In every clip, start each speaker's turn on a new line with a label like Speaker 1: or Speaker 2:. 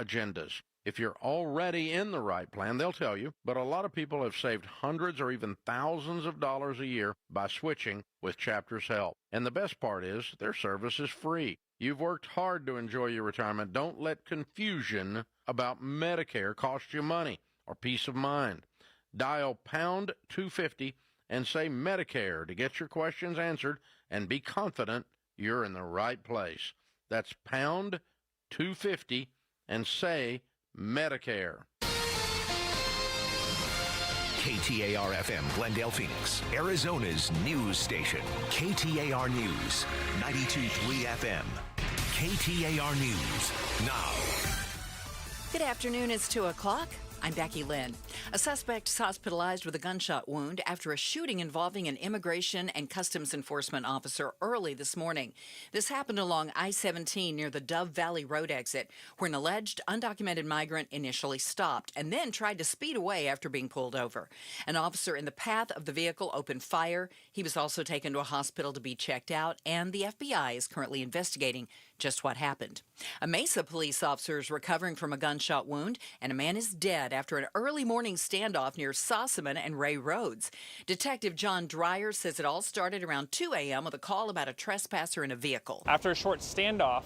Speaker 1: agendas. If you're already in the right plan, they'll tell you, but a lot of people have saved hundreds or even thousands of dollars a year by switching with Chapter's help. And the best part is their service is free. You've worked hard to enjoy your retirement. Don't let confusion about Medicare cost you money or peace of mind. Dial pound 250 and say Medicare to get your questions answered and be confident you're in the right place. That's pound 250 and say Medicare.
Speaker 2: KTAR-FM, Glendale, Phoenix, Arizona's news station. KTAR News, 92.3 FM. KTAR News, now.
Speaker 3: Good afternoon, it's 2 o'clock. I'm Becky Lynn. A suspect is hospitalized with a gunshot wound after a shooting involving an immigration and customs enforcement officer early this morning. This happened along I-17 near the Dove Valley Road exit, where an alleged undocumented migrant initially stopped and then tried to speed away after being pulled over. An officer in the path of the vehicle opened fire. He was also taken to a hospital to be checked out, and the FBI is currently investigating just what happened. A Mesa police officer is recovering from a gunshot wound, and a man is dead after an early morning standoff near Sossaman and Ray Roads. Detective John Dreyer says it all started around 2 a.m. with a call about a trespasser in a vehicle.
Speaker 4: After a short standoff,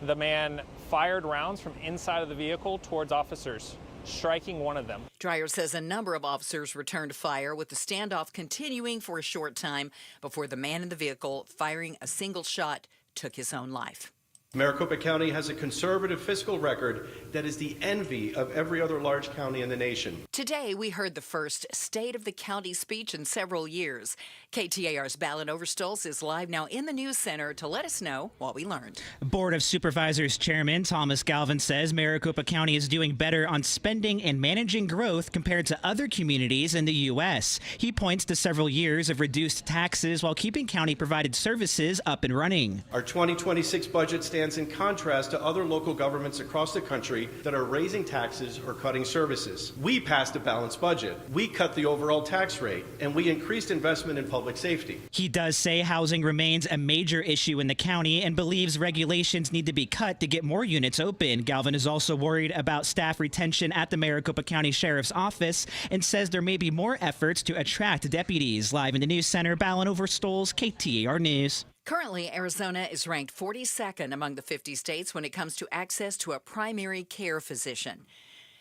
Speaker 4: the man fired rounds from inside of the vehicle towards officers, striking one of them.
Speaker 3: Dreyer says a number of officers returned fire, with the standoff continuing for a short time before the man in the vehicle, firing a single shot, took his own life.
Speaker 5: Maricopa County has a conservative fiscal record that is the envy of every other large county in the nation.
Speaker 3: Today, we heard the first State of the County speech in several years. KTAR's Ballin Overstolz is live now in the news center to let us know what we learned.
Speaker 6: Board of Supervisors Chairman Thomas Galvin says Maricopa County is doing better on spending and managing growth compared to other communities in the U.S. He points to several years of reduced taxes while keeping county-provided services up and running.
Speaker 5: Our 2026 budget stands in contrast to other local governments across the country that are raising taxes or cutting services. We passed a balanced budget. We cut the overall tax rate, and we increased investment in public safety.
Speaker 6: He does say housing remains a major issue in the county and believes regulations need to be cut to get more units open. Galvin is also worried about staff retention at the Maricopa County Sheriff's Office and says there may be more efforts to attract deputies. Live in the news center, Ballin Overstolz, KTAR News.
Speaker 3: Currently, Arizona is ranked 42nd among the 50 states when it comes to access to a primary care physician.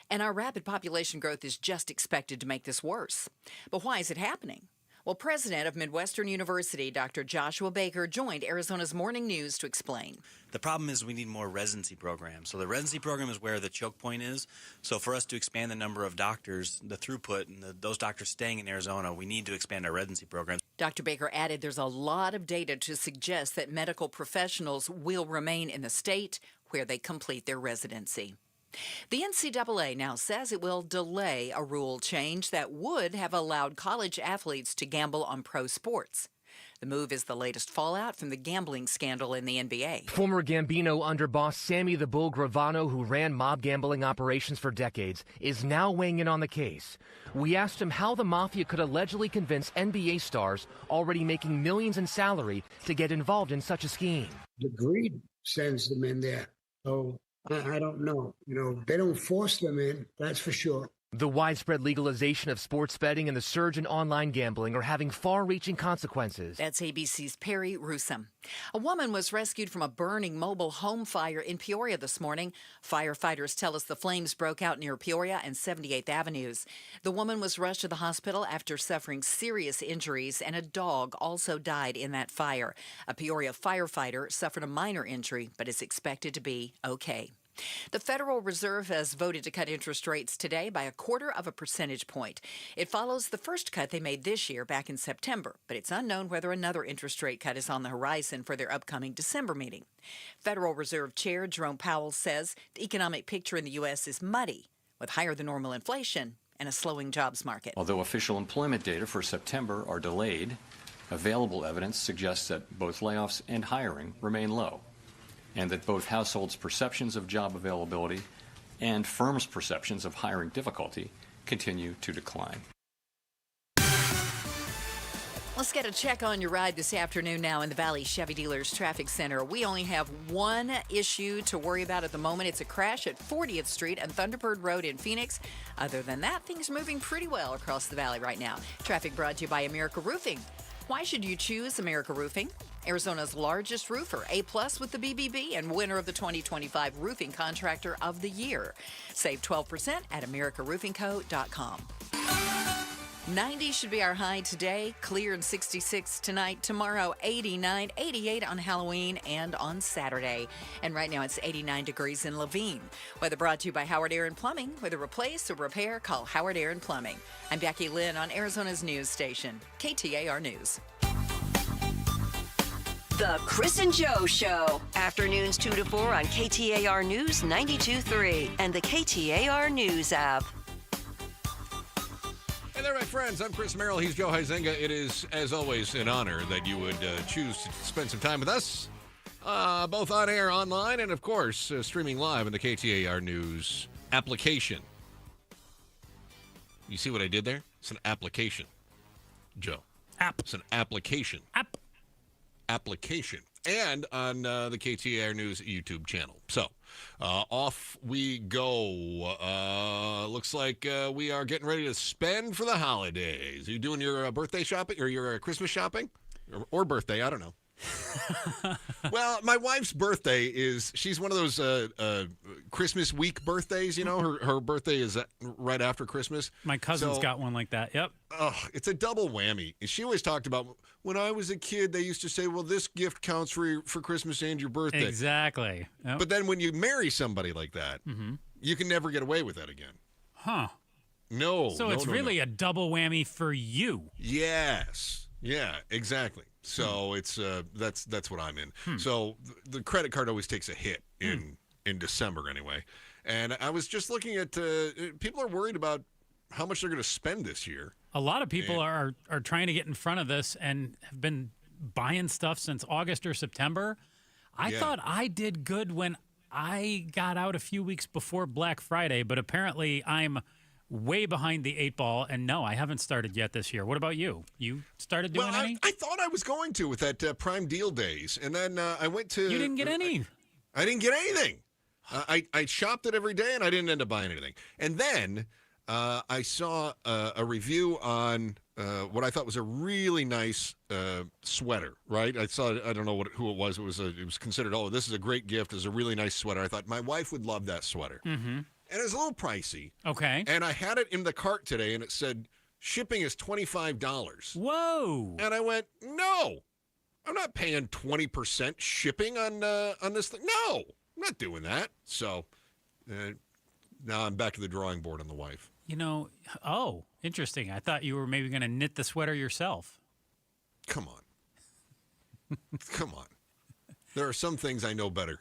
Speaker 3: And our rapid population growth is just expected to make this worse. But why is it happening? Well, President of Midwestern University, Dr. Joshua Baker, joined Arizona's Morning News to explain.
Speaker 7: The problem is we need more residency programs. So the residency program is where the choke point is. So for us to expand the number of doctors, the throughput, and those doctors staying in Arizona, we need to expand our residency programs. Dr.
Speaker 3: Baker added there's a lot of data to suggest that medical professionals will remain in the state where they complete their residency. The NCAA now says it will delay a rule change that would have allowed college athletes to gamble on pro sports. The move is the latest fallout from the gambling scandal in the NBA.
Speaker 8: Former Gambino underboss Sammy the Bull Gravano, who ran mob gambling operations for decades, is now weighing in on the case. We asked him how the mafia could allegedly convince NBA stars already making millions in salary to get involved in such a scheme.
Speaker 9: The greed sends them in there. So I don't know. They don't force them in, that's for sure.
Speaker 8: The widespread legalization of sports betting and the surge in online gambling are having far-reaching consequences.
Speaker 3: That's ABC's Perry Rusum. A woman was rescued from a burning mobile home fire in Peoria this morning. Firefighters tell us the flames broke out near Peoria and 78th Avenues. The woman was rushed to the hospital after suffering serious injuries, and a dog also died in that fire. A Peoria firefighter suffered a minor injury, but is expected to be okay. The Federal Reserve has voted to cut interest rates today by 0.25 percentage point. It follows the first cut they made this year back in September, but it's unknown whether another interest rate cut is on the horizon for their upcoming December meeting. Federal Reserve Chair Jerome Powell says the economic picture in the U.S. is muddy, with higher than normal inflation and a slowing jobs market.
Speaker 10: Although official employment data for September are delayed, available evidence suggests that both layoffs and hiring remain low, and that both households' perceptions of job availability and firms' perceptions of hiring difficulty continue to decline.
Speaker 3: Let's get a check on your ride this afternoon now in the Valley Chevy Dealers Traffic Center. We only have one issue to worry about at the moment. It's a crash at 40th Street and Thunderbird Road in Phoenix. Other than that, things are moving pretty well across the valley right now. Traffic brought to you by America Roofing. Why should you choose America Roofing? Arizona's largest roofer, A+ with the BBB, and winner of the 2025 Roofing Contractor of the Year. Save 12% at americaroofingco.com. 90 should be our high today, clear and 66 tonight. Tomorrow, 89, 88 on Halloween and on Saturday. And right now it's 89 degrees in Laveen. Weather brought to you by Howard Air and Plumbing. Whether replace or repair, call Howard Air and Plumbing. I'm Becky Lynn on Arizona's news station, KTAR News.
Speaker 11: The Chris and Joe Show. Afternoons 2 to 4 on KTAR News 92.3 and the KTAR News app.
Speaker 12: Hey there, my friends. I'm Chris Merrill. He's Joe Huizenga. It is, as always, an honor that you would choose to spend some time with us, both on air, online, and, of course, streaming live in the KTAR News application. You see what I did there? It's an application, Joe. It's an application. Application. And on the KTAR News YouTube channel. So, off we go. Looks like we are getting ready to spend for the holidays. Are you doing your birthday shopping or your Christmas shopping? Or birthday, I don't know. Well, my wife's birthday she's one of those Christmas week birthdays, you know. Her birthday is right after Christmas.
Speaker 13: My cousin's got one like that, yep.
Speaker 12: It's a double whammy. She always talked about, when I was a kid, they used to say, well, this gift counts for Christmas and your birthday.
Speaker 13: Exactly. Yep.
Speaker 12: But then when you marry somebody like that, you can never get away with that again.
Speaker 13: Huh.
Speaker 12: No.
Speaker 13: So it's really a double whammy for you.
Speaker 12: Yes. Yeah, exactly. So it's that's what I'm in. So the credit card always takes a hit in December anyway. And I was just looking at people are worried about how much they're going to spend this year.
Speaker 13: A lot of people are trying to get in front of this and have been buying stuff since August or September. I thought I did good when I got out a few weeks before Black Friday, but apparently I'm way behind the 8 ball, and no, I haven't started yet this year. What about you? You started doing any?
Speaker 12: I thought I was going to with that Prime Deal Days, and then I went to...
Speaker 13: You didn't get any?
Speaker 12: I didn't get anything. I shopped it every day, and I didn't end up buying anything. And then I saw a review on what I thought was a really nice sweater, right? I don't know who it was. It was considered, this is a great gift. It's a really nice sweater. I thought my wife would love that sweater. Mm-hmm. And it was a little pricey.
Speaker 13: Okay.
Speaker 12: And I had it in the cart today, and it said, shipping is $25.
Speaker 13: Whoa.
Speaker 12: And I went, no, I'm not paying 20% shipping on this thing. No, I'm not doing that. So now I'm back to the drawing board on the wife.
Speaker 13: You know, interesting. I thought you were maybe going to knit the sweater yourself.
Speaker 12: Come on. Come on. There are some things I know better.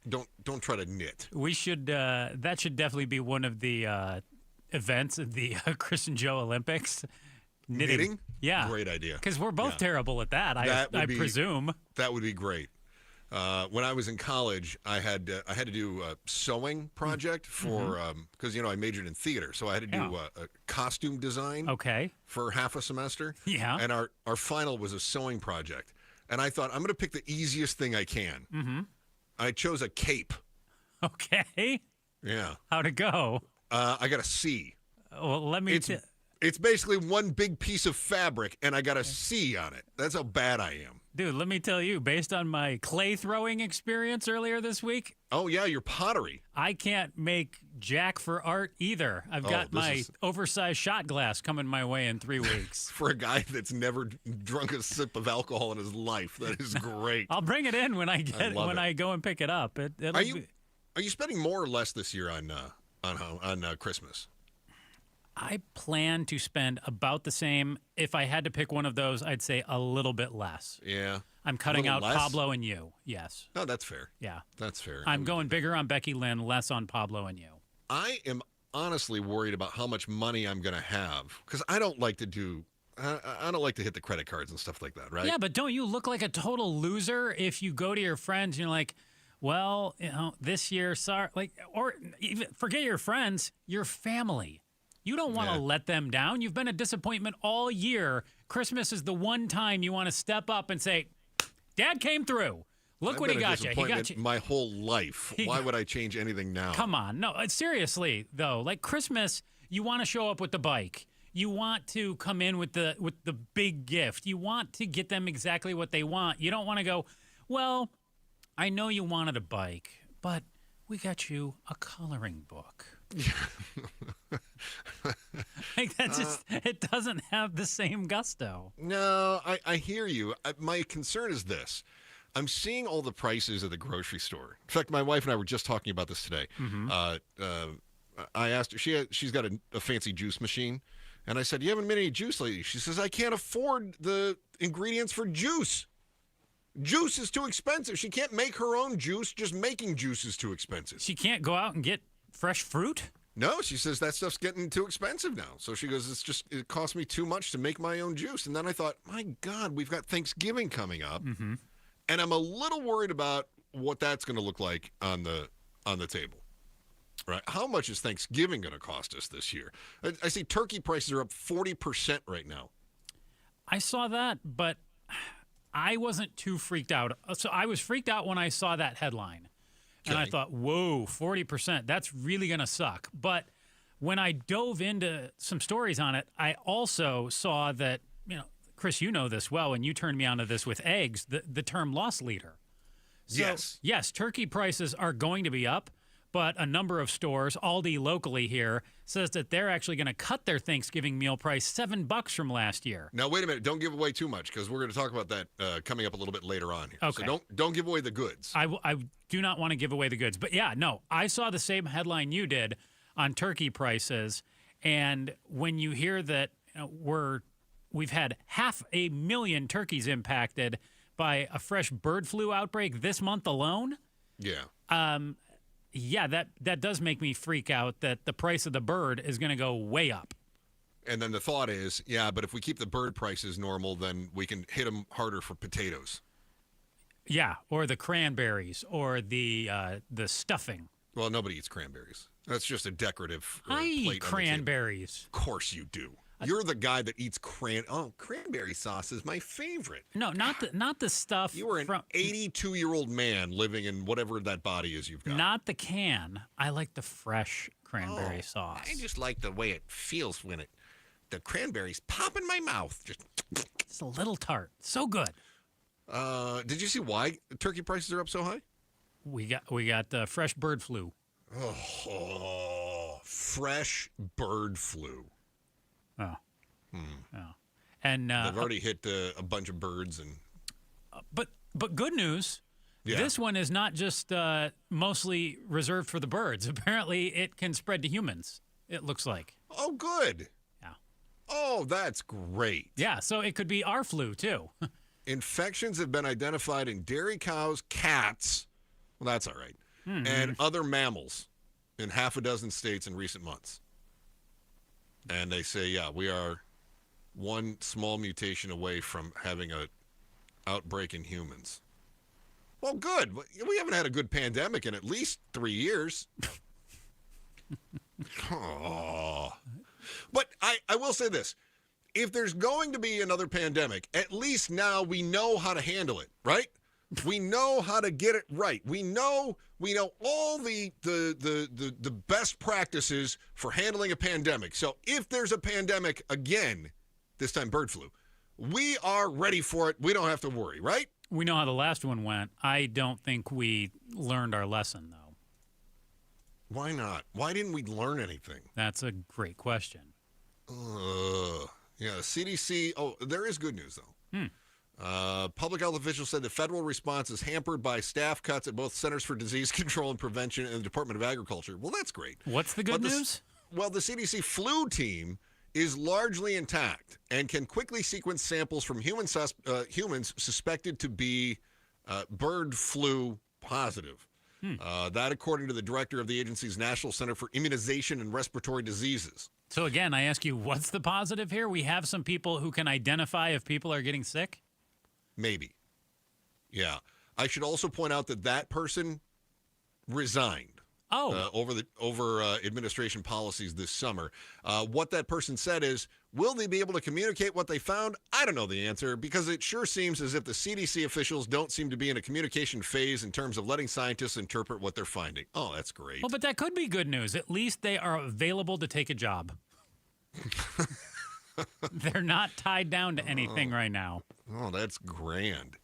Speaker 12: Don't try to knit.
Speaker 13: We should. That should definitely be one of the events of the Chris and Joe Olympics.
Speaker 12: Knitting?
Speaker 13: Yeah.
Speaker 12: Great idea.
Speaker 13: Because we're both terrible at that. I presume.
Speaker 12: That would be great. When I was in college, I had to do a sewing project for because I majored in theater, so I had to do a costume design.
Speaker 13: Okay.
Speaker 12: For half a semester.
Speaker 13: Yeah.
Speaker 12: And our final was a sewing project, and I thought I'm going to pick the easiest thing I can. Mm-hmm. I chose a cape.
Speaker 13: Okay.
Speaker 12: Yeah.
Speaker 13: How'd it go?
Speaker 12: I got a C.
Speaker 13: Well, let me...
Speaker 12: It's basically one big piece of fabric, and I got a C on it. That's how bad I am.
Speaker 13: Dude, let me tell you, based on my clay throwing experience earlier this week...
Speaker 12: Oh, yeah, your pottery.
Speaker 13: I can't make jack for art either. I've got my oversized shot glass coming my way in 3 weeks.
Speaker 12: For a guy that's never drunk a sip of alcohol in his life, that is great.
Speaker 13: I'll bring it in when I go and pick it up.
Speaker 12: Are you spending more or less this year on Christmas?
Speaker 13: I plan to spend about the same. If I had to pick one of those, I'd say a little bit less.
Speaker 12: Yeah.
Speaker 13: I'm cutting out less? Pablo and you. Yes.
Speaker 12: No, that's fair.
Speaker 13: Yeah.
Speaker 12: That's fair.
Speaker 13: I'm going bigger on Becky Lynn, less on Pablo and you.
Speaker 12: I am honestly worried about how much money I'm going to have because I don't like to do. I don't like to hit the credit cards and stuff like that, right?
Speaker 13: Yeah, but don't you look like a total loser if you go to your friends and you're like, well, this year, sorry, or even forget your friends, your family. You don't want to let them down. You've been a disappointment all year. Christmas is the one time you want to step up and say, Dad came through. Look what he got you. He got you
Speaker 12: my whole life. Why would I change anything now?
Speaker 13: Come on. No, seriously, though. Like Christmas, you want to show up with the bike. You want to come in with the big gift. You want to get them exactly what they want. You don't want to go, well, I know you wanted a bike, but we got you a coloring book. Like that just it doesn't have the same gusto.
Speaker 12: No, I hear you. My concern is this. I'm seeing all the prices at the grocery store. In fact, my wife and I were just talking about this today.
Speaker 13: Mm-hmm.
Speaker 12: I asked her, she's got a fancy juice machine. And I said, you haven't made any juice lately. She says, I can't afford the ingredients for juice. Juice is too expensive. She can't make her own juice. Just making juice is too expensive.
Speaker 13: She can't go out and get fresh fruit?
Speaker 12: No, she says that stuff's getting too expensive now. So she goes, it costs me too much to make my own juice. And then I thought, my God, we've got Thanksgiving coming up.
Speaker 13: Mm-hmm.
Speaker 12: And I'm a little worried about what that's going to look like on the table. Right? How much is Thanksgiving going to cost us this year? I see turkey prices are up 40% right now.
Speaker 13: I saw that, but I wasn't too freaked out. So I was freaked out when I saw that headline. And I thought, whoa, 40%, that's really going to suck. But when I dove into some stories on it, I also saw that, Chris, you know this well, and you turned me onto this with eggs, the term loss leader. So, yes, turkey prices are going to be up. But a number of stores, Aldi locally here, says that they're actually going to cut their Thanksgiving meal price $7 from last year.
Speaker 12: Now, wait a minute. Don't give away too much because we're going to talk about that coming up a little bit later on here.
Speaker 13: Okay.
Speaker 12: So don't give away the goods.
Speaker 13: I do not want to give away the goods. But, yeah, no, I saw the same headline you did on turkey prices. And when you hear that we've had 500,000 turkeys impacted by a fresh bird flu outbreak this month alone.
Speaker 12: Yeah.
Speaker 13: Yeah, that does make me freak out that the price of the bird is going to go way up.
Speaker 12: And then the thought is, but if we keep the bird prices normal, then we can hit them harder for potatoes.
Speaker 13: Yeah, or the cranberries, or the stuffing.
Speaker 12: Well, nobody eats cranberries. That's just a decorative
Speaker 13: I eat cranberries.
Speaker 12: Of course you do. You're the guy that eats cranberry sauce is my favorite.
Speaker 13: No, not the stuff.
Speaker 12: You are an 82-year-old man living in whatever that body is you've got.
Speaker 13: Not the can. I like the fresh cranberry sauce.
Speaker 12: I just like the way it feels when the cranberries pop in my mouth.
Speaker 13: It's a little tart. So good.
Speaker 12: Did you see why turkey prices are up so high?
Speaker 13: We got fresh bird flu.
Speaker 12: Oh, fresh bird flu.
Speaker 13: Oh. Oh. And
Speaker 12: they've already hit a bunch of birds and.
Speaker 13: But good news. Yeah. This one is not just mostly reserved for the birds. Apparently, it can spread to humans. It looks like.
Speaker 12: Oh, good.
Speaker 13: Yeah.
Speaker 12: Oh, that's great.
Speaker 13: Yeah. So it could be our flu too.
Speaker 12: Infections have been identified in dairy cows, cats. Well, that's all right. Mm-hmm. And other mammals in half a dozen states in recent months. And they say, we are one small mutation away from having an outbreak in humans. Well, good. We haven't had a good pandemic in at least 3 years. Oh. But I will say this. If there's going to be another pandemic, at least now we know how to handle it, right? We know how to get it right. We know all the best practices for handling a pandemic. So if there's a pandemic again, this time bird flu, we are ready for it. We don't have to worry, right?
Speaker 13: We know how the last one went. I don't think we learned our lesson, though.
Speaker 12: Why not? Why didn't we learn anything?
Speaker 13: That's a great question.
Speaker 12: Yeah, CDC. Oh, there is good news, though. Public health officials said the federal response is hampered by staff cuts at both Centers for Disease Control and Prevention and the Department of Agriculture. Well, that's great.
Speaker 13: What's the good news?
Speaker 12: Well, the CDC flu team is largely intact and can quickly sequence samples from humans suspected to be bird flu positive. That, according to the director of the agency's National Center for Immunization and Respiratory Diseases.
Speaker 13: So, again, I ask you, what's the positive here? We have some people who can identify if people are getting sick?
Speaker 12: Maybe. Yeah. I should also point out that person resigned. over administration policies this summer. What that person said is, will they be able to communicate what they found? I don't know the answer, because it sure seems as if the CDC officials don't seem to be in a communication phase in terms of letting scientists interpret what they're finding. Oh, that's great.
Speaker 13: Well, but that could be good news. At least they are available to take a job. They're not tied down to anything right now.
Speaker 12: Oh, that's grand.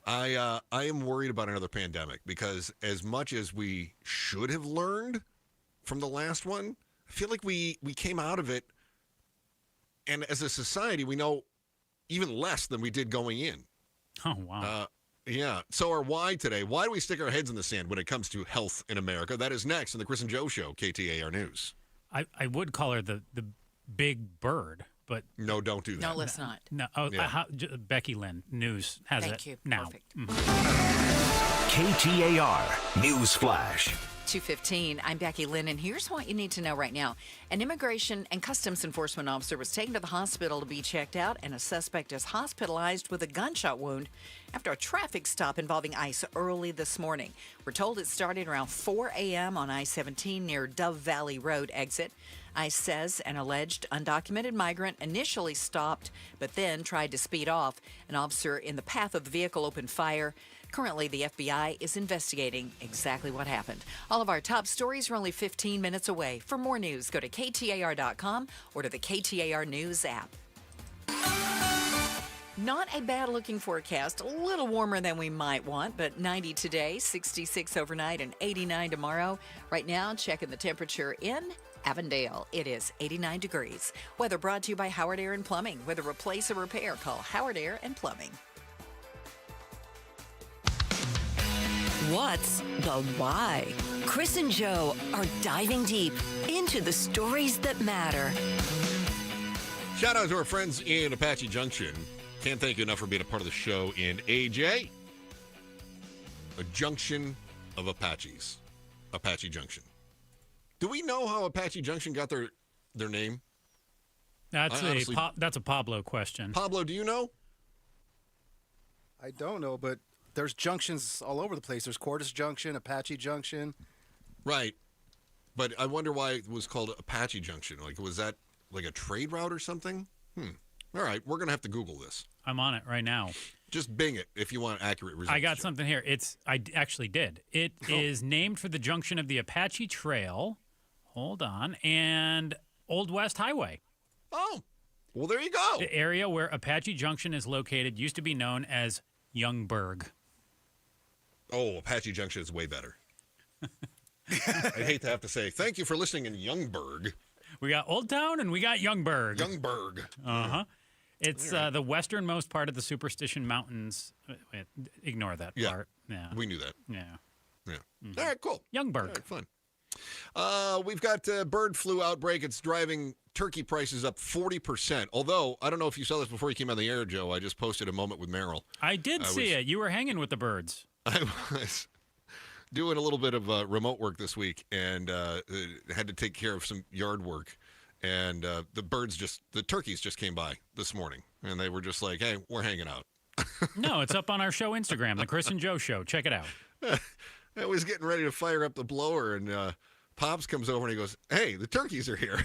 Speaker 12: I am worried about another pandemic, because as much as we should have learned from the last one, I feel like we came out of it, and as a society, we know even less than we did going in.
Speaker 13: Oh, wow.
Speaker 12: Yeah. So our why today. Why do we stick our heads in the sand when it comes to health in America? That is next on the Chris and Joe Show, KTAR News.
Speaker 13: I would call her the big bird, but...
Speaker 12: No, don't do that.
Speaker 3: No, let's not.
Speaker 13: No, Becky Lynn, News, has it.
Speaker 3: Thank you.
Speaker 13: Now.
Speaker 3: Perfect.
Speaker 2: KTAR News Flash.
Speaker 3: 2:15. I'm Becky Lynn, and here's what you need to know right now. An immigration and customs enforcement officer was taken to the hospital to be checked out, and a suspect is hospitalized with a gunshot wound after a traffic stop involving ICE early this morning. We're told it started around 4 a.m. on I-17 near Dove Valley Road exit. ICE says an alleged undocumented migrant initially stopped, but then tried to speed off. An officer in the path of the vehicle opened fire. Currently, the FBI is investigating exactly what happened. All of our top stories are only 15 minutes away. For more news, go to KTAR.com or to the KTAR News app. Not a bad-looking forecast. A little warmer than we might want, but 90 today, 66 overnight, and 89 tomorrow. Right now, checking the temperature in Avondale. It is 89 degrees. Weather brought to you by Howard Air and Plumbing. Whether replace or repair, call Howard Air and Plumbing.
Speaker 11: What's the why? Chris and Joe are diving deep into the stories that matter.
Speaker 12: Shout out to our friends in Apache Junction. Can't thank you enough for being a part of the show in AJ. A junction of Apaches. Apache Junction. Do we know how Apache Junction got their name?
Speaker 13: That's a Pablo question.
Speaker 12: Pablo, do you know?
Speaker 14: I don't know, but there's junctions all over the place. There's Cordis Junction, Apache Junction.
Speaker 12: Right. But I wonder why it was called Apache Junction. Like, was that like a trade route or something? All right, we're going to have to Google this.
Speaker 13: I'm on it right now.
Speaker 12: Just Bing it if you want accurate results.
Speaker 13: I got something here. I actually did. It is named for the junction of the Apache Trail, hold on, and Old West Highway.
Speaker 12: Oh, well, there you go.
Speaker 13: The area where Apache Junction is located used to be known as Youngberg.
Speaker 12: Oh, Apache Junction is way better. I'd hate to have to say, thank you for listening in Youngberg.
Speaker 13: We got Old Town and we got Youngberg.
Speaker 12: Youngberg.
Speaker 13: Uh-huh. It's the westernmost part of the Superstition Mountains. Wait, ignore that part. Yeah.
Speaker 12: We knew that.
Speaker 13: Yeah.
Speaker 12: Mm-hmm. All right, cool.
Speaker 13: Youngberg.
Speaker 12: All right, fun. We've got bird flu outbreak. It's driving turkey prices up 40%. Although, I don't know if you saw this before you came on the air, Joe. I just posted a moment with Merrill.
Speaker 13: I did see it. You were hanging with the birds.
Speaker 12: I was doing a little bit of remote work this week and had to take care of some yard work. And the turkeys just came by this morning. And they were just like, hey, we're hanging out.
Speaker 13: No, it's up on our show Instagram, the Chris and Joe Show. Check it out.
Speaker 12: I was getting ready to fire up the blower, and Pops comes over and he goes, hey, the turkeys are here.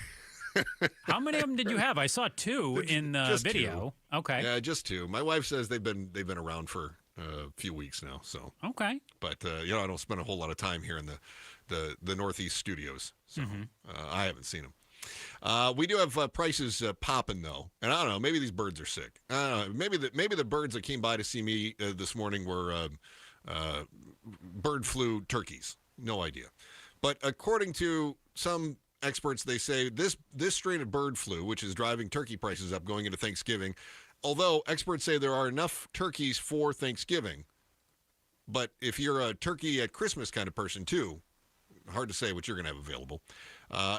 Speaker 13: How many of them did you have? I saw two in the video.
Speaker 12: Two.
Speaker 13: Okay.
Speaker 12: Yeah, just two. My wife says they've been around for a few weeks now. So
Speaker 13: okay.
Speaker 12: But I don't spend a whole lot of time here in the Northeast studios, so I haven't seen them. We do have prices popping though, and I don't know. Maybe these birds are sick. I don't know. Maybe the birds that came by to see me this morning were bird flu turkeys. No idea. But according to some experts, they say this strain of bird flu, which is driving turkey prices up going into Thanksgiving, although experts say there are enough turkeys for Thanksgiving, but if you're a turkey at Christmas kind of person too, hard to say what you're going to have available.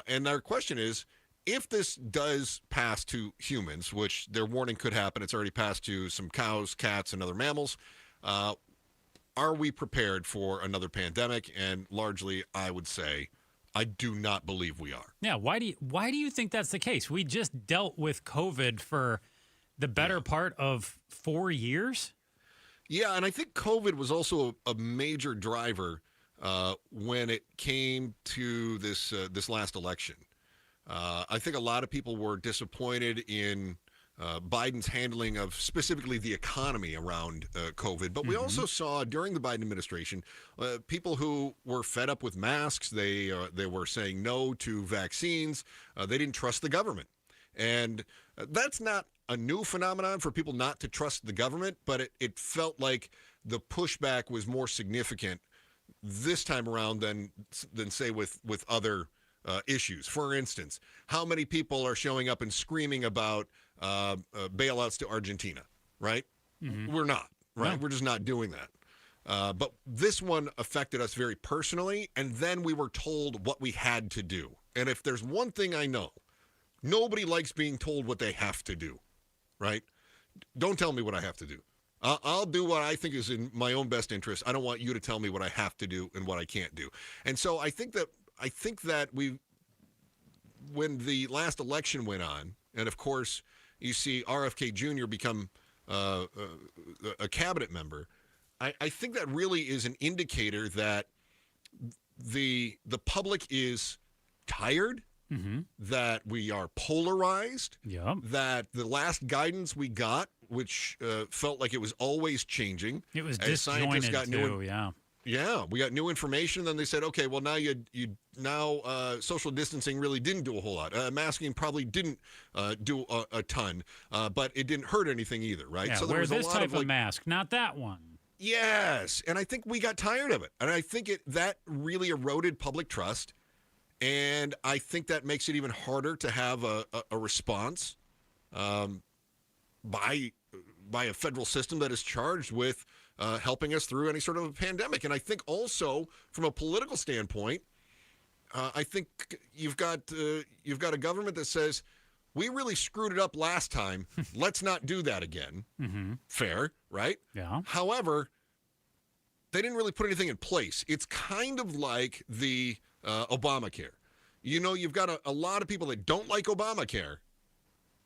Speaker 12: And our question is, if this does pass to humans, which their warning could happen, it's already passed to some cows, cats, and other mammals, are we prepared for another pandemic? And largely, I would say, I do not believe we are.
Speaker 13: Yeah, why do you think that's the case? We just dealt with COVID for the better part of 4 years.
Speaker 12: Yeah, and I think COVID was also a major driver when it came to this last election. I think a lot of people were disappointed in Biden's handling of specifically the economy around COVID. But we also saw during the Biden administration people who were fed up with masks. They were saying no to vaccines. They didn't trust the government. And that's not a new phenomenon for people not to trust the government, but it felt like the pushback was more significant this time around than say with other issues. For instance, how many people are showing up and screaming about bailouts to Argentina, right? We're not, right? No. We're just not doing that. But this one affected us very personally, and then we were told what we had to do. And if there's one thing I know, nobody likes being told what they have to do, right? Don't tell me what I have to do. I'll do what I think is in my own best interest. I don't want you to tell me what I have to do and what I can't do. And so I think that when the last election went on, and of course you see RFK Jr. become a cabinet member, I think that really is an indicator that the public is tired, that we are polarized, that the last guidance we got, which felt like it was always changing.
Speaker 13: It was disjointed too,
Speaker 12: Yeah, we got new information. Then they said, okay, well now social distancing really didn't do a whole lot. Masking probably didn't do a ton, but it didn't hurt anything either, right?
Speaker 13: Yeah,
Speaker 12: so
Speaker 13: wear this type of mask, not that one.
Speaker 12: Yes, and I think we got tired of it, and I think that really eroded public trust, and I think that makes it even harder to have a response by a federal system that is charged with helping us through any sort of a pandemic. And I think also from a political standpoint, I think you've got a government that says, we really screwed it up last time. Let's not do that again. Fair, right?
Speaker 13: Yeah.
Speaker 12: However, they didn't really put anything in place. It's kind of like the Obamacare. You know, you've got a lot of people that don't like Obamacare,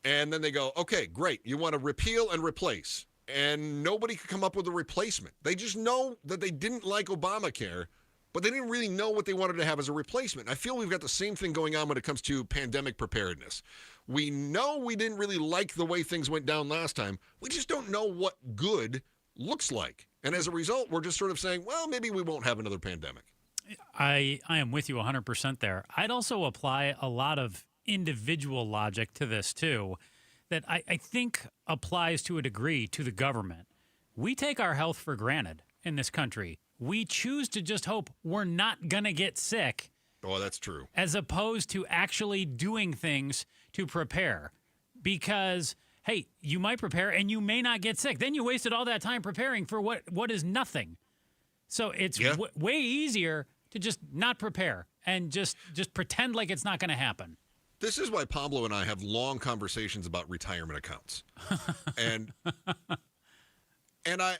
Speaker 12: and then they go, okay, great. You want to repeal and replace. And nobody could come up with a replacement. They just know that they didn't like Obamacare, but they didn't really know what they wanted to have as a replacement. I feel we've got the same thing going on when it comes to pandemic preparedness. We know we didn't really like the way things went down last time. We just don't know what good looks like. And as a result, we're just sort of saying, well, maybe we won't have another pandemic.
Speaker 13: I am with you 100% there. I'd also apply a lot of individual logic to this, too, that I think applies to a degree to the government. We take our health for granted in this country. We choose to just hope we're not going to get sick.
Speaker 12: Oh, that's true.
Speaker 13: As opposed to actually doing things to prepare. Because, hey, you might prepare and you may not get sick. Then you wasted all that time preparing for what is nothing. So it's way easier to just not prepare and just pretend like it's not going to happen.
Speaker 12: This is why Pablo and I have long conversations about retirement accounts. and I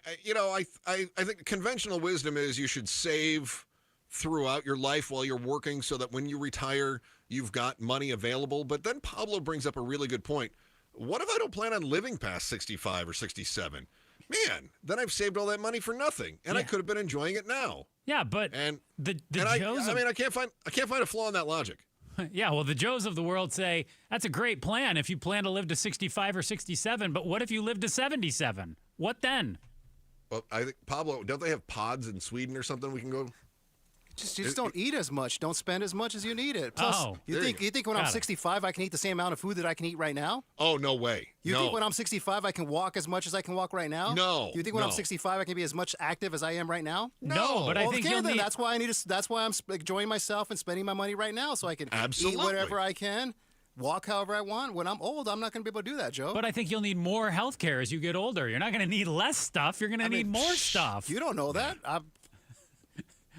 Speaker 12: think conventional wisdom is you should save throughout your life while you're working so that when you retire, you've got money available. But then Pablo brings up a really good point. What if I don't plan on living past 65 or 67? Man, then I've saved all that money for nothing, and I could have been enjoying it now.
Speaker 13: Yeah, but I
Speaker 12: can't find a flaw in that logic.
Speaker 13: Yeah, well, the Joes of the world say, that's a great plan if you plan to live to 65 or 67, but what if you live to 77? What then?
Speaker 12: Well, I think, Pablo, don't they have pods in Sweden or something we can go?
Speaker 14: You just don't eat as much. Don't spend as much as you need it. Plus, you think when I'm 65 I can eat the same amount of food that I can eat right now?
Speaker 12: Oh, no way.
Speaker 14: You think when I'm 65 I can walk as much as I can walk right now?
Speaker 12: No.
Speaker 14: You think when I'm 65 I can be as much active as I am right now?
Speaker 13: No, but I think
Speaker 14: that's why I'm enjoying myself and spending my money right now so I can eat whatever I can. Walk however I want. When I'm old, I'm not going to be able to do that, Joe.
Speaker 13: But I think you'll need more health care as you get older. You're not going to need less stuff. You're going to need more stuff.
Speaker 14: You don't know that.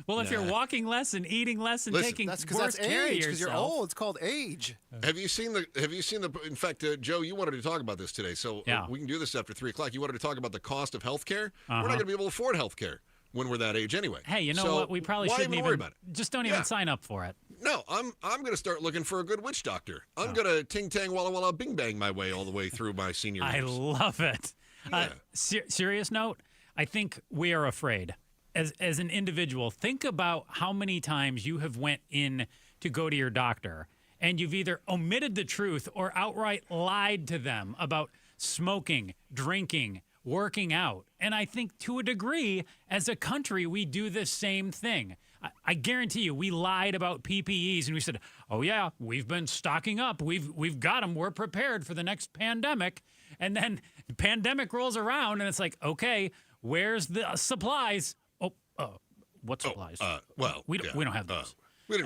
Speaker 13: Well, if you're walking less and eating less and taking worse care of yourself,
Speaker 14: because you're old. It's called age.
Speaker 12: Have you seen the? In fact, Joe, you wanted to talk about this today, so we can do this after 3:00. You wanted to talk about the cost of health care. We're not going to be able to afford health care when we're that age anyway.
Speaker 13: Hey, you know what? We probably shouldn't even
Speaker 12: worry about it.
Speaker 13: Just don't even sign up for it.
Speaker 12: No, I'm going to start looking for a good witch doctor. I'm going to ting tang walla walla bing bang my way all the way through my senior years.
Speaker 13: I love it.
Speaker 12: Yeah.
Speaker 13: Serious note, I think we are afraid. as an individual, think about how many times you have went in to go to your doctor and you've either omitted the truth or outright lied to them about smoking, drinking, working out. And I think to a degree, as a country, we do the same thing. I guarantee you, we lied about PPEs and we said, oh yeah, we've been stocking up. We've got them. We're prepared for the next pandemic. And then the pandemic rolls around and it's like, okay, where's the supplies? What supplies? We don't have those.
Speaker 12: We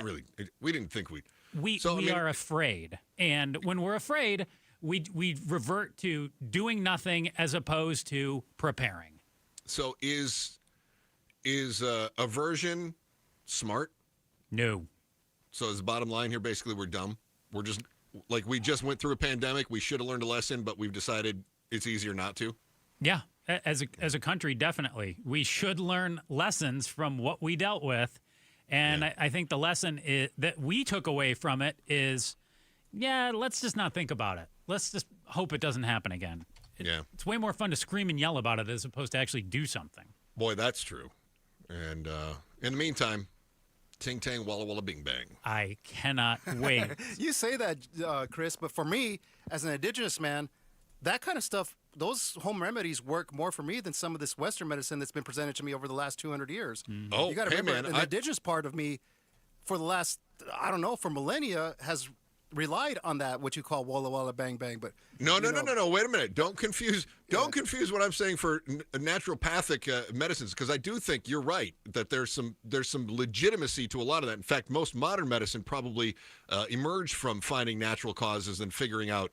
Speaker 12: didn't think we'd.
Speaker 13: We are afraid. And when we're afraid, we revert to doing nothing as opposed to preparing.
Speaker 12: So is aversion smart?
Speaker 13: No.
Speaker 12: So is the bottom line here basically we're dumb? We're just like we just went through a pandemic. We should have learned a lesson, but we've decided it's easier not to.
Speaker 13: Yeah, as a country, definitely. We should learn lessons from what we dealt with. And I think the lesson that we took away from it is, let's just not think about it. Let's just hope it doesn't happen again. It's way more fun to scream and yell about it as opposed to actually do something.
Speaker 12: Boy, that's true. And in the meantime, ting tang walla walla bing bang.
Speaker 13: I cannot wait.
Speaker 14: You say that, Chris, but for me, as an indigenous man, that kind of stuff, those home remedies work more for me than some of this Western medicine that's been presented to me over the last 200 years.
Speaker 12: Mm-hmm. Oh,
Speaker 14: you got to remember, the indigenous part of me, for the last, for millennia, has relied on that, what you call walla walla bang bang. But
Speaker 12: no. Wait a minute. Don't confuse what I'm saying for naturopathic medicines, because I do think you're right that there's some legitimacy to a lot of that. In fact, most modern medicine probably emerged from finding natural causes and figuring out,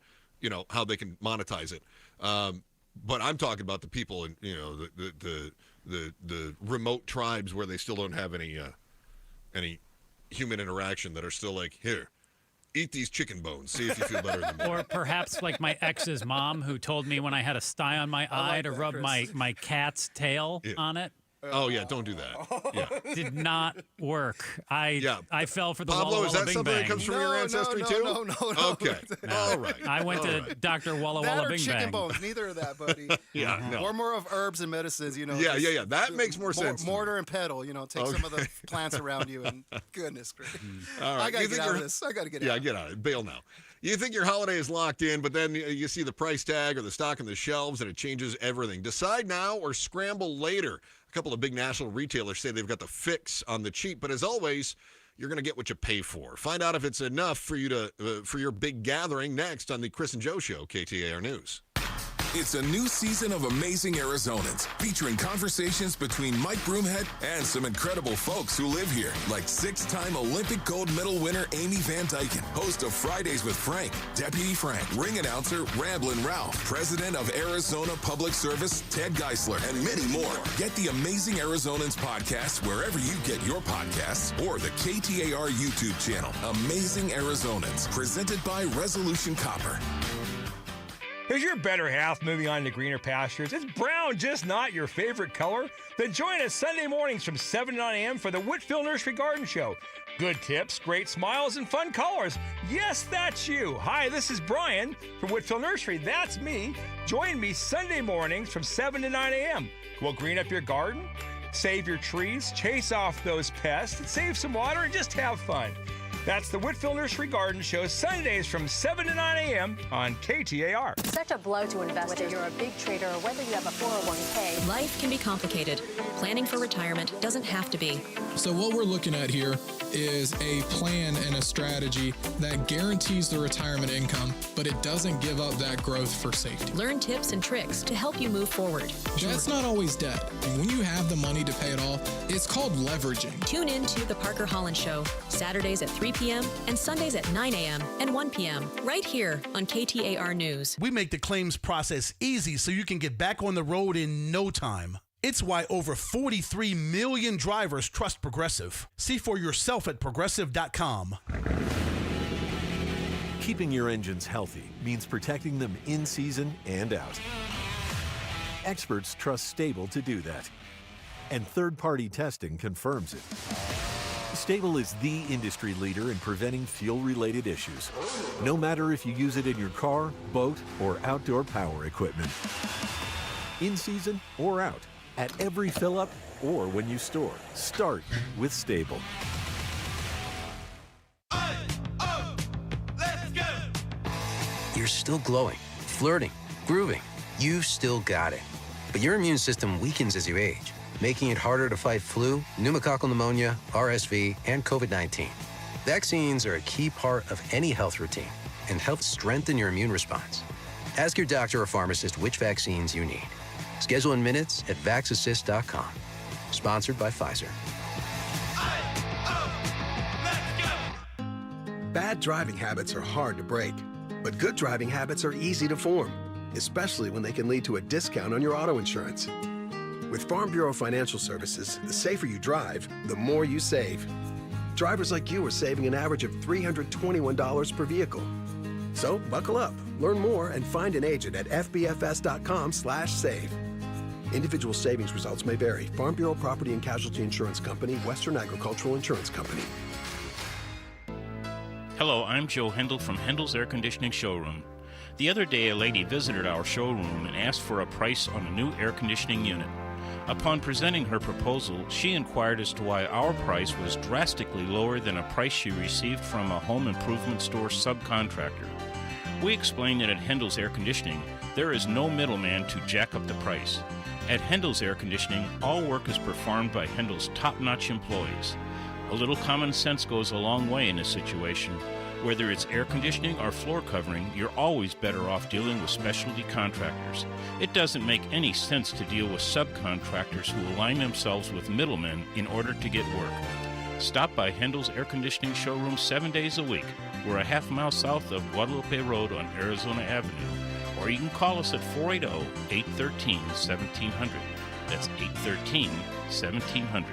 Speaker 12: how they can monetize it. But I'm talking about the people in, the remote tribes where they still don't have any human interaction, that are still like, here, eat these chicken bones, see if you feel better than me.
Speaker 13: Or perhaps like my ex's mom, who told me when I had a sty on my eye to rub my cat's tail on it.
Speaker 12: Oh, yeah, don't do that. Yeah.
Speaker 13: Did not work. I fell for the
Speaker 12: Pablo,
Speaker 13: Walla
Speaker 12: is
Speaker 13: Walla
Speaker 12: that
Speaker 13: Bing
Speaker 12: something
Speaker 13: Bang.
Speaker 12: that comes from your ancestry, too?
Speaker 14: No.
Speaker 12: Okay. All right.
Speaker 13: I went to Dr. Walla Walla Bing
Speaker 14: chicken
Speaker 13: Bang.
Speaker 14: bones, neither of that, buddy.
Speaker 12: No.
Speaker 14: Or more of herbs and medicines,
Speaker 12: Yeah. That makes more sense.
Speaker 14: Mortar and pedal, take some of the plants around you, and goodness gracious.
Speaker 12: All right.
Speaker 14: I got to get out of this. I got to get out.
Speaker 12: Yeah, get out of it. Bail now. You think your holiday is locked in, but then you see the price tag or the stock on the shelves, and it changes everything. Decide now or scramble later. A couple of big national retailers say they've got the fix on the cheap, but as always, you're going to get what you pay for. Find out if it's enough for you to for your big gathering next on the Chris and Joe Show, KTAR News.
Speaker 15: It's a new season of Amazing Arizonans, featuring conversations between Mike Broomhead and some incredible folks who live here, like 6-time Olympic gold medal winner Amy Van Dyken, host of Fridays with Frank, Deputy Frank, ring announcer Ramblin' Ralph, president of Arizona Public Service Ted Geisler, and many more. Get the Amazing Arizonans podcast wherever you get your podcasts or the KTAR YouTube channel. Amazing Arizonans, presented by Resolution Copper.
Speaker 16: Is your better half moving on to greener pastures? Is brown just not your favorite color? Then join us Sunday mornings from 7 to 9 a.m. for the Whitfield Nursery Garden Show. Good tips, great smiles, and fun colors. Yes, that's you. Hi, this is Brian from Whitfield Nursery. That's me. Join me Sunday mornings from 7 to 9 a.m. We'll green up your garden, save your trees, chase off those pests, save some water, and just have fun. That's the Whitfield Nursery Garden Show, Sundays from 7 to 9 a.m. on KTAR.
Speaker 17: Such a blow to investors. Whether you're a big trader or whether you have a 401k.
Speaker 18: Life can be complicated. Planning for retirement doesn't have to be.
Speaker 19: So what we're looking at here is a plan and a strategy that guarantees the retirement income, but it doesn't give up that growth for safety.
Speaker 18: Learn tips and tricks to help you move forward.
Speaker 19: That's not always debt. And when you have the money to pay it off, it's called leveraging.
Speaker 18: Tune in to The Parker Holland Show, Saturdays at 3 p.m. and Sundays at 9 a.m. and 1 p.m. right here on KTAR News.
Speaker 20: We make the claims process easy so you can get back on the road in no time. It's why over 43 million drivers trust Progressive. See for yourself at Progressive.com.
Speaker 21: Keeping your engines healthy means protecting them in season and out. Experts trust Stable to do that. And third-party testing confirms it. Stable is the industry leader in preventing fuel-related issues, no matter if you use it in your car, boat, or outdoor power equipment. In season or out, At every fill-up or when you store, start with Stable.
Speaker 1: You're still glowing, flirting, grooving. You've still got it. But your immune system weakens as you age, making it harder to fight flu, pneumococcal pneumonia, RSV, and COVID-19. Vaccines are a key part of any health routine and help strengthen your immune response. Ask your doctor or pharmacist which vaccines you need. Schedule in minutes at vaxassist.com. Sponsored by Pfizer.
Speaker 22: Bad driving habits are hard to break, but good driving habits are easy to form, especially when they can lead to a discount on your auto insurance. With Farm Bureau Financial Services, the safer you drive, the more you save. Drivers like you are saving an average of $321 per vehicle. So buckle up, learn more, and find an agent at fbfs.com/save. Individual savings results may vary. Farm Bureau Property and Casualty Insurance Company, Western Agricultural Insurance Company.
Speaker 23: Hello, I'm Joe Hendel from Hendel's Air Conditioning Showroom. The other day, a lady visited our showroom and asked for a price on a new air conditioning unit. Upon presenting her proposal, she inquired as to why our price was drastically lower than a price she received from a home improvement store subcontractor. We explained that at Hendel's Air Conditioning, there is no middleman to jack up the price. At Hendel's Air Conditioning, all work is performed by Hendel's top-notch employees. A little common sense goes a long way in this situation. Whether it's air conditioning or floor covering, you're always better off dealing with specialty contractors. It doesn't make any sense to deal with subcontractors who align themselves with middlemen in order to get work. Stop by Hendel's Air Conditioning Showroom 7 days a week. We're a half mile south of Guadalupe Road on Arizona Avenue. Or you can call us at 480-813-1700. That's 813-1700.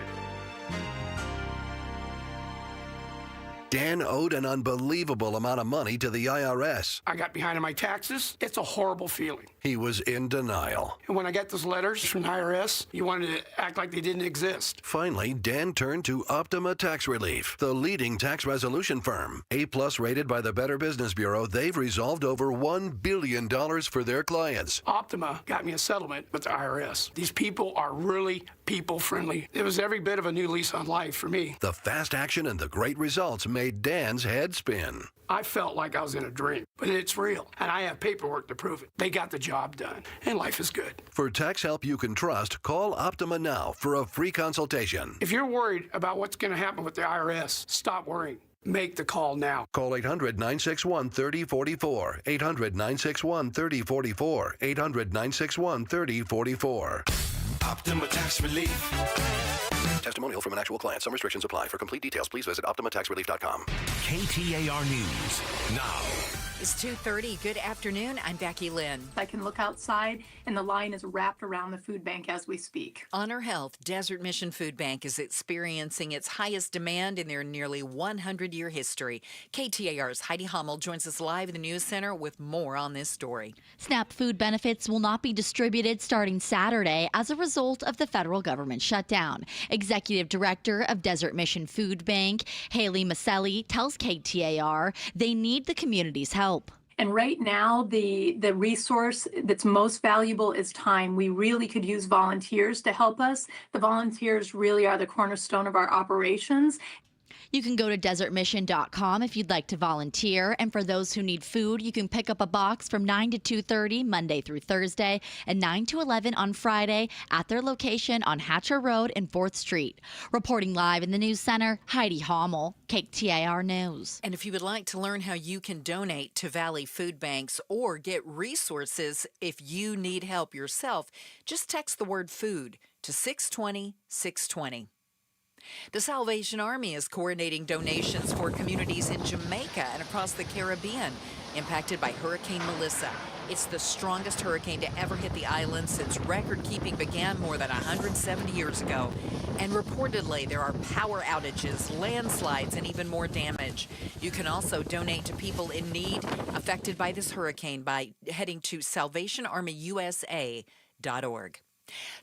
Speaker 24: Dan owed an unbelievable amount of money to the IRS.
Speaker 25: I got behind on my taxes. It's a horrible feeling.
Speaker 24: He was in denial.
Speaker 25: And when I got those letters from the IRS, you wanted to act like they didn't exist.
Speaker 24: Finally, Dan turned to Optima Tax Relief, the leading tax resolution firm. A-plus rated by the Better Business Bureau, they've resolved over $1 billion for their clients.
Speaker 25: Optima got me a settlement with the IRS. These people are really people-friendly. It was every bit of a new lease on life for me.
Speaker 24: The fast action and the great results made Dan's head spin.
Speaker 25: I felt like I was in a dream, but it's real, and I have paperwork to prove it. They got the job done, and life is good.
Speaker 24: For tax help you can trust, call Optima now for a free consultation.
Speaker 25: If you're worried about what's going to happen with the IRS, stop worrying. Make the call now.
Speaker 24: Call 800-961-3044. 800-961-3044. 800-961-3044.
Speaker 2: Optima Tax Relief.
Speaker 24: Testimonial from an actual client. Some restrictions apply. For complete details, please visit OptimaTaxRelief.com.
Speaker 2: KTAR News now.
Speaker 3: It's 2:30. Good afternoon. I'm Becky Lynn.
Speaker 26: I can look outside, and the line is wrapped around the food bank as we speak.
Speaker 3: Honor Health Desert Mission Food Bank is experiencing its highest demand in their nearly 100-year history. KTAR's Heidi Hummel joins us live in the News Center with more on this story.
Speaker 27: SNAP food benefits will not be distributed starting Saturday as a result of the federal government shutdown. Executive Director of Desert Mission Food Bank, Haley Maselli, tells KTAR they need the community's help.
Speaker 26: And right now, the resource that's most valuable is time. We really could use volunteers to help us. The volunteers really are the cornerstone of our operations.
Speaker 27: You can go to desertmission.com if you'd like to volunteer. And for those who need food, you can pick up a box from 9 to 2:30 Monday through Thursday and 9 to 11 on Friday at their location on Hatcher Road and 4th Street. Reporting live in the News Center, Heidi Hommel, KTAR News.
Speaker 3: And if you would like to learn how you can donate to Valley Food Banks or get resources if you need help yourself, just text the word food to 620-620. The Salvation Army is coordinating donations for communities in Jamaica and across the Caribbean impacted by Hurricane Melissa. It's the strongest hurricane to ever hit the island since record-keeping began more than 170 years ago. And reportedly, there are power outages, landslides, and even more damage. You can also donate to people in need affected by this hurricane by heading to salvationarmyusa.org.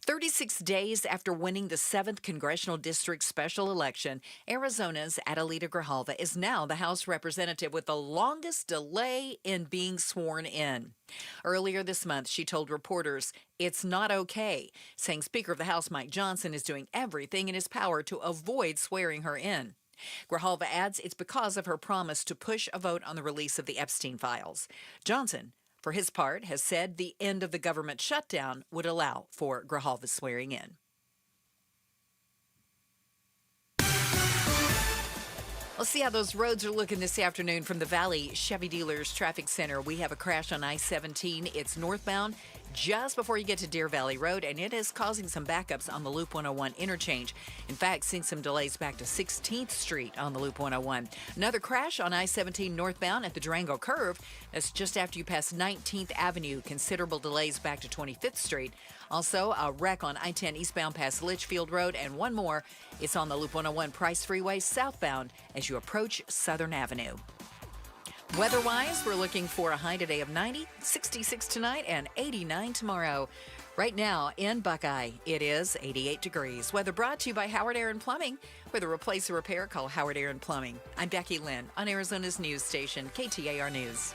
Speaker 3: 36 days after winning the 7th Congressional District special election, Arizona's Adelita Grijalva is now the House representative with the longest delay in being sworn in. Earlier this month, she told reporters, "It's not okay," saying Speaker of the House Mike Johnson is doing everything in his power to avoid swearing her in. Grijalva adds it's because of her promise to push a vote on the release of the Epstein files. Johnson, for his part, has said the end of the government shutdown would allow for Grijalva's swearing in. Let's see how those roads are looking this afternoon from the Valley Chevy Dealers Traffic Center. We have a crash on I-17. It's northbound just before you get to Deer Valley Road, and it is causing some backups on the Loop 101 interchange. In fact, seeing some delays back to 16th Street on the Loop 101. Another crash on I-17 northbound at the Durango Curve. That's just after you pass 19th Avenue. Considerable delays back to 25th Street. Also, a wreck on I-10 eastbound past Litchfield Road, and one more. It's on the Loop 101 Price Freeway southbound as you approach Southern Avenue. Weather-wise, we're looking for a high today of 90, 66 tonight, and 89 tomorrow. Right now in Buckeye, it is 88 degrees. Weather brought to you by Howard Air and Plumbing. With a replace or repair, call Howard Air and Plumbing. I'm Becky Lynn on Arizona's news station, KTAR News.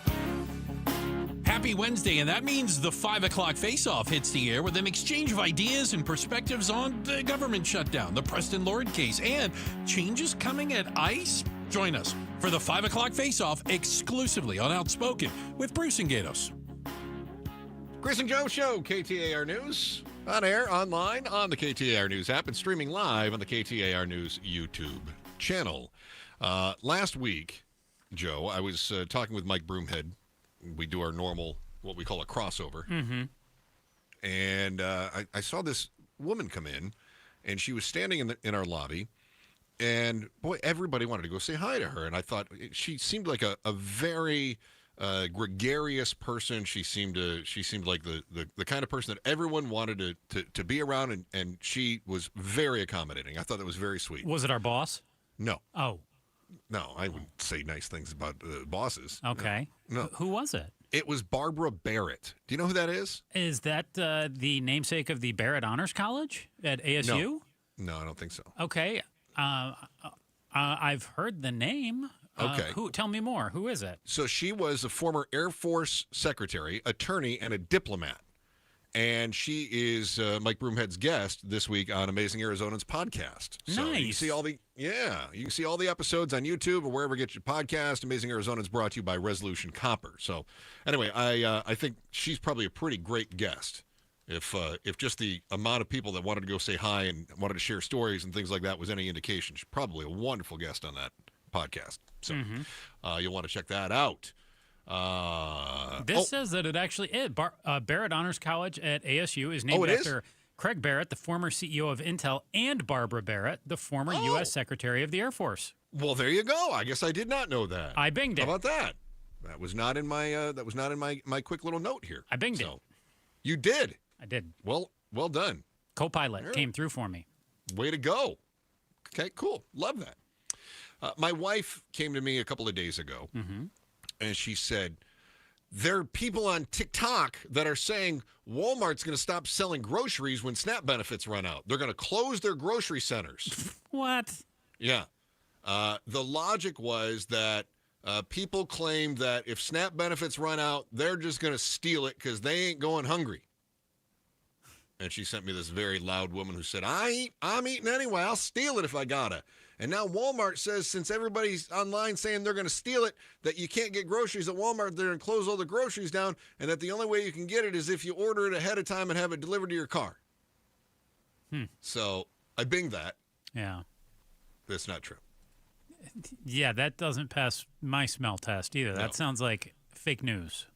Speaker 4: Happy Wednesday, and that means the 5 o'clock face-off hits the air with an exchange of ideas and perspectives on the government shutdown, the Preston Lord case, and changes coming at ICE. Join us for the 5 o'clock face-off exclusively on Outspoken with Bruce and Gatos.
Speaker 12: Chris and Joe Show, KTAR News. On air, online, on the KTAR News app, and streaming live on the KTAR News YouTube channel. Last week, Joe, I was talking with Mike Broomhead. We do our normal, what we call a crossover.
Speaker 13: Mm-hmm.
Speaker 12: And I saw this woman come in, and she was standing in our lobby. And, boy, everybody wanted to go say hi to her. And I thought she seemed like a very gregarious person. She seemed like the kind of person that everyone wanted to be around, and she was very accommodating. I thought that was very sweet.
Speaker 13: Was it our boss?
Speaker 12: No.
Speaker 13: Oh.
Speaker 12: No, I wouldn't say nice things about bosses.
Speaker 13: Okay.
Speaker 12: No.
Speaker 13: Who was it?
Speaker 12: It was Barbara Barrett. Do you know who that is?
Speaker 13: Is that the namesake of the Barrett Honors College at ASU?
Speaker 12: No, I don't think so.
Speaker 13: Okay. I've heard the name.
Speaker 12: Okay.
Speaker 13: Tell me more. Who is it?
Speaker 12: So she was a former Air Force secretary, attorney, and a diplomat. And she is Mike Broomhead's guest this week on Amazing Arizona's podcast. So
Speaker 13: nice.
Speaker 12: You can see all the episodes on YouTube or wherever you get your podcast. Amazing Arizona is brought to you by Resolution Copper. So anyway, I think she's probably a pretty great guest. If just the amount of people that wanted to go say hi and wanted to share stories and things like that was any indication, she's probably a wonderful guest on that podcast. So you'll want to check that out.
Speaker 13: This says that it actually is. Barrett Honors College at ASU is named after Craig Barrett, the former CEO of Intel, and Barbara Barrett, the former U.S. Secretary of the Air Force.
Speaker 12: Well, there you go. I guess I did not know that.
Speaker 13: I binged it.
Speaker 12: How about that? That was not in my my quick little note here.
Speaker 13: I binged it.
Speaker 12: You did.
Speaker 13: I did.
Speaker 12: Well done.
Speaker 13: Co-pilot came through for me.
Speaker 12: Way to go. Okay, cool. Love that. My wife came to me a couple of days ago, and she said, there are people on TikTok that are saying Walmart's going to stop selling groceries when SNAP benefits run out. They're going to close their grocery centers.
Speaker 13: What?
Speaker 12: Yeah. The logic was that people claim that if SNAP benefits run out, they're just going to steal it because they ain't going hungry. And she sent me this very loud woman who said, I'm eating anyway. I'll steal it if I gotta. And now Walmart says, since everybody's online saying they're going to steal it, that you can't get groceries at Walmart, they're going to close all the groceries down, and that the only way you can get it is if you order it ahead of time and have it delivered to your car. So I binged that.
Speaker 13: Yeah.
Speaker 12: That's not true.
Speaker 13: Yeah, that doesn't pass my smell test either.
Speaker 12: No.
Speaker 13: That sounds like fake news.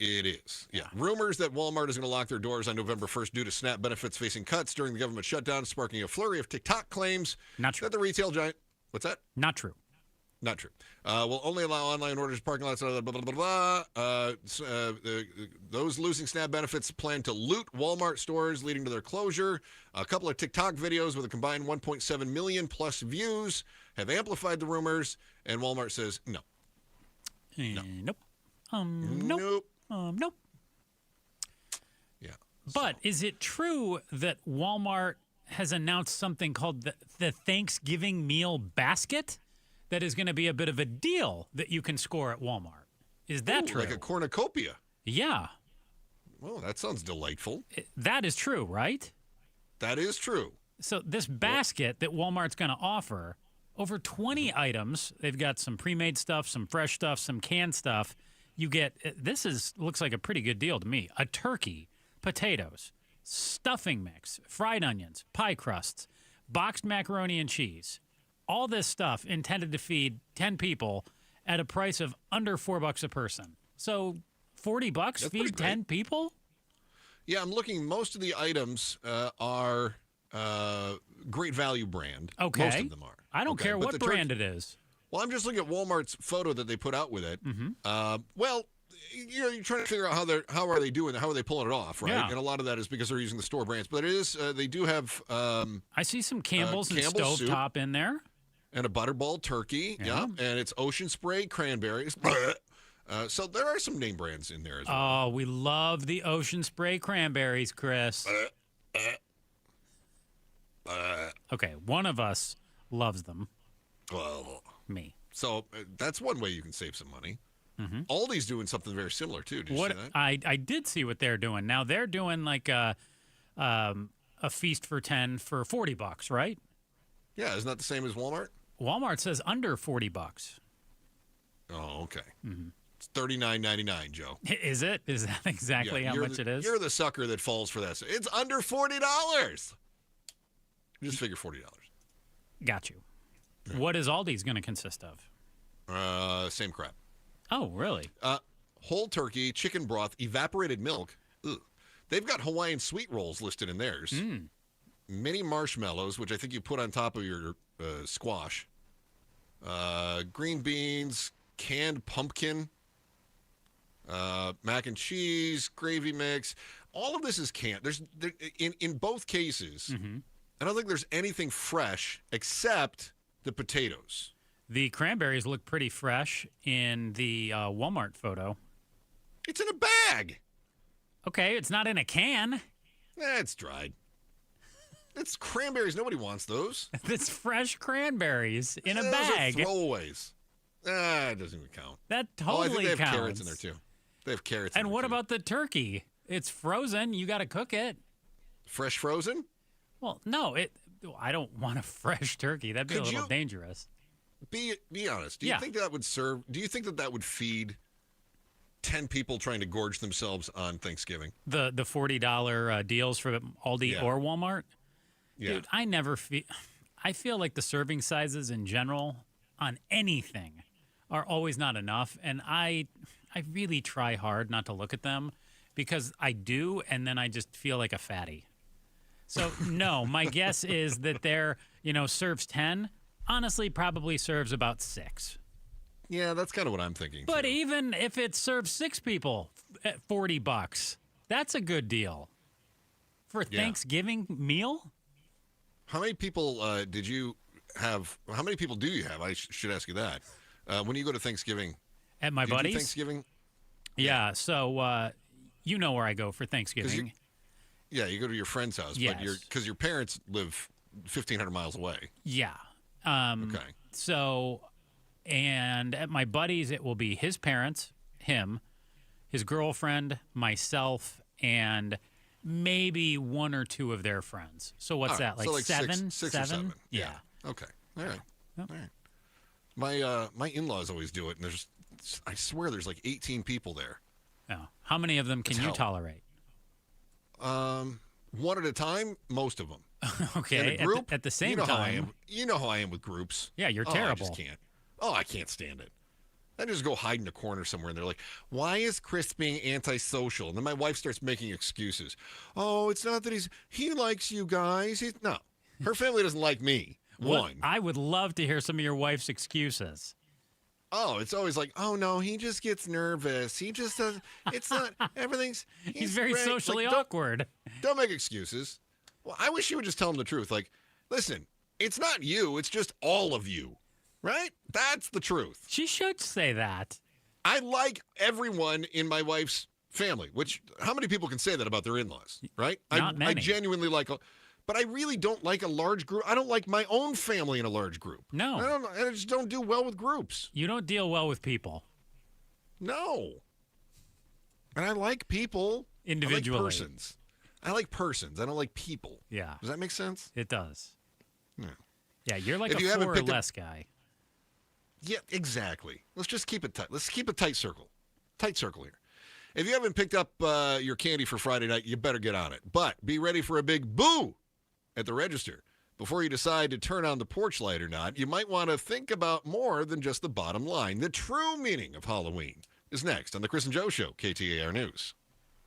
Speaker 12: It is, yeah. Rumors that Walmart is going to lock their doors on November 1st due to SNAP benefits facing cuts during the government shutdown, sparking a flurry of TikTok claims.
Speaker 13: Not true.
Speaker 12: That the retail giant... What's that?
Speaker 13: Not true.
Speaker 12: Not true. Will only allow online orders, parking lots, blah, blah, blah, blah. Those losing SNAP benefits plan to loot Walmart stores, leading to their closure. A couple of TikTok videos with a combined 1.7 million plus views have amplified the rumors, and Walmart says no.
Speaker 13: Nope. Nope.
Speaker 12: Nope.
Speaker 13: Nope.
Speaker 12: Yeah.
Speaker 13: But is it true that Walmart has announced something called the Thanksgiving meal basket that is going to be a bit of a deal that you can score at Walmart? Is that true?
Speaker 12: Like a cornucopia?
Speaker 13: Yeah.
Speaker 12: Well, that sounds delightful.
Speaker 13: That is true, right?
Speaker 12: That is true.
Speaker 13: So this basket that Walmart's going to offer, over 20 items. They've got some pre-made stuff, some fresh stuff, some canned stuff. You get, looks like a pretty good deal to me. A turkey, potatoes, stuffing mix, fried onions, pie crusts, boxed macaroni and cheese. All this stuff intended to feed 10 people at a price of under $4 a person. So $40 feed 10 people?
Speaker 12: Yeah, I'm looking. Most of the items are Great Value brand.
Speaker 13: Okay.
Speaker 12: Most of them are.
Speaker 13: I don't care what brand it is.
Speaker 12: Well, I'm just looking at Walmart's photo that they put out with it. Well, you're trying to figure out how are they doing it, how are they pulling it off, right?
Speaker 13: Yeah.
Speaker 12: And a lot of that is because they're using the store brands. But it is they do have.
Speaker 13: I see some Campbell's and
Speaker 12: Campbell's
Speaker 13: stovetop in there.
Speaker 12: And a butterball turkey, yeah. And it's Ocean Spray cranberries. So there are some name brands in there as well.
Speaker 13: Oh, we love the Ocean Spray cranberries, Chris. Okay, one of us loves them.
Speaker 12: Well,
Speaker 13: me.
Speaker 12: So that's one way you can save some money. Aldi's doing something very similar too. Did you see that?
Speaker 13: I did see what they're doing. Now they're doing like a feast for 10 for $40, right?
Speaker 12: Yeah, isn't that the same as Walmart?
Speaker 13: Walmart says under $40.
Speaker 12: Oh, okay. It's $39.99, Joe.
Speaker 13: Is it? Is that exactly how much it is?
Speaker 12: You're the sucker that falls for that. So it's under $40. Just figure $40.
Speaker 13: Got you. What is Aldi's going to consist of?
Speaker 12: Same crap.
Speaker 13: Oh, really?
Speaker 12: Whole turkey, chicken broth, evaporated milk. Ugh. They've got Hawaiian sweet rolls listed in theirs. Mini marshmallows, which I think you put on top of your squash. Green beans, canned pumpkin, mac and cheese, gravy mix. All of this is canned. In both cases, I don't think there's anything fresh except the potatoes.
Speaker 13: The cranberries look pretty fresh in the Walmart photo.
Speaker 12: It's in a bag.
Speaker 13: Okay, it's not in a can.
Speaker 12: It's dried. It's cranberries. Nobody wants those.
Speaker 13: It's fresh cranberries in a
Speaker 12: Those
Speaker 13: bag.
Speaker 12: Are throwaways. It doesn't even count.
Speaker 13: That
Speaker 12: I
Speaker 13: totally
Speaker 12: think they have
Speaker 13: counts.
Speaker 12: carrots in there too. They have carrots.
Speaker 13: And what about the turkey? It's frozen. You got to cook it.
Speaker 12: Fresh frozen?
Speaker 13: Well, no. I don't want a fresh turkey. That'd be a little dangerous.
Speaker 12: Be honest. Do you think that would serve? Do you think that would feed 10 people trying to gorge themselves on Thanksgiving?
Speaker 13: The $40 deals for Aldi or Walmart?
Speaker 12: Yeah.
Speaker 13: Dude, I feel like the serving sizes in general on anything are always not enough. And I really try hard not to look at them because I do, and then I just feel like a fatty. So, no, my guess is that they're, serves 10, honestly probably serves about 6.
Speaker 12: Yeah, that's kind of what I'm thinking.
Speaker 13: But even if it serves 6 people at $40, that's a good deal. For a Thanksgiving meal?
Speaker 12: How many people did you have? How many people do you have? I should ask you that. When you go to Thanksgiving.
Speaker 13: At my buddies?
Speaker 12: Thanksgiving?
Speaker 13: Yeah, so you know where I go for Thanksgiving.
Speaker 12: You go to your friend's house,
Speaker 13: yes.
Speaker 12: But because your parents live 1,500 miles away.
Speaker 13: Yeah.
Speaker 12: Okay.
Speaker 13: So, and at my buddies, it will be his parents, him, his girlfriend, myself, and maybe 1 or 2 of their friends. So what's that, like, 7?
Speaker 12: Six or 7. Yeah. Okay. All right.
Speaker 13: Yep.
Speaker 12: All right. My in-laws always do it, and I swear there's like 18 people there.
Speaker 13: Yeah. How many of them can you tolerate?
Speaker 12: One at a time, most of them.
Speaker 13: Okay.
Speaker 12: In a group,
Speaker 13: at the same time.
Speaker 12: You know how I am with groups.
Speaker 13: Yeah, you're terrible.
Speaker 12: I just can't. I can't stand it. I just go hide in a corner somewhere, and they're like, why is Chris being antisocial? And then my wife starts making excuses. Oh, it's not that he likes you guys. No, her family doesn't like me. One.
Speaker 13: I would love to hear some of your wife's excuses.
Speaker 12: Oh, it's always like, oh, no, he just gets nervous. He just does. It's not, everything's.
Speaker 13: He's very
Speaker 12: great.
Speaker 13: socially awkward.
Speaker 12: Don't make excuses. Well, I wish you would just tell him the truth. Like, listen, it's not you. It's just all of you. Right? That's the truth.
Speaker 13: She should say that.
Speaker 12: I like everyone in my wife's family, which how many people can say that about their in-laws, right?
Speaker 13: Not many.
Speaker 12: I genuinely like, but I really don't like a large group. I don't like my own family in a large group.
Speaker 13: No.
Speaker 12: I just don't do well with groups.
Speaker 13: You don't deal well with people.
Speaker 12: No. And I like people.
Speaker 13: Individually.
Speaker 12: I like persons. I like persons. I don't like people.
Speaker 13: Yeah.
Speaker 12: Does that make sense?
Speaker 13: It does.
Speaker 12: Yeah.
Speaker 13: Yeah, you're like
Speaker 12: If
Speaker 13: a
Speaker 12: you haven't
Speaker 13: 4 or
Speaker 12: picked up-
Speaker 13: less guy.
Speaker 12: Yeah, exactly. Let's just keep it tight. Let's keep a tight circle. Tight circle here. If you haven't picked up your candy for Friday night, you better get on it. But be ready for a big boo at the register. Before you decide to turn on the porch light or not, you might want to think about more than just the bottom line. The true meaning of Halloween is next on the Chris and Joe Show, KTAR News.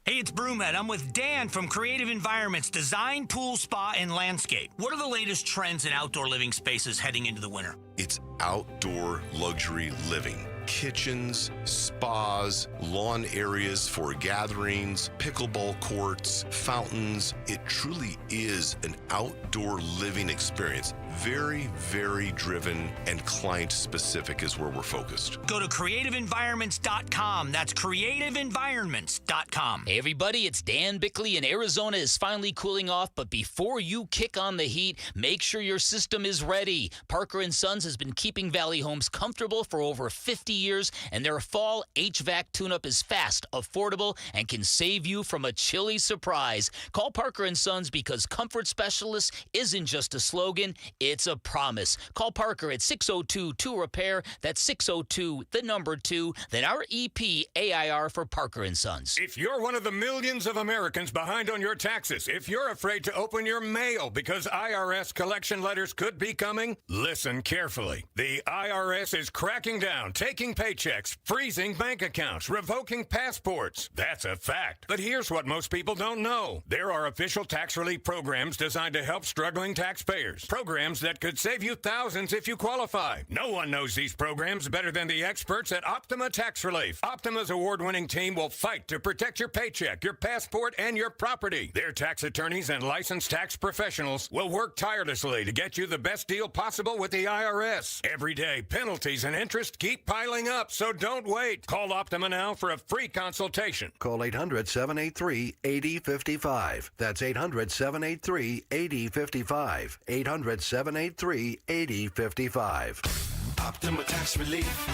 Speaker 5: Hey, it's Broomhead. I'm with Dan from Creative Environments, Design, Pool, Spa, and Landscape. What are the latest trends in outdoor living spaces heading into the winter?
Speaker 6: It's outdoor luxury living. Kitchens, spas, lawn areas for gatherings, pickleball courts, fountains. It truly is an outdoor living experience. Very, very driven and client-specific is where we're focused.
Speaker 5: Go to creativeenvironments.com. That's creativeenvironments.com.
Speaker 7: Hey, everybody, it's Dan Bickley, and Arizona is finally cooling off, but before you kick on the heat, make sure your system is ready. Parker & Sons has been keeping Valley homes comfortable for over 50 years, and their fall HVAC tune-up is fast, affordable, and can save you from a chilly surprise. Call Parker & Sons because comfort specialists isn't just a slogan, it's a promise. Call Parker at 602-2-REPAIR. That's 602-2, then our EP AIR for Parker & Sons.
Speaker 8: If you're one of the millions of Americans behind on your taxes, if you're afraid to open your mail because IRS collection letters could be coming, listen carefully. The IRS is cracking down, taking paychecks, freezing bank accounts, revoking passports. That's a fact. But here's what most people don't know. There are official tax relief programs designed to help struggling taxpayers. Programs that could save you thousands if you qualify. No one knows these programs better than the experts at Optima Tax Relief. Optima's award-winning team will fight to protect your paycheck, your passport, and your property. Their tax attorneys and licensed tax professionals will work tirelessly to get you the best deal possible with the IRS. Every day, penalties and interest keep piling up, so don't wait. Call Optima now for a free consultation.
Speaker 24: Call 800-783-8055. That's 800-783-8055. 800-783-8055.
Speaker 2: Optima Tax Relief.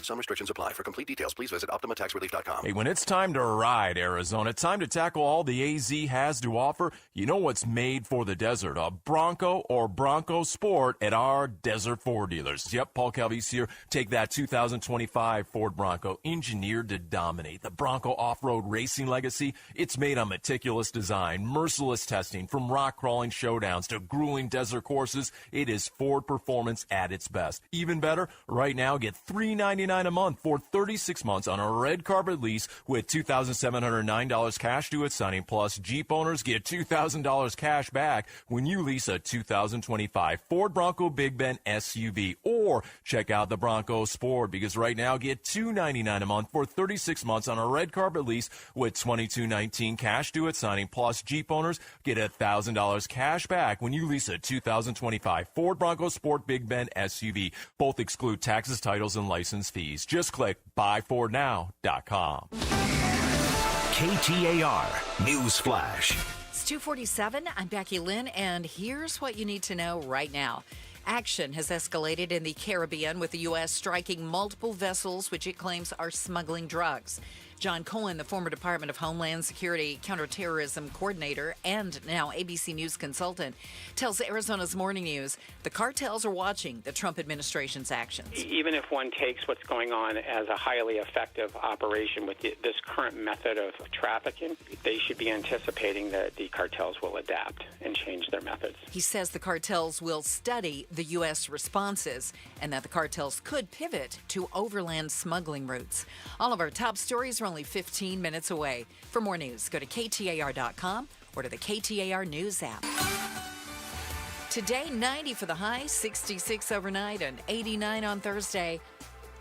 Speaker 24: Some restrictions apply. For complete details, please visit OptimaTaxRelief.com.
Speaker 9: Hey, when it's time to ride, Arizona, time to tackle all the AZ has to offer, you know what's made for the desert, a Bronco or Bronco Sport at our Desert Ford dealers. Yep, Paul Calvi's here. Take that 2025 Ford Bronco, engineered to dominate. The Bronco off-road racing legacy, it's made on meticulous design, merciless testing, from rock-crawling showdowns to grueling desert courses. It is Ford performance at its best. Even better, right now, get $399 a month for 36 months on a red carpet lease with $2,709 cash due at signing. Plus, Jeep owners get $2,000 cash back when you lease a 2025 Ford Bronco Big Ben SUV. Or check out the Bronco Sport, because right now get $299 a month for 36 months on a red carpet lease with $2,219 cash due at signing. Plus, Jeep owners get $1,000 cash back when you lease a 2025 Ford Bronco Sport Big Ben SUV. Both exclude taxes, titles, and license fees. Just click buyfordnow.com.
Speaker 24: KTAR News Flash.
Speaker 3: It's 2:47. I'm Becky Lynn, and here's what you need to know right now. Action has escalated in the Caribbean, with the U.S. striking multiple vessels which it claims are smuggling drugs. John Cohen, the former Department of Homeland Security counterterrorism coordinator and now ABC News consultant, tells Arizona's Morning News the cartels are watching the Trump administration's actions.
Speaker 10: Even if one takes what's going on as a highly effective operation with this current method of trafficking, they should be anticipating that the cartels will adapt and change their methods.
Speaker 3: He says the cartels will study the U.S. responses and that the cartels could pivot to overland smuggling routes. All of our top stories are only 15 minutes away. For more news, go to KTAR.com or to the KTAR News app. Today, 90 for the high, 66 overnight, and 89 on Thursday.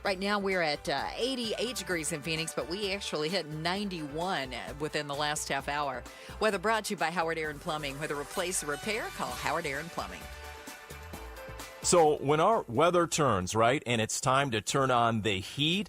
Speaker 3: Right now, we're at 88 degrees in Phoenix, but we actually hit 91 within the last half hour. Weather brought to you by Howard Aaron Plumbing. Whether replace or repair, call Howard Aaron Plumbing.
Speaker 9: So when our weather turns, right, and it's time to turn on the heat,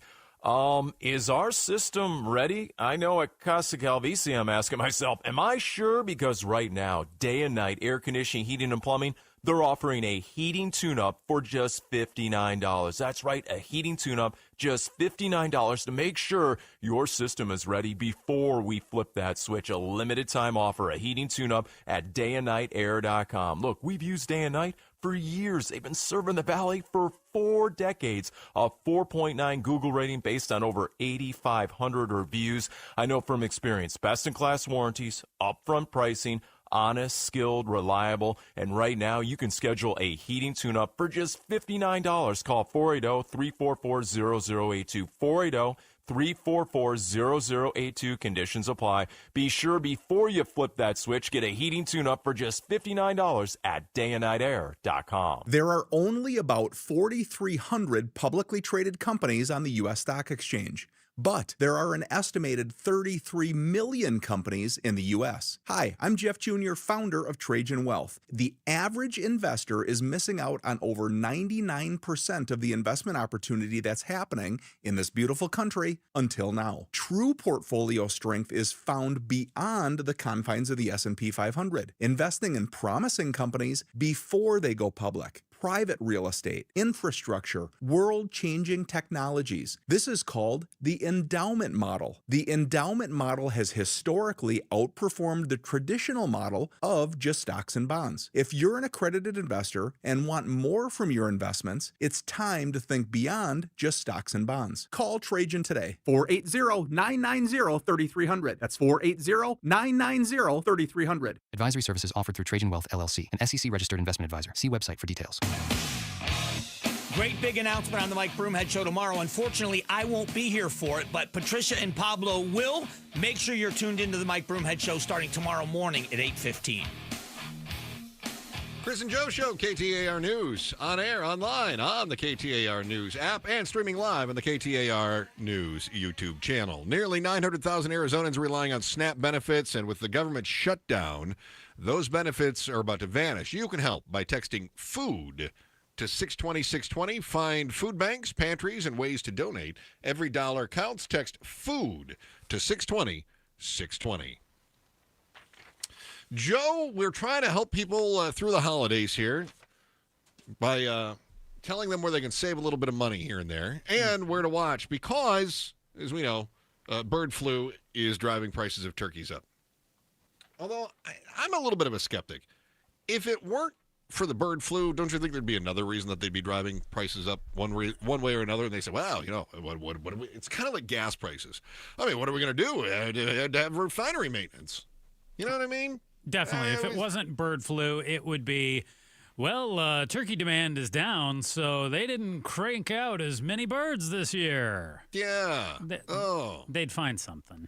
Speaker 9: Is our system ready? I know at Casa Calvici I'm asking myself, am I sure? Because right now, day and night, air conditioning, heating, and plumbing, they're offering a heating tune-up for just $59. That's right, a heating tune-up, just $59 to make sure your system is ready before we flip that switch. A limited time offer, a heating tune-up at dayandnightair.com. Look, we've used Day and Night for years. They've been serving the Valley for 4 decades. A 4.9 Google rating based on over 8,500 reviews. I know from experience, best-in-class warranties, upfront pricing, honest, skilled, reliable, and right now you can schedule a heating tune-up for just $59. Call 480-344-0082. 480-344-0082. Conditions apply. Be sure before you flip that switch, get a heating tune-up for just $59 at dayandnightair.com.
Speaker 11: There are only about 4,300 publicly traded companies on the U.S. Stock Exchange. But there are an estimated 33 million companies in the U.S. Hi, I'm Jeff Jr., founder of Trajan Wealth. The average investor is missing out on over 99% of the investment opportunity that's happening in this beautiful country until now. True portfolio strength is found beyond the confines of the S&P 500, investing in promising companies before they go public. Private real estate, infrastructure, world-changing technologies. This is called the endowment model. The endowment model has historically outperformed the traditional model of just stocks and bonds. If you're an accredited investor and want more from your investments, it's time to think beyond just stocks and bonds. Call Trajan today. 480-990-3300. That's 480-990-3300.
Speaker 14: Advisory services offered through Trajan Wealth, LLC, an SEC-registered investment advisor. See website for details.
Speaker 5: Great big announcement on the Mike Broomhead Show tomorrow. Unfortunately, I won't be here for it, but Patricia and Pablo will. Make sure you're tuned into the Mike Broomhead Show starting tomorrow morning at 8:15.
Speaker 12: Chris and Joe Show, KTAR News, on air, online, on the KTAR News app, and streaming live on the KTAR News YouTube channel. Nearly 900,000 Arizonans relying on SNAP benefits, and with the government shutdown, those benefits are about to vanish. You can help by texting FOOD to 620-620. Find food banks, pantries, and ways to donate. Every dollar counts. Text FOOD to 620-620. Joe, we're trying to help people through the holidays here by telling them where they can save a little bit of money here and there and where to watch because, as we know, bird flu is driving prices of turkeys up. Although I'm a little bit of a skeptic. If it weren't for the bird flu, don't you think there'd be another reason that they'd be driving prices up one way or another? And they say, well, you know, what are we? It's kind of like gas prices. I mean, what are we going to do? To have refinery maintenance. You know what I mean?
Speaker 13: Definitely. If it wasn't bird flu, it would be, well, turkey demand is down, so they didn't crank out as many birds this year.
Speaker 12: Yeah.
Speaker 13: They'd find something.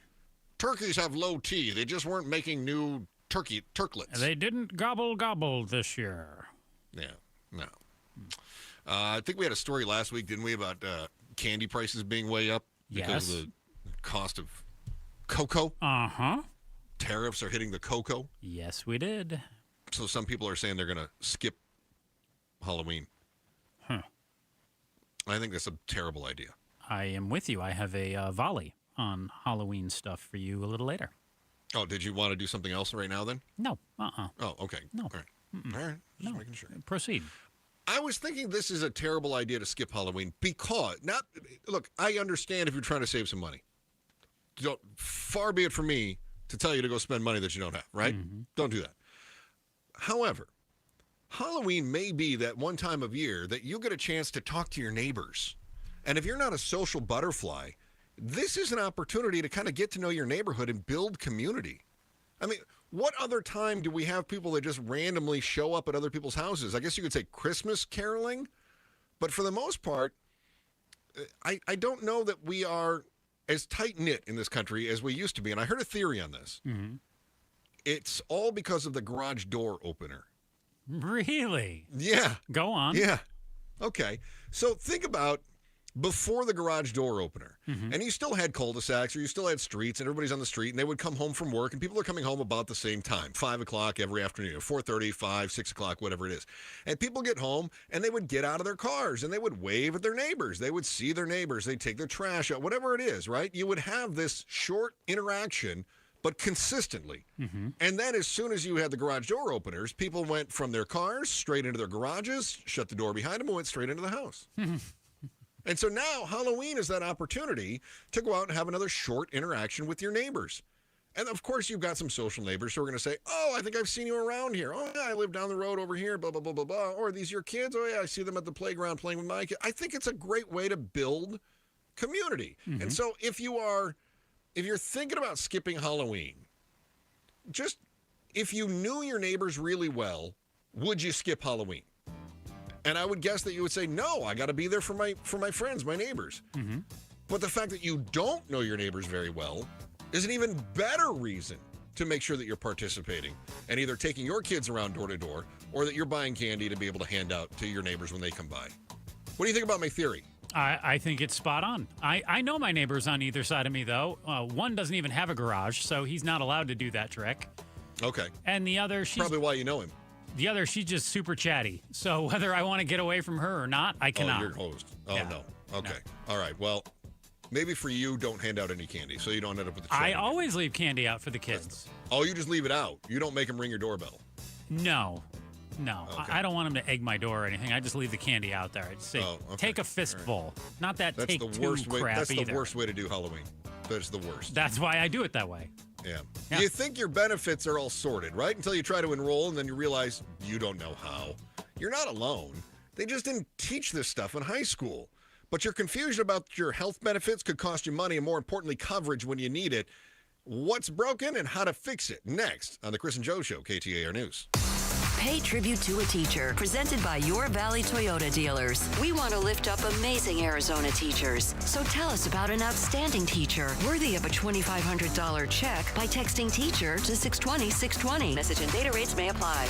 Speaker 12: Turkeys have low T. They just weren't making new turklets.
Speaker 13: They didn't gobble this year.
Speaker 12: Yeah, no. I think we had a story last week, didn't we, about candy prices being way up because of the cost of cocoa?
Speaker 13: Uh-huh.
Speaker 12: Tariffs are hitting the cocoa?
Speaker 13: Yes, we did.
Speaker 12: So some people are saying they're going to skip Halloween.
Speaker 13: Huh.
Speaker 12: I think that's a terrible idea.
Speaker 13: I am with you. I have a volley on Halloween stuff for you a little later.
Speaker 12: Oh, did you want to do something else right now then?
Speaker 13: No.
Speaker 12: Oh, okay.
Speaker 13: No.
Speaker 12: All right. All right. Just making sure.
Speaker 13: Proceed.
Speaker 12: I was thinking this is a terrible idea to skip Halloween because, look, I understand if you're trying to save some money. Far be it from me to tell you to go spend money that you don't have, right? Mm-hmm. Don't do that. However, Halloween may be that one time of year that you get a chance to talk to your neighbors. And if you're not a social butterfly, this is an opportunity to kind of get to know your neighborhood and build community. I mean, what other time do we have people that just randomly show up at other people's houses? I guess you could say Christmas caroling. But for the most part, I don't know that we are as tight-knit in this country as we used to be. And I heard a theory on this.
Speaker 13: Mm-hmm.
Speaker 12: It's all because of the garage door opener.
Speaker 13: Really?
Speaker 12: Yeah.
Speaker 13: Go on.
Speaker 12: Yeah. Okay. So think about before the garage door opener, and you still had cul-de-sacs or you still had streets and everybody's on the street and they would come home from work and people are coming home about the same time, 5 o'clock every afternoon, 4:30, 5, 6 o'clock, whatever it is. And people get home and they would get out of their cars and they would wave at their neighbors. They would see their neighbors. They'd take their trash out, whatever it is, right? You would have this short interaction, but consistently. And then as soon as you had the garage door openers, people went from their cars straight into their garages, shut the door behind them, and went straight into the house. And so now Halloween is that opportunity to go out and have another short interaction with your neighbors. And of course, you've got some social neighbors who are going to say, oh, I think I've seen you around here. Oh, yeah, I live down the road over here, blah, blah, blah, blah, blah. Or are these your kids? Oh, yeah, I see them at the playground playing with my kids. I think it's a great way to build community. And so if you're thinking about skipping Halloween, just if you knew your neighbors really well, would you skip Halloween? And I would guess that you would say, no, I got to be there for my friends, my neighbors. But the fact that you don't know your neighbors very well is an even better reason to make sure that you're participating and either taking your kids around door to door or that you're buying candy to be able to hand out to your neighbors when they come by. What do you think about my theory?
Speaker 13: I think it's spot on. I know my neighbors on either side of me, though. One doesn't even have a garage, so he's not allowed to do that trick.
Speaker 12: Okay.
Speaker 13: And the other, she's
Speaker 12: probably why you know him.
Speaker 13: The other, she's just super chatty. So whether I want to get away from her or not, I cannot.
Speaker 12: Oh, you're host. Oh, yeah. No. Okay. No. All right. Well, maybe for you, don't hand out any candy so you don't end up with the
Speaker 13: I always leave candy out for the kids.
Speaker 12: Oh, you just leave it out. You don't make them ring your doorbell.
Speaker 13: No. Okay. I don't want them to egg my door or anything. I just leave the candy out there. I just say, take a fistful. Right. Not that
Speaker 12: that's
Speaker 13: take
Speaker 12: the
Speaker 13: two
Speaker 12: worst way,
Speaker 13: crap
Speaker 12: That's
Speaker 13: either.
Speaker 12: the worst way to do Halloween. That's the worst.
Speaker 13: That's why I do it that way.
Speaker 12: Yeah. You think your benefits are all sorted, right? Until you try to enroll and then you realize you don't know how. You're not alone. They just didn't teach this stuff in high school. But your confusion about your health benefits could cost you money and, more importantly, coverage when you need it. What's broken and how to fix it? Next on the Chris and Joe Show, KTAR News.
Speaker 15: Pay tribute to a teacher, presented by Your Valley Toyota dealers. We want to lift up amazing Arizona teachers. So tell us about an outstanding teacher worthy of a $2,500 check by texting teacher to 620-620. Message and data rates may apply.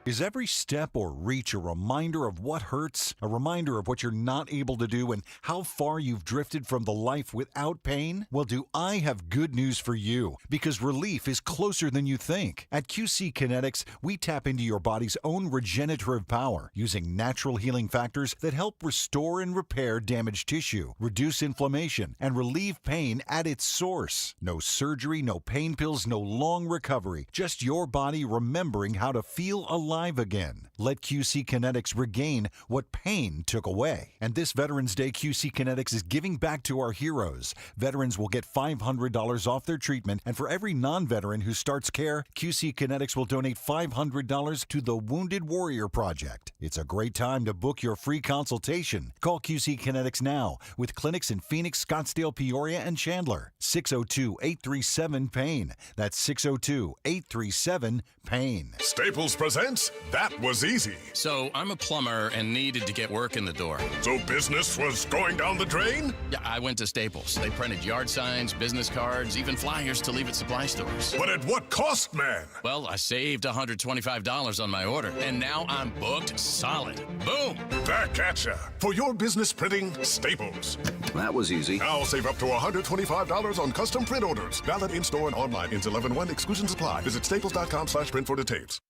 Speaker 16: Is every step or reach a reminder of what hurts? A reminder of what you're not able to do and how far you've drifted from the life without pain? Well, do I have good news for you? Because relief is closer than you think. At QC Kinetics, we tap into your body's own regenerative power using natural healing factors that help restore and repair damaged tissue, reduce inflammation, and relieve pain at its source. No surgery, no pain pills, no long recovery. Just your body remembering how to feel alive again. Let QC Kinetics regain what pain took away. And this Veterans Day, QC Kinetics is giving back to our heroes. Veterans will get $500 off their treatment, and for every non-veteran who starts care, QC Kinetics will donate $500 to the Wounded Warrior Project. It's a great time to book your free consultation. Call QC Kinetics now with clinics in Phoenix, Scottsdale, Peoria, and Chandler. 602-837-PAIN. That's 602-837-PAIN.
Speaker 17: Staples presents That Was Easy.
Speaker 18: So I'm a plumber and needed to get work in the door.
Speaker 17: So business was going down the drain?
Speaker 18: Yeah, I went to Staples. They printed yard signs, business cards, even flyers to leave at supply stores.
Speaker 17: But at what cost, man?
Speaker 18: Well, I saved $125 on my order, and now I'm booked solid. Boom!
Speaker 17: Back at ya. For your business printing, Staples.
Speaker 19: That was easy.
Speaker 17: Now save up to $125 on custom print orders. Valid in-store and online. Ends 11/1. Exclusions apply. Visit staples.com/print for details.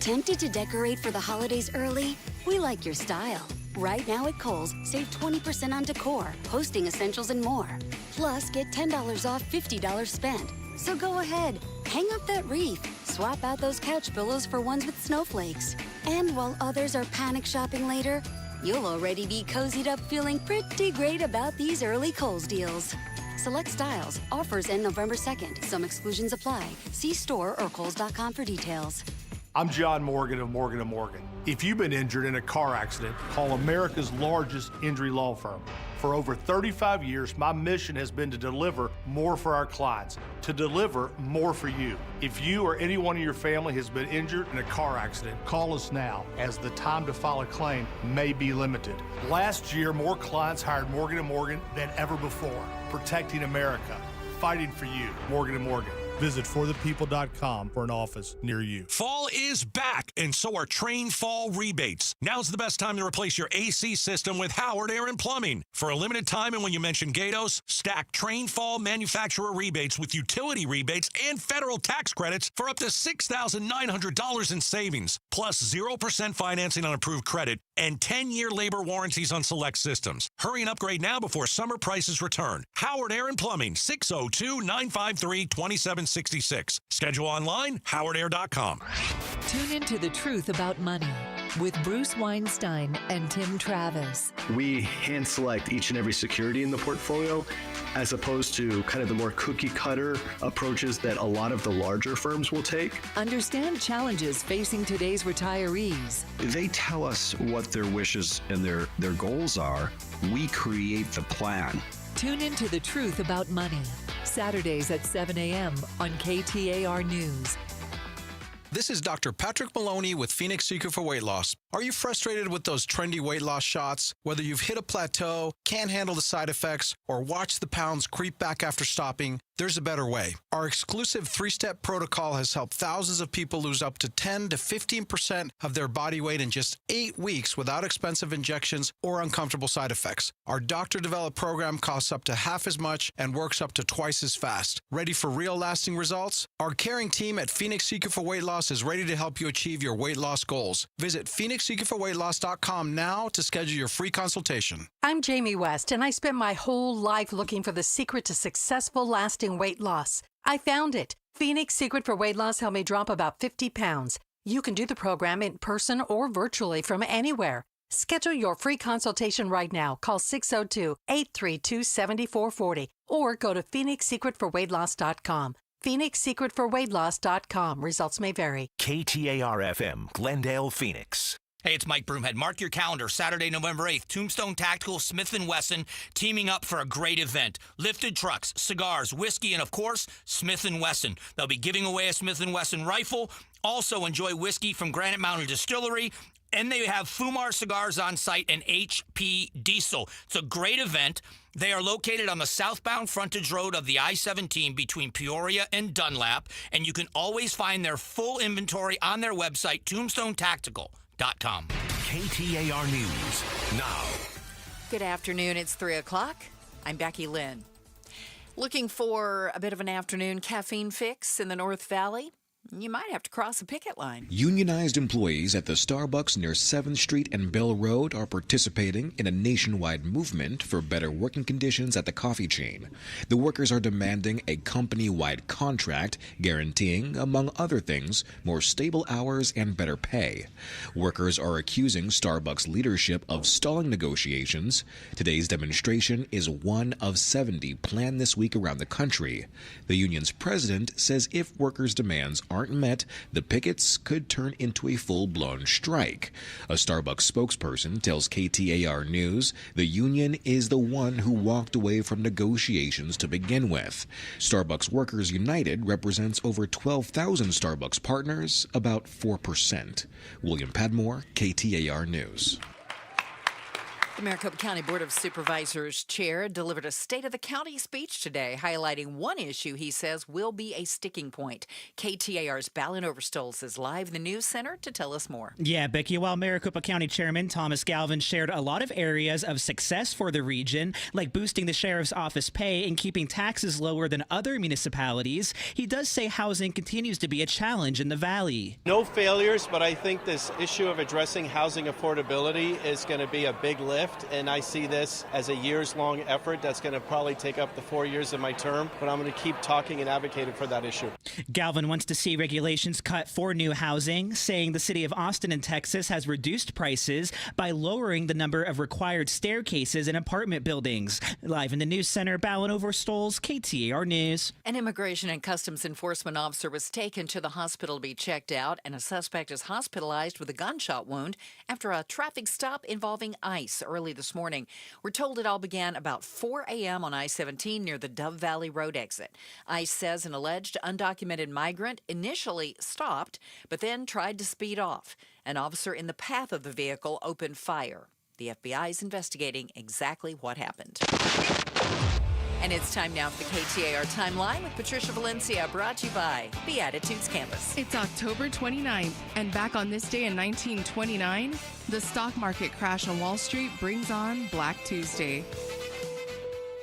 Speaker 20: Tempted to decorate for the holidays early? We like your style. Right now at Kohl's, save 20% on decor, hosting essentials, and more. Plus, get $10 off $50 spent. So go ahead, hang up that wreath, swap out those couch pillows for ones with snowflakes. And while others are panic shopping later, you'll already be cozied up feeling pretty great about these early Kohl's deals. Select styles. Offers end November 2nd. Some exclusions apply. See store or Kohls.com for details.
Speaker 21: I'm John Morgan of Morgan & Morgan. If you've been injured in a car accident, call America's largest injury law firm. For over 35 years, my mission has been to deliver more for our clients, to deliver more for you. If you or anyone in your family has been injured in a car accident, call us now, as the time to file a claim may be limited. Last year, more clients hired Morgan & Morgan than ever before, protecting America, fighting for you. Morgan & Morgan. Visit forthepeople.com for an office near you.
Speaker 1: Fall is back, and so are Train Fall rebates. Now's the best time to replace your AC system with Howard Air and Plumbing. For a limited time, and when you mention Gatos, stack Train Fall manufacturer rebates with utility rebates and federal tax credits for up to $6,900 in savings, plus 0% financing on approved credit and 10-year labor warranties on select systems. Hurry and upgrade now before summer prices return. Howard Air and Plumbing, 602-953-2766. Schedule online, howardair.com.
Speaker 19: Tune into The Truth About Money with Bruce Weinstein and Tim Travis.
Speaker 22: We hand select each and every security in the portfolio as opposed to kind of the more cookie cutter approaches that a lot of the larger firms will take.
Speaker 19: Understand challenges facing today's retirees.
Speaker 22: They tell us what their wishes and their goals are. We create the plan.
Speaker 19: Tune into The Truth About Money, Saturdays at 7 a.m. on KTAR News.
Speaker 23: This is Dr. Patrick Maloney with Phoenix Secret for Weight Loss. Are you frustrated with those trendy weight loss shots? Whether you've hit a plateau, can't handle the side effects, or watch the pounds creep back after stopping, there's a better way. Our exclusive 3-step protocol has helped thousands of people lose up to 10 to 15% of their body weight in just 8 weeks without expensive injections or uncomfortable side effects. Our doctor-developed program costs up to half as much and works up to twice as fast. Ready for real lasting results? Our caring team at Phoenix Secret for Weight Loss is ready to help you achieve your weight loss goals. Visit PhoenixSecretForWeightLoss.com now to schedule your free consultation.
Speaker 25: I'm Jamie West, and I spent my whole life looking for the secret to successful, lasting weight loss. I found it. Phoenix Secret for Weight Loss helped me drop about 50 pounds. You can do the program in person or virtually from anywhere. Schedule your free consultation right now. Call 602-832-7440 or go to PhoenixSecretForWeightLoss.com. PhoenixSecretForWeightLoss.com. Results may vary.
Speaker 2: KTAR-FM, Glendale, Phoenix.
Speaker 5: Hey, it's Mike Broomhead. Mark your calendar. Saturday, November 8th, Tombstone Tactical, Smith & Wesson, teaming up for a great event. Lifted trucks, cigars, whiskey, and, of course, Smith & Wesson. They'll be giving away a Smith & Wesson rifle. Also, enjoy whiskey from Granite Mountain Distillery. And they have Fumar cigars on site and HP Diesel. It's a great event. They are located on the southbound frontage road of the I-17 between Peoria and Dunlap. And you can always find their full inventory on their website, tombstonetactical.com.
Speaker 2: KTAR News now.
Speaker 3: Good afternoon. It's 3 o'clock. I'm Becky Lynn. Looking for a bit of an afternoon caffeine fix in the North Valley? You might have to cross a picket line.
Speaker 26: Unionized employees at the Starbucks near 7th Street and Bell Road are participating in a nationwide movement for better working conditions at the coffee chain. The workers are demanding a company-wide contract guaranteeing, among other things, more stable hours and better pay. Workers are accusing Starbucks leadership of stalling negotiations. Today's demonstration is one of 70 planned this week around the country. The union's president says if workers' demands aren't met, the pickets could turn into a full-blown strike. A Starbucks spokesperson tells KTAR News the union is the one who walked away from negotiations to begin with. Starbucks Workers United represents over 12,000 Starbucks partners, about 4%. William Padmore, KTAR News.
Speaker 3: The Maricopa County Board of Supervisors chair delivered a State of the County speech today, highlighting one issue he says will be a sticking point. KTAR's Balin Overstoles is live in the News Center to tell us more.
Speaker 27: Yeah, Becky, while Maricopa County Chairman Thomas Galvin shared a lot of areas of success for the region, like boosting the sheriff's office pay and keeping taxes lower than other municipalities, he does say housing continues to be a challenge in the valley.
Speaker 28: No failures, but I think this issue of addressing housing affordability is going to be a big lift. And I see this as a years-long effort that's going to probably take up the 4 years of my term, but I'm going to keep talking and advocating for that issue.
Speaker 27: Galvin wants to see regulations cut for new housing, saying the city of Austin in Texas has reduced prices by lowering the number of required staircases in apartment buildings. Live in the News Center, Balin Overstoles, KTAR News.
Speaker 3: An Immigration and Customs Enforcement officer was taken to the hospital to be checked out, and a suspect is hospitalized with a gunshot wound after a traffic stop involving ICE early this morning. We're told it all began about 4 a.m. on I-17 near the Dove Valley Road exit. ICE says an alleged undocumented migrant initially stopped, but then tried to speed off. An officer in the path of the vehicle opened fire. The FBI is investigating exactly what happened. And it's time now for the KTAR Timeline with Patricia Valencia, brought to you by Beatitudes Campus.
Speaker 4: It's October 29th, and back on this day in 1929, the stock market crash on Wall Street brings on Black Tuesday.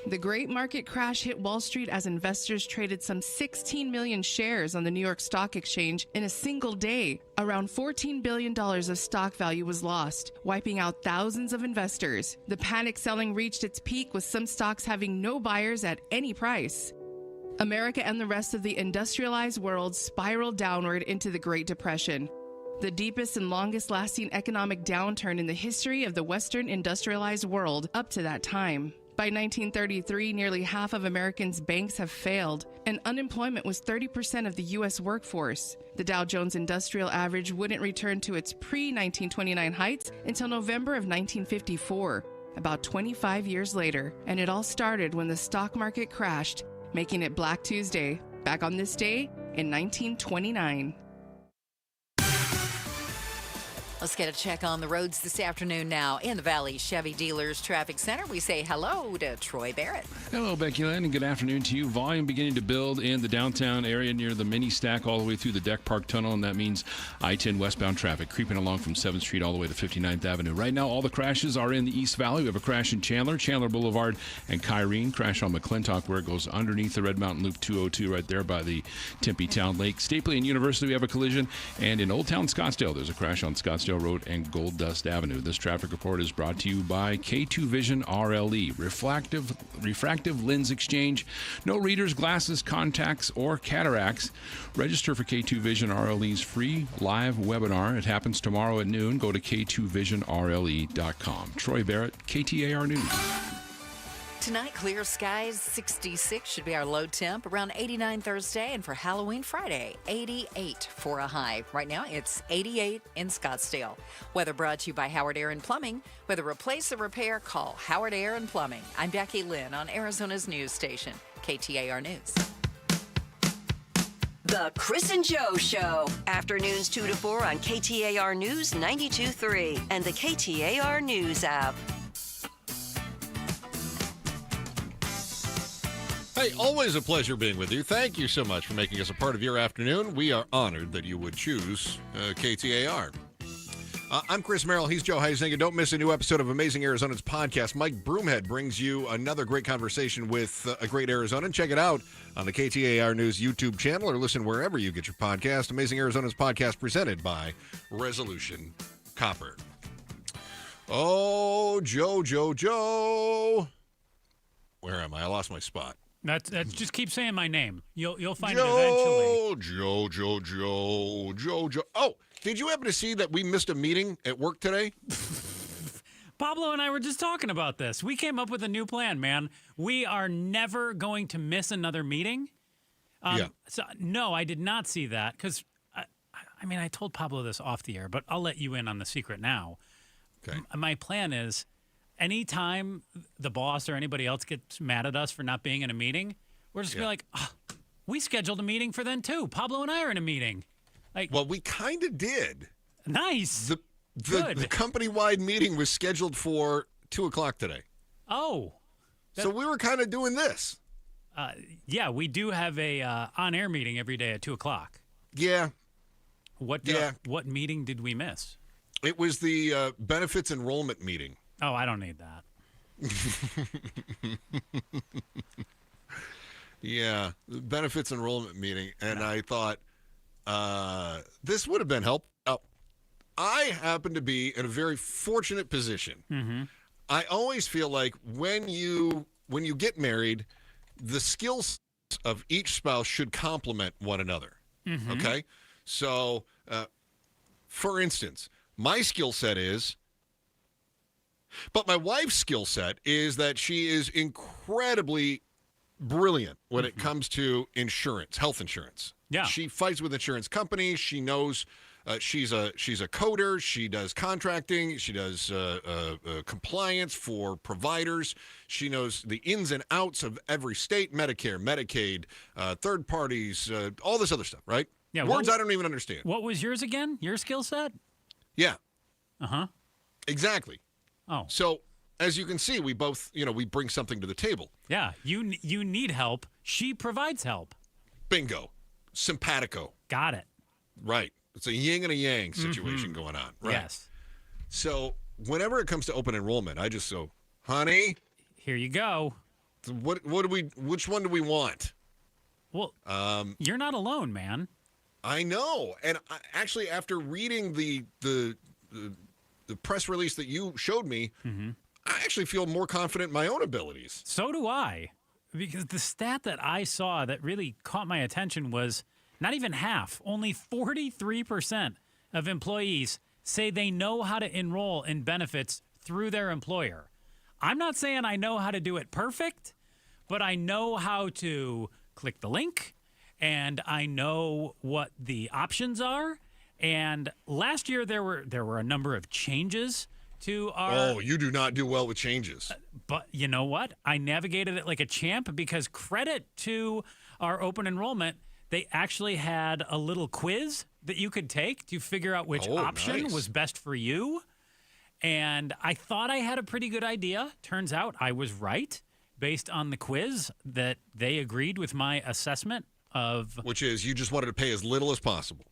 Speaker 4: The great market crash hit Wall Street as investors traded some 16 million shares on the New York Stock Exchange in a single day. Around $14 billion of stock value was lost, wiping out thousands of investors. The panic selling reached its peak, with some stocks having no buyers at any price. America and the rest of the industrialized world spiraled downward into the Great Depression, the deepest and longest-lasting economic downturn in the history of the Western industrialized world up to that time. By 1933, nearly half of Americans' banks have failed, and unemployment was 30% of the U.S. workforce. The Dow Jones Industrial Average wouldn't return to its pre-1929 heights until November of 1954, about 25 years later, and it all started when the stock market crashed, making it Black Tuesday, back on this day in 1929.
Speaker 3: Let's get a check on the roads this afternoon now. In the Valley Chevy Dealers Traffic Center, we say hello to Troy Barrett.
Speaker 6: Hello, Becky Lynn, and good afternoon to you. Volume beginning to build in the downtown area near the mini stack all the way through the Deck Park Tunnel, and that means I-10 westbound traffic creeping along from 7th Street all the way to 59th Avenue. Right now, all the crashes are in the East Valley. We have a crash in Chandler Boulevard, and Kyrene. Crash on McClintock where it goes underneath the Red Mountain Loop 202 right there by the Tempe Town Lake. Stapley and University, we have a collision, and in Old Town Scottsdale, there's a crash on Scottsdale Road and Gold Dust Avenue. This traffic report is brought to you by K2 Vision RLE, refractive lens exchange. No readers, glasses, contacts, or cataracts. Register for K2 Vision RLE's free live webinar. It happens tomorrow at noon. Go to k2visionrle.com. Troy Barrett, KTAR News.
Speaker 3: Tonight, clear skies, 66 should be our low temp, around 89 Thursday, and for Halloween Friday, 88 for a high. Right now, it's 88 in Scottsdale. Weather brought to you by Howard Air and Plumbing. Whether replace or repair, call Howard Air and Plumbing. I'm Becky Lynn on Arizona's news station, KTAR News.
Speaker 15: The Chris and Joe Show. Afternoons 2 to 4 on KTAR News 92.3 and the KTAR News app.
Speaker 12: Hey, always a pleasure being with you. Thank you so much for making us a part of your afternoon. We are honored that you would choose KTAR. I'm Chris Merrill. He's Joe Heisinger. Don't miss a new episode of Amazing Arizona's podcast. Mike Broomhead brings you another great conversation with a great Arizonan. Check it out on the KTAR News YouTube channel or listen wherever you get your podcast. Amazing Arizona's podcast presented by Resolution Copper. Oh, Joe. Where am I? I lost my spot.
Speaker 13: That's just keep saying my name. You'll find it eventually.
Speaker 12: Joe. Oh, did you happen to see that we missed a meeting at work today?
Speaker 13: Pablo and I were just talking about this. We came up with a new plan, man. We are never going to miss another meeting.
Speaker 12: Yeah.
Speaker 13: So, no, I did not see that because, I told Pablo this off the air, but I'll let you in on the secret now.
Speaker 12: Okay.
Speaker 13: My plan is, anytime the boss or anybody else gets mad at us for not being in a meeting, we're just going to be like, we scheduled a meeting for then too. Pablo and I are in a meeting.
Speaker 12: Well, we kind of did.
Speaker 13: Nice.
Speaker 12: The company-wide meeting was scheduled for 2 o'clock today.
Speaker 13: Oh.
Speaker 12: So we were kind of doing this.
Speaker 13: Yeah, we do have a on-air meeting every day at 2 o'clock.
Speaker 12: Yeah.
Speaker 13: What meeting did we miss?
Speaker 12: It was the benefits enrollment meeting.
Speaker 13: Oh, I don't need that.
Speaker 12: Yeah, the benefits enrollment meeting. And I thought this would have been helpful. I happen to be in a very fortunate position.
Speaker 13: Mm-hmm.
Speaker 12: I always feel like when you get married, the skills of each spouse should complement one another.
Speaker 13: Mm-hmm.
Speaker 12: Okay? So, for instance, my skill set is... But my wife's skill set is that she is incredibly brilliant when it comes to insurance, health insurance.
Speaker 13: Yeah.
Speaker 12: She fights with insurance companies. She knows she's a coder. She does contracting. She does compliance for providers. She knows the ins and outs of every state, Medicare, Medicaid, third parties, all this other stuff, right?
Speaker 13: Yeah.
Speaker 12: Words I don't even understand.
Speaker 13: What was yours again? Your skill set?
Speaker 12: Yeah.
Speaker 13: Uh-huh.
Speaker 12: Exactly.
Speaker 13: Oh.
Speaker 12: So as you can see, we both, we bring something to the table.
Speaker 13: Yeah, you need help. She provides help.
Speaker 12: Bingo. Simpatico.
Speaker 13: Got it.
Speaker 12: Right. It's a yin and a yang situation going on. Right.
Speaker 13: Yes.
Speaker 12: So whenever it comes to open enrollment, I just go, honey,
Speaker 13: here you go.
Speaker 12: Which one do we want?
Speaker 13: Well, you're not alone, man.
Speaker 12: I know. And actually, after reading the press release that you showed me, I actually feel more confident in my own abilities.
Speaker 13: So do I. Because the stat that I saw that really caught my attention was not even half. Only 43% of employees say they know how to enroll in benefits through their employer. I'm not saying I know how to do it perfect, but I know how to click the link, and I know what the options are. And last year there were a number of changes to our...
Speaker 12: Oh, you do not do well with changes.
Speaker 13: But you know what? I navigated it like a champ because credit to our open enrollment, they actually had a little quiz that you could take to figure out which option was best for you. And I thought I had a pretty good idea. Turns out I was right based on the quiz that they agreed with my assessment of...
Speaker 12: Which is you just wanted to pay as little as possible.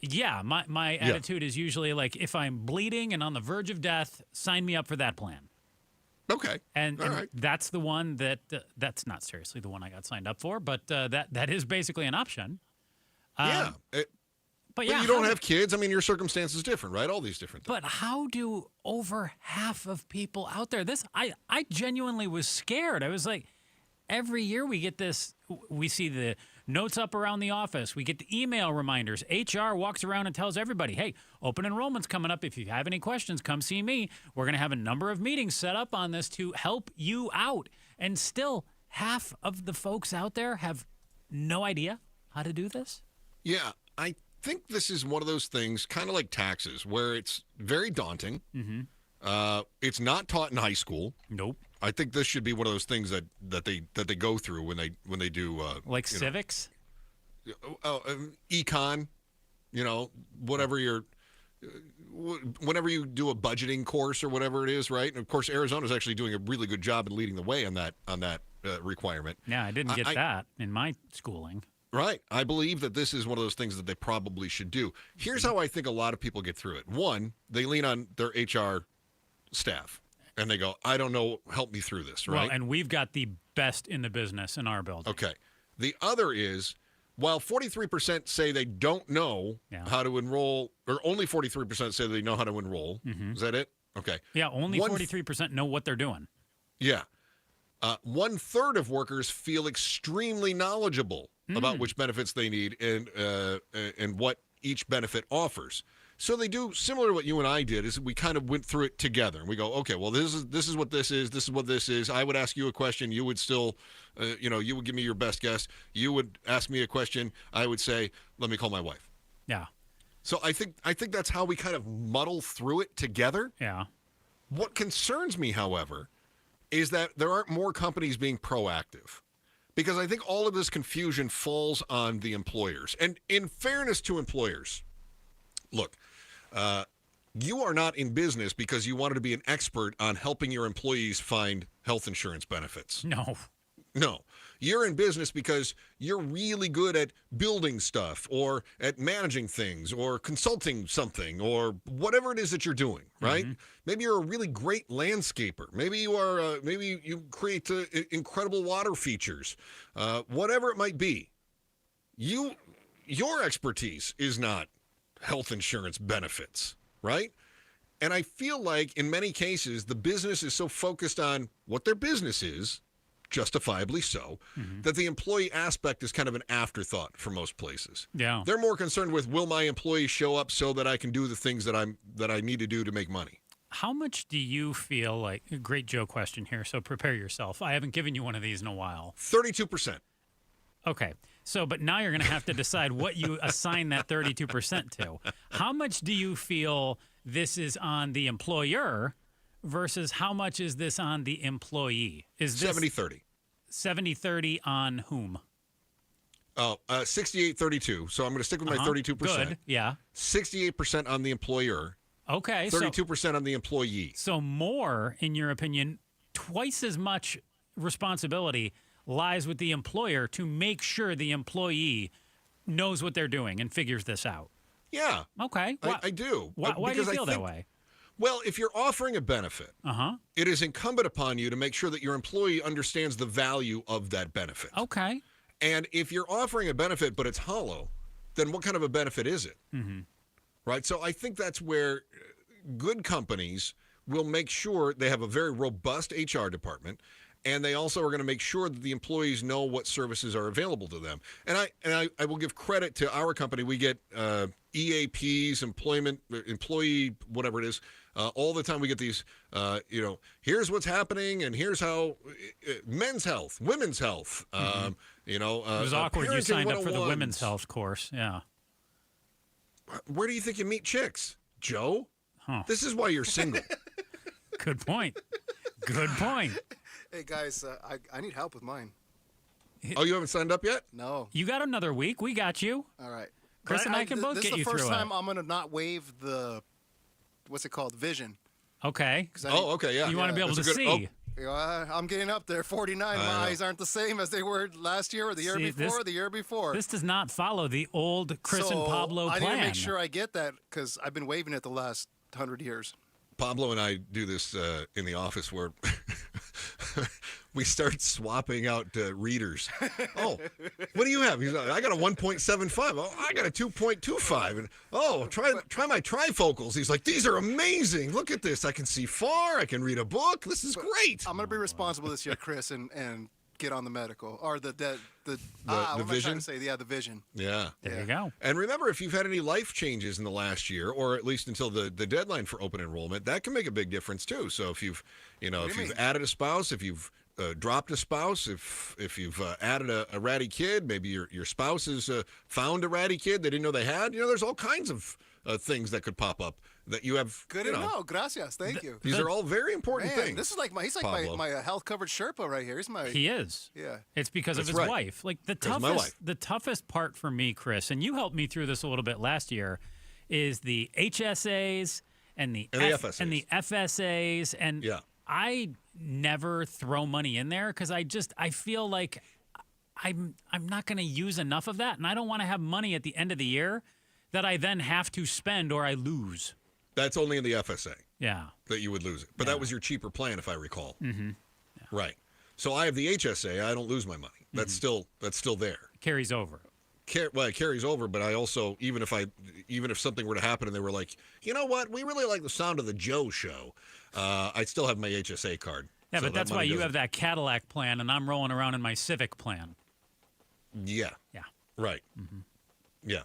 Speaker 13: Yeah, my attitude is usually like, if I'm bleeding and on the verge of death, sign me up for that plan.
Speaker 12: Okay.
Speaker 13: And that's the one that's not seriously the one I got signed up for, but that is basically an option. But
Speaker 12: you don't have kids. I mean, your circumstance is different, right? All these different things.
Speaker 13: But how do over half of people out there, I genuinely was scared. I was like, every year we get this, we see the notes up around the office. We get the email reminders. HR walks around and tells everybody, hey, open enrollment's coming up. If you have any questions, come see me. We're going to have a number of meetings set up on this to help you out. And still, half of the folks out there have no idea how to do this.
Speaker 12: Yeah, I think this is one of those things, kind of like taxes, where it's very daunting. It's not taught in high school.
Speaker 13: Nope.
Speaker 12: I think this should be one of those things that they go through when they do
Speaker 13: like civics,
Speaker 12: econ, whatever whenever you do a budgeting course or whatever it is, right? And of course, Arizona's actually doing a really good job in leading the way on that requirement.
Speaker 13: Yeah, I didn't get that in my schooling.
Speaker 12: Right. I believe that this is one of those things that they probably should do. Here's how I think a lot of people get through it. One, they lean on their HR staff. And they go, I don't know, help me through this, right?
Speaker 13: Well, and we've got the best in the business in our building.
Speaker 12: Okay. The other is, while 43% say they don't know how to enroll, or only 43% say they know how to enroll. Is that it? Okay.
Speaker 13: Yeah, only 43% know what they're doing.
Speaker 12: Yeah. 1/3 of workers feel extremely knowledgeable about which benefits they need and what each benefit offers. So they do similar to what you and I did. Is we kind of went through it together, and we go, okay, well, this is what this is. This is what this is. I would ask you a question. You would still, you would give me your best guess. You would ask me a question. I would say, let me call my wife.
Speaker 13: Yeah.
Speaker 12: So I think that's how we kind of muddle through it together.
Speaker 13: Yeah.
Speaker 12: What concerns me, however, is that there aren't more companies being proactive. Because I think all of this confusion falls on the employers. And in fairness to employers, look, you are not in business because you wanted to be an expert on helping your employees find health insurance benefits. No. You're in business because you're really good at building stuff or at managing things or consulting something or whatever it is that you're doing, right? Maybe you're a really great landscaper. Maybe you are. Maybe you create incredible water features. Whatever it might be, your expertise is not health insurance benefits, right? And I feel like in many cases, the business is so focused on what their business is, justifiably so, that the employee aspect is kind of an afterthought for most places.
Speaker 13: Yeah.
Speaker 12: They're more concerned with, will my employees show up so that I can do the things that I need to do to make money?
Speaker 13: How much do you feel like, a great Joe question here, so prepare yourself. I haven't given you one of these in a while.
Speaker 12: 32%.
Speaker 13: Okay. So, but now you're going to have to decide what you assign that 32% to. How much do you feel this is on the employer versus how much is this on the employee? Is this
Speaker 12: 70-30.
Speaker 13: 70-30 on whom?
Speaker 12: Oh, 68-32. So I'm going to stick with my 32%.
Speaker 13: Good, yeah.
Speaker 12: 68% on the employer,
Speaker 13: Okay.
Speaker 12: 32% on the employee.
Speaker 13: So more, in your opinion, twice as much responsibility lies with the employer to make sure the employee knows what they're doing and figures this out.
Speaker 12: Yeah.
Speaker 13: Okay.
Speaker 12: I do.
Speaker 13: Why do you feel that way?
Speaker 12: Well, if you're offering a benefit, it is incumbent upon you to make sure that your employee understands the value of that benefit.
Speaker 13: Okay.
Speaker 12: And if you're offering a benefit but it's hollow, then what kind of a benefit is it?
Speaker 13: Mm-hmm.
Speaker 12: Right? So I think that's where good companies will make sure they have a very robust HR department, and they also are going to make sure that the employees know what services are available to them. And I will give credit to our company. We get EAPs, employee, whatever it is, all the time. We get these, here's what's happening, and here's how men's health, women's health.
Speaker 13: It was awkward. You signed up for the women's health course. Yeah.
Speaker 12: Where do you think you meet chicks, Joe? This is why you're single.
Speaker 13: Good point. Good point.
Speaker 7: Hey, guys, I need help with mine.
Speaker 12: Oh, you haven't signed up yet?
Speaker 7: No.
Speaker 13: You got another week. We got you.
Speaker 7: All right.
Speaker 13: Chris and I can both get you through it.
Speaker 7: This is the first time I'm going to not waive the, what's it called, vision.
Speaker 13: Okay.
Speaker 12: Okay, yeah.
Speaker 13: You want to be able to see.
Speaker 7: I'm getting up there, 49. My eyes aren't the same as they were last year or the year before or the year before.
Speaker 13: This does not follow the old Chris and Pablo plan.
Speaker 7: I need to make sure I get that because I've been waiving it the last 100 years.
Speaker 12: Pablo and I do this in the office where we start swapping out readers. Oh, what do you have? He's like, I got a 1.75. Oh, I got a 2.25. And try my trifocals. He's like, these are amazing. Look at this. I can see far. I can read a book. This is great.
Speaker 7: I'm going to be responsible this year, Chris, and get on the medical or the
Speaker 12: vision.
Speaker 7: What am I trying to say? Yeah, the vision.
Speaker 12: Yeah.
Speaker 13: There you go.
Speaker 12: And remember, if you've had any life changes in the last year, or at least until the deadline for open enrollment, that can make a big difference too. So if you've added a spouse, if you've dropped a spouse, if you've added a ratty kid, maybe your spouse has found a ratty kid they didn't know they had. There's all kinds of things that could pop up that you have.
Speaker 7: Good to know. Gracias. Thank you.
Speaker 12: These are all very important things.
Speaker 7: This is like he's like my health covered Sherpa right here.
Speaker 13: He is.
Speaker 7: Yeah.
Speaker 13: It's because of his wife. Like the toughest part for me, Chris, and you helped me through this a little bit last year, is the HSAs and the FSAs and I never throw money in there because I feel like I'm not going to use enough of that, and I don't want to have money at the end of the year that I then have to spend or I lose.
Speaker 12: That's only in the FSA.
Speaker 13: Yeah.
Speaker 12: That you would lose it. But that was your cheaper plan, if I recall.
Speaker 13: Mm-hmm.
Speaker 12: Yeah. Right. So I have the HSA. I don't lose my money. That's still there.
Speaker 13: Carries over.
Speaker 12: It carries over, but I also, even if something were to happen and they were like, you know what, we really like the sound of the Joe show, I still have my HSA card.
Speaker 13: Yeah, but that's why you have that Cadillac plan and I'm rolling around in my Civic plan.
Speaker 12: Yeah.
Speaker 13: Yeah.
Speaker 12: Right. Mm-hmm. Yeah.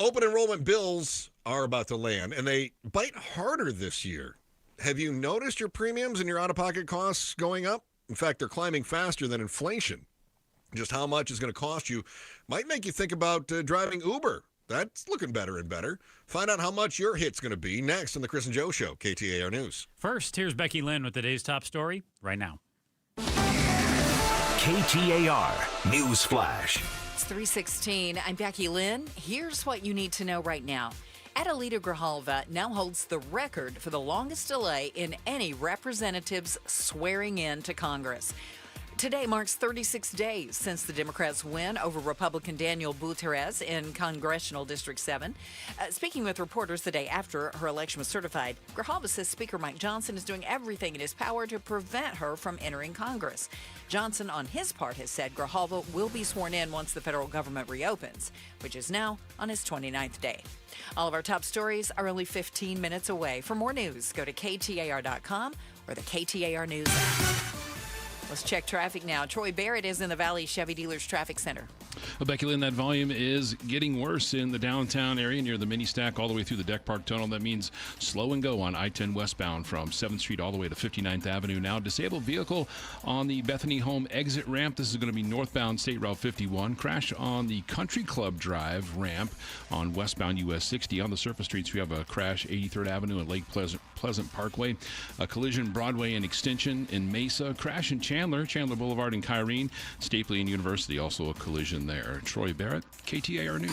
Speaker 12: Open enrollment bills are about to land, and they bite harder this year. Have you noticed your premiums and your out-of-pocket costs going up? In fact, they're climbing faster than inflation. Just how much it's going to cost you might make you think about driving Uber. That's looking better and better. Find out how much your hit's going to be next on the Chris and Joe Show, KTAR News.
Speaker 13: First, here's Becky Lynn with today's top story right now.
Speaker 2: KTAR News Flash.
Speaker 3: It's 3:16. I'm Becky Lynn. Here's what you need to know right now. Adelita Grijalva now holds the record for the longest delay in any representative's swearing in to Congress. Today marks 36 days since the Democrats' win over Republican Daniel Gutierrez in Congressional District 7. Speaking with reporters the day after her election was certified, Grijalva says Speaker Mike Johnson is doing everything in his power to prevent her from entering Congress. Johnson, on his part, has said Grijalva will be sworn in once the federal government reopens, which is now on his 29th day. All of our top stories are only 15 minutes away. For more news, go to KTAR.com or the KTAR News app. Let's check traffic now. Troy Barrett is in the Valley Chevy Dealers Traffic Center.
Speaker 6: Well, Becky Lynn, that volume is getting worse in the downtown area near the mini stack all the way through the Deck Park Tunnel. That means slow and go on I-10 westbound from 7th Street all the way to 59th Avenue. Now, disabled vehicle on the Bethany Home exit ramp. This is going to be northbound State Route 51. Crash on the Country Club Drive ramp on westbound US 60. On the surface streets, we have a crash 83rd Avenue and Lake Pleasant Parkway. A collision Broadway and Extension in Mesa. Crash in Chandler Boulevard in Kyrene. Stapley and University, also a collision there. Troy Barrett, KTAR News.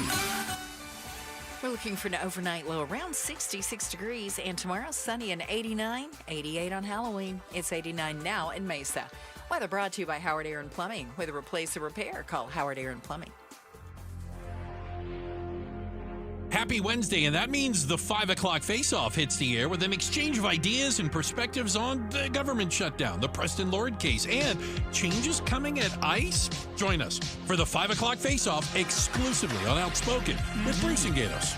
Speaker 3: We're looking for an overnight low around 66 degrees, and tomorrow sunny and 89, 88 on Halloween. It's 89 now in Mesa. Weather brought to you by Howard Air and Plumbing. With a replace or repair, call Howard Air and Plumbing.
Speaker 8: Happy Wednesday, and that means the 5 o'clock face-off hits the air with an exchange of ideas and perspectives on the government shutdown, the Preston Lord case, and changes coming at ICE. Join us for the 5 o'clock face-off exclusively on Outspoken with Bruce and Gatos.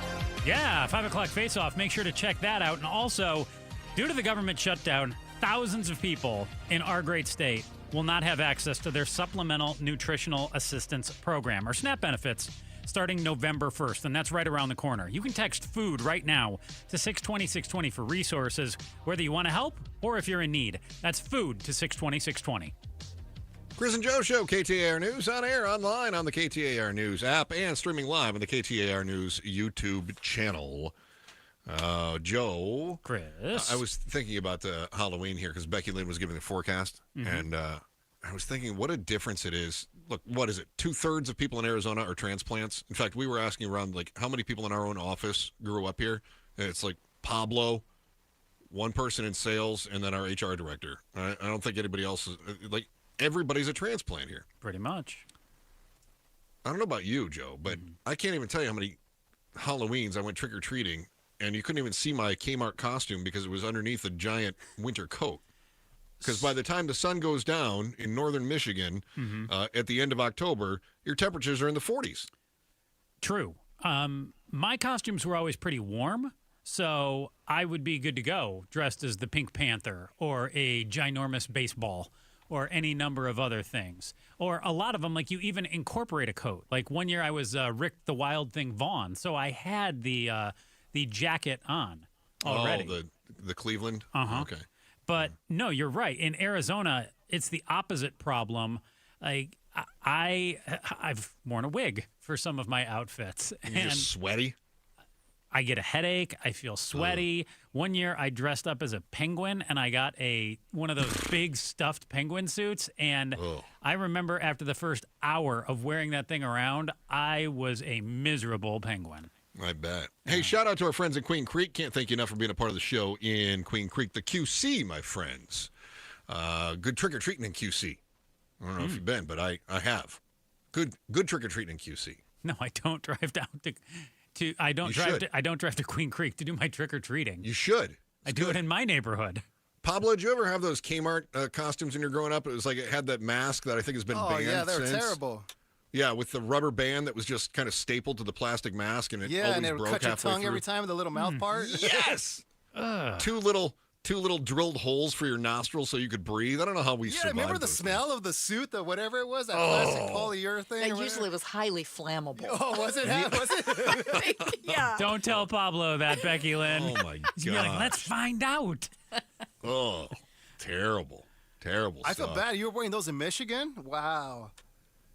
Speaker 13: Yeah, 5 o'clock face-off. Make sure to check that out. And also, due to the government shutdown, thousands of people in our great state will not have access to their Supplemental Nutritional Assistance Program, or SNAP benefits, starting November 1st, and that's right around the corner. You can text food right now to 620-620 for resources, whether you want to help or if you're in need. That's food to 620-620.
Speaker 12: Chris and Joe Show, KTAR News, on air, online, on the KTAR News app, and streaming live on the KTAR News YouTube channel. Joe.
Speaker 13: Chris.
Speaker 12: I was thinking about the Halloween here because Becky Lynn was giving the forecast, and I was thinking what a difference it is. Look, what is it? 2/3 of people in Arizona are transplants. In fact, we were asking around, like, how many people in our own office grew up here? And it's like Pablo, one person in sales, and then our HR director. I don't think anybody else is, like, everybody's a transplant here.
Speaker 13: Pretty much.
Speaker 12: I don't know about you, Joe, but I can't even tell you how many Halloweens I went trick-or-treating, and you couldn't even see my Kmart costume because it was underneath a giant winter coat. Because by the time the sun goes down in northern Michigan at the end of October, your temperatures are in the 40s.
Speaker 13: True. My costumes were always pretty warm, so I would be good to go dressed as the Pink Panther or a ginormous baseball or any number of other things. Or a lot of them, like, you even incorporate a coat. Like one year I was Rick the Wild Thing Vaughn, so I had the jacket on already.
Speaker 12: Oh, the Cleveland?
Speaker 13: Uh-huh.
Speaker 12: Okay.
Speaker 13: But no, you're right. In Arizona, it's the opposite problem. Like I've worn a wig for some of my outfits.
Speaker 12: You're just sweaty?
Speaker 13: I get a headache. I feel sweaty. One year I dressed up as a penguin and I got one of those big stuffed penguin suits. And I remember after the first hour of wearing that thing around, I was a miserable penguin.
Speaker 12: I bet. Hey, shout out to our friends in Queen Creek. Can't thank you enough for being a part of the show in Queen Creek. The QC, my friends. Good trick-or-treating in QC. I don't know if you've been, but I have. Good trick-or-treating in QC.
Speaker 13: No, I don't drive down to I don't drive to Queen Creek to do my trick-or-treating.
Speaker 12: You should.
Speaker 13: I do it in my neighborhood.
Speaker 12: Pablo, did you ever have those Kmart costumes when you were growing up? It was like it had that mask that I think has been banned
Speaker 7: yeah, they were
Speaker 12: since.
Speaker 7: terrible.
Speaker 12: Yeah, with the rubber band that was just kind of stapled to the plastic mask, and it always
Speaker 7: and it would
Speaker 12: broke
Speaker 7: cut your
Speaker 12: halfway
Speaker 7: tongue
Speaker 12: through.
Speaker 7: every time with the little mouth part.
Speaker 12: Yes. Two little drilled holes for your nostrils so you could breathe. I don't know how we survived.
Speaker 7: Remember the smell of the suit, the whatever it was, that plastic polyurethane?
Speaker 3: And usually it was highly flammable.
Speaker 7: Oh, was it? Was it?
Speaker 3: Yeah.
Speaker 13: Don't tell Pablo that, Becky Lynn.
Speaker 12: Oh, my God.
Speaker 13: He's gonna be like, let's find out.
Speaker 12: Oh, terrible
Speaker 7: I
Speaker 12: stuff.
Speaker 7: feel bad. You were wearing those in Michigan? Wow.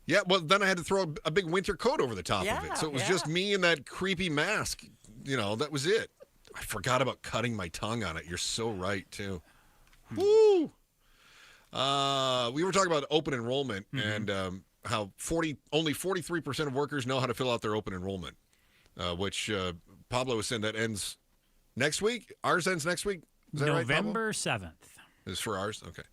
Speaker 12: Yeah, well, then I had to throw a big winter coat over the top of it. So it was
Speaker 3: Yeah.
Speaker 12: just me and that creepy mask. You know, that was it. I forgot about cutting my tongue on it. You're so right, too. Woo! We were talking about open enrollment and how only 43% of workers know how to fill out their open enrollment, which Pablo was saying that ends next week. Ours ends next week. Is that right, Pablo?
Speaker 13: November 7th.
Speaker 12: Is for ours? Okay.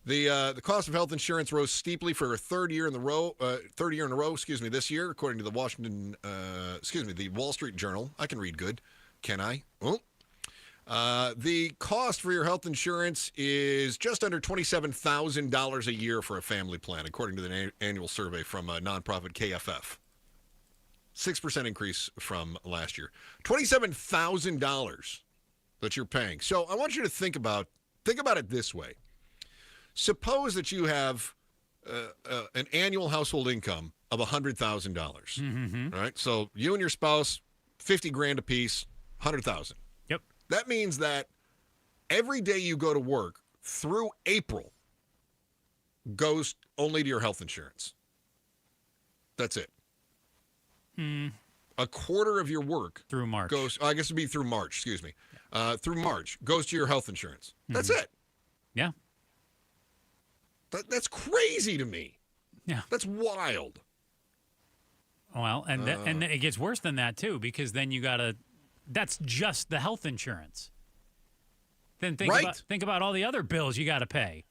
Speaker 12: The cost of health insurance rose steeply for a third year in a row, this year, according to the the Wall Street Journal. I can read good. Can I? Oh. The cost for your health insurance is just under $27,000 a year for a family plan, according to the annual survey from nonprofit KFF. 6% increase from last year. $27,000 that you're paying. So I want you to think about it this way. Suppose that you have an annual household income of $100,000. All right, so you and your spouse, $50,000 apiece, $100,000.
Speaker 13: Yep.
Speaker 12: That means that every day you go to work through April goes only to your health insurance. That's it. A quarter of your work
Speaker 13: through March
Speaker 12: goes. I guess it'd be through March. Excuse me. Through March goes to your health insurance. That's it.
Speaker 13: Yeah.
Speaker 12: That's crazy to me.
Speaker 13: Yeah.
Speaker 12: That's wild.
Speaker 13: Well, and it gets worse than that, too, because then you got to – that's just the health insurance. Then think about all the other bills you got to pay.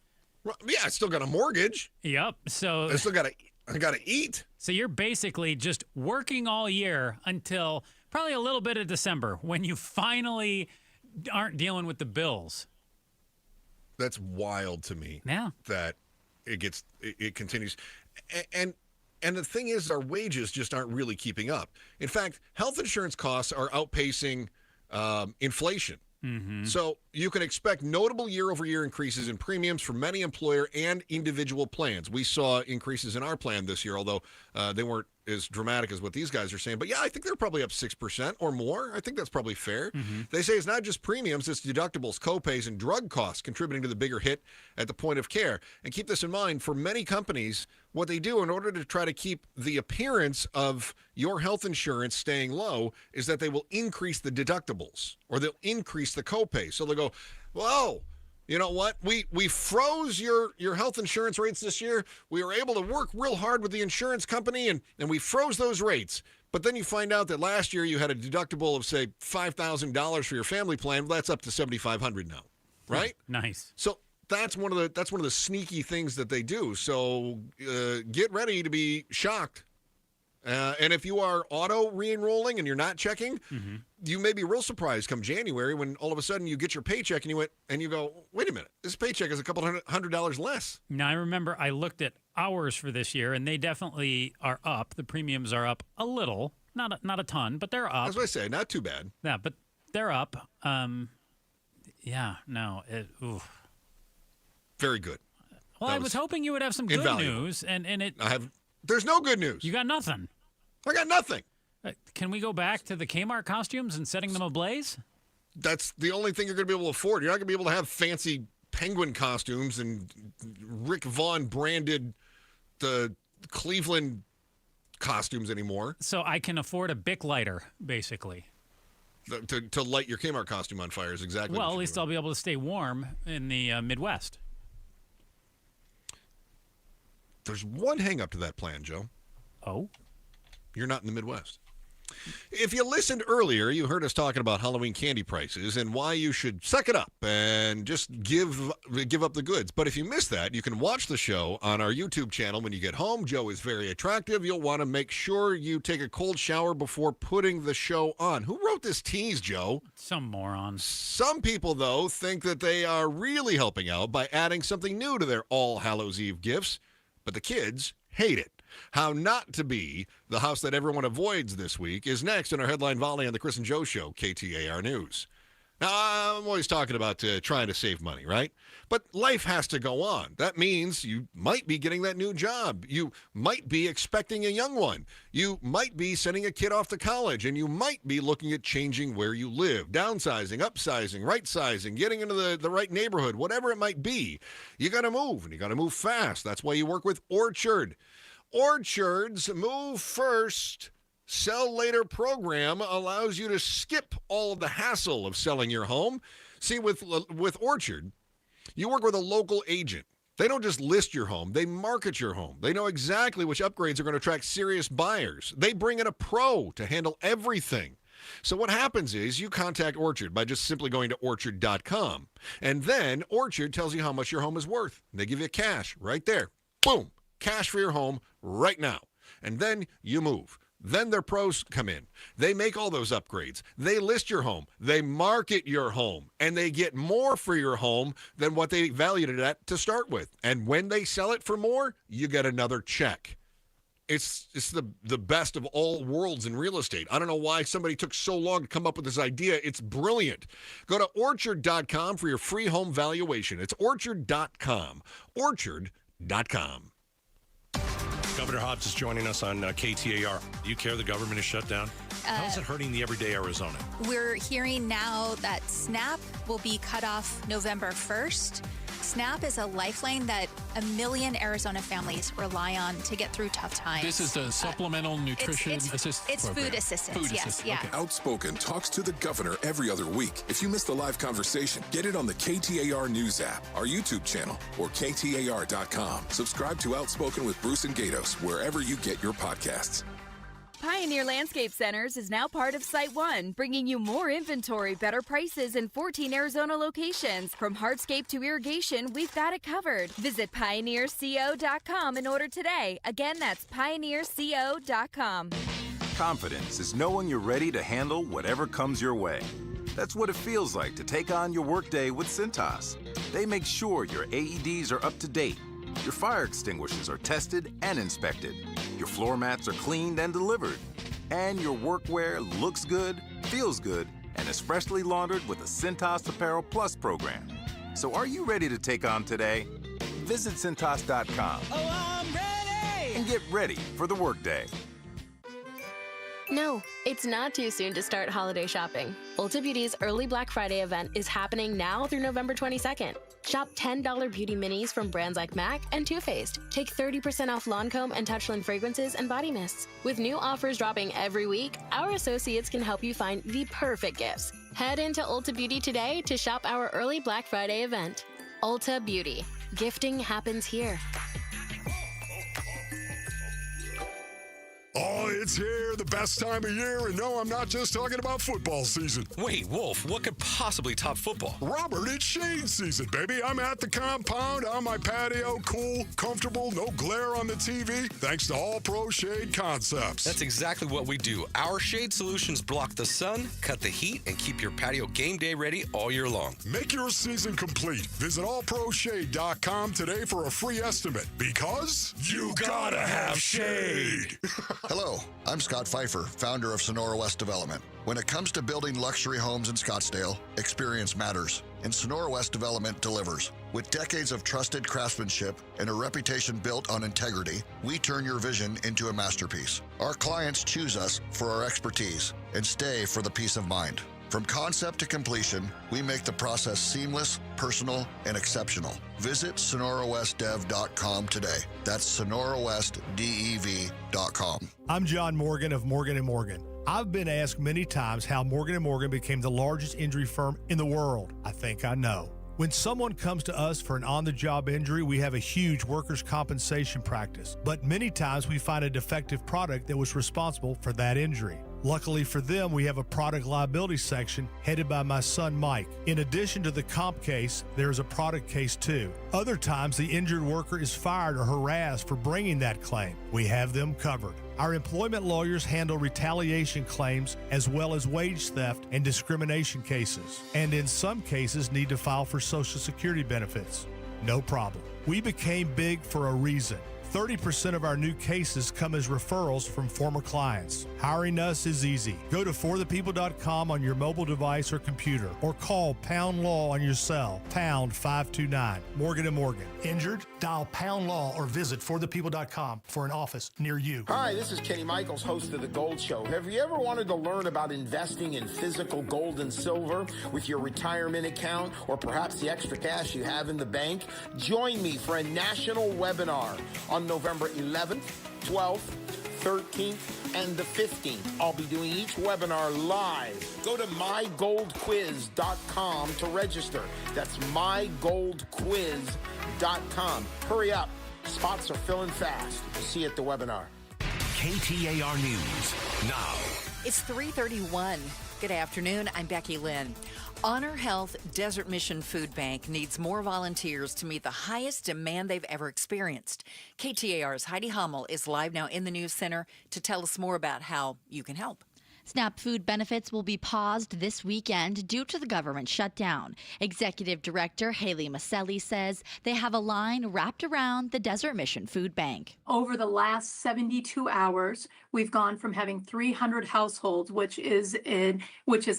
Speaker 12: Yeah, I still got a mortgage.
Speaker 13: Yep. So
Speaker 12: I got to eat.
Speaker 13: So you're basically just working all year until probably a little bit of December when you finally aren't dealing with the bills.
Speaker 12: That's wild to me.
Speaker 13: Yeah.
Speaker 12: That it continues. And the thing is, our wages just aren't really keeping up. In fact, health insurance costs are outpacing inflation.
Speaker 13: Mm-hmm.
Speaker 12: So you can expect notable year-over-year increases in premiums for many employer and individual plans. We saw increases in our plan this year, although they weren't as dramatic as what these guys are saying. But yeah, I think they're probably up 6% or more. I think that's probably fair.
Speaker 13: Mm-hmm.
Speaker 12: They say it's not just premiums, it's deductibles, copays, and drug costs contributing to the bigger hit at the point of care. And keep this in mind, for many companies, what they do in order to try to keep the appearance of your health insurance staying low is that they will increase the deductibles or they'll increase the copay. So they'll go, whoa, you know what? We froze your health insurance rates this year. We were able to work real hard with the insurance company and we froze those rates. But then you find out that last year you had a deductible of, say, $5,000 for your family plan. Well, that's up to $7,500 now, right?
Speaker 13: Nice.
Speaker 12: So that's one of the sneaky things that they do. So get ready to be shocked. And if you are auto re-enrolling and you're not checking, you may be real surprised come January when all of a sudden you get your paycheck and you go, wait a minute, this paycheck is a couple $100 less.
Speaker 13: Now, I remember I looked at hours for this year, and they definitely are up. The premiums are up a little, not a ton, but they're up.
Speaker 12: That's what I say, not too bad.
Speaker 13: Yeah, but they're up.
Speaker 12: Very good.
Speaker 13: Well, I was hoping you would have some good news, and it.
Speaker 12: There's no good news.
Speaker 13: You got nothing.
Speaker 12: I got nothing.
Speaker 13: Can we go back to the Kmart costumes and setting them ablaze?
Speaker 12: That's the only thing you're going to be able to afford. You're not going to be able to have fancy penguin costumes and Rick Vaughn branded the Cleveland costumes anymore.
Speaker 13: So I can afford a Bic lighter, basically.
Speaker 12: To light your Kmart costume on fire is exactly
Speaker 13: well, at least I'll be able to stay warm in the Midwest.
Speaker 12: There's one hang-up to that plan, Joe.
Speaker 13: Oh?
Speaker 12: You're not in the Midwest. If you listened earlier, you heard us talking about Halloween candy prices and why you should suck it up and just give up the goods. But if you missed that, you can watch the show on our YouTube channel when you get home. Joe is very attractive. You'll want to make sure you take a cold shower before putting the show on. Who wrote this tease, Joe?
Speaker 13: Some morons.
Speaker 12: Some people, though, think that they are really helping out by adding something new to their All Hallows Eve gifts, but the kids hate it. How not to be the house that everyone avoids this week is next in our Headline Volley on the Chris and Joe Show, KTAR News. Now, I'm always talking about trying to save money, right? But life has to go on. That means you might be getting that new job. You might be expecting a young one. You might be sending a kid off to college, and you might be looking at changing where you live, downsizing, upsizing, right-sizing, getting into the right neighborhood, whatever it might be. You got to move, and you got to move fast. That's why you work with Orchard. Orchard's Move First, Sell Later program allows you to skip all of the hassle of selling your home. See, with Orchard, you work with a local agent. They don't just list your home, they market your home. They know exactly which upgrades are going to attract serious buyers. They bring in a pro to handle everything. So what happens is you contact Orchard by just simply going to orchard.com. And then Orchard tells you how much your home is worth. They give you cash right there. Boom. Cash for your home right now. And then you move. Then their pros come in. They make all those upgrades. They list your home. They market your home. And they get more for your home than what they valued it at to start with. And when they sell it for more, you get another check. It's the best of all worlds in real estate. I don't know why somebody took so long to come up with this idea. It's brilliant. Go to orchard.com for your free home valuation. It's orchard.com. Orchard.com.
Speaker 9: Governor Hobbs is joining us on KTAR. Do you care the government is shut down? How is it hurting the everyday Arizona?
Speaker 10: We're hearing now that SNAP will be cut off November 1st. SNAP is a lifeline that 1 million Arizona families rely on to get through tough times.
Speaker 8: This is the supplemental nutrition assistance
Speaker 10: It's
Speaker 8: program.
Speaker 10: food assistance, yes. Yeah.
Speaker 11: Okay. Outspoken talks to the governor every other week. If you missed the live conversation, get it on the KTAR News app, our YouTube channel, or KTAR.com. Subscribe to Outspoken with Bruce and Gatos wherever you get your podcasts.
Speaker 1: Pioneer Landscape Centers is now part of Site One, bringing you more inventory, better prices, and 14 Arizona locations. From hardscape to irrigation, we've got it covered. Visit pioneerco.com and order today. Again, that's pioneerco.com.
Speaker 14: Confidence is knowing you're ready to handle whatever comes your way. That's what it feels like to take on your workday with Cintas. They make sure your AEDs are up to date, your fire extinguishers are tested and inspected, your floor mats are cleaned and delivered, and your workwear looks good, feels good, and is freshly laundered with the Cintas Apparel Plus program. So are you ready to take on today? Visit Cintas.com.
Speaker 16: Oh, I'm ready!
Speaker 14: And get ready for the workday.
Speaker 17: No, it's not too soon to start holiday shopping. Ulta Beauty's early Black Friday event is happening now through November 22nd. Shop $10 beauty minis from brands like MAC and Too Faced. Take 30% off Lancome and Touchland fragrances and body mists. With new offers dropping every week, our associates can help you find the perfect gifts. Head into Ulta Beauty today to shop our early Black Friday event. Ulta Beauty. Gifting happens here.
Speaker 18: Oh, it's here, the best time of year, and no, I'm not just talking about football season.
Speaker 20: Wait, Wolf, what could possibly top football?
Speaker 18: Robert, it's shade season, baby. I'm at the compound, on my patio, cool, comfortable, no glare on the TV, thanks to All Pro Shade Concepts.
Speaker 20: That's exactly what we do. Our shade solutions block the sun, cut the heat, and keep your patio game day ready all year long.
Speaker 18: Make your season complete. Visit allproshade.com today for a free estimate, because you gotta have shade.
Speaker 21: Hello, I'm Scott Pfeiffer, founder of Sonora West Development. When it comes to building luxury homes in Scottsdale, experience matters, and Sonora West Development delivers. With decades of trusted craftsmanship and a reputation built on integrity, we turn your vision into a masterpiece. Our clients choose us for our expertise and stay for the peace of mind. From concept to completion, we make the process seamless, personal, and exceptional. Visit SonoraWestDev.com today. That's SonoraWestDev.com.
Speaker 24: I'm John Morgan of Morgan & Morgan. I've been asked many times how Morgan & Morgan became the largest injury firm in the world. I think I know. When someone comes to us for an on-the-job injury, we have a huge workers' compensation practice. But many times we find a defective product that was responsible for that injury. Luckily for them, we have a product liability section headed by my son, Mike. In addition to the comp case, there is a product case too. Other times, the injured worker is fired or harassed for bringing that claim. We have them covered. Our employment lawyers handle retaliation claims as well as wage theft and discrimination cases, and in some cases need to file for Social Security benefits. No problem. We became big for a reason. 30% of our new cases come as referrals from former clients. Hiring us is easy. Go to forthepeople.com on your mobile device or computer, or call Pound Law on your cell, pound 529. Morgan & Morgan. Injured? Dial Pound Law or visit forthepeople.com for an office near you.
Speaker 29: Hi, this is Kenny Michaels, host of The Gold Show. Have you ever wanted to learn about investing in physical gold and silver with your retirement account, or perhaps the extra cash you have in the bank? Join me for a national webinar on November 11th, 12th, 13th, and the 15th. I'll be doing each webinar live. Go to mygoldquiz.com to register. That's mygoldquiz.com. Hurry up. Spots are filling fast. We'll see you at the webinar.
Speaker 2: KTAR News now.
Speaker 3: It's 3:31. Good afternoon. I'm Becky Lynn. Honor Health Desert Mission Food Bank needs more volunteers to meet the highest demand they've ever experienced. KTAR's Heidi Hummel is live now in the News Center to tell us more about how you can help.
Speaker 30: SNAP food benefits will be paused this weekend due to the government shutdown. Executive Director Haley Maselli says they have a line wrapped around the Desert Mission Food Bank.
Speaker 31: Over the last 72 hours, we've gone from having 300 households, which is a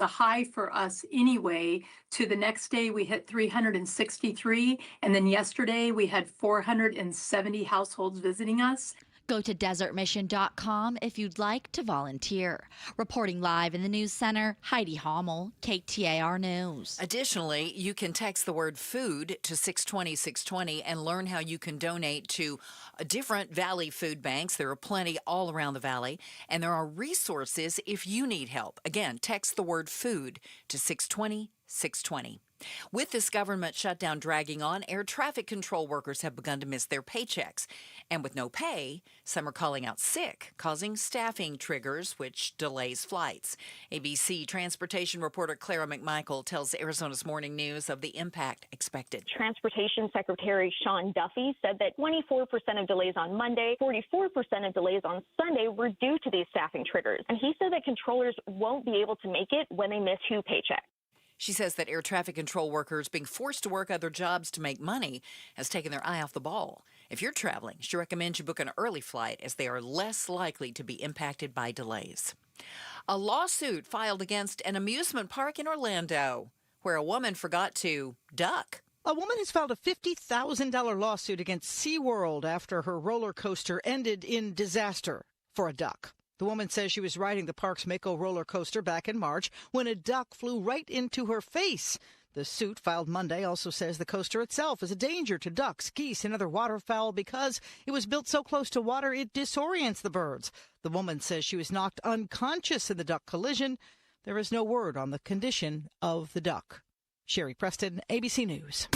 Speaker 31: high for us anyway, to the next day we hit 363, and then yesterday we had 470 households visiting us.
Speaker 30: Go to desertmission.com if you'd like to volunteer. Reporting live in the News Center, Heidi Hommel, KTAR News.
Speaker 3: Additionally, you can text the word food to 620-620 and learn how you can donate to different Valley food banks. There are plenty all around the Valley, and there are resources if you need help. Again, text the word food to 620-620. With this government shutdown dragging on, air traffic control workers have begun to miss their paychecks. And with no pay, some are calling out sick, causing staffing triggers, which delays flights. ABC transportation reporter Clara McMichael tells Arizona's Morning News of the impact expected.
Speaker 4: Transportation Secretary Sean Duffy said that 24% of delays on Monday, 44% of delays on Sunday were due to these staffing triggers. And he said that controllers won't be able to make it when they miss 2 paychecks.
Speaker 3: She says that air traffic control workers being forced to work other jobs to make money has taken their eye off the ball. If you're traveling, she recommends you book an early flight as they are less likely to be impacted by delays. A lawsuit filed against an amusement park in Orlando, where a woman forgot to duck.
Speaker 5: A woman has filed a $50,000 lawsuit against SeaWorld after her roller coaster ended in disaster for a duck. The woman says she was riding the park's Mako roller coaster back in March when a duck flew right into her face. The suit, filed Monday, also says the coaster itself is a danger to ducks, geese, and other waterfowl because it was built so close to water it disorients the birds. The woman says she was knocked unconscious in the duck collision. There is no word on the condition of the duck. Sherry Preston, ABC News.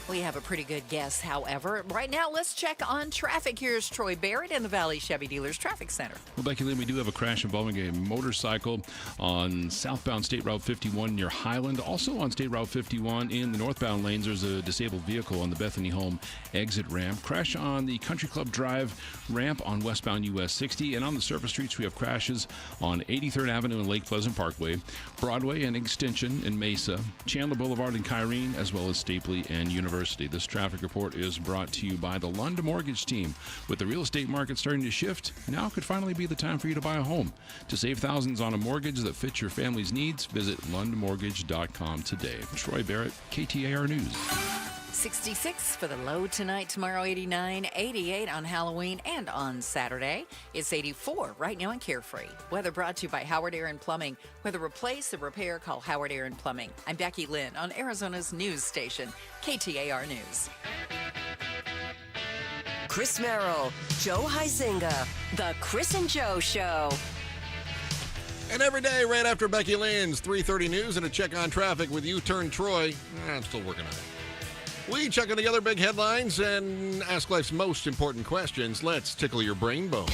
Speaker 3: We have a pretty good guess, however. Right now, let's check on traffic. Here's Troy Barrett in the Valley Chevy Dealers Traffic Center.
Speaker 6: Well, Becky Lynn, we do have a crash involving a motorcycle on southbound State Route 51 near Highland. Also on State Route 51 in the northbound lanes, there's a disabled vehicle on the Bethany Home exit ramp. Crash on the Country Club Drive ramp on westbound US 60. And on the surface streets, we have crashes on 83rd Avenue and Lake Pleasant Parkway, Broadway and Extension in Mesa, Chandler Boulevard in Kyrene, as well as Stapley and University. This traffic report is brought to you by the Lund Mortgage Team. With the real estate market starting to shift, now could finally be the time for you to buy a home. To save thousands on a mortgage that fits your family's needs, visit lundmortgage.com today. Troy Barrett, KTAR News.
Speaker 3: 66 for the low tonight, tomorrow 89, 88 on Halloween and on Saturday. It's 84 right now in Carefree. Weather brought to you by Howard Air and Plumbing. Whether replace or repair, call Howard Air and Plumbing. I'm Becky Lynn on Arizona's news station, KTAR News.
Speaker 15: Chris Merrill, Joe Huizinga, The Chris and Joe Show.
Speaker 12: And every day, right after Becky Lynn's 3:30 news and a check on traffic with U-Turn Troy. I'm still working on it. We check on the other big headlines and ask life's most important questions. Let's tickle your brain bone.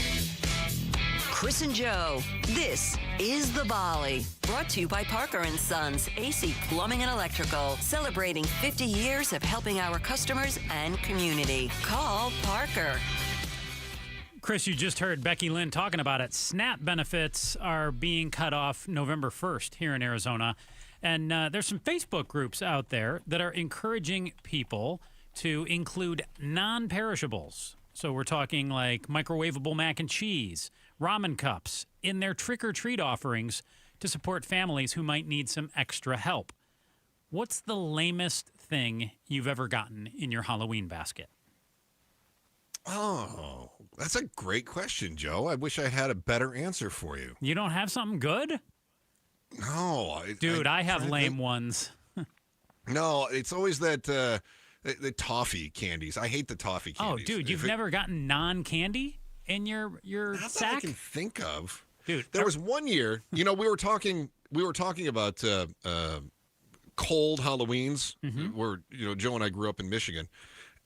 Speaker 15: Chris and Joe, this is The Volley. Brought to you by Parker & Sons, AC Plumbing and Electrical. Celebrating 50 years of helping our customers and community. Call Parker.
Speaker 13: Chris, you just heard Becky Lynn talking about it. SNAP benefits are being cut off November 1st here in Arizona. And there's some Facebook groups out there that are encouraging people to include non-perishables. So we're talking like microwavable mac and cheese, ramen cups in their trick-or-treat offerings to support families who might need some extra help. What's the lamest thing you've ever gotten in your Halloween basket?
Speaker 12: Oh, that's a great question, Joe. I wish I had a better answer for you.
Speaker 13: You don't have something good?
Speaker 12: No.
Speaker 13: Dude, I have lame ones.
Speaker 12: No, it's always that the toffee candies. I hate the toffee candies.
Speaker 13: Oh, dude, you've never gotten non-candy in your
Speaker 12: not
Speaker 13: sack?
Speaker 12: that I can think of.
Speaker 13: Dude,
Speaker 12: there was one year, we were talking about cold Halloweens where, Joe and I grew up in Michigan.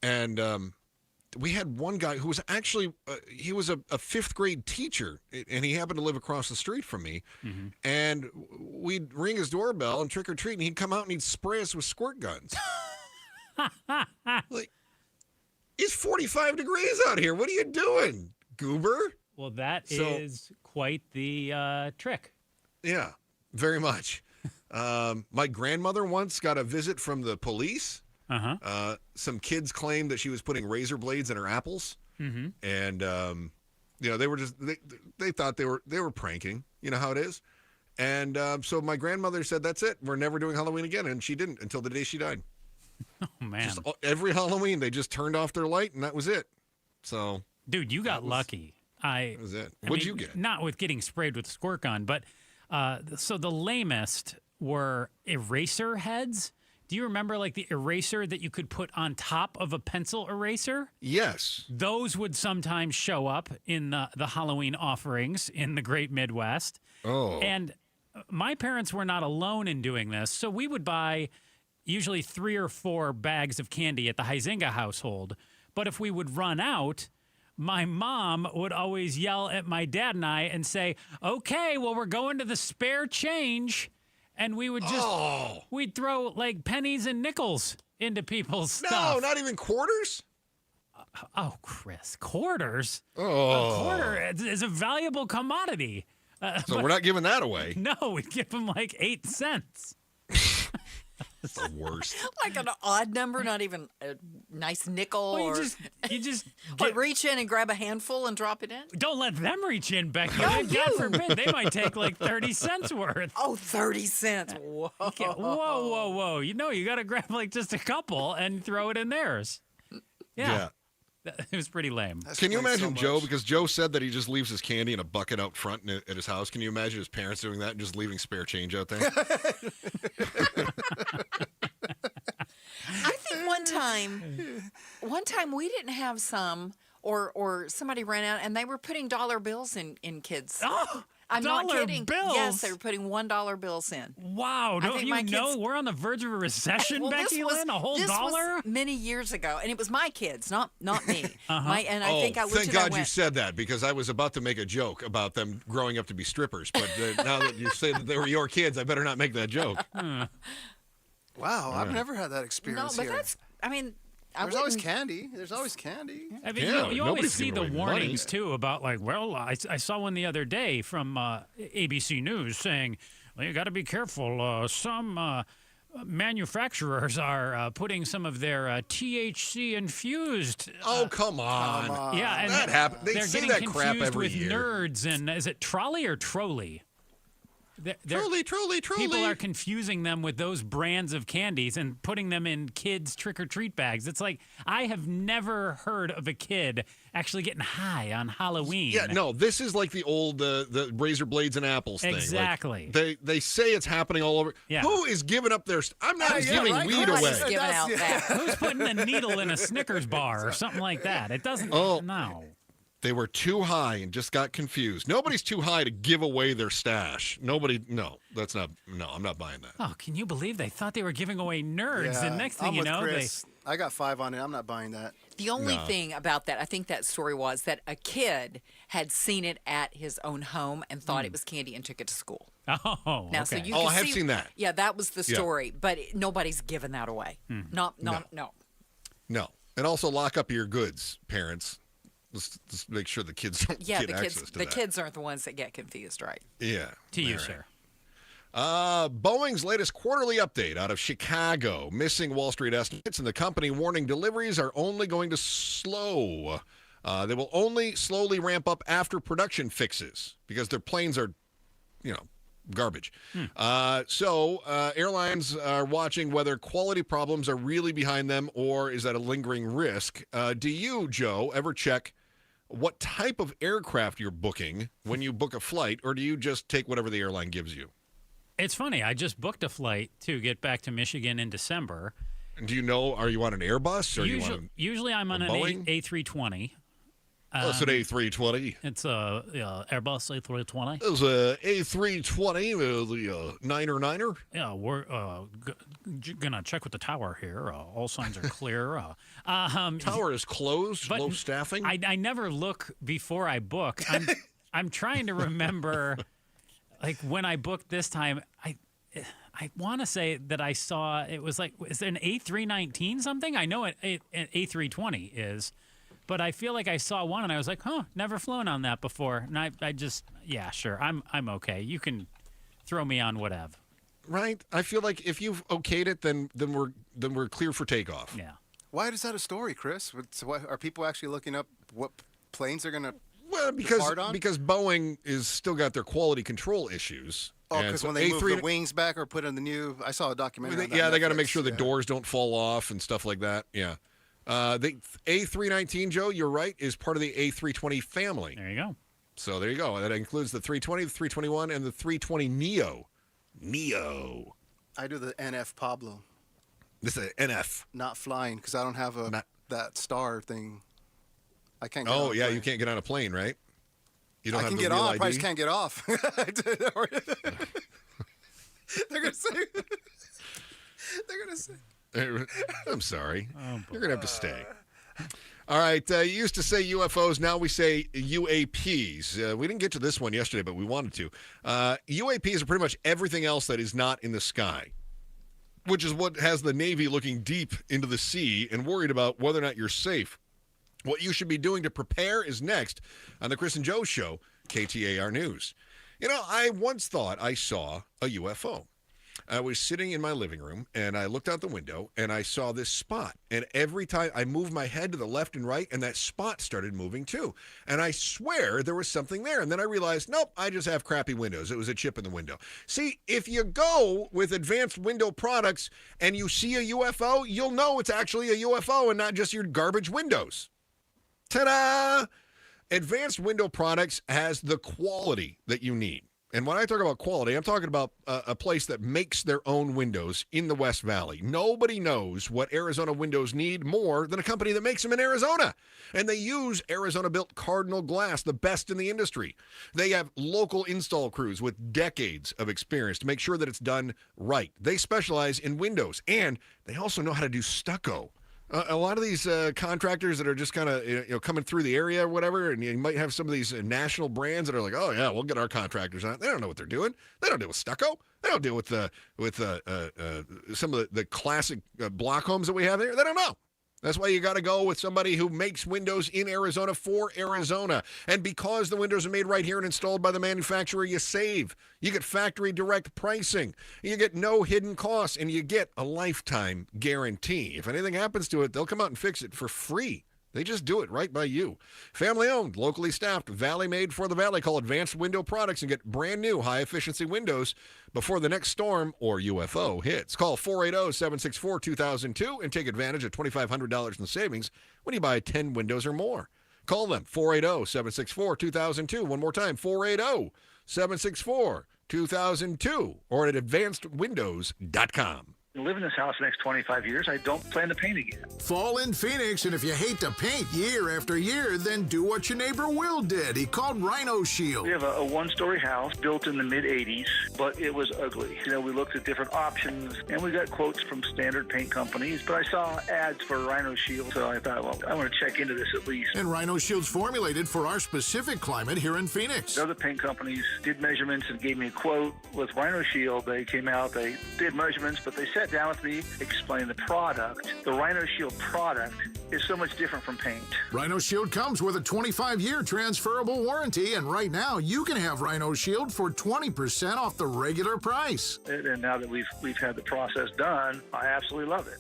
Speaker 12: And we had one guy who was actually, he was a 5th grade teacher, and he happened to live across the street from me.
Speaker 13: Mm-hmm.
Speaker 12: And we'd ring his doorbell and trick or treat, and he'd come out and he'd spray us with squirt guns. Like, it's 45 degrees out here. What are you doing, goober?
Speaker 13: Well, that is quite the trick.
Speaker 12: Yeah, very much. My grandmother once got a visit from the police. Some kids claimed that she was putting razor blades in her apples, and they were just they thought they were pranking. You know how it is, and so my grandmother said, "That's it. We're never doing Halloween again," and she didn't until the day she died.
Speaker 13: Oh man!
Speaker 12: Just every Halloween they just turned off their light, and that was it. So,
Speaker 13: dude, you got lucky.
Speaker 12: That was it. What'd you get?
Speaker 13: Not with getting sprayed with squirt gun, but so the lamest were eraser heads. Do you remember like the eraser that you could put on top of a pencil eraser?
Speaker 12: Yes.
Speaker 13: Those would sometimes show up in the Halloween offerings in the Great Midwest.
Speaker 12: Oh.
Speaker 13: And my parents were not alone in doing this. So we would buy usually 3 or 4 bags of candy at the Huizinga household. But if we would run out, my mom would always yell at my dad and I and say, okay, well, we're going to the spare change. And we would just, we'd throw like pennies and nickels into people's stuff.
Speaker 12: No, not even quarters?
Speaker 13: Oh, Chris, quarters?
Speaker 12: Oh.
Speaker 13: A quarter is a valuable commodity.
Speaker 12: So we're not giving that away.
Speaker 13: No, we'd give them like 8 cents.
Speaker 12: It's the worst.
Speaker 3: Like an odd number, not even a nice nickel.
Speaker 13: Well,
Speaker 3: or
Speaker 13: you just
Speaker 3: like reach in and grab a handful and drop it in.
Speaker 13: Don't let them reach in, Becky.
Speaker 3: No,
Speaker 13: God forbid, they might take like 30 cents worth.
Speaker 3: Oh, 30 cents. Whoa.
Speaker 13: Whoa. You know, you got to grab like just a couple and throw it in theirs. Yeah. It was pretty lame.
Speaker 12: Can you imagine Joe? Because Joe said that he just leaves his candy in a bucket out front at his house. Can you imagine his parents doing that and just leaving spare change out there?
Speaker 3: I think one time we didn't have some, or somebody ran out and they were putting dollar bills in kids.
Speaker 13: Oh,
Speaker 3: I'm not
Speaker 13: dollar
Speaker 3: kidding.
Speaker 13: bills?
Speaker 3: Yes, they were putting $1 bills in.
Speaker 13: Wow, don't you know we're on the verge of a recession, Becky Lynn? A whole dollar?
Speaker 3: Was many years ago, and it was my kids, not me.
Speaker 13: Uh-huh.
Speaker 3: And I think I looked
Speaker 12: thank
Speaker 3: at it and
Speaker 12: God you
Speaker 3: went,
Speaker 12: said that, because I was about to make a joke about them growing up to be strippers. But now that you say that they were your kids, I better not make that joke.
Speaker 7: Wow, I've never had that experience
Speaker 3: No, but
Speaker 7: here.
Speaker 3: that's, I mean,
Speaker 7: There's always candy. There's always candy.
Speaker 13: I mean, you always see the warnings, too, about like, well, I saw one the other day from ABC News saying, well, you got to be careful. Some manufacturers are putting some of their THC infused.
Speaker 12: Oh, come on.
Speaker 13: Yeah, and
Speaker 12: that happened. They
Speaker 13: they're
Speaker 12: say
Speaker 13: getting
Speaker 12: that crap
Speaker 13: confused
Speaker 12: every
Speaker 13: with
Speaker 12: year.
Speaker 13: nerds and is it trolley or trolley?
Speaker 12: Trolley.
Speaker 13: People are confusing them with those brands of candies and putting them in kids' trick-or-treat bags. It's like, I have never heard of a kid actually getting high on Halloween.
Speaker 12: Yeah, no, this is like the old the razor blades and apples thing.
Speaker 13: Exactly.
Speaker 12: Like, they say it's happening all over.
Speaker 13: Yeah.
Speaker 12: Who is giving up their... I'm not giving weed away.
Speaker 13: Who's putting a needle in a Snickers bar or something like that? It doesn't... No.
Speaker 12: They were too high and just got confused. Nobody's too high to give away their stash. Nobody, no, I'm not buying that.
Speaker 13: Oh, can you believe they thought they were giving away nerds?
Speaker 7: Yeah,
Speaker 13: And next thing
Speaker 7: I'm
Speaker 13: you
Speaker 7: with
Speaker 13: know,
Speaker 7: Chris. I got 5 on it. I'm not buying that.
Speaker 3: The only thing about that, I think that story was that a kid had seen it at his own home and thought it was candy and took it to school.
Speaker 13: Oh,
Speaker 3: now, so you
Speaker 12: I
Speaker 3: can
Speaker 12: have seen that.
Speaker 3: Yeah, that was the
Speaker 12: Yeah.
Speaker 3: story, but nobody's given that away. No.
Speaker 12: And also lock up your goods, parents. Let's make sure the kids don't get access to that.
Speaker 3: The kids aren't the ones that get confused, right?
Speaker 12: Yeah.
Speaker 13: To you, sir.
Speaker 12: Boeing's latest quarterly update out of Chicago. Missing Wall Street estimates, and the company warning deliveries are only going to slow. They will only slowly ramp up after production fixes because their planes are, garbage. So airlines are watching whether quality problems are really behind them or is that a lingering risk. Do you, Joe, ever check what type of aircraft you're booking when you book a flight, or do you just take whatever the airline gives you?
Speaker 13: It's funny. I just booked a flight to get back to Michigan in December.
Speaker 12: And do you know, are you on an Airbus? Or
Speaker 13: Usually I'm on an
Speaker 12: Boeing?
Speaker 13: A320.
Speaker 12: It's an A320.
Speaker 13: It's a Airbus A320.
Speaker 12: It's a A320, the Niner.
Speaker 13: Yeah, we're gonna check with the tower here. All signs are clear.
Speaker 12: Tower is closed. Low staffing.
Speaker 13: I never look before I book. I'm trying to remember, like when I booked this time. I want to say that I saw it was like, is there an A319 something? I know an A320 is. But I feel like I saw one and I was like, never flown on that before. And I just, yeah, sure, I'm okay. You can throw me on whatever.
Speaker 12: Right? I feel like if you've okayed it, then we're clear for takeoff.
Speaker 13: Yeah.
Speaker 7: Why is that a story, Chris? Are people actually looking up what planes are going to
Speaker 12: depart on? Because Boeing is still got their quality control issues.
Speaker 7: Oh, because when they move the wings back or put in the new, I saw a documentary on that.
Speaker 12: Yeah, they got to make sure the doors don't fall off and stuff like that. Yeah. The A319, Joe, you're right, is part of the A320 family.
Speaker 13: There you go.
Speaker 12: So there you go. That includes the 320, the 321, and the 320 Neo.
Speaker 7: I do the NF Pablo.
Speaker 12: This is an NF.
Speaker 7: Not flying, because I don't have that star thing. I can't get on
Speaker 12: Oh,
Speaker 7: a
Speaker 12: yeah,
Speaker 7: plane.
Speaker 12: you can't get on a plane, right? You don't
Speaker 7: I
Speaker 12: have
Speaker 7: can
Speaker 12: the
Speaker 7: get
Speaker 12: real
Speaker 7: on, I
Speaker 12: ID?
Speaker 7: probably just can't get off. They're going to say. They're going to say.
Speaker 12: I'm sorry. You're going to have to stay. All right. You used to say UFOs. Now we say UAPs. We didn't get to this one yesterday, but we wanted to. UAPs are pretty much everything else that is not in the sky, which is what has the Navy looking deep into the sea and worried about whether or not you're safe. What you should be doing to prepare is next on the Chris and Joe Show, KTAR News. You know, I once thought I saw a UFO. I was sitting in my living room, and I looked out the window, and I saw this spot. And every time I moved my head to the left and right, and that spot started moving too. And I swear there was something there. And then I realized, nope, I just have crappy windows. It was a chip in the window. See, if you go with advanced window products and you see a UFO, you'll know it's actually a UFO and not just your garbage windows. Ta-da! Advanced window products has the quality that you need. And when I talk about quality, I'm talking about a place that makes their own windows in the West Valley. Nobody knows what Arizona windows need more than a company that makes them in Arizona. And they use Arizona-built Cardinal glass, the best in the industry. They have local install crews with decades of experience to make sure that it's done right. They specialize in windows, and they also know how to do stucco. A lot of these contractors that are just kind of coming through the area or whatever, and you might have some of these national brands that are like, oh yeah, we'll get our contractors on it. They don't know what they're doing. They don't deal with stucco. They don't deal with some of the classic block homes that we have there. They don't know. That's why you got to go with somebody who makes windows in Arizona for Arizona. And because the windows are made right here and installed by the manufacturer, you save. You get factory direct pricing. You get no hidden costs, and you get a lifetime guarantee. If anything happens to it, they'll come out and fix it for free. They just do it right by you. Family owned, locally staffed, Valley made for the Valley. Call Advanced Window Products and get brand new high efficiency windows before the next storm or UFO hits. Call 480-764-2002 and take advantage of $2,500 in savings when you buy 10 windows or more. Call them 480-764-2002. One more time, 480-764-2002 or at advancedwindows.com.
Speaker 8: Live in this house the next 25 years. I don't plan to paint again.
Speaker 9: Fall in Phoenix, and if you hate to paint year after year, then do what your neighbor Will did. He called Rhino Shield.
Speaker 8: We have a one-story house built in the mid-'80s, but it was ugly. We looked at different options, and we got quotes from standard paint companies, but I saw ads for Rhino Shield, so I thought, well, I want to check into this at least.
Speaker 9: And Rhino Shield's formulated for our specific climate here in Phoenix.
Speaker 8: Other paint companies did measurements and gave me a quote. With Rhino Shield, they came out, they did measurements, but they sat down with me, explained the product. The Rhino Shield product is so much different from paint.
Speaker 9: Rhino Shield comes with a 25-year transferable warranty, and right now you can have Rhino Shield for 20% off the regular price.
Speaker 8: And now that we've had the process done, I absolutely love it.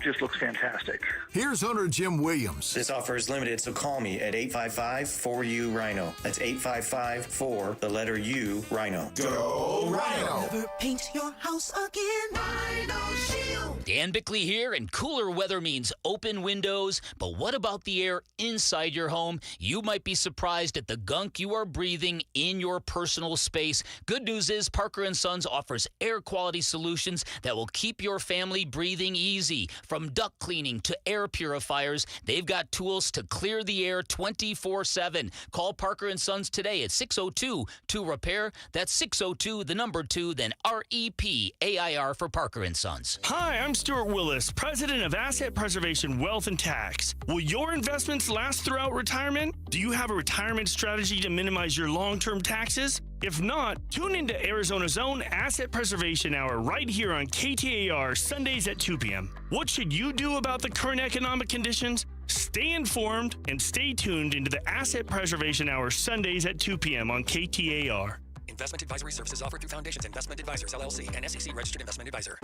Speaker 8: Just looks fantastic.
Speaker 9: Here's owner Jim Williams.
Speaker 10: This offer is limited, so call me at 855-4U-RHINO. That's 855-4, the letter U, Rhino.
Speaker 9: Go Rhino!
Speaker 11: Never paint your house again. Rhino Shield.
Speaker 19: Dan Bickley here, and cooler weather means open windows. But what about the air inside your home? You might be surprised at the gunk you are breathing in your personal space. Good news is Parker & Sons offers air quality solutions that will keep your family breathing easy. From duct cleaning to air purifiers, they've got tools to clear the air 24/7. Call Parker & Sons today at 602-2-REPAIR. That's 602-2, then REPAIR for Parker & Sons.
Speaker 22: Hi, I'm Stuart Willis, President of Asset Preservation Wealth and Tax. Will your investments last throughout retirement? Do you have a retirement strategy to minimize your long-term taxes? If not, tune into Arizona's own Asset Preservation Hour right here on KTAR Sundays at 2 p.m. What should you do about the current economic conditions? Stay informed and stay tuned into the Asset Preservation Hour Sundays at 2 p.m. on KTAR.
Speaker 23: Investment advisory services offered through Foundations Investment Advisors, LLC, and SEC Registered Investment Advisor.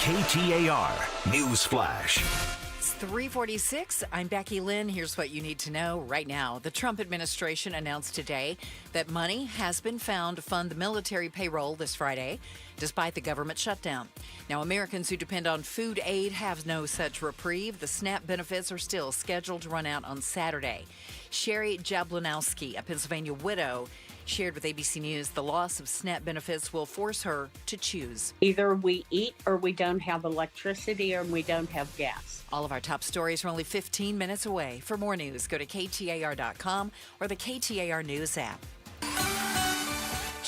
Speaker 2: KTAR News Flash.
Speaker 3: It's 3:46. I'm Becky Lynn. Here's what you need to know right now. The Trump administration announced today that money has been found to fund the military payroll this Friday, despite the government shutdown. Now, Americans who depend on food aid have no such reprieve. The SNAP benefits are still scheduled to run out on Saturday. Sherry Jablonowski, a Pennsylvania widow, shared with ABC News the loss of SNAP benefits will force her to choose.
Speaker 25: Either we eat or we don't have electricity or we don't have gas.
Speaker 3: All of our top stories are only 15 minutes away. For more news, go to KTAR.com or the KTAR News app.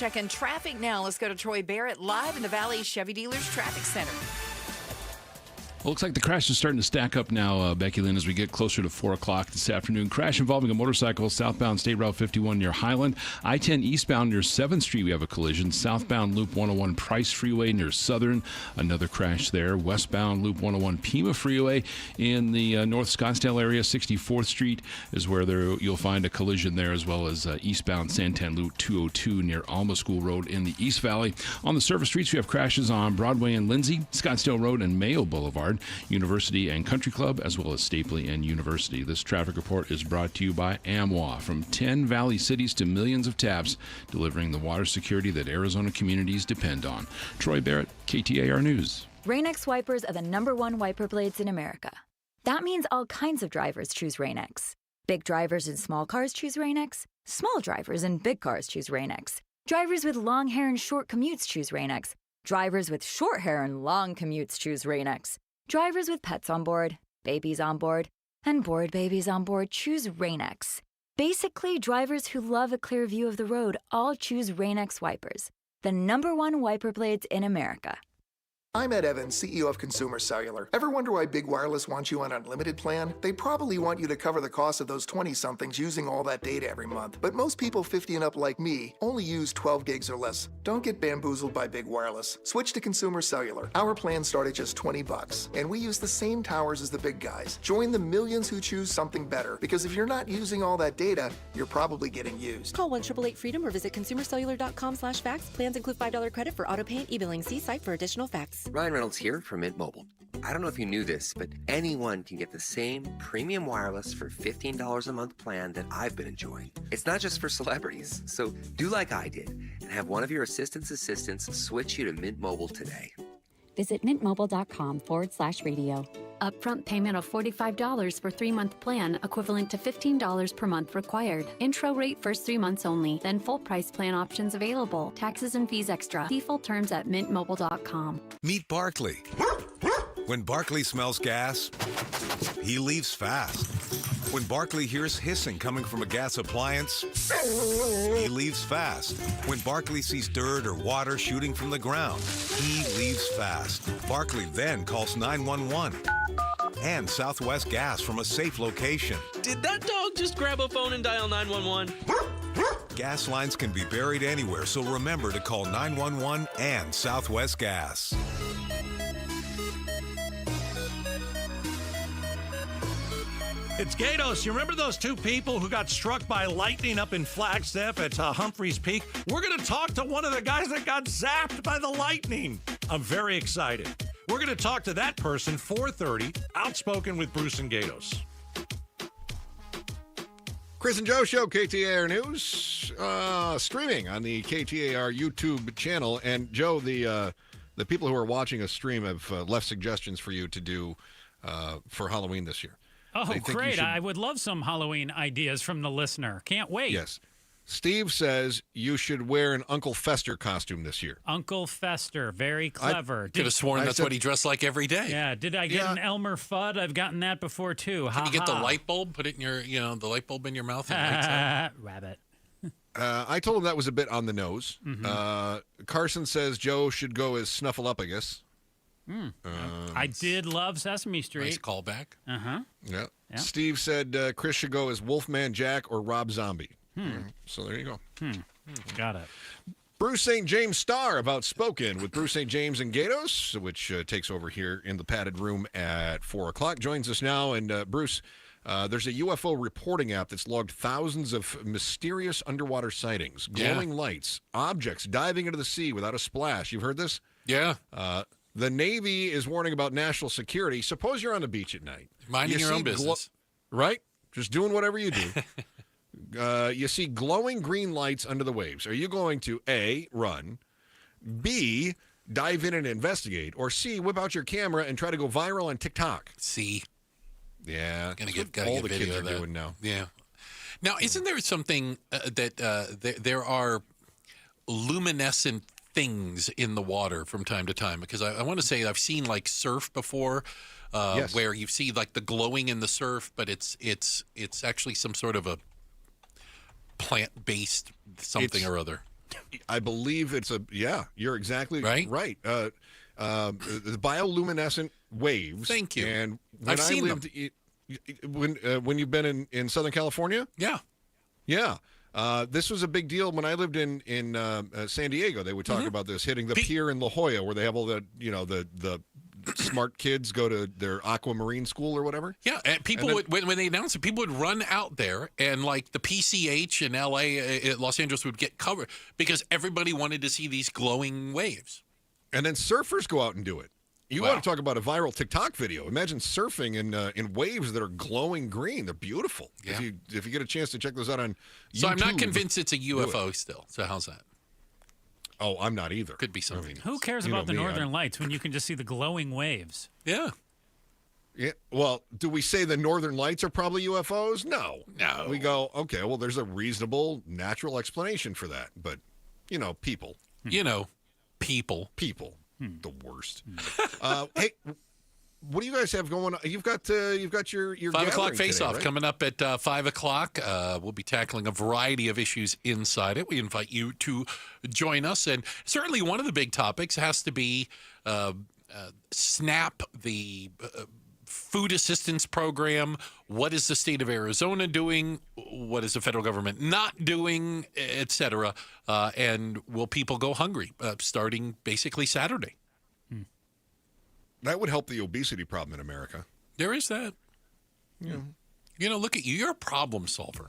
Speaker 3: Checking traffic now. Let's go to Troy Barrett live in the Valley Chevy Dealers Traffic Center.
Speaker 6: Well, looks like the crash is starting to stack up now, Becky Lynn, as we get closer to 4 o'clock this afternoon. Crash involving a motorcycle southbound State Route 51 near Highland. I-10 eastbound near 7th Street, we have a collision. Southbound Loop 101 Price Freeway near Southern, another crash there. Westbound Loop 101 Pima Freeway in the North Scottsdale area. 64th Street is where you'll find a collision there, as well as eastbound Santan Loop 202 near Alma School Road in the East Valley. On the surface streets, we have crashes on Broadway and Lindsay, Scottsdale Road and Mayo Boulevard, University and Country Club, as well as Stapley and University. This traffic report is brought to you by AMWA. From 10 Valley cities to millions of taps, delivering the water security that Arizona communities depend on. Troy Barrett, KTAR News.
Speaker 1: Rain-X wipers are the #1 wiper blades in America. That means all kinds of drivers choose Rain-X. Big drivers in small cars choose Rain-X. Small drivers in big cars choose Rain-X. Drivers with long hair and short commutes choose Rain-X. Drivers with short hair and long commutes choose Rain-X. Drivers with pets on board, babies on board, and bored babies on board choose Rain-X. Basically, drivers who love a clear view of the road all choose Rain-X wipers, the #1 wiper blades in America.
Speaker 14: I'm Ed Evans, CEO of Consumer Cellular. Ever wonder why Big Wireless wants you on an unlimited plan? They probably want you to cover the cost of those 20-somethings using all that data every month. But most people 50 and up like me only use 12 gigs or less. Don't get bamboozled by Big Wireless. Switch to Consumer Cellular. Our plans start at just $20, and we use the same towers as the big guys. Join the millions who choose something better, because if you're not using all that data, you're probably getting used.
Speaker 16: Call 1-888-FREEDOM or visit consumercellular.com/facts. Plans include $5 credit for auto pay and e-billing. See site for additional facts.
Speaker 17: Ryan Reynolds here from Mint Mobile. I don't know if you knew this, but anyone can get the same premium wireless for $15 a month plan that I've been enjoying. It's not just for celebrities, so do like I did and have one of your assistants switch you to Mint Mobile today.
Speaker 18: Visit mintmobile.com/radio. Upfront payment of $45 for 3-month plan, equivalent to $15 per month required. Intro rate first 3 months only, then full price plan options available. Taxes and fees extra. See full terms at mintmobile.com.
Speaker 20: Meet Barkley. When Barkley smells gas, he leaves fast. When Barkley hears hissing coming from a gas appliance, he leaves fast. When Barkley sees dirt or water shooting from the ground, he leaves fast. Barkley then calls 911 and Southwest Gas from a safe location.
Speaker 21: Did that dog just grab a phone and dial 911?
Speaker 20: Gas lines can be buried anywhere, so remember to call 911 and Southwest Gas.
Speaker 24: It's Gatos. You remember those two people who got struck by lightning up in Flagstaff at Humphreys Peak? We're going to talk to one of the guys that got zapped by the lightning. I'm very excited. We're going to talk to that person, 4:30, Outspoken with Bruce and Gatos.
Speaker 12: Chris and Joe Show, KTAR News, streaming on the KTAR YouTube channel. And Joe, the people who are watching us stream have left suggestions for you to do for Halloween this year.
Speaker 13: Oh, great. I would love some Halloween ideas from the listener. Can't wait.
Speaker 12: Yes. Steve says you should wear an Uncle Fester costume this year.
Speaker 13: Uncle Fester, very clever.
Speaker 26: Could have sworn that's what he dressed like every day.
Speaker 13: Yeah. Did I get an Elmer Fudd? I've gotten that before, too.
Speaker 26: Can you get the light bulb? Put it in your, the light bulb in your mouth and lights out?
Speaker 13: Rabbit.
Speaker 12: I told him that was a bit on the nose.
Speaker 13: Mm-hmm.
Speaker 12: Carson says Joe should go as Snuffleupagus.
Speaker 13: I did love Sesame Street.
Speaker 26: Nice callback.
Speaker 13: Uh-huh.
Speaker 12: Yeah.
Speaker 13: Yeah.
Speaker 12: Steve said Chris should go as Wolfman Jack or Rob Zombie. So there you go.
Speaker 13: Got it.
Speaker 12: Bruce St. James Star of Outspoken with Bruce St. James and Gatos, which takes over here in the padded room at 4 o'clock. Joins us now. And Bruce, there's a UFO reporting app that's logged thousands of mysterious underwater sightings, glowing lights, objects diving into the sea without a splash. You've heard this?
Speaker 26: Yeah.
Speaker 12: The Navy is warning about national security. Suppose you're on the beach at night.
Speaker 26: Minding your own business.
Speaker 12: Right? Just doing whatever you do. You see glowing green lights under the waves. Are you going to A, run, B, dive in and investigate, or C, whip out your camera and try to go viral on TikTok?
Speaker 26: C.
Speaker 12: Yeah.
Speaker 26: Gotta get
Speaker 12: all the
Speaker 26: video
Speaker 12: kids are
Speaker 26: of that.
Speaker 12: doing now.
Speaker 26: Yeah. Now, isn't there something that there are luminescent things in the water from time to time? Because I want to say I've seen like surf before,
Speaker 12: Yes.
Speaker 26: where you see like the glowing in the surf, but it's actually some sort of a plant-based something or other.
Speaker 12: I believe it's you're exactly right. The bioluminescent waves.
Speaker 26: Thank you.
Speaker 12: And when
Speaker 26: I've seen them.
Speaker 12: When you've been in Southern California?
Speaker 26: Yeah.
Speaker 12: Yeah. This was a big deal when I lived in San Diego. They would talk about this hitting the pier in La Jolla, where they have all the smart kids go to their aquamarine school or whatever.
Speaker 26: Yeah, and when they announced it, people would run out there, and like the PCH in LA, Los Angeles would get covered because everybody wanted to see these glowing waves.
Speaker 12: And then surfers go out and do it. You want to talk about a viral TikTok video? Imagine surfing in waves that are glowing green. They're beautiful. Yeah. If you get a chance to check those out on YouTube.
Speaker 26: So I'm not convinced it's a UFO still. So how's that?
Speaker 12: Oh, I'm not either.
Speaker 26: Could be something.
Speaker 13: Who cares about the northern lights when you can just see the glowing waves?
Speaker 26: Yeah.
Speaker 12: Yeah. Well, do we say the northern lights are probably UFOs? No. We go, okay, well, there's a reasonable, natural explanation for that. But, people.
Speaker 26: People.
Speaker 12: The worst. Hey, what do you guys have going on? You've got your
Speaker 26: 5 o'clock face-off
Speaker 12: right?
Speaker 26: coming up at 5 o'clock. We'll be tackling a variety of issues inside it. We invite you to join us. And certainly one of the big topics has to be SNAP, the food assistance program. What is the state of Arizona doing? What is the federal government not doing, et cetera? And will people go hungry starting basically Saturday?
Speaker 12: That would help the obesity problem in America.
Speaker 26: There is that. Yeah. Look at you. You're a problem solver.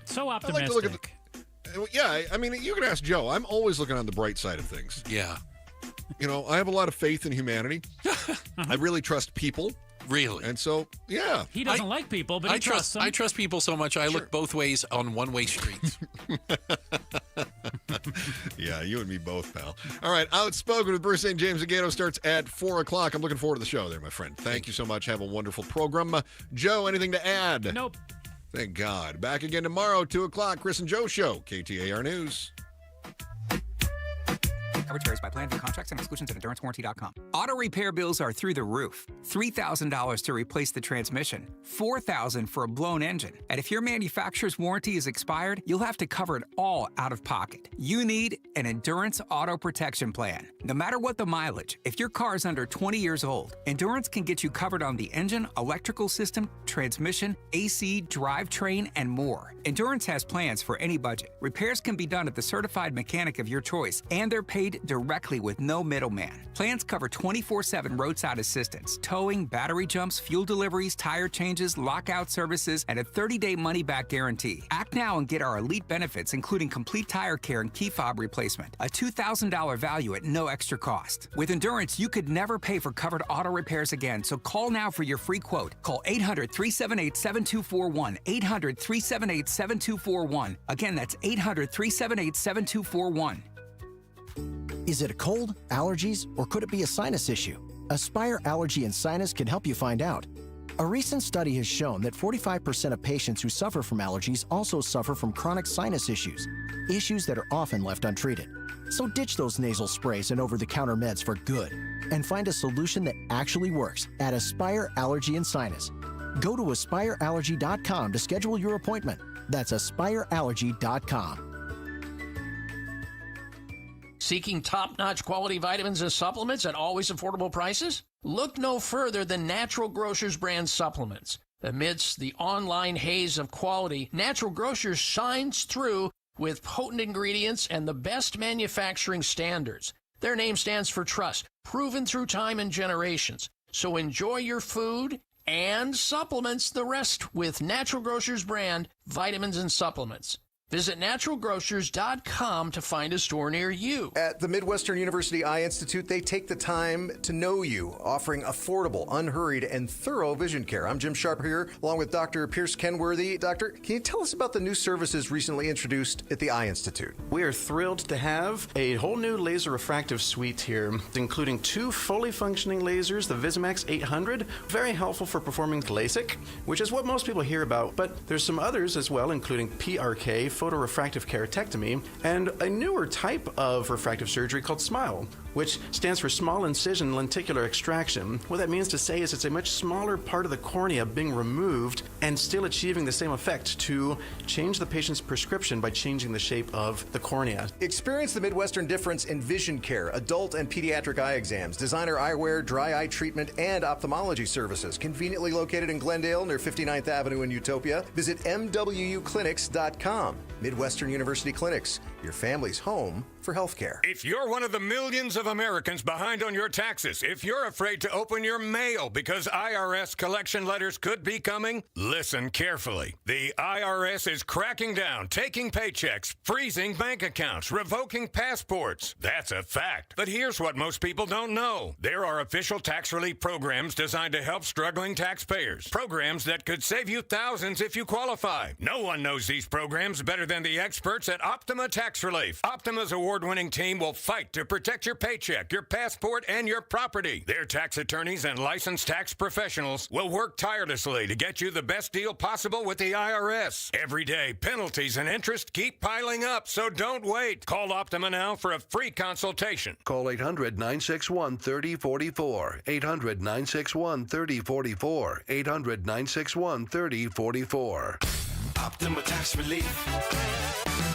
Speaker 13: So optimistic.
Speaker 12: I like to look at I mean, you can ask Joe. I'm always looking on the bright side of things.
Speaker 26: Yeah.
Speaker 12: I have a lot of faith in humanity. I really trust people.
Speaker 26: Really?
Speaker 12: And so, yeah.
Speaker 13: He doesn't like people, but he trusts them.
Speaker 26: I trust people so much I look both ways on one-way streets.
Speaker 12: Yeah, you and me both, pal. All right, Outspoken with Bruce St. James and Gato starts at 4 o'clock. I'm looking forward to the show there, my friend. Thank you so much. Have a wonderful program. Joe, anything to add?
Speaker 13: Nope.
Speaker 12: Thank God. Back again tomorrow, 2 o'clock. Chris and Joe Show, KTAR News.
Speaker 4: Coverage varies by plan. View contracts and exclusions at EnduranceWarranty.com. Auto repair bills are through the roof. $3,000 to replace the transmission. $4,000 for a blown engine. And if your manufacturer's warranty is expired, you'll have to cover it all out of pocket. You need an Endurance Auto Protection Plan. No matter what the mileage, if your car is under 20 years old, Endurance can get you covered on the engine, electrical system, transmission, AC, drivetrain, and more. Endurance has plans for any budget. Repairs can be done at the certified mechanic of your choice, and they're paid directly with no middleman. Plans cover 24/7 roadside assistance, towing, battery jumps, fuel deliveries, tire changes, lockout services, and a 30-day money-back guarantee. Act now and get our elite benefits, including complete tire care and key fob replacement. A $2,000 value at no extra cost. With Endurance, you could never pay for covered auto repairs again, so call now for your free quote. Call 800-378-7241. 800-378-7241. Again, that's 800-378-7241.
Speaker 5: Is it a cold, allergies, or could it be a sinus issue? Aspire Allergy and Sinus can help you find out. A recent study has shown that 45% of patients who suffer from allergies also suffer from chronic sinus issues that are often left untreated. So ditch those nasal sprays and over-the-counter meds for good and find a solution that actually works at Aspire Allergy and Sinus. Go to AspireAllergy.com to schedule your appointment. That's AspireAllergy.com.
Speaker 7: Seeking top-notch quality vitamins and supplements at always affordable prices? Look no further than Natural Grocers brand supplements. Amidst the online haze of quality, Natural Grocers shines through with potent ingredients and the best manufacturing standards. Their name stands for trust, proven through time and generations. So enjoy your food and supplements the rest with Natural Grocers brand vitamins and supplements. Visit naturalgrocers.com to find a store near you.
Speaker 8: At the Midwestern University Eye Institute, they take the time to know you, offering affordable, unhurried, and thorough vision care. I'm Jim Sharp here, along with Dr. Pierce Kenworthy. Doctor, can you tell us about the new services recently introduced at the Eye Institute?
Speaker 10: We are thrilled to have a whole new laser refractive suite here, including 2 fully functioning lasers, the Visimax 800, very helpful for performing LASIK, which is what most people hear about, but there's some others as well, including PRK, photorefractive keratectomy, and a newer type of refractive surgery called SMILE, which stands for small incision lenticular extraction. What that means to say is it's a much smaller part of the cornea being removed and still achieving the same effect to change the patient's prescription by changing the shape of the cornea.
Speaker 8: Experience the Midwestern difference in vision care, adult and pediatric eye exams, designer eyewear, dry eye treatment, and ophthalmology services. Conveniently located in Glendale near 59th Avenue in Utopia. Visit MWUclinics.com. Midwestern University Clinics, your family's home for healthcare.
Speaker 9: If you're one of the millions of Americans behind on your taxes, if you're afraid to open your mail because IRS collection letters could be coming, listen carefully. The IRS is cracking down, taking paychecks, freezing bank accounts, revoking passports. That's a fact. But here's what most people don't know. There are official tax relief programs designed to help struggling taxpayers. Programs that could save you thousands if you qualify. No one knows these programs better than the experts at Optima Tax Relief. Optima's award-winning team will fight to protect your paycheck, your passport, and your property. Their tax attorneys and licensed tax professionals will work tirelessly to get you the best deal possible with the IRS. Every day, penalties and interest keep piling up, so don't wait. Call Optima now for a free consultation.
Speaker 11: Call 800-961-3044. 800-961-3044. 800-961-3044.
Speaker 15: Optima Tax Relief.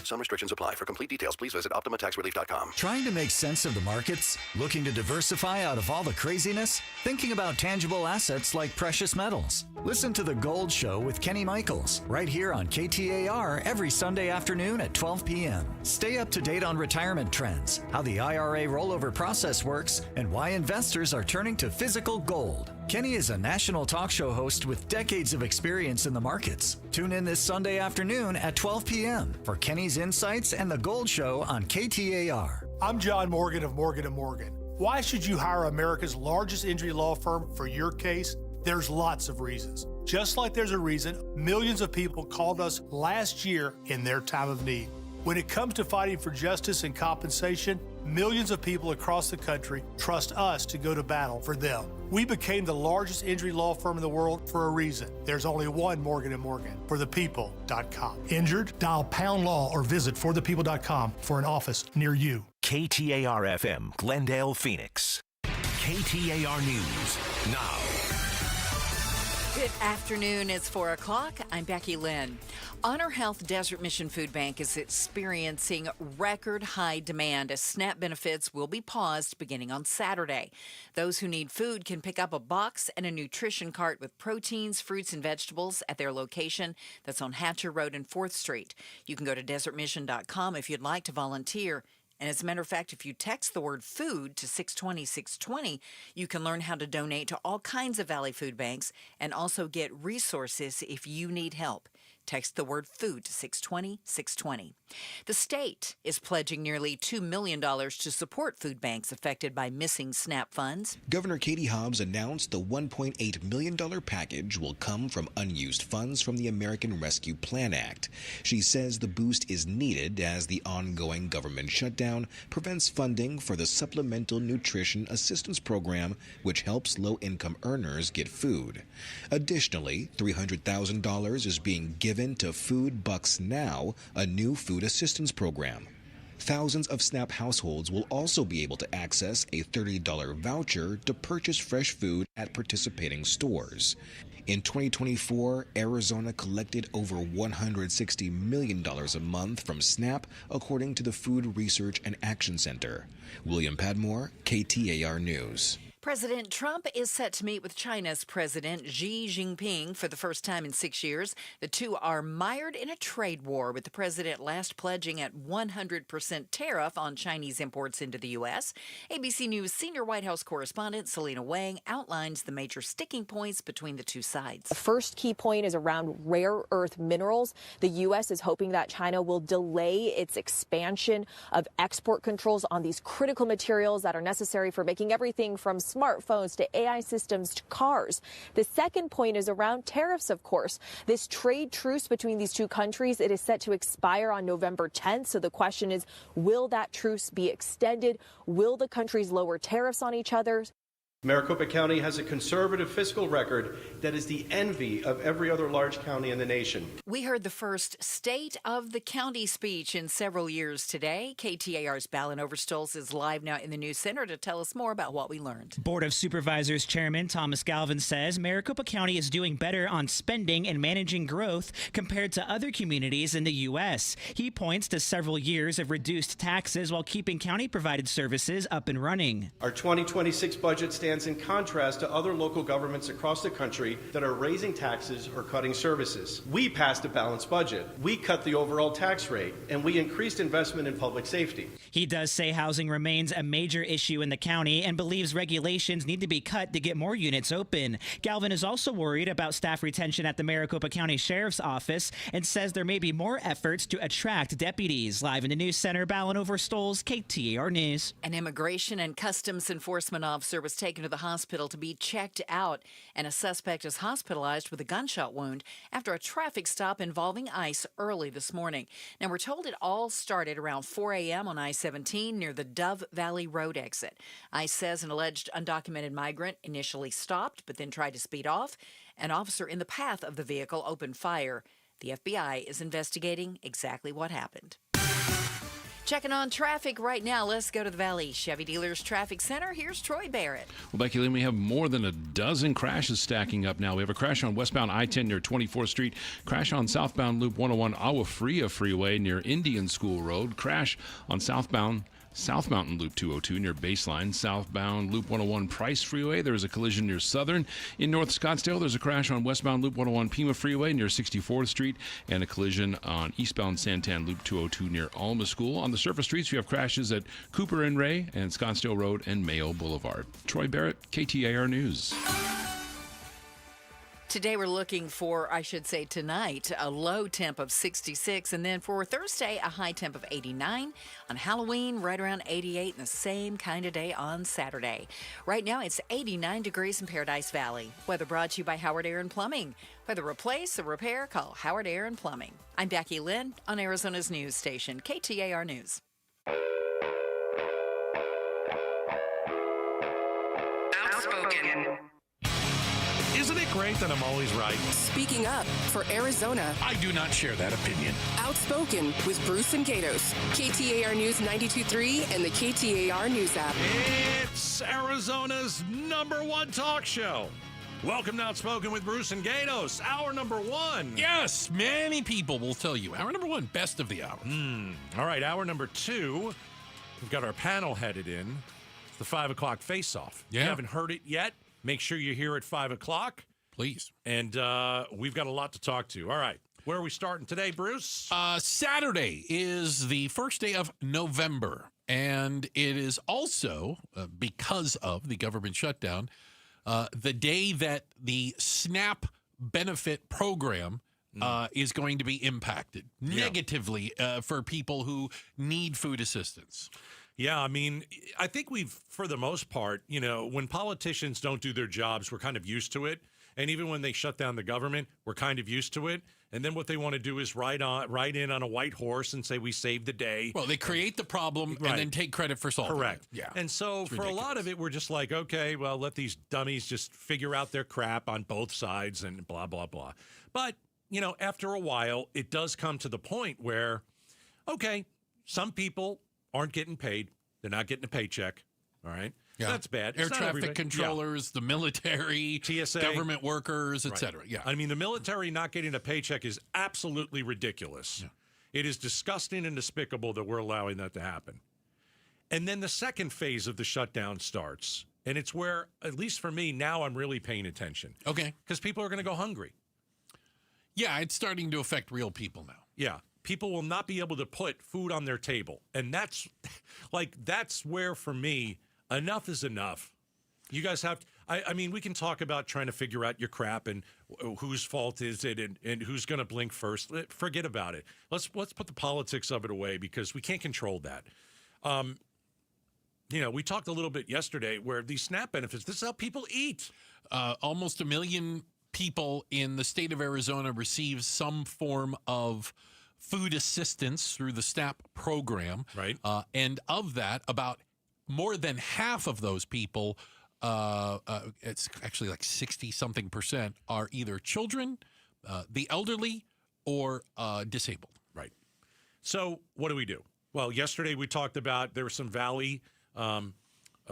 Speaker 15: Some restrictions apply. For complete details, please visit OptimaTaxRelief.com.
Speaker 19: Trying to make sense of the markets? Looking to diversify out of all the craziness? Thinking about tangible assets like precious metals? Listen to The Gold Show with Kenny Michaels, right here on KTAR every Sunday afternoon at 12 p.m. Stay up to date on retirement trends, how the IRA rollover process works, and why investors are turning to physical gold. Kenny is a national talk show host with decades of experience in the markets. Tune in this Sunday afternoon at 12 p.m. for Kenny's insights and The Gold Show on KTAR.
Speaker 22: I'm John Morgan of Morgan & Morgan. Why should you hire America's largest injury law firm for your case? There's lots of reasons. Just like there's a reason millions of people called us last year in their time of need. When it comes to fighting for justice and compensation, millions of people across the country trust us to go to battle for them. We became the largest injury law firm in the world for a reason. There's only one Morgan & Morgan, forthepeople.com. Injured? Dial #law or visit forthepeople.com for an office near you.
Speaker 2: KTAR-FM, Glendale, Phoenix. KTAR News now.
Speaker 3: Good afternoon. It's 4 o'clock. I'm Becky Lynn. Honor Health Desert Mission Food Bank is experiencing record high demand as SNAP benefits will be paused beginning on Saturday. Those who need food can pick up a box and a nutrition cart with proteins, fruits, and vegetables at their location that's on Hatcher Road and 4th Street. You can go to desertmission.com if you'd like to volunteer. And as a matter of fact, if you text the word food to 620-620, you can learn how to donate to all kinds of Valley Food Banks and also get resources if you need help. Text the word food to 620-620. The state is pledging nearly $2 million to support food banks affected by missing SNAP funds.
Speaker 23: Governor Katie Hobbs announced the $1.8 million package will come from unused funds from the American Rescue Plan Act. She says the boost is needed as the ongoing government shutdown prevents funding for the Supplemental Nutrition Assistance Program, which helps low-income earners get food. Additionally, $300,000 is being given to Food Bucks Now, a new food assistance program. Thousands of SNAP households will also be able to access a $30 voucher to purchase fresh food at participating stores. In 2024, Arizona collected over $160 million a month from SNAP, according to the Food Research and Action Center. William Padmore, KTAR News.
Speaker 3: President Trump is set to meet with China's President Xi Jinping for the first time in 6 years. The two are mired in a trade war, with the president last pledging at 100% tariff on Chinese imports into the U.S. ABC News senior White House correspondent Selena Wang outlines the major sticking points between the two sides.
Speaker 27: The first key point is around rare earth minerals. The U.S. is hoping that China will delay its expansion of export controls on these critical materials that are necessary for making everything from smartphones to AI systems to cars. The second point is around tariffs, of course. This trade truce between these two countries, it is set to expire on November 10th. So the question is, will that truce be extended? Will the countries lower tariffs on each other?
Speaker 10: Maricopa County has a conservative fiscal record that is the envy of every other large county in the nation.
Speaker 3: We heard the first State of the County speech in several years today. KTAR's Ballin Overstolz is live now in the News Center to tell us more about what we learned.
Speaker 1: Board of Supervisors Chairman Thomas Galvin says Maricopa County is doing better on spending and managing growth compared to other communities in the U.S. He points to several years of reduced taxes while keeping county-provided services up and running.
Speaker 10: Our 2026 budget stands in contrast to other local governments across the country that are raising taxes or cutting services. We passed a balanced budget. We cut the overall tax rate, and we increased investment in public safety.
Speaker 1: He does say housing remains a major issue in the county and believes regulations need to be cut to get more units open. Galvin is also worried about staff retention at the Maricopa County Sheriff's Office and says there may be more efforts to attract deputies. Live in the News Center, Ballin Overstolz, KTAR News.
Speaker 3: An immigration and customs enforcement officer was taken to the hospital to be checked out, and a suspect is hospitalized with a gunshot wound after a traffic stop involving ICE early this morning. Now, we're told it all started around 4 a.m. on I-17 near the Dove Valley Road exit. ICE says an alleged undocumented migrant initially stopped but then tried to speed off. An officer in the path of the vehicle opened fire. The FBI is investigating exactly what happened. Checking on traffic right now. Let's go to the Valley Chevy Dealers Traffic Center. Here's Troy Barrett.
Speaker 6: Well, Becky Lynn, we have more than a dozen crashes stacking up now. We have a crash on westbound I-10 near 24th Street, crash on southbound Loop 101 Agua Fria Freeway near Indian School Road, crash on southbound South Mountain Loop 202 near Baseline, southbound Loop 101 Price Freeway. There is a collision near Southern. In North Scottsdale, there's a crash on westbound Loop 101 Pima Freeway near 64th Street and a collision on eastbound Santan Loop 202 near Alma School. On the surface streets, you have crashes at Cooper and Ray and Scottsdale Road and Mayo Boulevard. Troy Barrett, KTAR News.
Speaker 3: Today we're looking for, I should say tonight, a low temp of 66, and then for Thursday, a high temp of 89. On Halloween, right around 88, and the same kind of day on Saturday. Right now, it's 89 degrees in Paradise Valley. Weather brought to you by Howard Air and Plumbing. Whether replace or repair, call Howard Air and Plumbing. I'm Becky Lynn on Arizona's news station, KTAR News.
Speaker 11: Outspoken.
Speaker 24: Isn't it great that I'm always right?
Speaker 11: Speaking up for Arizona.
Speaker 26: I do not share that opinion.
Speaker 11: Outspoken with Bruce and Gatos. KTAR News 92.3 and the KTAR News app.
Speaker 24: It's Arizona's #1 talk show. Welcome to Outspoken with Bruce and Gatos, hour #1.
Speaker 26: Yes, many people will tell you. Hour #1, best of the hour.
Speaker 24: All right, hour #2. We've got our panel headed in. It's the 5 o'clock face-off.
Speaker 26: Yeah.
Speaker 24: If you haven't heard it yet, make sure you're here at 5 o'clock.
Speaker 26: Please.
Speaker 24: And we've got a lot to talk to. All right. Where are we starting today, Bruce?
Speaker 26: Saturday is the first day of November. And it is also, because of the government shutdown, the day that the SNAP benefit program is going to be impacted negatively for people who need food assistance.
Speaker 24: Yeah, I mean, I think we've, for the most part, you know, when politicians don't do their jobs, we're kind of used to it. And even when they shut down the government, we're kind of used to it. And then what they want to do is ride in on a white horse and say, we saved the day.
Speaker 26: Well, they create the problem and then take credit for solving
Speaker 24: Correct.
Speaker 26: it. Yeah.
Speaker 24: And so for a lot of it, we're just like, okay, well, let these dummies just figure out their crap on both sides and blah, blah, blah. But, you know, after a while, it does come to the point where, okay, some people aren't getting paid. They're not getting a paycheck. All right.
Speaker 26: Yeah.
Speaker 24: That's bad.
Speaker 26: Air traffic controllers, the military,
Speaker 24: TSA,
Speaker 26: government workers, etc. Yeah.
Speaker 24: I mean, the military not getting a paycheck is absolutely ridiculous. Yeah. It is disgusting and despicable that we're allowing that to happen. And then the second phase of the shutdown starts. And it's where, at least for me, now I'm really paying attention.
Speaker 26: Okay.
Speaker 24: Because people are going to go hungry.
Speaker 26: Yeah, it's starting to affect real people now.
Speaker 24: Yeah. People will not be able to put food on their table. And that's where, for me, enough is enough. You guys have, I mean, we can talk about trying to figure out your crap and whose fault is it and who's going to blink first. Forget about it. Let's put the politics of it away because we can't control that. You know, we talked a little bit yesterday where these SNAP benefits, this is how people eat.
Speaker 26: Almost 1 million people in the state of Arizona receive some form of food assistance through the SNAP program.
Speaker 24: Right.
Speaker 26: And of that, about more than half of those people it's actually like 60-something% are either children, the elderly, or disabled.
Speaker 14: Right. So what do we do? Well, yesterday we talked about there were some Valley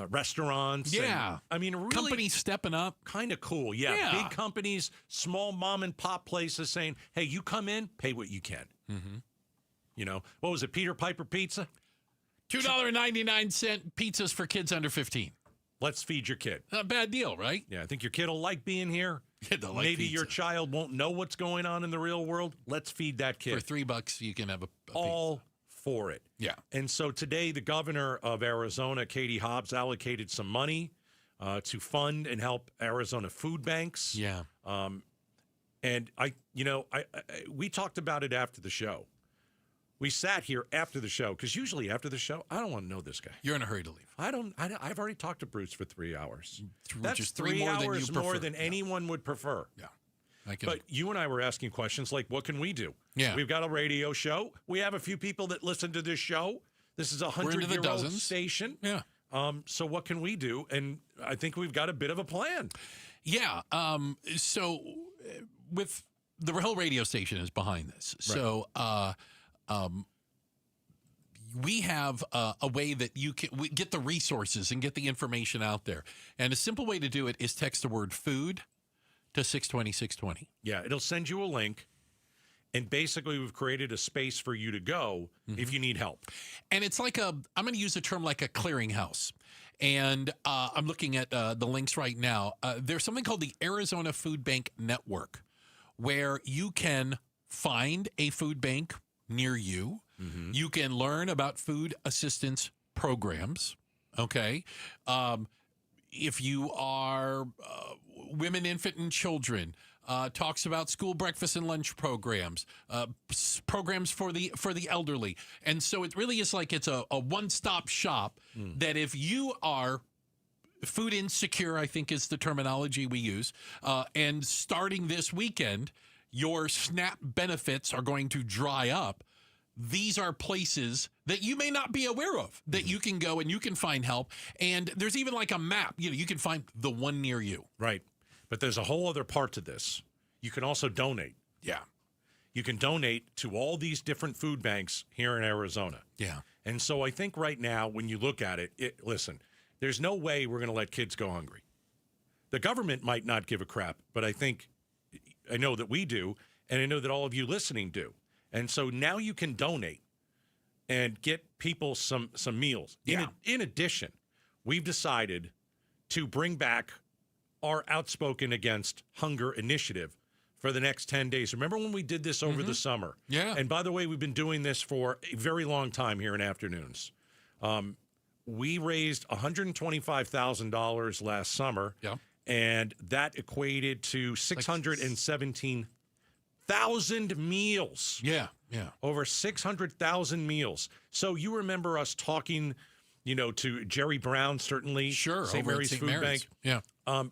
Speaker 14: restaurants.
Speaker 26: Yeah.
Speaker 14: Really
Speaker 26: companies stepping up.
Speaker 14: Kind of cool. Yeah. Big companies, small mom and pop places saying, hey, you come in, pay what you can.
Speaker 26: Mm-hmm.
Speaker 14: What was it? Peter Piper Pizza?
Speaker 26: $2.99 pizzas for kids under 15.
Speaker 14: Let's feed your kid.
Speaker 26: Not a bad deal, right?
Speaker 14: Yeah, I think your kid will like being here.
Speaker 26: Yeah, they'll like
Speaker 14: Maybe
Speaker 26: pizza.
Speaker 14: your child won't know what's going on in the real world. Let's feed that kid.
Speaker 26: For $3, you can have a
Speaker 14: all for it.
Speaker 26: Yeah.
Speaker 14: And so today, the governor of Arizona, Katie Hobbs, allocated some money to fund and help Arizona food banks.
Speaker 26: Yeah.
Speaker 14: And we talked about it after the show. We sat here after the show because usually after the show, I don't want to know this guy.
Speaker 26: You're in a hurry to leave.
Speaker 14: I've already talked to Bruce for 3 hours.
Speaker 26: Which is 3 more
Speaker 14: hours
Speaker 26: than you
Speaker 14: more
Speaker 26: prefer.
Speaker 14: than anyone would prefer.
Speaker 26: Yeah.
Speaker 14: But you and I were asking questions like, what can we do?
Speaker 26: Yeah.
Speaker 14: We've got a radio show. We have a few people that listen to this show. This is a 100-year-old station.
Speaker 26: Yeah.
Speaker 14: So what can we do? And I think we've got a bit of a plan.
Speaker 26: Yeah. So with the whole radio station is behind this.
Speaker 14: Right.
Speaker 26: So we have a way that you can get the resources and get the information out there. And a simple way to do it is text the word food to 620-620.
Speaker 14: Yeah, it'll send you a link. And basically, we've created a space for you to go if you need help.
Speaker 26: And it's like I'm going to use a term like a clearinghouse. And I'm looking at the links right now. There's something called the Arizona Food Bank Network, where you can find a food bank near you.
Speaker 14: Mm-hmm.
Speaker 26: You can learn about food assistance programs. Okay. If you are women, infant, and children, talks about school breakfast and lunch programs, programs for the elderly. And so it really is like it's a one-stop shop that if you are food insecure, I think is the terminology we use, and starting this weekend, your SNAP benefits are going to dry up. These are places that you may not be aware of that you can go and you can find help. And there's even like a map. You can find the one near you.
Speaker 14: Right. But there's a whole other part to this. You can also donate.
Speaker 26: Yeah.
Speaker 14: You can donate to all these different food banks here in Arizona.
Speaker 26: Yeah.
Speaker 14: And so I think right now, when you look at it, listen, there's no way we're going to let kids go hungry. The government might not give a crap, but I know that we do, and I know that all of you listening do. And so now you can donate and get people some meals.
Speaker 26: Yeah.
Speaker 14: In addition, we've decided to bring back our Outspoken Against Hunger initiative for the next 10 days. Remember when we did this over the summer?
Speaker 26: Yeah.
Speaker 14: And by the way, we've been doing this for a very long time here in Afternoons. We raised $125,000 last summer.
Speaker 26: Yeah.
Speaker 14: And that equated to 617,000 meals.
Speaker 26: Yeah.
Speaker 14: Over 600,000 meals. So you remember us talking, to Jerry Brown, certainly.
Speaker 26: Sure.
Speaker 14: St.
Speaker 26: over at
Speaker 14: Mary's
Speaker 26: St.
Speaker 14: Food
Speaker 26: Mary's.
Speaker 14: Bank.
Speaker 26: Yeah.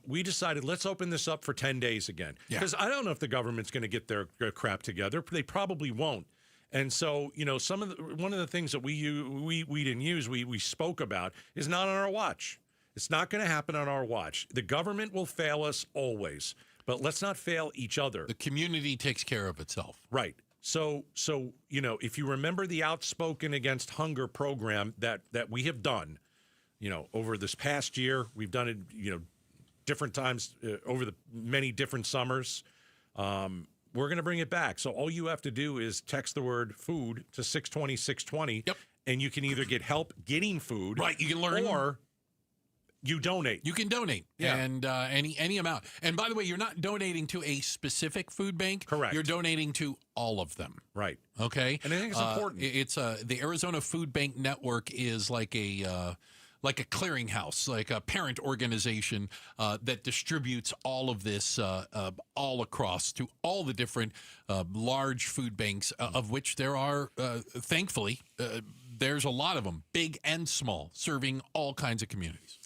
Speaker 14: We decided let's open this up for 10 days again.
Speaker 26: Yeah.
Speaker 14: Because I don't know if the government's going to get their crap together. They probably won't. And so, one of the things that we didn't use, we spoke about, is not on our watch. It's not going to happen on our watch. The government will fail us always, but let's not fail each other.
Speaker 26: The community takes care of itself.
Speaker 14: Right. So if you remember the Outspoken Against Hunger program that we have done, over this past year, we've done it, different times over the many different summers. We're going to bring it back. So all you have to do is text the word food to 620-620.
Speaker 26: Yep.
Speaker 14: And you can either get help getting food.
Speaker 26: Right. You can learn.
Speaker 14: Or you donate.
Speaker 26: You can donate.
Speaker 14: Yeah.
Speaker 26: And any amount. And by the way, you're not donating to a specific food bank.
Speaker 14: Correct.
Speaker 26: You're donating to all of them.
Speaker 14: Right.
Speaker 26: Okay.
Speaker 14: And I think it's important.
Speaker 26: It's the Arizona Food Bank Network is like a clearinghouse, like a parent organization that distributes all of this all across to all the different large food banks, of which there are, thankfully, there's a lot of them, big and small, serving all kinds of communities.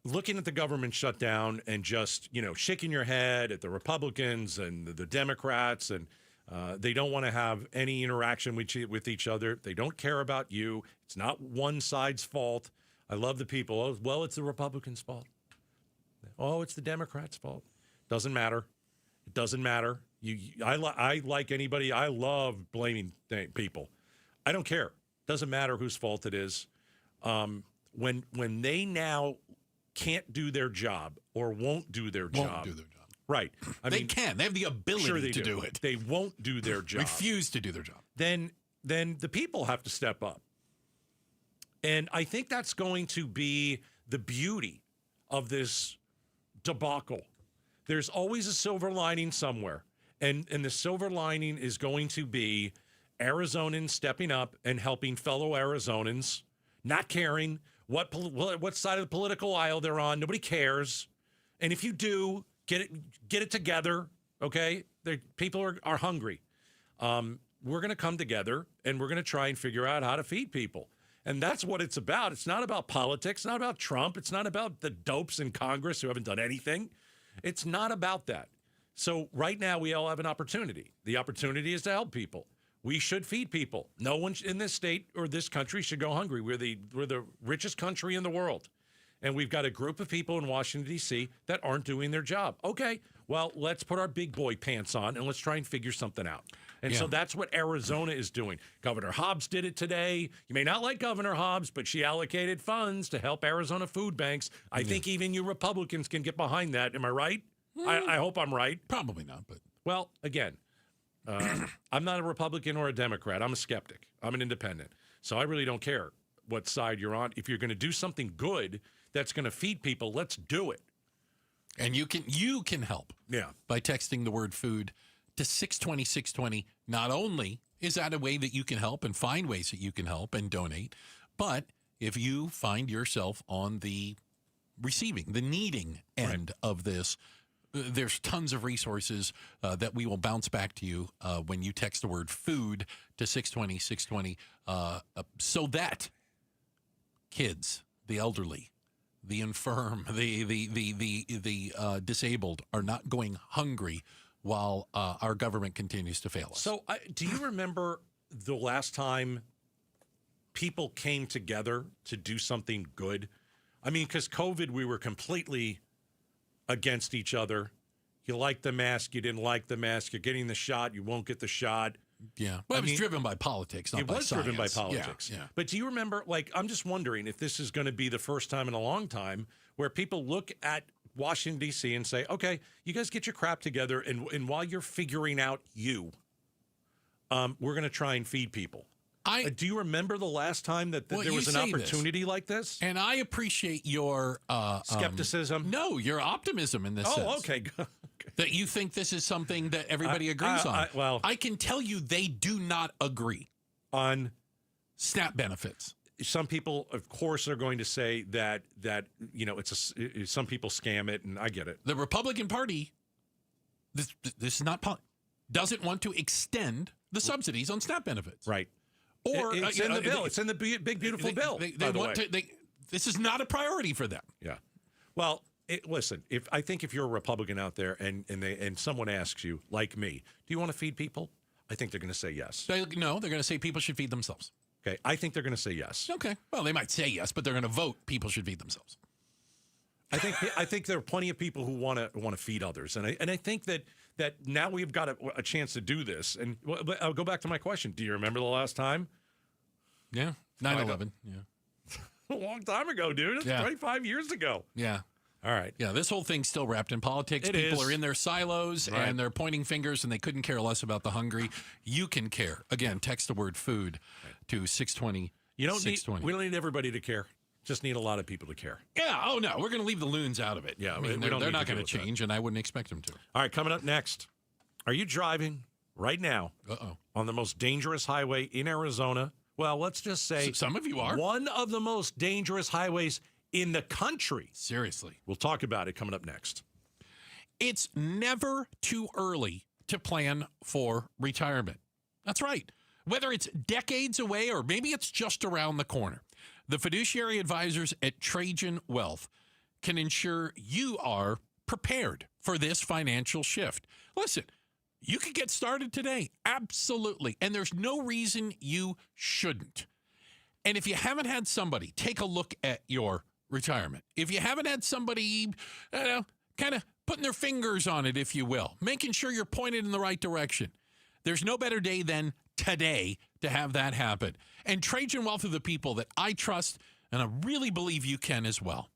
Speaker 14: Looking at the government shutdown and just, shaking your head at the Republicans and the Democrats, and they don't want to have any interaction with each other. They don't care about you. It's not one side's fault. I love the people. Oh, well, it's the Republicans' fault. Oh, it's the Democrats' fault. Doesn't matter. It doesn't matter. I like anybody. I love blaming people. I don't care. Doesn't matter whose fault it is. When they now can't do their job or won't do their job. Right.
Speaker 26: They can. They have the ability to do it.
Speaker 14: They won't do their job.
Speaker 26: Refuse to do their job.
Speaker 14: Then the people have to step up. And I think that's going to be the beauty of this debacle. There's always a silver lining somewhere. And the silver lining is going to be Arizonans stepping up and helping fellow Arizonans, not caring what side of the political aisle they're on. Nobody cares. And if you do, get it together, okay? People are hungry. We're going to come together, and we're going to try and figure out how to feed people. And that's what it's about. It's not about politics. It's not about Trump. It's not about the dopes in Congress who haven't done anything. It's not about that. So right now we all have an opportunity. The opportunity is to help people. We should feed people. No one in this state or this country should go hungry. We're the richest country in the world. And we've got a group of people in Washington, D.C. that aren't doing their job. Okay, well, let's put our big boy pants on and let's try and figure something out. And so that's what Arizona is doing. Governor Hobbs did it today. You may not like Governor Hobbs, but she allocated funds to help Arizona food banks. I think even you Republicans can get behind that. Am I right? I hope I'm right.
Speaker 26: Probably not, but.
Speaker 14: Well, again, I'm not a Republican or a Democrat. I'm a skeptic. I'm an independent. So I really don't care what side you're on. If you're going to do something good that's going to feed people, let's do it.
Speaker 26: And you can help.
Speaker 14: Yeah.
Speaker 26: By texting the word food to 620 620. Not only is that a way that you can help and find ways that you can help and donate, but if you find yourself on the receiving, the needing end of this, there's tons of resources that we will bounce back to you when you text the word food to 620 620 so that kids, the elderly, the infirm, the disabled are not going hungry while our government continues to fail us.
Speaker 14: So do you remember the last time people came together to do something good? I mean, because COVID, we were completely against each other. You liked the mask, you didn't like the mask. You're getting the shot, you won't get the shot.
Speaker 26: Yeah, well, it was driven by politics, not by science.
Speaker 14: It was driven by politics.
Speaker 26: Yeah.
Speaker 14: But do you remember, I'm just wondering if this is going to be the first time in a long time where people look at Washington, D.C. and say, okay, you guys get your crap together, and while you're figuring out we're going to try and feed people. Do you remember the last time that there was an opportunity like this?
Speaker 26: And I appreciate your
Speaker 14: skepticism.
Speaker 26: No, your optimism in this sense.
Speaker 14: Oh, okay.
Speaker 26: That you think this is something that everybody agrees on.
Speaker 14: Well,
Speaker 26: I can tell you they do not agree
Speaker 14: on
Speaker 26: SNAP benefits.
Speaker 14: Some people, of course, are going to say that some people scam it, and I get it.
Speaker 26: The Republican Party, this is not doesn't want to extend the subsidies on SNAP benefits.
Speaker 14: Right.
Speaker 26: Or
Speaker 14: it's in the bill. It's in the big, beautiful bill.
Speaker 26: This is not a priority for them.
Speaker 14: Yeah. Well, listen. I think if you're a Republican out there and someone asks you, like me, do you want to feed people? I think they're going to say yes.
Speaker 26: No, they're going to say people should feed themselves.
Speaker 14: Okay. I think they're going to say yes.
Speaker 26: Okay. Well, they might say yes, but they're going to vote people should feed themselves.
Speaker 14: I think there are plenty of people who want to feed others, and I think that now we've got a chance to do this. And I'll go back to my question. Do you remember the last time?
Speaker 26: Yeah, 9/11. Yeah,
Speaker 14: a long time ago, dude. It's 25 years ago.
Speaker 26: Yeah.
Speaker 14: All right.
Speaker 26: Yeah, this whole thing's still wrapped in politics. People are in their silos and they're pointing fingers, and they couldn't care less about the hungry. You can care. Again, text the word food to 620.
Speaker 14: We don't need everybody to care. Just need a lot of people to care.
Speaker 26: Yeah. Oh, no. We're going to leave the loons out of it.
Speaker 14: Yeah.
Speaker 26: I mean, they're not going to change, and I wouldn't expect them to.
Speaker 14: All right. Coming up next. Are you driving right now on the most dangerous highway in Arizona? Well, let's just say
Speaker 26: some of you are.
Speaker 14: One of the most dangerous highways in the country.
Speaker 26: Seriously.
Speaker 14: We'll talk about it coming up next.
Speaker 26: It's never too early to plan for retirement. That's right. Whether it's decades away or maybe it's just around the corner, the fiduciary advisors at Trajan Wealth can ensure you are prepared for this financial shift. Listen, you can get started today. Absolutely. And there's no reason you shouldn't. And if you haven't had somebody take a look at your retirement, if you haven't had somebody, kind of putting their fingers on it, if you will, making sure you're pointed in the right direction, there's no better day than today to have that happen. And Trajan Wealth are the people that I trust, and I really believe you can as well.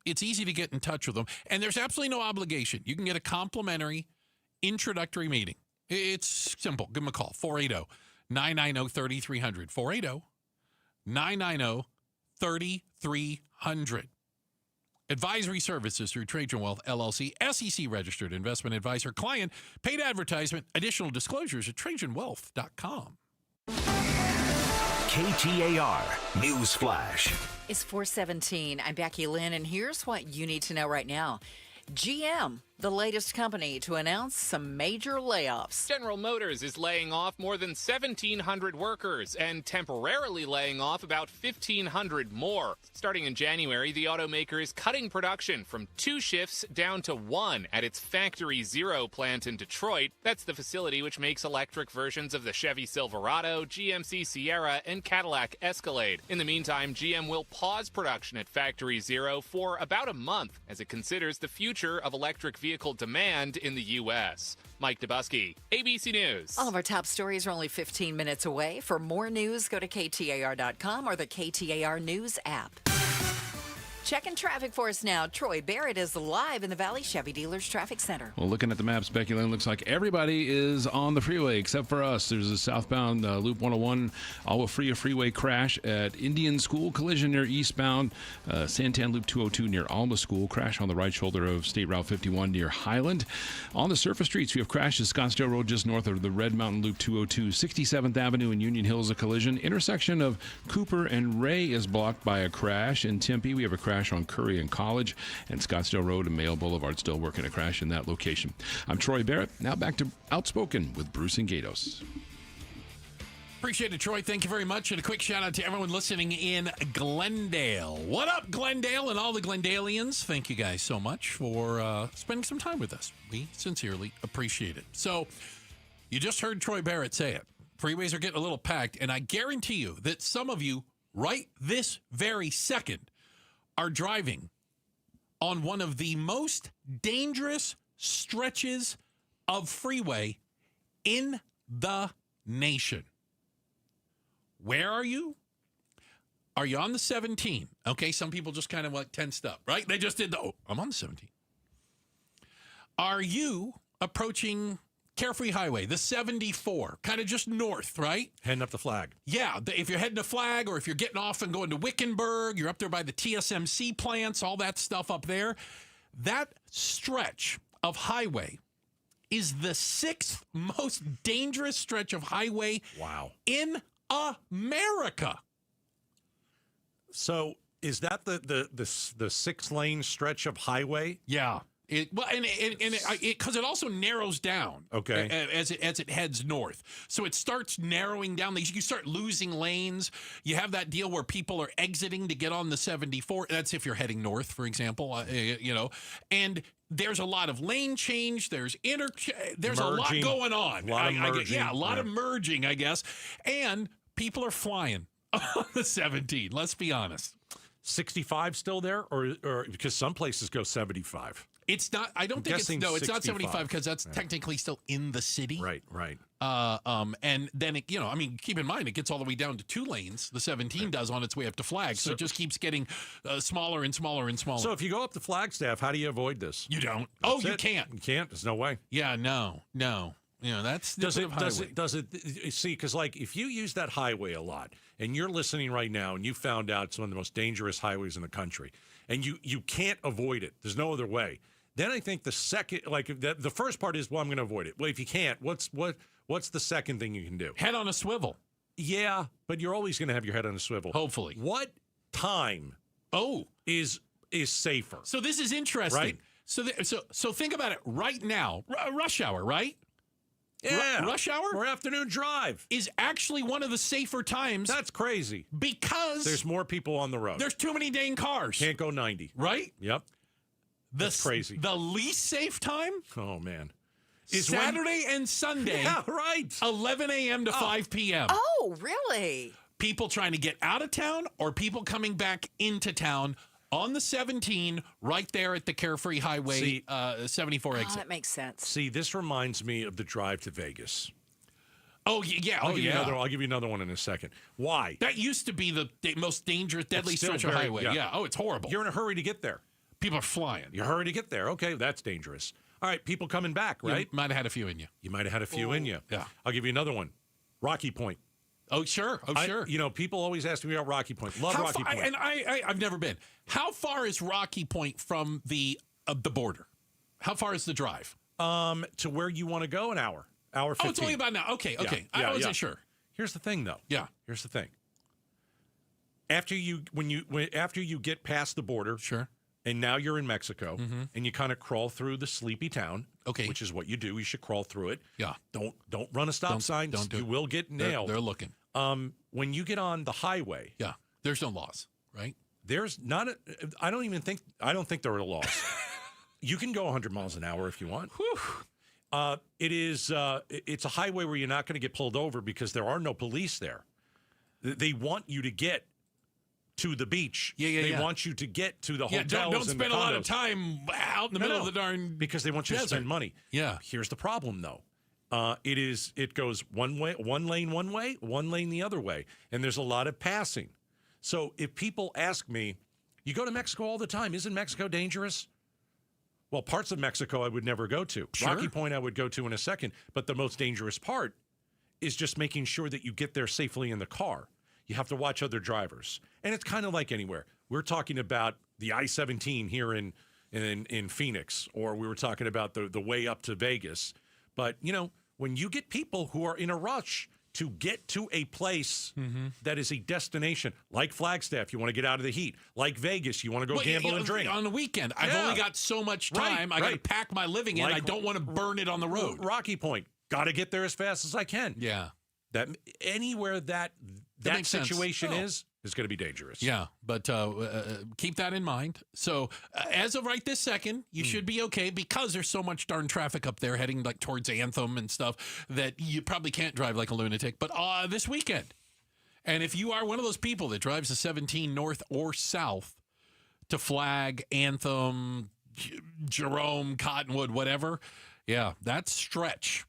Speaker 26: It's easy to get in touch with them, and there's absolutely no obligation. You can get a complimentary introductory meeting. It's simple. Give them a call, 480-990-3300. 480-990-3300. Advisory services through Trajan Wealth, LLC, SEC-registered investment advisor. Client, paid advertisement. Additional disclosures at TrajanWealth.com.
Speaker 2: KTAR News Flash.
Speaker 3: It's 4:17. I'm Becky Lynn, and here's what you need to know right now. GM, the latest company to announce some major layoffs.
Speaker 13: General Motors is laying off more than 1,700 workers and temporarily laying off about 1,500 more. Starting in January, the automaker is cutting production from 2 shifts down to 1 at its Factory Zero plant in Detroit. That's the facility which makes electric versions of the Chevy Silverado, GMC Sierra, and Cadillac Escalade. In the meantime, GM will pause production at Factory Zero for about a month as it considers the future of electric vehicle demand in the U.S. Mike Dubusky, ABC News.
Speaker 3: All of our top stories are only 15 minutes away. For more news, go to KTAR.com or the KTAR News app. Checking traffic for us now. Troy Barrett is live in the Valley Chevy Dealers Traffic Center.
Speaker 6: Well, looking at the maps, Becky Lynn, looks like everybody is on the freeway except for us. There's a southbound Loop 101 Agua Fria Freeway crash at Indian School, collision near eastbound Santan Loop 202 near Alma School, crash on the right shoulder of State Route 51 near Highland. On the surface streets, we have crashes Scottsdale Road just north of the Red Mountain Loop 202, 67th Avenue and Union Hills, a collision. Intersection of Cooper and Ray is blocked by a crash. In Tempe, we have a crash on Curry and College, and Scottsdale Road and Mayo Boulevard still working a crash in that location. I'm Troy Barrett. Now back to Outspoken with Bruce and Gatos.
Speaker 26: Appreciate it, Troy. Thank you very much. And a quick shout out to everyone listening in Glendale. What up, Glendale and all the Glendalians? Thank you guys so much for spending some time with us. We sincerely appreciate it. So you just heard Troy Barrett say it. Freeways are getting a little packed, and I guarantee you that some of you right this very second are driving on one of the most dangerous stretches of freeway in the nation. Where are you? Are you on the 17? Okay, some people just kind of like tensed up, right? They just did I'm on the 17. Are you approaching Carefree Highway, the 74, kind of just north, right?
Speaker 14: Heading up the Flag.
Speaker 26: Yeah, if you're heading to Flag or if you're getting off and going to Wickenburg, you're up there by the TSMC plants, all that stuff up there. That stretch of highway is the 6th most dangerous stretch of highway in America.
Speaker 14: So is that the 6-lane stretch of highway?
Speaker 26: Yeah. Because it also narrows down,
Speaker 14: okay,
Speaker 26: as it heads north. So it starts narrowing down. You start losing lanes. You have that deal where people are exiting to get on the 74. That's if you're heading north, for example. And there's a lot of lane change. There's merging. A lot going on.
Speaker 14: A lot of merging.
Speaker 26: A lot of merging, I guess. And people are flying on the 17. Let's be honest.
Speaker 14: 65 still there, or because some places go 75.
Speaker 26: It's not. I don't think it's no. It's not 75 because that's technically still in the city.
Speaker 14: Right.
Speaker 26: And then keep in mind it gets all the way down to 2 lanes. The 17 does on its way up to Flag, so it just keeps getting smaller and smaller and smaller.
Speaker 14: So if you go up to Flagstaff, how do you avoid this?
Speaker 26: You don't. You can't.
Speaker 14: You can't. There's no way.
Speaker 26: Yeah. No. That's
Speaker 14: does it see, because like if you use that highway a lot and you're listening right now and you found out it's one of the most dangerous highways in the country and you can't avoid it, there's no other way, then I think the second, like the first part is, well, I'm going to avoid it. Well, if you can't, what's the second thing you can do?
Speaker 26: Head on a swivel.
Speaker 14: Yeah, but you're always going to have your head on a swivel.
Speaker 26: Hopefully.
Speaker 14: What time is safer?
Speaker 26: So this is interesting.
Speaker 14: Right?
Speaker 26: So think about it right now. Rush hour, right?
Speaker 14: Yeah.
Speaker 26: Rush hour
Speaker 14: or afternoon drive
Speaker 26: is actually one of the safer times.
Speaker 14: That's crazy.
Speaker 26: Because
Speaker 14: there's more people on the road.
Speaker 26: There's too many dang cars.
Speaker 14: Can't go 90.
Speaker 26: Right?
Speaker 14: Yep. That's crazy.
Speaker 26: The least safe time?
Speaker 14: Oh, man.
Speaker 26: Is Saturday and Sunday.
Speaker 14: Yeah, right.
Speaker 26: 11 a.m. to 5 p.m.
Speaker 3: Oh, really?
Speaker 26: people trying to get out of town or people coming back into town on the 17 right there at the Carefree Highway 74 exit.
Speaker 3: That makes sense.
Speaker 14: See, this reminds me of the drive to Vegas.
Speaker 26: Oh, yeah.
Speaker 14: I'll give you another one in a second. Why?
Speaker 26: That used to be the most dangerous, deadly stretch of highway. Yeah. Oh, it's horrible.
Speaker 14: You're in a hurry to get there.
Speaker 26: People are flying.
Speaker 14: You're hurry to get there. Okay, that's dangerous. All right, people coming back, right?
Speaker 26: You might have had a few in you.
Speaker 14: You might have had a few in you.
Speaker 26: Yeah.
Speaker 14: I'll give you another one. Rocky Point.
Speaker 26: Oh, sure. Sure.
Speaker 14: People always ask me about Rocky Point. Love Rocky Point.
Speaker 26: And I've never been. How far is Rocky Point from the border? How far is the drive?
Speaker 14: To where you want to go, an hour. Hour 15.
Speaker 26: Oh, it's only about now. Okay. I wasn't sure.
Speaker 14: Here's the thing, though.
Speaker 26: Yeah.
Speaker 14: Here's the thing. After you get past the border,
Speaker 26: sure,
Speaker 14: and now you're in Mexico, and you kind of crawl through the sleepy town,
Speaker 26: okay,
Speaker 14: which is what you do. You should crawl through it.
Speaker 26: Yeah.
Speaker 14: Don't run a stop sign.
Speaker 26: Don't do it.
Speaker 14: You will get nailed.
Speaker 26: They're looking.
Speaker 14: When you get on the highway,
Speaker 26: yeah, there's no laws, right?
Speaker 14: There's not. I don't think there are laws. You can go 100 miles an hour if you want.
Speaker 26: Whew.
Speaker 14: It's a highway where you're not going to get pulled over because there are no police there. They want you to get to the beach. They want you to get to the hotels.
Speaker 26: Don't spend a lot of time out in the middle of the darn
Speaker 14: because they want you to spend money.
Speaker 26: Yeah.
Speaker 14: Here's the problem, though. It goes one lane one way, one lane the other way, and there's a lot of passing. So if people ask me, "You go to Mexico all the time? Isn't Mexico dangerous?" Well, parts of Mexico I would never go to.
Speaker 26: Sure.
Speaker 14: Rocky Point I would go to in a second, but the most dangerous part is just making sure that you get there safely in the car. You have to watch other drivers. And it's kind of like anywhere. We're talking about the I-17 here in Phoenix, or we were talking about the way up to Vegas. But, when you get people who are in a rush to get to a place that is a destination, like Flagstaff, you want to get out of the heat. Like Vegas, you want to go gamble and drink.
Speaker 26: On the weekend, I've only got so much time. I got to pack my living in. I don't want to burn it on the road.
Speaker 14: Rocky Point, got to get there as fast as I can.
Speaker 26: Yeah.
Speaker 14: That anywhere that situation is going to be dangerous.
Speaker 26: Yeah, but keep that in mind. So as of right this second, you should be okay because there's so much darn traffic up there heading like towards Anthem and stuff that you probably can't drive like a lunatic. But this weekend, and if you are one of those people that drives the 17 north or south to Flag, Anthem, Jerome, Cottonwood, whatever, yeah, that stretch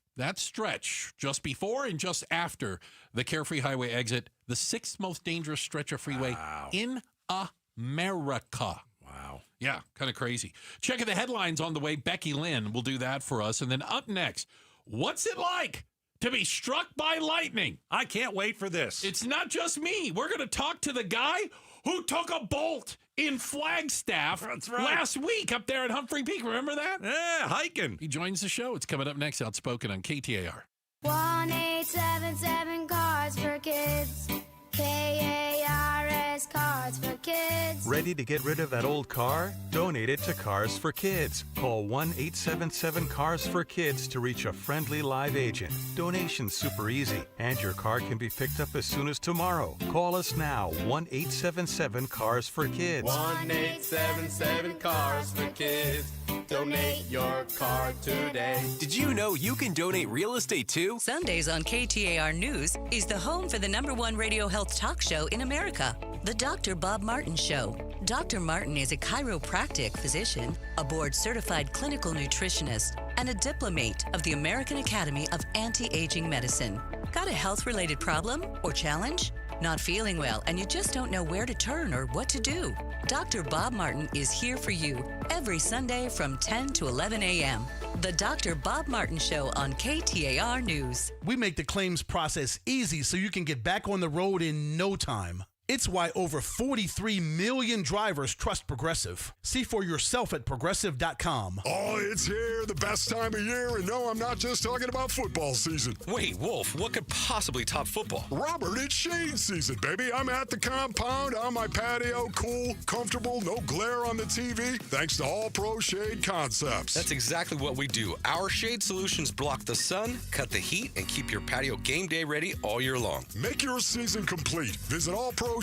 Speaker 26: just before and just after the Carefree Highway exit, the sixth most dangerous stretch of freeway in America.
Speaker 14: Wow.
Speaker 26: Yeah, kind of crazy. Checking the headlines on the way. Becky Lynn will do that for us. And then up next, what's it like to be struck by lightning?
Speaker 14: I can't wait for this.
Speaker 26: It's not just me. We're going to talk to the guy who took a bolt in Flagstaff last week up there at Humphrey Peak. Remember that?
Speaker 14: Yeah, hiking.
Speaker 26: He joins the show. It's coming up next, Outspoken on KTAR.
Speaker 12: 1-877 Cards for Kids. KARS Cards for Kids.
Speaker 16: Ready to get rid of that old car? Donate it to Cars for Kids. Call 1-877 Cars for Kids to reach a friendly live agent. Donation's super easy, and your car can be picked up as soon as tomorrow. Call us now, 1-877 Cars for Kids.
Speaker 17: 1-877 Cars for Kids. Donate your car today.
Speaker 18: Did you know you can donate real estate too?
Speaker 20: Sundays on KTAR News is the home for the #1 radio health talk show in America, The Dr. Bob Martin Show. Dr. Martin is a chiropractic physician, a board-certified clinical nutritionist, and a diplomate of the American Academy of Anti-Aging Medicine. Got a health-related problem or challenge? Not feeling well and you just don't know where to turn or what to do? Dr. Bob Martin is here for you every Sunday from 10 to 11 a.m. The Dr. Bob Martin Show on KTAR News.
Speaker 21: We make the claims process easy so you can get back on the road in no time. It's why over 43 million drivers trust Progressive. See for yourself at Progressive.com.
Speaker 25: Oh, it's here, the best time of year, and no, I'm not just talking about football season.
Speaker 28: Wait, Wolf, what could possibly top football?
Speaker 25: Robert, it's shade season, baby. I'm at the compound, on my patio, cool, comfortable, no glare on the TV, thanks to All Pro Shade Concepts.
Speaker 28: That's exactly what we do. Our shade solutions block the sun, cut the heat, and keep your patio game day ready all year long.
Speaker 25: Make your season complete. Visit allproshade.com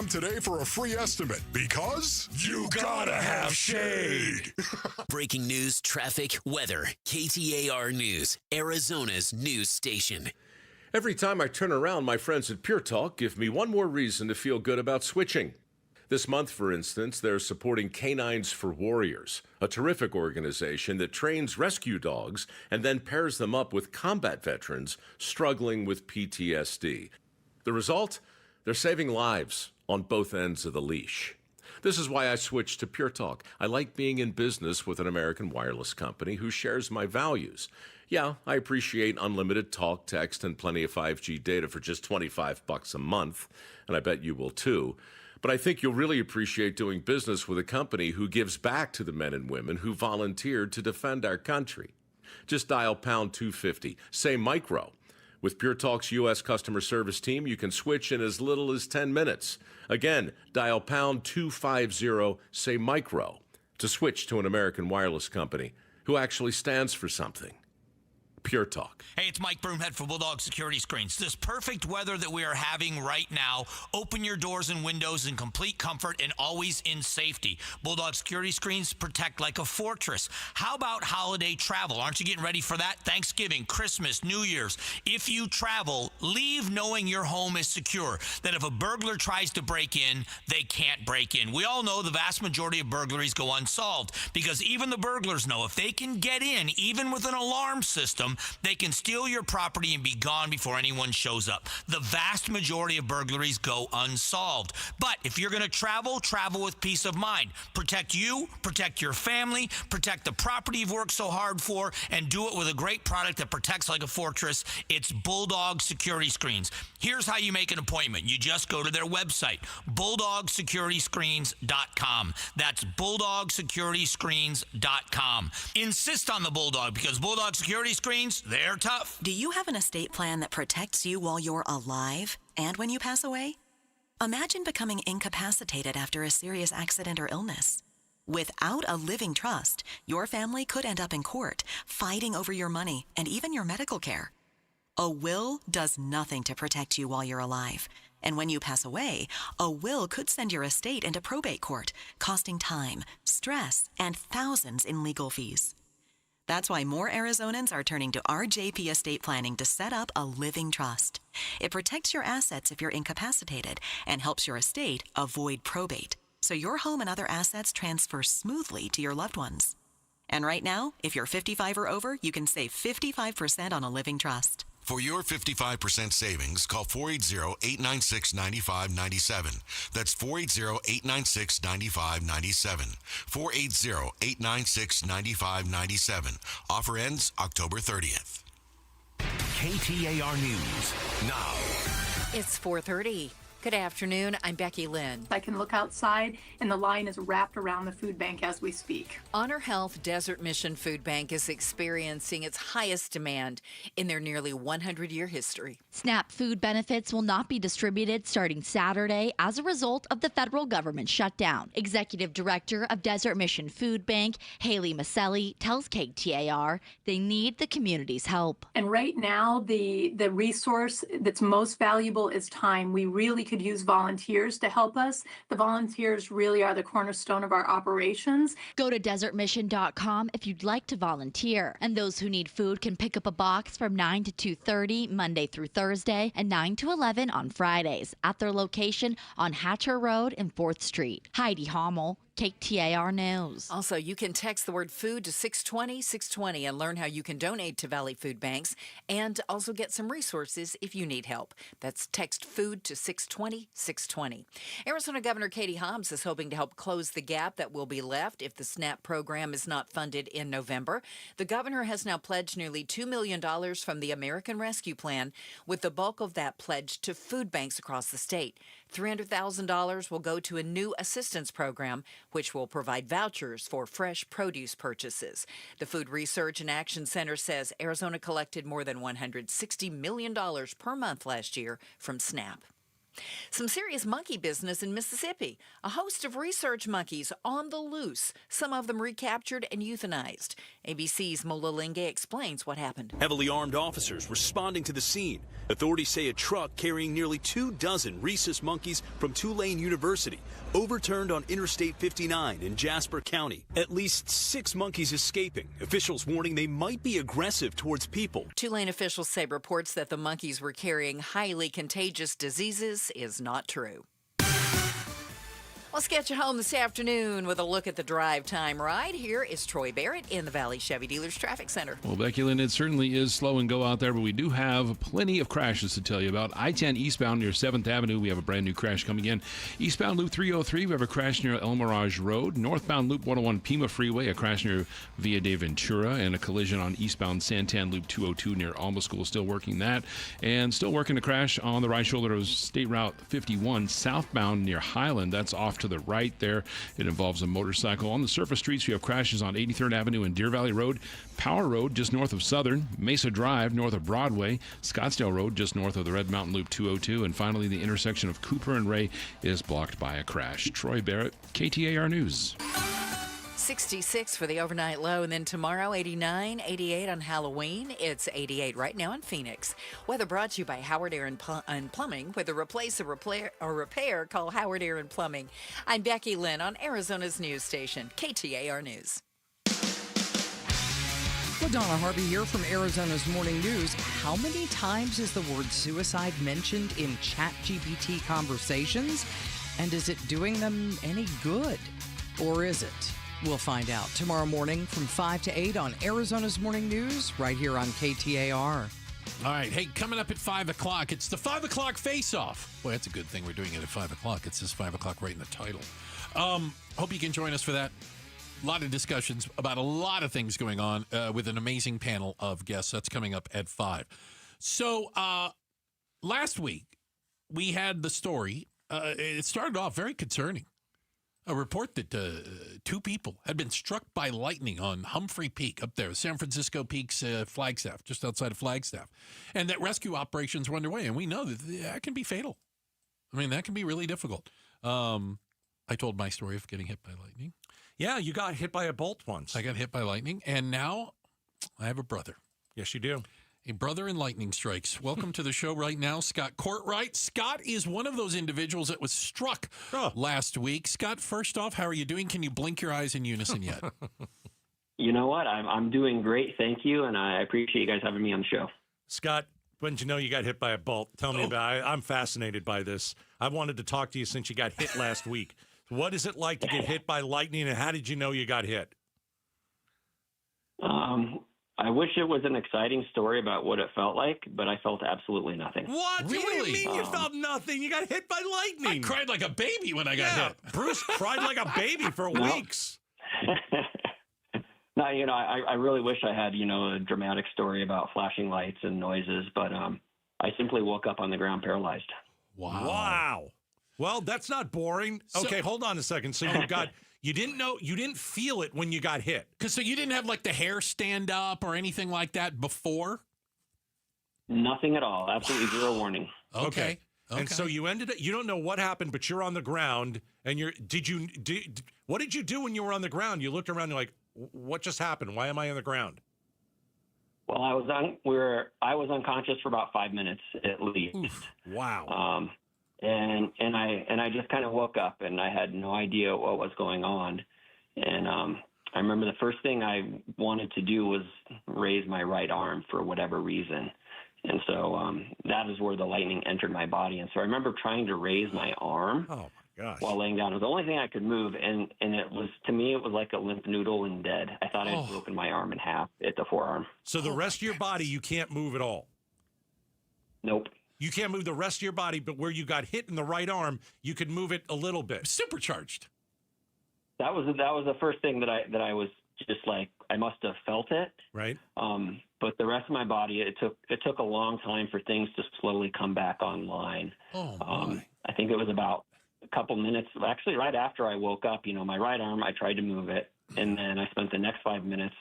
Speaker 25: today for a free estimate, because you gotta have shade.
Speaker 29: Breaking news, traffic, weather. KTAR News, Arizona's news station.
Speaker 4: Every time I turn around, my friends at Pure Talk give me one more reason to feel good about switching. This month, for instance, they're supporting Canines for Warriors, a terrific organization that trains rescue dogs and then pairs them up with combat veterans struggling with PTSD. The result? They're saving lives on both ends of the leash. This is why I switched to Pure Talk. I like being in business with an American wireless company who shares my values. Yeah, I appreciate unlimited talk, text, and plenty of 5G data for just $25 a month, and I bet you will too. But I think you'll really appreciate doing business with a company who gives back to the men and women who volunteered to defend our country. Just dial pound 250, say micro. With Pure Talk's U.S. customer service team, you can switch in as little as 10 minutes. Again, dial pound 250, say micro, to switch to an American wireless company who actually stands for something. Pure Talk.
Speaker 5: Hey, it's Mike Broomhead for Bulldog Security Screens. This perfect weather that we are having right now, open your doors and windows in complete comfort and always in safety. Bulldog Security Screens protect like a fortress. How about holiday travel? Aren't you getting ready for that? Thanksgiving, Christmas, New Year's. If you travel, leave knowing your home is secure, that if a burglar tries to break in, they can't break in. We all know the vast majority of burglaries go unsolved because even the burglars know if they can get in, even with an alarm system, they can steal your property and be gone before anyone shows up. The vast majority of burglaries go unsolved. But if you're going to travel, travel with peace of mind. Protect you, protect your family, protect the property you've worked so hard for, and do it with a great product that protects like a fortress. It's Bulldog Security Screens. Here's how you make an appointment. You just go to their website, bulldogsecurity-screens.com. That's bulldogsecurity-screens.com. Insist on the Bulldog because Bulldog Security Screens, they're tough.
Speaker 7: Do you have an estate plan that protects you while you're alive and when you pass away? Imagine becoming incapacitated after a serious accident or illness. Without a living trust, your family could end up in court, fighting over your money and even your medical care. A will does nothing to protect you while you're alive. And when you pass away, a will could send your estate into probate court, costing time, stress, and thousands in legal fees. That's why more Arizonans are turning to RJP Estate Planning to set up a living trust. It protects your assets if you're incapacitated and helps your estate avoid probate, so your home and other assets transfer smoothly to your loved ones. And right now, if you're 55 or over, you can save 55% on a living trust.
Speaker 8: For your 55% savings, call 480-896-9597. That's 480-896-9597. 480-896-9597. Offer ends October 30th.
Speaker 2: KTAR News now.
Speaker 3: It's 4:30. Good afternoon. I'm Becky Lynn.
Speaker 9: I can look outside, and the line is wrapped around the food bank as we speak.
Speaker 3: Honor Health Desert Mission Food Bank is experiencing its highest demand in their nearly 100-year history.
Speaker 15: SNAP food benefits will not be distributed starting Saturday as a result of the federal government shutdown. Executive Director of Desert Mission Food Bank, Haley Maselli, tells KTAR they need the community's help.
Speaker 9: And right now, the resource that's most valuable is time. We really could use volunteers to help us. The volunteers really are the cornerstone of our operations.
Speaker 15: Go to desertmission.com if you'd like to volunteer. And those who need food can pick up a box from 9 to 2:30 Monday through Thursday and 9 to 11 on Fridays at their location on Hatcher Road and 4th Street. Heidi Hommel, KTAR News.
Speaker 3: Also, you can text the word food to 620-620 and learn how you can donate to Valley Food Banks and also get some resources if you need help. That's text food to 620-620. Arizona Governor Katie Hobbs is hoping to help close the gap that will be left if the SNAP program is not funded in November. The governor has now pledged nearly $2 million from the American Rescue Plan, with the bulk of that pledged to food banks across the state. $300,000 will go to a new assistance program, which will provide vouchers for fresh produce purchases. The Food Research and Action Center says Arizona collected more than $160 million per month last year from SNAP. Some serious monkey business in Mississippi. A host of research monkeys on the loose, some of them recaptured and euthanized. ABC's Mola Lenge explains what happened.
Speaker 1: Heavily armed officers responding to the scene. Authorities say a truck carrying nearly 24 rhesus monkeys from Tulane University overturned on Interstate 59 in Jasper County. At least 6 monkeys escaping. Officials warning they might be aggressive towards people.
Speaker 3: Tulane officials say reports that the monkeys were carrying highly contagious diseases is not true. Let's get you home this afternoon with a look at the drive time ride. Here is Troy Barrett in the Valley Chevy Dealers Traffic Center.
Speaker 6: Well, Becky Lynn, it certainly is slow and go out there, but we do have plenty of crashes to tell you about. I-10 eastbound near 7th Avenue, we have a brand new crash coming in. Eastbound Loop 303, we have a crash near El Mirage Road. Northbound Loop 101 Pima Freeway, a crash near Via de Ventura, and a collision on eastbound Santan Loop 202 near Alma School. Still working that. And still working a crash on the right shoulder of State Route 51, southbound near Highland. That's off to the right there. It involves a motorcycle. On the surface streets, we have crashes on 83rd Avenue and Deer Valley Road, Power Road just north of Southern, Mesa Drive north of Broadway, Scottsdale Road just north of the Red Mountain Loop 202, and finally the intersection of Cooper and Ray is blocked by a crash. Troy Barrett, KTAR News.
Speaker 3: 66 for the overnight low, and then tomorrow 89, 88 on Halloween. It's 88 right now in Phoenix. Weather brought to you by Howard Air and Plumbing. Whether replace or repair, call Howard Air and Plumbing. I'm Becky Lynn on Arizona's news station, KTAR News.
Speaker 10: LaDonna Harvey here from Arizona's Morning News. How many times is the word suicide mentioned in ChatGPT conversations? And is it doing them any good? Or is it? We'll find out tomorrow morning from 5 to 8 on Arizona's Morning News, right here on KTAR.
Speaker 26: All right. Hey, coming up at 5 o'clock, it's the 5 o'clock face-off. Boy, that's a good thing we're doing it at 5 o'clock. It says 5 o'clock right in the title. Hope you can join us for that. A lot of discussions about a lot of things going on with an amazing panel of guests. That's coming up at 5. So last week, we had the story. It started off very concerning. A report that 2 people had been struck by lightning on Humphrey Peak up there, San Francisco Peak's Flagstaff, just outside of Flagstaff, and that rescue operations were underway. And we know that can be fatal. I mean, that can be really difficult. I told my story of getting hit by lightning.
Speaker 14: Yeah, you got hit by a bolt once.
Speaker 26: I got hit by lightning, and now I have a brother.
Speaker 14: Yes, you do.
Speaker 26: A brother in lightning strikes. Welcome to the show right now, Scott Courtwright. Scott is one of those individuals that was struck last week. Scott, first off, how are you doing? Can you blink your eyes in unison yet?
Speaker 11: You know what? I'm doing great, thank you, and I appreciate you guys having me on the show.
Speaker 14: Scott, when did you know you got hit by a bolt? Tell me about it. I'm fascinated by this. I wanted to talk to you since you got hit last week. What is it like to get hit by lightning, and how did you know you got hit?
Speaker 11: I wish it was an exciting story about what it felt like, but I felt absolutely nothing.
Speaker 14: What? Really? What do you mean you felt nothing? You got hit by lightning.
Speaker 26: I cried like a baby when I got hit.
Speaker 14: Bruce cried like a baby for weeks.
Speaker 11: No, I really wish I had, a dramatic story about flashing lights and noises, but I simply woke up on the ground paralyzed.
Speaker 14: Wow. Well, that's not boring. Okay, hold on a second. So you didn't feel it when you got hit.
Speaker 26: So you didn't have like the hair stand up or anything like that before?
Speaker 11: Nothing at all. Absolutely zero warning.
Speaker 14: Okay. And so you you don't know what happened, but you're on the ground and what did you do when you were on the ground? You looked around, you're like, what just happened? Why am I on the ground?
Speaker 11: Well, I was unconscious for about 5 minutes at least.
Speaker 14: Oof. Wow.
Speaker 11: And I just kind of woke up and I had no idea what was going on. And I remember the first thing I wanted to do was raise my right arm for whatever reason. And so that is where the lightning entered my body. And so I remember trying to raise my arm while laying down. It was the only thing I could move. And it was, to me, it was like a limp noodle and dead. I thought I'd broken my arm in half at the forearm.
Speaker 14: So the rest of your body, you can't move at all?
Speaker 11: Nope.
Speaker 14: You can't move the rest of your body, but where you got hit in the right arm, you could move it a little bit.
Speaker 26: Supercharged.
Speaker 11: That was the first thing that I was just like, I must have felt it.
Speaker 14: Right.
Speaker 11: But the rest of my body, it took a long time for things to slowly come back online. I think it was about a couple minutes. Actually, right after I woke up, my right arm, I tried to move it, and then I spent the next 5 minutes,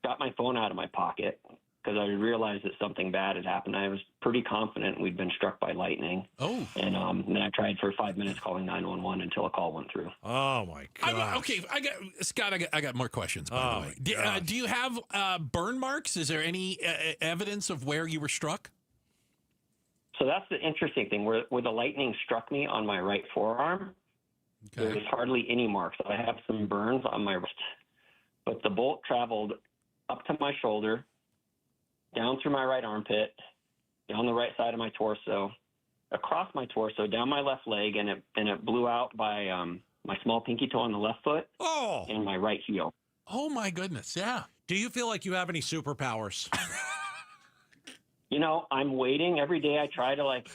Speaker 11: got my phone out of my pocket, because I realized that something bad had happened. I was pretty confident we'd been struck by lightning.
Speaker 26: Oh.
Speaker 11: And then I tried for 5 minutes calling 911 until a call went through.
Speaker 14: Oh, my God.
Speaker 26: Okay, Scott, I got more questions, by the way. Do you have burn marks? Is there any evidence of where you were struck?
Speaker 11: So that's the interesting thing. Where the lightning struck me on my right forearm, there was hardly any marks. I have some burns on my wrist, but the bolt traveled up to my shoulder, down through my right armpit, down the right side of my torso, across my torso, down my left leg, and it blew out by my small pinky toe on the left foot and my right heel.
Speaker 26: Oh, my goodness, yeah.
Speaker 14: Do you feel like you have any superpowers?
Speaker 11: You know, I'm waiting. Every day I try to, like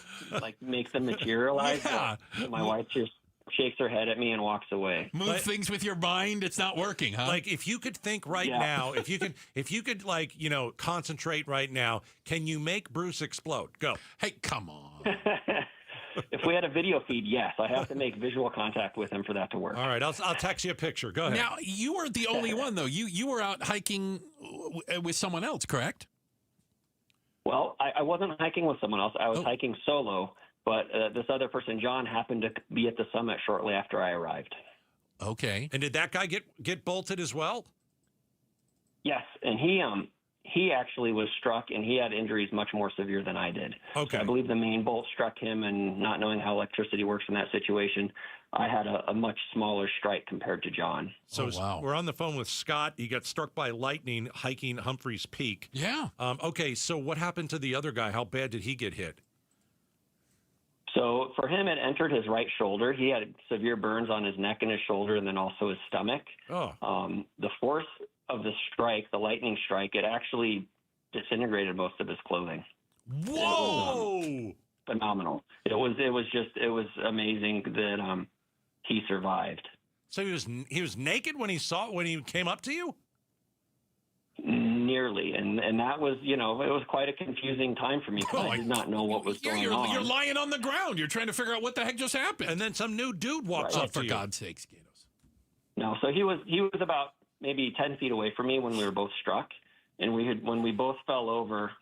Speaker 11: make them materialize.
Speaker 26: Yeah.
Speaker 11: But my wife just shakes her head at me and walks away.
Speaker 26: Move things with your mind. It's not working, huh?
Speaker 14: Like, if you could think right now, if you could like, you know, concentrate right now, can you make Bruce explode? Go.
Speaker 26: Hey, come on.
Speaker 11: If we had a video feed, yes. I have to make visual contact with him for that to work.
Speaker 14: All right, I'll text you a picture. Go ahead.
Speaker 26: Now, you weren't the only one, though. You were out hiking with someone else, correct?
Speaker 11: Well, I wasn't hiking with someone else. I was hiking solo, but this other person, John, happened to be at the summit shortly after I arrived.
Speaker 26: Okay.
Speaker 14: And did that guy get bolted as well?
Speaker 11: Yes, and he actually was struck, and he had injuries much more severe than I did.
Speaker 14: Okay.
Speaker 11: So I believe the main bolt struck him, and not knowing how electricity works in that situation, I had a much smaller strike compared to John.
Speaker 14: So we're on the phone with Scott. He got struck by lightning hiking Humphreys Peak.
Speaker 26: Yeah.
Speaker 14: Okay, so what happened to the other guy? How bad did he get hit?
Speaker 11: So for him, it entered his right shoulder. He had severe burns on his neck and his shoulder, and then also his stomach.
Speaker 14: Oh.
Speaker 11: The force of the strike, the lightning strike, it actually disintegrated most of his clothing.
Speaker 14: Whoa!
Speaker 11: It was, phenomenal. It was amazing that he survived.
Speaker 14: So he was naked when he came up to you?
Speaker 11: Nearly, and that was, you know, it was quite a confusing time for me because I did not know what was going on.
Speaker 26: You're lying on the ground. You're trying to figure out what the heck just happened.
Speaker 14: And then some new dude walks up to you.
Speaker 26: For God's sakes, Gatos.
Speaker 11: No, so he was about maybe 10 feet away from me when we were both struck, and when we both fell over,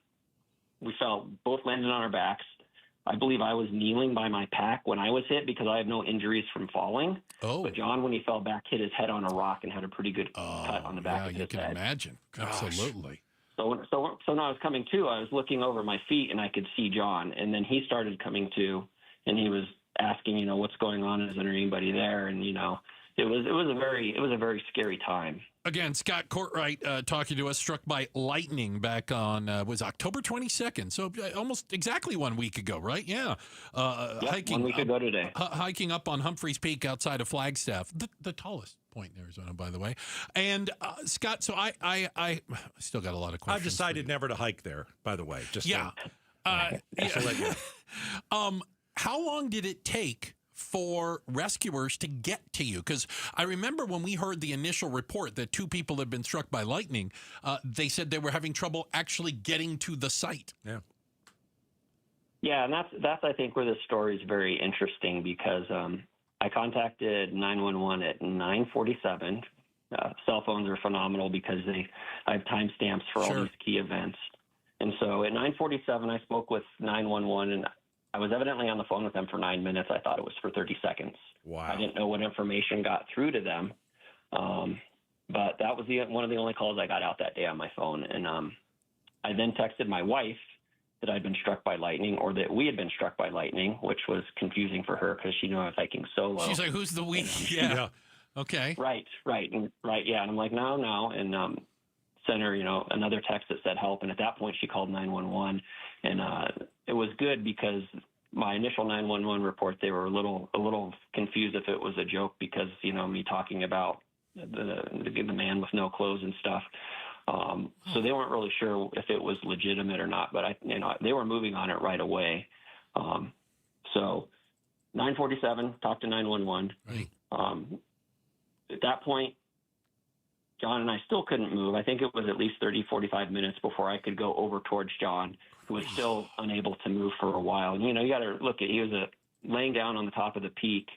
Speaker 11: both landed on our backs. I believe I was kneeling by my pack when I was hit because I have no injuries from falling.
Speaker 26: Oh.
Speaker 11: But John, when he fell back, hit his head on a rock and had a pretty good cut on the back of his head.
Speaker 26: Yeah, you can imagine.
Speaker 14: Gosh.
Speaker 26: Absolutely.
Speaker 11: So when I was coming to, I was looking over my feet and I could see John, and then he started coming to, and he was asking, you know, what's going on? Is there anybody there? And, you know, it was a very scary time.
Speaker 26: Again, Scott Courtwright talking to us, struck by lightning back on, was October 22nd. So almost exactly 1 week ago, right? Yeah.
Speaker 11: Hiking 1 week ago today.
Speaker 26: Hiking up on Humphreys Peak outside of Flagstaff, the tallest point in Arizona, by the way. And Scott, so I still got a lot of questions.
Speaker 14: I've decided never to hike there, by the way. Just to let you know.
Speaker 26: How long did it take for rescuers to get to you? Because I remember when we heard the initial report that 2 people had been struck by lightning, they said they were having trouble actually getting to the site.
Speaker 14: Yeah.
Speaker 11: Yeah, and that's I think where this story is very interesting because I contacted 911 at 9:47. Cell phones are phenomenal because I have timestamps for all these key events. And so at 9:47, I spoke with 911, and I was evidently on the phone with them for 9 minutes. I thought it was for 30 seconds.
Speaker 14: Wow.
Speaker 11: I didn't know what information got through to them. But that was one of the only calls I got out that day on my phone. And I then texted my wife that I'd been struck by lightning, or that we had been struck by lightning, which was confusing for her because she knew I was hiking solo.
Speaker 26: She's like, who's the we? Yeah. Okay.
Speaker 11: Right. Yeah. And I'm like, no. And sent her, you know, another text that said help. And at that point, she called 911. And it was good because my initial 911 report, they were a little confused if it was a joke because, you know, me talking about the man with no clothes and stuff. So they weren't really sure if it was legitimate or not, but they were moving on it right away. So 9:47, talked to 911.
Speaker 26: Right.
Speaker 11: At that point, John and I still couldn't move. I think it was at least 30, 45 minutes before I could go over towards John, who was still unable to move for a while. And, you know, you got to look at, he was laying down on the top of the peak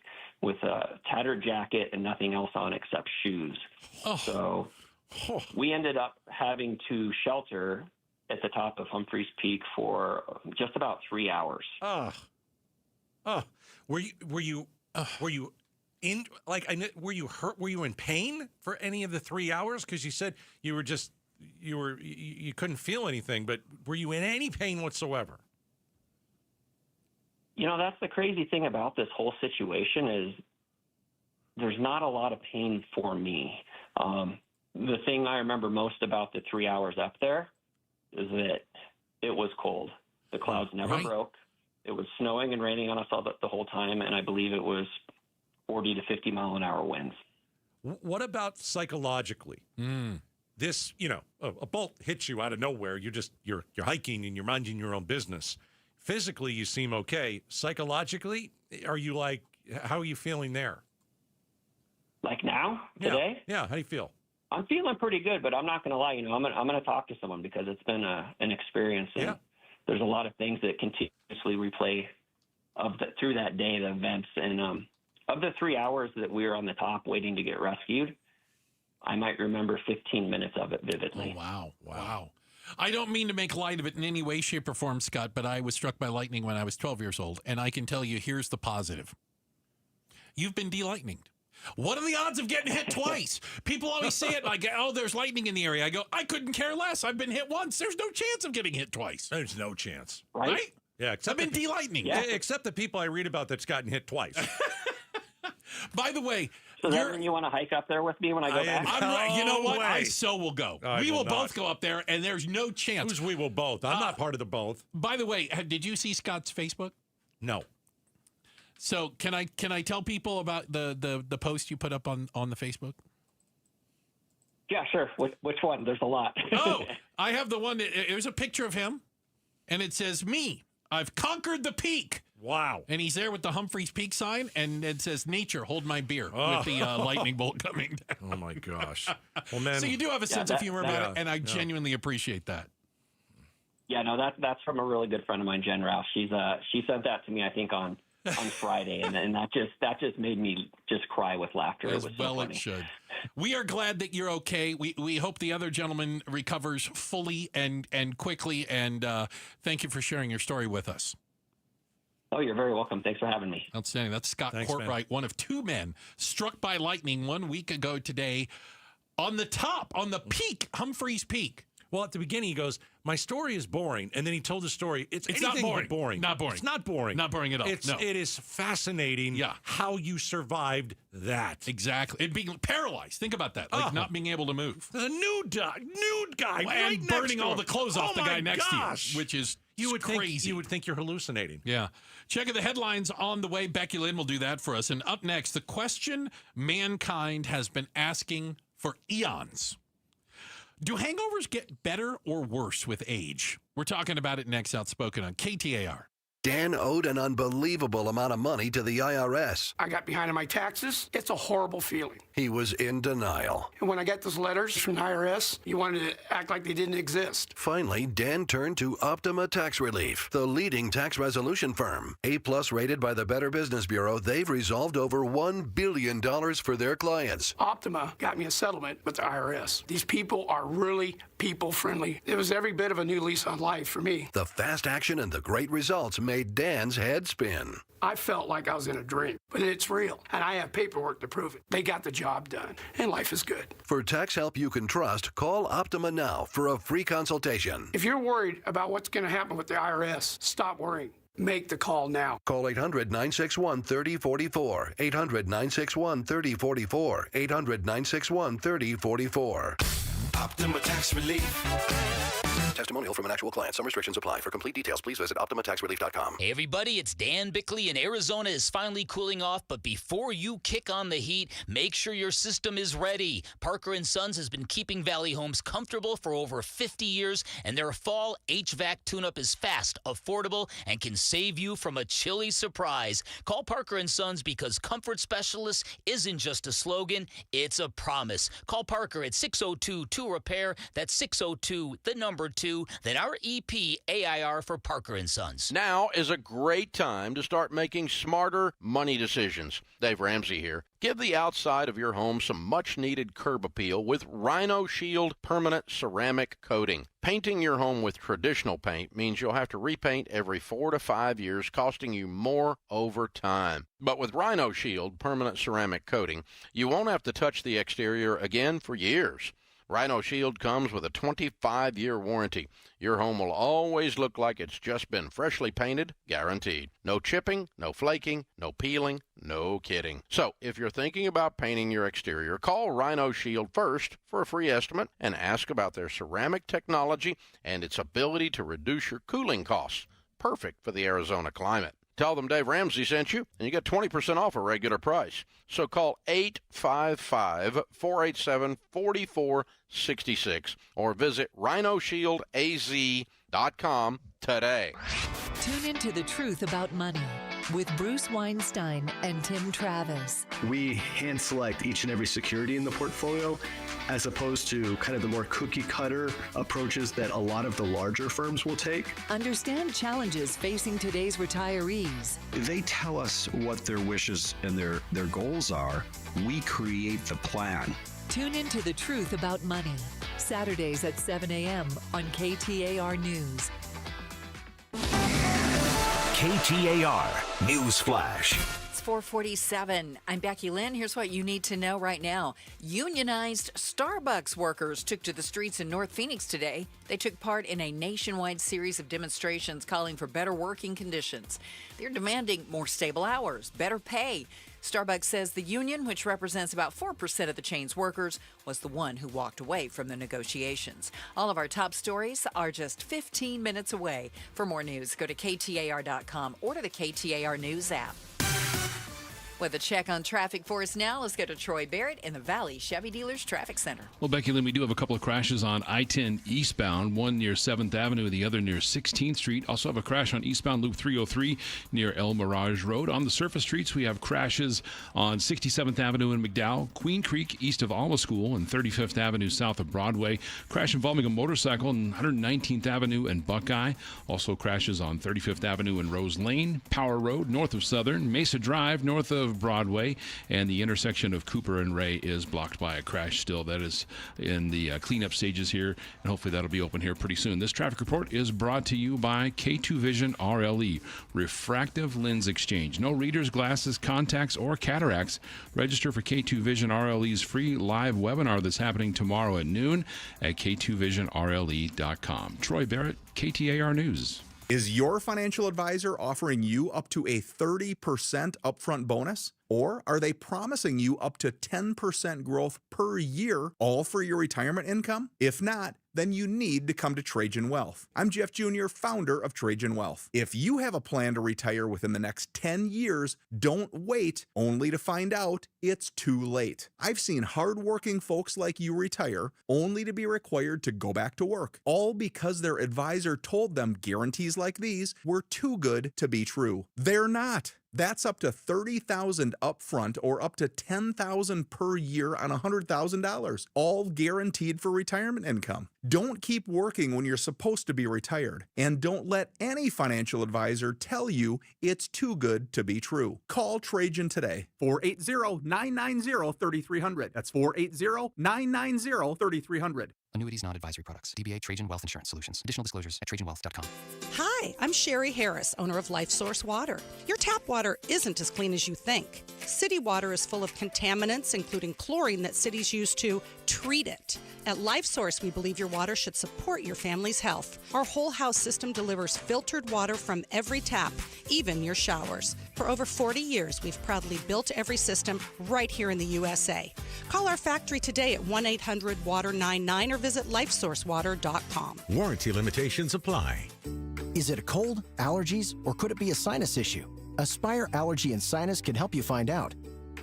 Speaker 11: with a tattered jacket and nothing else on except shoes. So we ended up having to shelter at the top of Humphreys Peak for just about 3 hours.
Speaker 14: Were you in were you hurt? Were you in pain for any of the 3 hours? Because you said you couldn't feel anything, but were you in any pain whatsoever?
Speaker 11: That's the crazy thing about this whole situation is there's not a lot of pain for me. The thing I remember most about the 3 hours up there is that it was cold. The clouds never broke. It was snowing and raining on us all the whole time, and I believe it was 40 to 50 mile an hour winds.
Speaker 14: What about psychologically? This, a bolt hits you out of nowhere. You're hiking and you're minding your own business. Physically, you seem okay. Psychologically, are you how are you feeling there?
Speaker 11: Like now, today?
Speaker 14: Yeah. How do you feel?
Speaker 11: I'm feeling pretty good, but I'm not going to lie. I'm going to talk to someone because it's been an experience. And there's a lot of things that continuously replay through that day, the events. And of the 3 hours that we were on the top waiting to get rescued, I might remember 15 minutes of it vividly.
Speaker 26: Oh, wow. I don't mean to make light of it in any way, shape, or form, Scott, but I was struck by lightning when I was 12 years old, and I can tell you, here's the positive. You've been delightninged. What are the odds of getting hit twice? People always say it like, oh, there's lightning in the area. I go, I couldn't care less. I've been hit once. There's no chance of getting hit twice.
Speaker 14: There's no chance.
Speaker 11: Right?
Speaker 14: Yeah,
Speaker 26: I've been delightning.
Speaker 14: Yeah. Except the people I read about that's gotten hit twice.
Speaker 26: By the way,
Speaker 11: so that mean you want to hike up there with me when I go back?
Speaker 26: You know what? I so will go. We will both go up there, and there's no chance.
Speaker 14: Who's we will both? I'm not part of the both.
Speaker 26: By the way, did you see Scott's Facebook?
Speaker 14: No.
Speaker 26: So can I tell people about the post you put up on the Facebook?
Speaker 11: Yeah, sure. Which one? There's a lot.
Speaker 26: I have the one. There's a picture of him, and it says, "Me, I've conquered the peak."
Speaker 14: Wow.
Speaker 26: And he's there with the Humphreys Peak sign, and it says, "Nature, hold my beer," with the lightning bolt coming down.
Speaker 14: Oh, my gosh. Well, man.
Speaker 26: So you do have a sense of humor about it, and I genuinely appreciate that.
Speaker 11: Yeah, no, that's from a really good friend of mine, Jen Rouse. She sent that to me, I think, on Friday, and that just made me just cry with laughter.
Speaker 26: As
Speaker 11: it was so funny.
Speaker 26: It should. We are glad that you're okay. We hope the other gentleman recovers fully and quickly, and thank you for sharing your story with us.
Speaker 11: Oh, you're very welcome. Thanks for having me.
Speaker 26: Outstanding. That's Scott Courtwright, one of two men struck by lightning 1 week ago today on the peak, Humphreys Peak.
Speaker 14: Well, at the beginning, he goes, my story is boring. And then he told the story. It's
Speaker 26: not boring.
Speaker 14: But boring.
Speaker 26: Not boring.
Speaker 14: It's not boring.
Speaker 26: Not boring at all.
Speaker 14: It is fascinating how you survived that.
Speaker 26: Exactly. It being paralyzed. Think about that. Like not being able to move.
Speaker 14: There's a nude guy right
Speaker 26: and burning all the clothes off the guy next to you, which is crazy.
Speaker 14: You would think you're hallucinating.
Speaker 26: Yeah. Check out the headlines on the way. Becky Lynn will do that for us. And up next, the question mankind has been asking for eons. Do hangovers get better or worse with age? We're talking about it next, Outspoken on KTAR.
Speaker 12: Dan owed an unbelievable amount of money to the IRS.
Speaker 13: I got behind on my taxes. It's a horrible feeling.
Speaker 12: He was in denial.
Speaker 13: And when I got those letters from the IRS, you wanted to act like they didn't exist.
Speaker 12: Finally, Dan turned to Optima Tax Relief, the leading tax resolution firm. A-plus rated by the Better Business Bureau, they've resolved over $1 billion for their clients.
Speaker 13: Optima got me a settlement with the IRS. These people are really people-friendly. It was every bit of a new lease on life for me.
Speaker 12: The fast action and the great results made Dan's head spin.
Speaker 13: I felt like I was in a dream, but it's real, and I have paperwork to prove it. They got the job done, and life is good.
Speaker 12: For tax help you can trust, call Optima now for a free consultation.
Speaker 13: If you're worried about what's going to happen with the IRS, stop worrying. Make the call now.
Speaker 12: Call 800-961-3044. 800-961-3044. 800-961-3044.
Speaker 2: Optima Tax Relief.
Speaker 12: Testimonial from an actual client. Some restrictions apply. For complete details, please visit OptimaTaxRelief.com.
Speaker 16: Hey everybody, it's Dan Bickley, and Arizona is finally cooling off, but before you kick on the heat, make sure your system is ready. Parker & Sons has been keeping Valley Homes comfortable for over 50 years, and their fall HVAC tune-up is fast, affordable, and can save you from a chilly surprise. Call Parker & Sons because Comfort Specialist isn't just a slogan, it's a promise. Call Parker at 602-2-REPAIR. That's 602, the number 2. too, than our EP AIR for Parker & Sons.
Speaker 17: Now is a great time to start making smarter money decisions. Dave Ramsey here. Give the outside of your home some much-needed curb appeal with Rhino Shield permanent ceramic coating. Painting your home with traditional paint means you'll have to repaint every 4 to 5 years, costing you more over time. But with Rhino Shield permanent ceramic coating, you won't have to touch the exterior again for years. Rhino Shield comes with a 25-year warranty. Your home will always look like it's just been freshly painted, guaranteed. No chipping, no flaking, no peeling, no kidding. So, if you're thinking about painting your exterior, call Rhino Shield first for a free estimate and ask about their ceramic technology and its ability to reduce your cooling costs. Perfect for the Arizona climate. Tell them Dave Ramsey sent you, and you get 20% off a regular price. So call 855-487-4466 or visit rhinoshieldaz.com today.
Speaker 18: Tune into The Truth About Money with Bruce Weinstein and Tim Travis.
Speaker 19: We hand select each and every security in the portfolio as opposed to kind of the more cookie cutter approaches that a lot of the larger firms will take.
Speaker 18: Understand challenges facing today's retirees.
Speaker 20: They tell us what their wishes and their goals are. We create the plan.
Speaker 18: Tune into The Truth About Money, Saturdays at 7 a.m. on KTAR News.
Speaker 22: KTAR News Flash.
Speaker 3: It's 4:47. I'm Becky Lynn. Here's what you need to know right now. Unionized Starbucks workers took to the streets in North Phoenix today. They took part in a nationwide series of demonstrations calling for better working conditions. They're demanding more stable hours, better pay. Starbucks says the union, which represents about 4% of the chain's workers, was the one who walked away from the negotiations. All of our top stories are just 15 minutes away. For more news, go to KTAR.com or to the KTAR News app. With a check on traffic for us now, let's go to Troy Barrett in the Valley Chevy Dealers Traffic Center.
Speaker 6: Well, Becky Lynn, we do have a couple of crashes on I-10 eastbound, one near 7th Avenue and the other near 16th Street. Also have a crash on eastbound Loop 303 near El Mirage Road. On the surface streets, we have crashes on 67th Avenue in McDowell, Queen Creek east of Alma School, and 35th Avenue south of Broadway. Crash involving a motorcycle on 119th Avenue and Buckeye. Also crashes on 35th Avenue and Rose Lane, Power Road north of Southern, Mesa Drive north of Broadway, and the intersection of Cooper and Ray is blocked by a crash still. That is in the cleanup stages here, and hopefully that'll be open here pretty soon. This traffic report is brought to you by K2 Vision RLE, Refractive Lens Exchange. No readers, glasses, contacts, or cataracts. Register for K2 Vision RLE's free live webinar that's happening tomorrow at noon at k2visionrle.com. Troy Barrett, KTAR News.
Speaker 23: Is your financial advisor offering you up to a 30% upfront bonus? Or are they promising you up to 10% growth per year, all for your retirement income? If not, then you need to come to Trajan Wealth. I'm Jeff Jr., founder of Trajan Wealth. If you have a plan to retire within the next 10 years, don't wait only to find out it's too late. I've seen hardworking folks like you retire only to be required to go back to work, all because their advisor told them guarantees like these were too good to be true. They're not. That's up to $30,000 upfront or up to $10,000 per year on $100,000, all guaranteed for retirement income. Don't keep working when you're supposed to be retired, and don't let any financial advisor tell you it's too good to be true. Call Trajan today, 480-990-3300. That's 480-990-3300.
Speaker 24: Annuities, non-advisory products. DBA Trajan Wealth Insurance Solutions. Additional disclosures at trajanwealth.com.
Speaker 27: Hi, I'm Sherry Harris, owner of Life Source Water. Your tap water isn't as clean as you think. City water is full of contaminants, including chlorine that cities use to treat it. At Life Source, we believe your water should support your family's health. Our whole house system delivers filtered water from every tap, even your showers. For over 40 years, we've proudly built every system right here in the USA. Call our factory today at 1-800-WATER-99 or visit lifesourcewater.com.
Speaker 29: Warranty limitations apply.
Speaker 30: Is it a cold, allergies, or could it be a sinus issue? Aspire Allergy and Sinus can help you find out.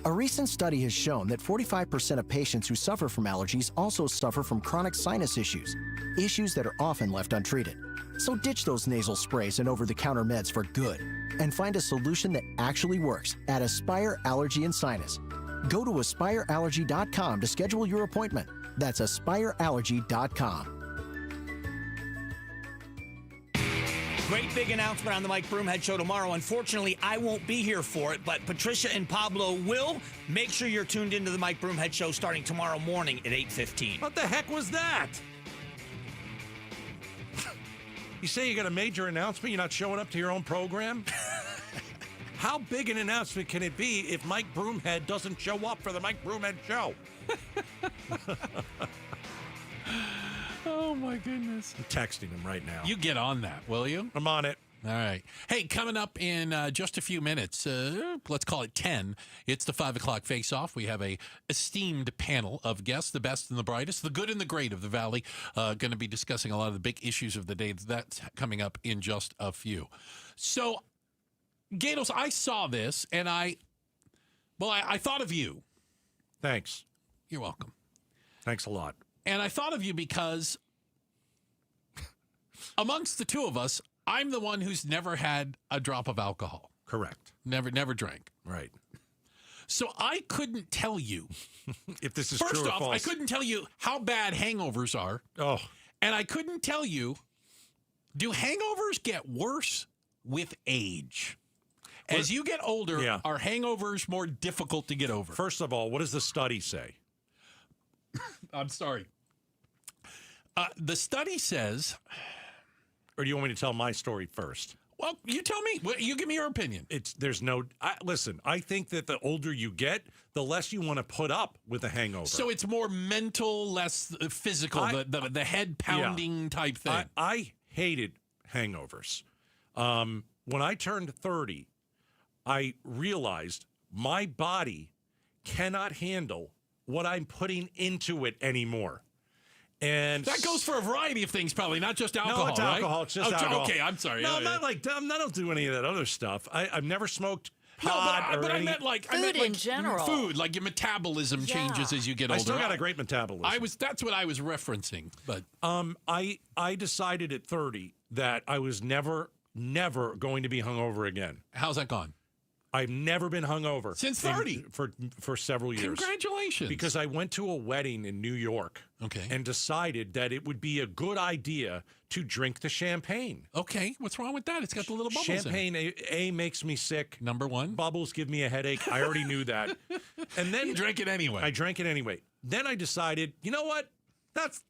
Speaker 30: A recent study has shown that 45% of patients who suffer from allergies also suffer from chronic sinus issues that are often left untreated. So ditch those nasal sprays and over-the-counter meds for good and find a solution that actually works at Aspire Allergy and Sinus. Go to aspireallergy.com to schedule your appointment. That's aspireallergy.com.
Speaker 1: Great big announcement on the Mike Broomhead Show tomorrow. Unfortunately, I won't be here for it, but Patricia and Pablo will. Make sure you're tuned into the Mike Broomhead Show starting tomorrow morning at 8:15.
Speaker 14: What the heck was that? You say you got a major announcement, you're not showing up to your own program? How big an announcement can it be if Mike Broomhead doesn't show up for the Mike Broomhead Show?
Speaker 26: Oh, my goodness.
Speaker 14: I'm texting him right now.
Speaker 26: You get on that, will you?
Speaker 14: I'm on it.
Speaker 26: All right. Hey, coming up in just a few minutes, let's call it 10, it's the 5 o'clock face-off. We have a esteemed panel of guests, the best and the brightest, the good and the great of the Valley, going to be discussing a lot of the big issues of the day. That's coming up in just a few. So, Gatos, I saw this, and I thought of you.
Speaker 14: Thanks.
Speaker 26: You're welcome.
Speaker 14: Thanks a lot.
Speaker 26: And I thought of you because amongst the two of us, I'm the one who's never had a drop of alcohol.
Speaker 14: Correct.
Speaker 26: Never drank.
Speaker 14: Right.
Speaker 26: So I couldn't tell you
Speaker 14: if this is
Speaker 26: first
Speaker 14: true or
Speaker 26: off,
Speaker 14: false.
Speaker 26: I couldn't tell you how bad hangovers are.
Speaker 14: Oh.
Speaker 26: And I couldn't tell you, do hangovers get worse with age? As you get older, are hangovers more difficult to get over?
Speaker 14: First of all, what does the study say?
Speaker 26: I'm sorry. The study says...
Speaker 14: Or do you want me to tell my story first?
Speaker 26: Well, you tell me. You give me your opinion.
Speaker 14: Listen, I think that the older you get, the less you want to put up with a hangover.
Speaker 26: So it's more mental, less physical, the head pounding type thing.
Speaker 14: I hated hangovers. When I turned 30, I realized my body cannot handle what I'm putting into it anymore. And
Speaker 26: that goes for a variety of things, probably, not just alcohol.
Speaker 14: No, it's alcohol. It's just alcohol.
Speaker 26: Okay, I'm sorry.
Speaker 14: No, I'm not like dumb. I don't do any of that other stuff. I've never smoked pot
Speaker 26: but I meant like
Speaker 3: food in general.
Speaker 26: Food, like your metabolism changes as you get older.
Speaker 14: I still got a great metabolism.
Speaker 26: That's what I was referencing. But
Speaker 14: I decided at 30 that I was never going to be hungover again.
Speaker 26: How's that gone?
Speaker 14: I've never been hungover
Speaker 26: since 30
Speaker 14: for several years.
Speaker 26: Congratulations!
Speaker 14: Because I went to a wedding in New York, and decided that it would be a good idea to drink the champagne.
Speaker 26: Okay, what's wrong with that? It's got the little bubbles.
Speaker 14: Champagne A makes me sick.
Speaker 26: Number one,
Speaker 14: bubbles give me a headache. I already knew that, and then
Speaker 26: you drank it anyway.
Speaker 14: I drank it anyway. Then I decided, you know what? That's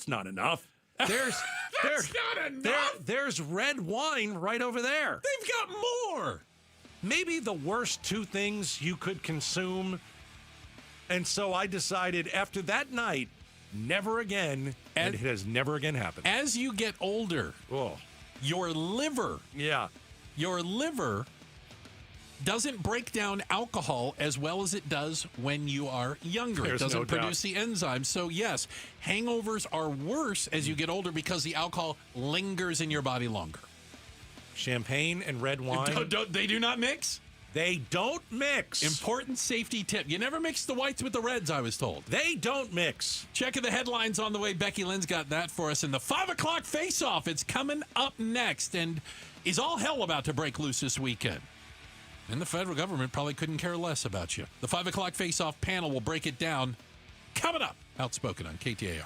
Speaker 14: not enough. There's
Speaker 26: not enough.
Speaker 14: There's red wine right over there.
Speaker 26: They've got more.
Speaker 14: Maybe the worst two things you could consume. And so I decided after that night, never again, and it has never again happened.
Speaker 26: As you get older, your liver doesn't break down alcohol as well as it does when you are younger. It doesn't produce the enzymes. So yes, hangovers are worse as you get older because the alcohol lingers in your body longer.
Speaker 14: Champagne and red wine.
Speaker 26: They do not mix?
Speaker 14: They don't mix.
Speaker 26: Important safety tip. You never mix the whites with the reds, I was told.
Speaker 14: They don't mix.
Speaker 6: Checking the headlines on the way. Becky Lynn's got that for us. And the 5 o'clock face-off, it's coming up next. And is all hell about to break loose this weekend? And the federal government probably couldn't care less about you. The 5 o'clock face-off panel will break it down. Coming up. Outspoken on KTAR.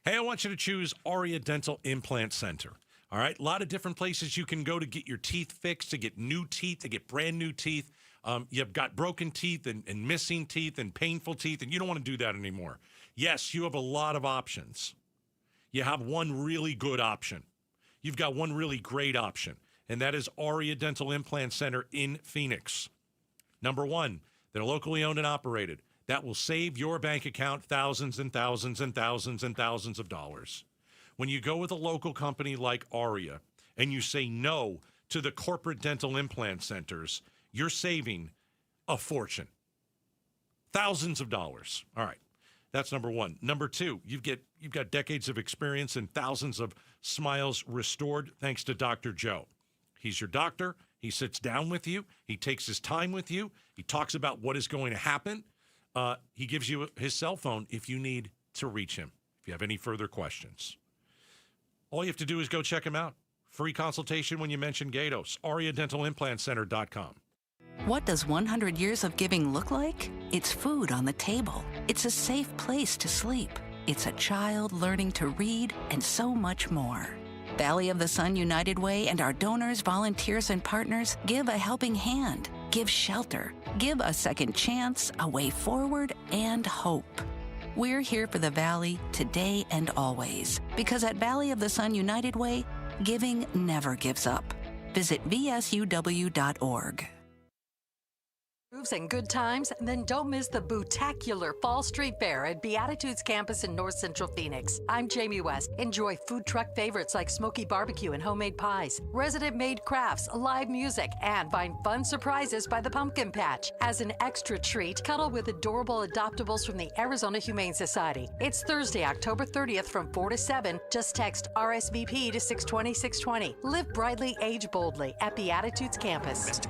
Speaker 14: Hey, I want you to choose Aria Dental Implant Center. All right, a lot of different places you can go to get your teeth fixed, to get new teeth, to get brand new teeth. You've got broken teeth and missing teeth and painful teeth, and you don't want to do that anymore. Yes, you have a lot of options. You have one really good option. You've got one really great option, and that is Aria Dental Implant Center in Phoenix. Number one, they're locally owned and operated. That will save your bank account thousands and thousands and thousands and thousands of dollars. When you go with a local company like Aria and you say no to the corporate dental implant centers, you're saving a fortune. Thousands of dollars. All right. That's number one. Number two, you've got decades of experience and thousands of smiles restored thanks to Dr. Joe. He's your doctor. He sits down with you. He takes his time with you. He talks about what is going to happen. He gives you his cell phone if you need to reach him, if you have any further questions. All you have to do is go check him out. Free consultation when you mention Gatos. AriaDentalImplantCenter.com.
Speaker 4: What does 100 years of giving look like? It's food on the table. It's a safe place to sleep. It's a child learning to read and so much more. Valley of the Sun United Way and our donors, volunteers, and partners give a helping hand, give shelter, give a second chance, a way forward, and hope. We're here for the Valley today and always, because at Valley of the Sun United Way, giving never gives up. Visit vsuw.org.
Speaker 5: And good times, then don't miss the Bootacular Fall Street Fair at Beatitudes Campus in North Central Phoenix. I'm Jamie West. Enjoy food truck favorites like smoky barbecue and homemade pies, resident-made crafts, live music, and find fun surprises by the Pumpkin Patch. As an extra treat, cuddle with adorable adoptables from the Arizona Humane Society. It's Thursday, October 30th from 4 to 7. Just text RSVP to 620-620. Live brightly, age boldly at Beatitudes Campus.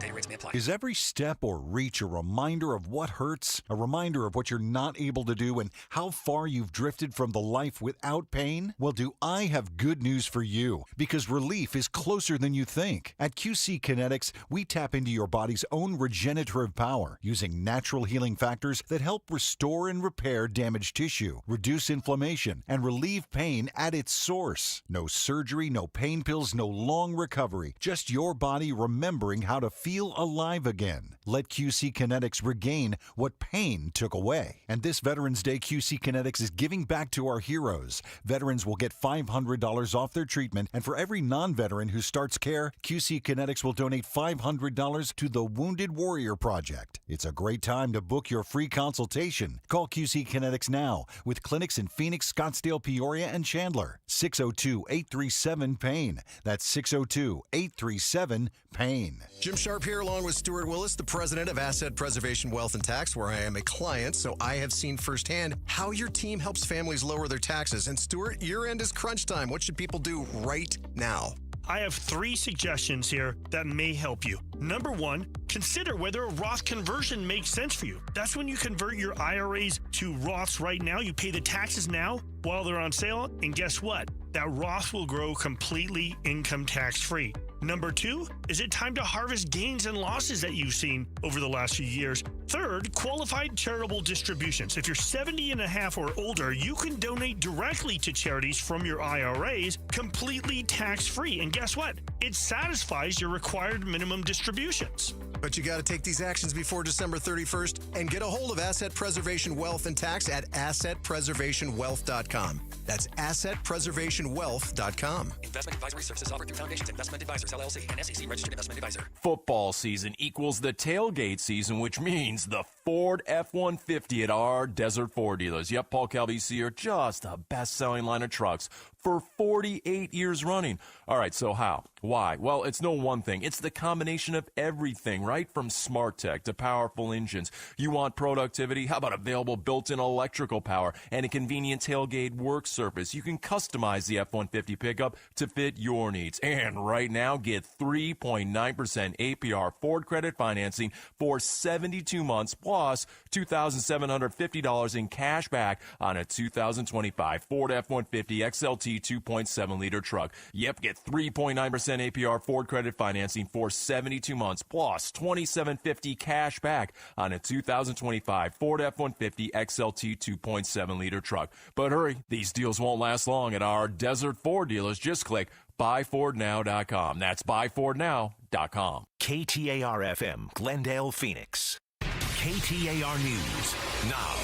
Speaker 7: Is every step or reach a reminder of what hurts, a reminder of what you're not able to do, and how far you've drifted from the life without pain? Well, do I have good news for you? Because relief is closer than you think. At QC Kinetics, we tap into your body's own regenerative power using natural healing factors that help restore and repair damaged tissue, reduce inflammation, and relieve pain at its source. No surgery, no pain pills, no long recovery. Just your body remembering how to feel alive again. Let QC Kinetics regain what pain took away. And this Veterans Day, QC Kinetics is giving back to our heroes. Veterans will get $500 off their treatment, and for every non-veteran who starts care, QC Kinetics will donate $500 to the Wounded Warrior Project. It's a great time to book your free consultation. Call QC Kinetics now with clinics in Phoenix, Scottsdale, Peoria, and Chandler. 602-837-PAIN. That's 602-837-PAIN.
Speaker 8: Jim Sharp here along with Stuart Willis, the president of Asset Preservation Wealth and Tax, where I am a client, so I have seen firsthand how your team helps families lower their taxes. And Stuart, year end is crunch time. What should people do right now?
Speaker 9: I have 3 suggestions here that may help you. Number 1, consider whether a Roth conversion makes sense for you. That's when you convert your IRAs to Roths right now. You pay the taxes now while they're on sale, and guess what? That Roth will grow completely income tax free. Number 2, is it time to harvest gains and losses that you've seen over the last few years? Third, qualified charitable distributions. If you're 70 and a half or older, you can donate directly to charities from your IRAs completely tax-free. And guess what? It satisfies your required minimum distributions.
Speaker 8: But you got to take these actions before December 31st and get a hold of Asset Preservation Wealth and Tax at assetpreservationwealth.com. That's assetpreservationwealth.com.
Speaker 10: Investment advisory services offered through Foundations Investment Advisors, LLC, and SEC Registered Investment Advisor.
Speaker 11: Football season equals the tailgate season, which means the Ford F-150 at our Desert Ford dealers. Yep, Paul Calvisi here, just the best-selling line of trucks for 48 years running. All right, so how? Why? Well, it's no one thing. It's the combination of everything, right? From smart tech to powerful engines. You want productivity? How about available built-in electrical power and a convenient tailgate work surface? You can customize the F-150 pickup to fit your needs. And right now, get 3.9% APR Ford credit financing for 72 months plus $2,750 in cash back on a 2025 Ford F-150 XLT 2.7-liter truck. Yep, get 3.9% APR Ford credit financing for 72 months plus $2,750 cash back on a 2025 Ford F-150 XLT 2.7-liter truck. But hurry, these deals won't last long at our Desert Ford dealers. Just click buyfordnow.com. That's buyfordnow.com.
Speaker 22: KTAR-FM, Glendale, Phoenix. KTAR News now.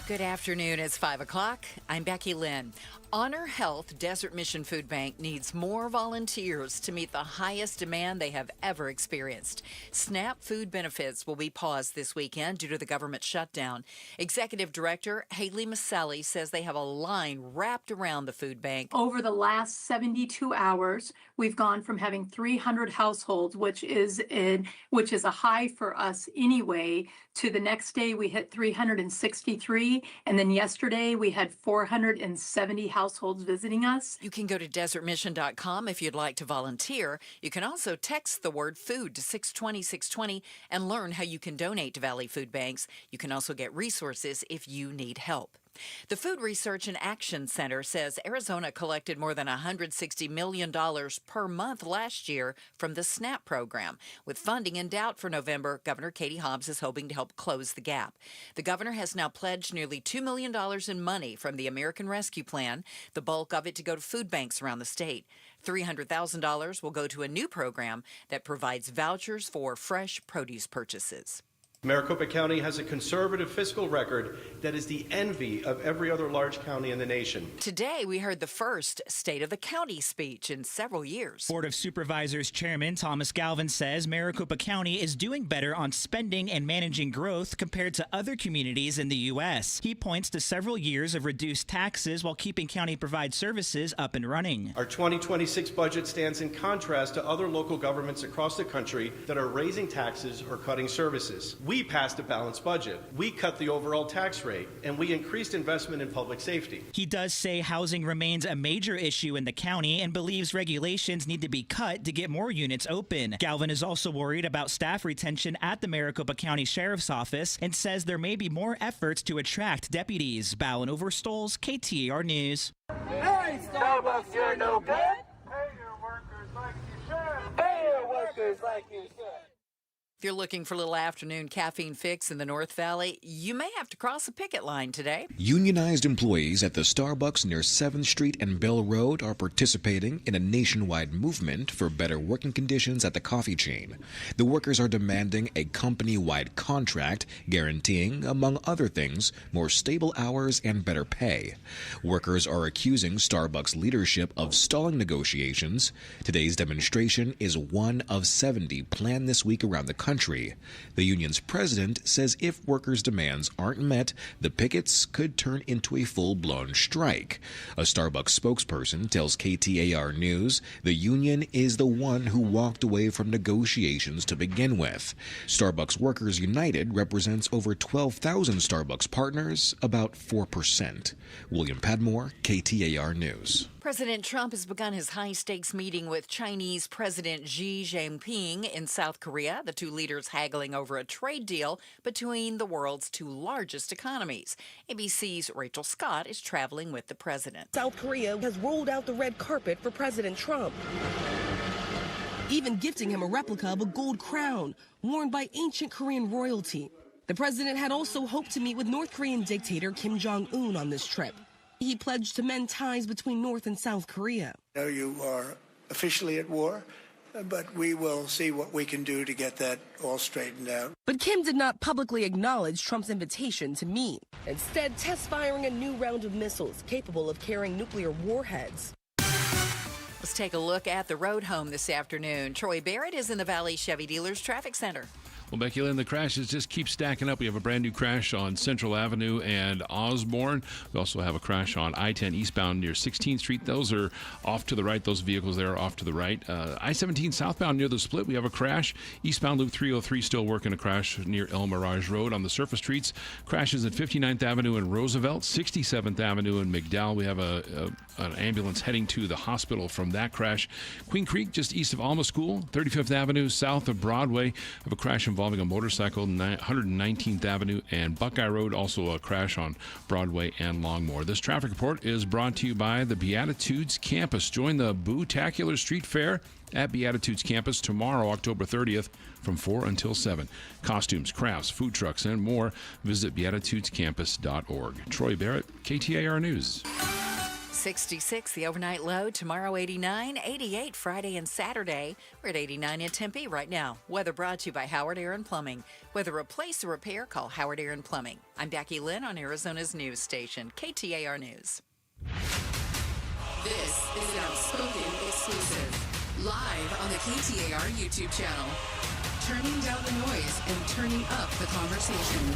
Speaker 3: Good afternoon. It's 5 o'clock. I'm Becky Lynn. Honor Health Desert Mission Food Bank needs more volunteers to meet the highest demand they have ever experienced. SNAP food benefits will be paused this weekend due to the government shutdown. Executive Director Haley Maselli says they have a line wrapped around the food bank.
Speaker 15: Over the last 72 hours, we've gone from having 300 households, which is a high for us anyway, to the next day we hit 363, and then yesterday we had 470 households visiting us.
Speaker 3: You can go to desertmission.com if you'd like to volunteer. You can also text the word food to 620-620 and learn how you can donate to Valley Food Banks. You can also get resources if you need help. The Food Research and Action Center says Arizona collected more than $160 million per month last year from the SNAP program. With funding in doubt for November, Governor Katie Hobbs is hoping to help close the gap. The governor has now pledged nearly $2 million in money from the American Rescue Plan, the bulk of it to go to food banks around the state. $300,000 will go to a new program that provides vouchers for fresh produce purchases.
Speaker 2: Maricopa County has a conservative fiscal record that is the envy of every other large county in the nation.
Speaker 3: Today, we heard the first State of the County speech in several years.
Speaker 12: Board of Supervisors Chairman Thomas Galvin says Maricopa County is doing better on spending and managing growth compared to other communities in the U.S. He points to several years of reduced taxes while keeping county-provided services up and running.
Speaker 2: Our 2026 budget stands in contrast to other local governments across the country that are raising taxes or cutting services. We passed a balanced budget. We cut the overall tax rate, and we increased investment in public safety.
Speaker 12: He does say housing remains a major issue in the county and believes regulations need to be cut to get more units open. Galvin is also worried about staff retention at the Maricopa County Sheriff's Office and says there may be more efforts to attract deputies. Ballin Overstoles, KTAR News.
Speaker 13: Hey, Starbucks, you're no good. Pay your workers like you should. Pay your workers like you should.
Speaker 3: If you're looking for a little afternoon caffeine fix in the North Valley, you may have to cross a picket line today.
Speaker 16: Unionized employees at the Starbucks near 7th Street and Bell Road are participating in a nationwide movement for better working conditions at the coffee chain. The workers are demanding a company-wide contract guaranteeing, among other things, more stable hours and better pay. Workers are accusing Starbucks leadership of stalling negotiations. Today's demonstration is one of 70 planned this week around the country. The union's president says if workers' demands aren't met, the pickets could turn into a full-blown strike. A Starbucks spokesperson tells KTAR News the union is the one who walked away from negotiations to begin with. Starbucks Workers United represents over 12,000 Starbucks partners, about 4%. William Padmore, KTAR News.
Speaker 3: President Trump has begun his high-stakes meeting with Chinese President Xi Jinping in South Korea, the two leaders haggling over a trade deal between the world's two largest economies. ABC's Rachel Scott is traveling with the president.
Speaker 17: South Korea has rolled out the red carpet for President Trump, even gifting him a replica of a gold crown worn by ancient Korean royalty. The president had also hoped to meet with North Korean dictator Kim Jong-un on this trip. He pledged to mend ties between North and South Korea.
Speaker 19: I know you are officially at war, but we will see what we can do to get that all straightened out.
Speaker 17: But Kim did not publicly acknowledge Trump's invitation to meet, instead test firing a new round of missiles capable of carrying nuclear warheads.
Speaker 3: Let's take a look at the road home this afternoon. Troy Barrett is in the Valley Chevy Dealers Traffic Center.
Speaker 6: Well, Becky Lynn, the crashes just keep stacking up. We have a brand new crash on Central Avenue and Osborne. We also have a crash on I-10 eastbound near 16th Street. Those are off to the right. Those vehicles there are off to the right. I-17 southbound near the split, we have a crash. Eastbound Loop 303 still working a crash near El Mirage Road. On the surface streets, crashes at 59th Avenue and Roosevelt, 67th Avenue and McDowell. We have an ambulance heading to the hospital from that crash. Queen Creek, just east of Alma School, 35th Avenue, south of Broadway. We have a crash involving a motorcycle, 119th Avenue and Buckeye Road. Also a crash on Broadway and Longmore. This traffic report is brought to you by the Beatitudes Campus. Join the Boo-tacular Street Fair at Beatitudes Campus tomorrow, October 30th, from 4 until 7. Costumes, crafts, food trucks, and more. Visit beatitudescampus.org. Troy Barrett, KTAR News.
Speaker 3: 66, the overnight low. Tomorrow, 89, 88 Friday and Saturday. We're at 89 in Tempe right now. Weather brought to you by Howard Aaron Plumbing. Whether replace or repair, call Howard Aaron Plumbing. I'm Becky Lynn on Arizona's news station, KTAR News.
Speaker 20: This is an Outspoken exclusive. Live on the KTAR YouTube channel. Turning down the noise and turning up the conversation.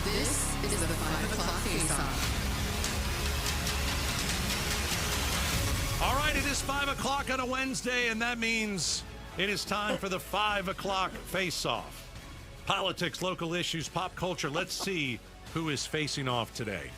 Speaker 20: This is the 5 o'clock face-off.
Speaker 14: All right, it is 5 o'clock on a Wednesday, and that means it is time for the 5 o'clock face-off. Politics, local issues, pop culture. Let's see who is facing off today.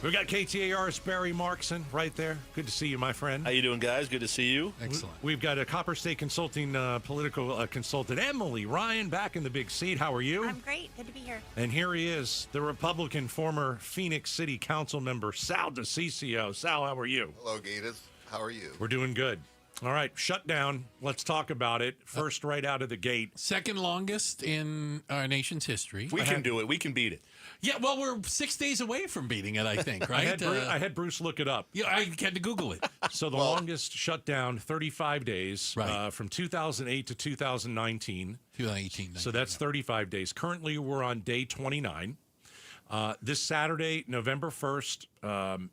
Speaker 14: We've got KTAR's Barry Markson right there. Good to see you, my friend.
Speaker 21: How you doing, guys? Good to see you.
Speaker 14: Excellent. We've got a Copper State Consulting political consultant, Emily Ryan, back in the big seat. How are you?
Speaker 25: I'm great. Good to be here.
Speaker 14: And here he is, the Republican former Phoenix City Council member, Sal DiCiccio. Sal, how are you?
Speaker 28: Hello, Gators. How are you?
Speaker 14: We're doing good. All right, shutdown. Let's talk about it. First, right out of the gate.
Speaker 26: Second longest in our nation's history.
Speaker 1: We can do it. We can beat it.
Speaker 26: Yeah, well, we're 6 days away from beating it, I think, right?
Speaker 14: I had Bruce look it up.
Speaker 26: Yeah, I had to Google it.
Speaker 14: So the longest shutdown, 35 days, from 2008 to 2019.
Speaker 26: 2018.
Speaker 14: So that's 35 days. Currently, we're on day 29. This Saturday, November 1st,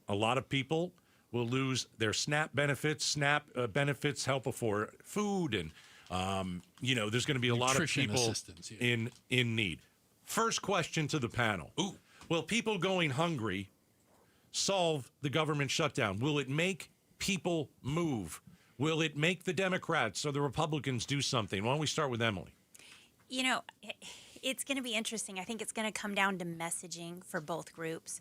Speaker 14: a lot of people will lose their SNAP benefits. SNAP benefits help for food, and there's going to be a lot of people in need. First question to the panel: will people going hungry solve the government shutdown? Will it make people move? Will it make the Democrats or the Republicans do something? Why don't we start with Emily?
Speaker 18: It's going to be interesting. I think it's going to come down to messaging for both groups.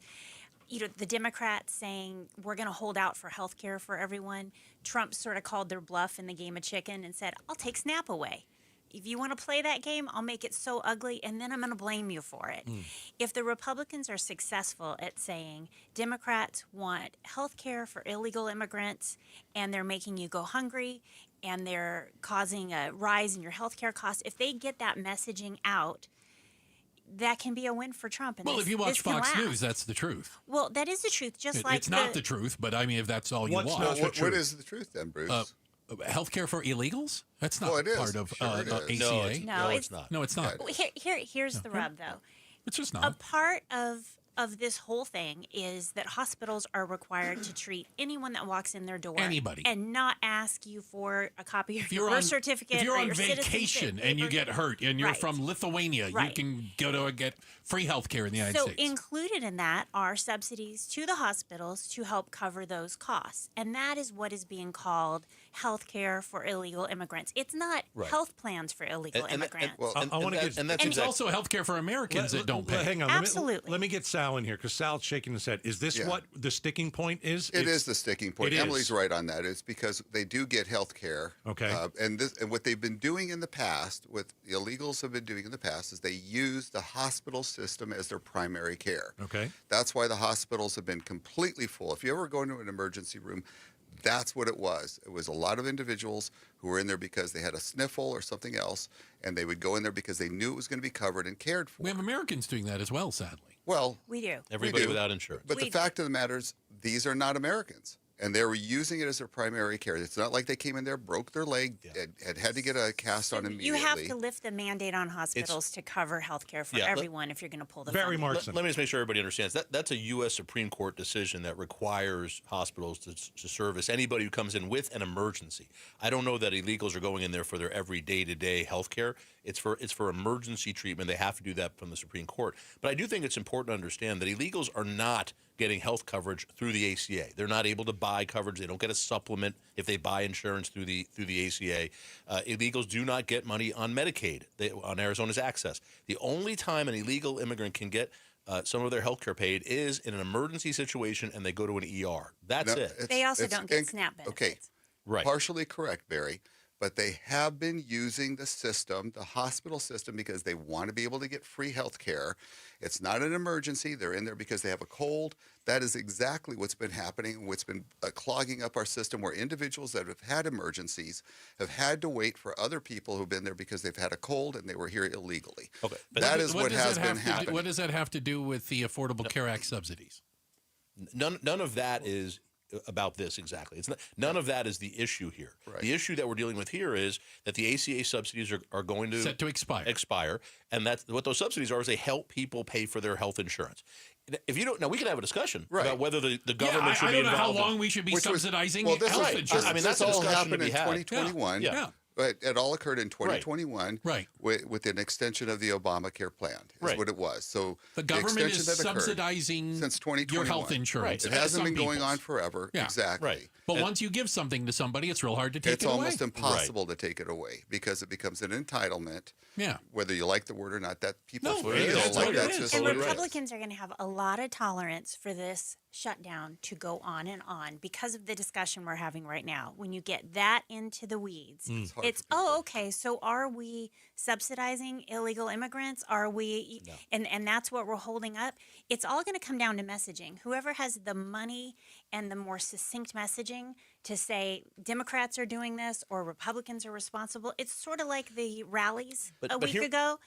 Speaker 18: The Democrats saying we're going to hold out for health care for everyone. Trump sort of called their bluff in the game of chicken and said, I'll take SNAP away. If you want to play that game, I'll make it so ugly, and then I'm going to blame you for it. If the Republicans are successful at saying Democrats want health care for illegal immigrants, and they're making you go hungry, and they're causing a rise in your health care costs, if they get that messaging out, that can be a win for Trump. And
Speaker 26: if you watch Fox News, that's the truth.
Speaker 18: Well, that is the truth.
Speaker 26: It's not the truth, but I mean, if that's all you watch.
Speaker 21: What is the truth then, Bruce?
Speaker 26: Healthcare for illegals? That's not part of ACA.
Speaker 18: No, it's
Speaker 26: not. No, it's not.
Speaker 18: Here's the rub, though.
Speaker 26: It's just not.
Speaker 18: A part of this whole thing is that hospitals are required to treat anyone that walks in their door.
Speaker 26: Anybody.
Speaker 18: And not ask you for a copy of your birth certificate.
Speaker 26: If you're
Speaker 18: or
Speaker 26: on
Speaker 18: your
Speaker 26: vacation and you get hurt and you're from Lithuania, you can go to get free health care in the United States.
Speaker 18: So included in that are subsidies to the hospitals to help cover those costs. And that is what is being called health care for illegal immigrants. It's not health plans for illegal immigrants.
Speaker 26: It's also health care for Americans that don't pay.
Speaker 14: Hang on.
Speaker 18: Absolutely.
Speaker 14: Let me get Sal in here, because Sal's shaking his head. Is this what the sticking point is?
Speaker 21: It is the sticking point. Emily's right on that. It's because they do get health care.
Speaker 14: Okay.
Speaker 21: And what they've been doing in the past, what the illegals have been doing in the past, is they use the hospital system as their primary care.
Speaker 14: Okay.
Speaker 21: That's why the hospitals have been completely full. If you ever go into an emergency room, that's what it was. It was a lot of individuals who were in there because they had a sniffle or something else, and they would go in there because they knew it was going to be covered and cared for.
Speaker 26: We have Americans doing that as well, sadly.
Speaker 21: Well,
Speaker 18: we do.
Speaker 1: Everybody without insurance.
Speaker 21: But the fact of the matter is, these are not Americans. And they were using it as their primary care. It's not like they came in there, broke their leg, had to get a cast on immediately.
Speaker 18: You have to lift the mandate on hospitals to cover health care for everyone if you're going to pull the funding.
Speaker 14: Markson.
Speaker 1: Let me just make sure everybody understands. That's a U.S. Supreme Court decision that requires hospitals to service anybody who comes in with an emergency. I don't know that illegals are going in there for their every day-to-day health care. It's for emergency treatment. They have to do that from the Supreme Court. But I do think it's important to understand that illegals are not getting health coverage through the ACA. They're not able to buy coverage. They don't get a supplement if they buy insurance through the ACA. Illegals do not get money on Medicaid, on Arizona's Access. The only time an illegal immigrant can get some of their health care paid is in an emergency situation and they go to an ER. That's it.
Speaker 18: They also don't get SNAP benefits.
Speaker 21: Okay,
Speaker 1: right.
Speaker 21: Partially correct, Barry. But they have been using the system, the hospital system, because they want to be able to get free health care. It's not an emergency. They're in there because they have a cold. That is exactly what's been happening, what's been clogging up our system, where individuals that have had emergencies have had to wait for other people who've been there because they've had a cold and they were here illegally.
Speaker 1: Okay.
Speaker 21: That is what has been happening.
Speaker 26: What does that have to do with the Affordable Care Act subsidies?
Speaker 1: None of that is about this exactly. It's not, none of that is the issue here.
Speaker 21: Right.
Speaker 1: The issue that we're dealing with here is that the ACA subsidies are going to
Speaker 26: set to expire,
Speaker 1: and that's what those subsidies are. Is they help people pay for their health insurance. If you don't, now we can have a discussion about whether the government should be involved.
Speaker 26: I don't know how long we should be subsidizing health insurance.
Speaker 21: I mean, that's all happened in 2021. But it all occurred in 2021 with an extension of the Obamacare plan is what it was. So
Speaker 26: the government is subsidizing
Speaker 21: since 2021.
Speaker 26: Your health insurance.
Speaker 21: It hasn't been going on forever. Exactly.
Speaker 26: Right. But once you give something to somebody, it's real hard to take it away.
Speaker 21: It's almost impossible to take it away because it becomes an entitlement.
Speaker 26: Yeah.
Speaker 21: Whether you like the word or not, that people
Speaker 18: And Republicans are going to have a lot of tolerance for this shutdown to go on and on because of the discussion we're having right now. When you get that into the weeds, it's okay, so are we subsidizing illegal immigrants? Are we and that's what we're holding up? It's all going to come down to messaging. Whoever has the money and the more succinct messaging to say Democrats are doing this or Republicans are responsible. It's sort of like the rallies a week ago.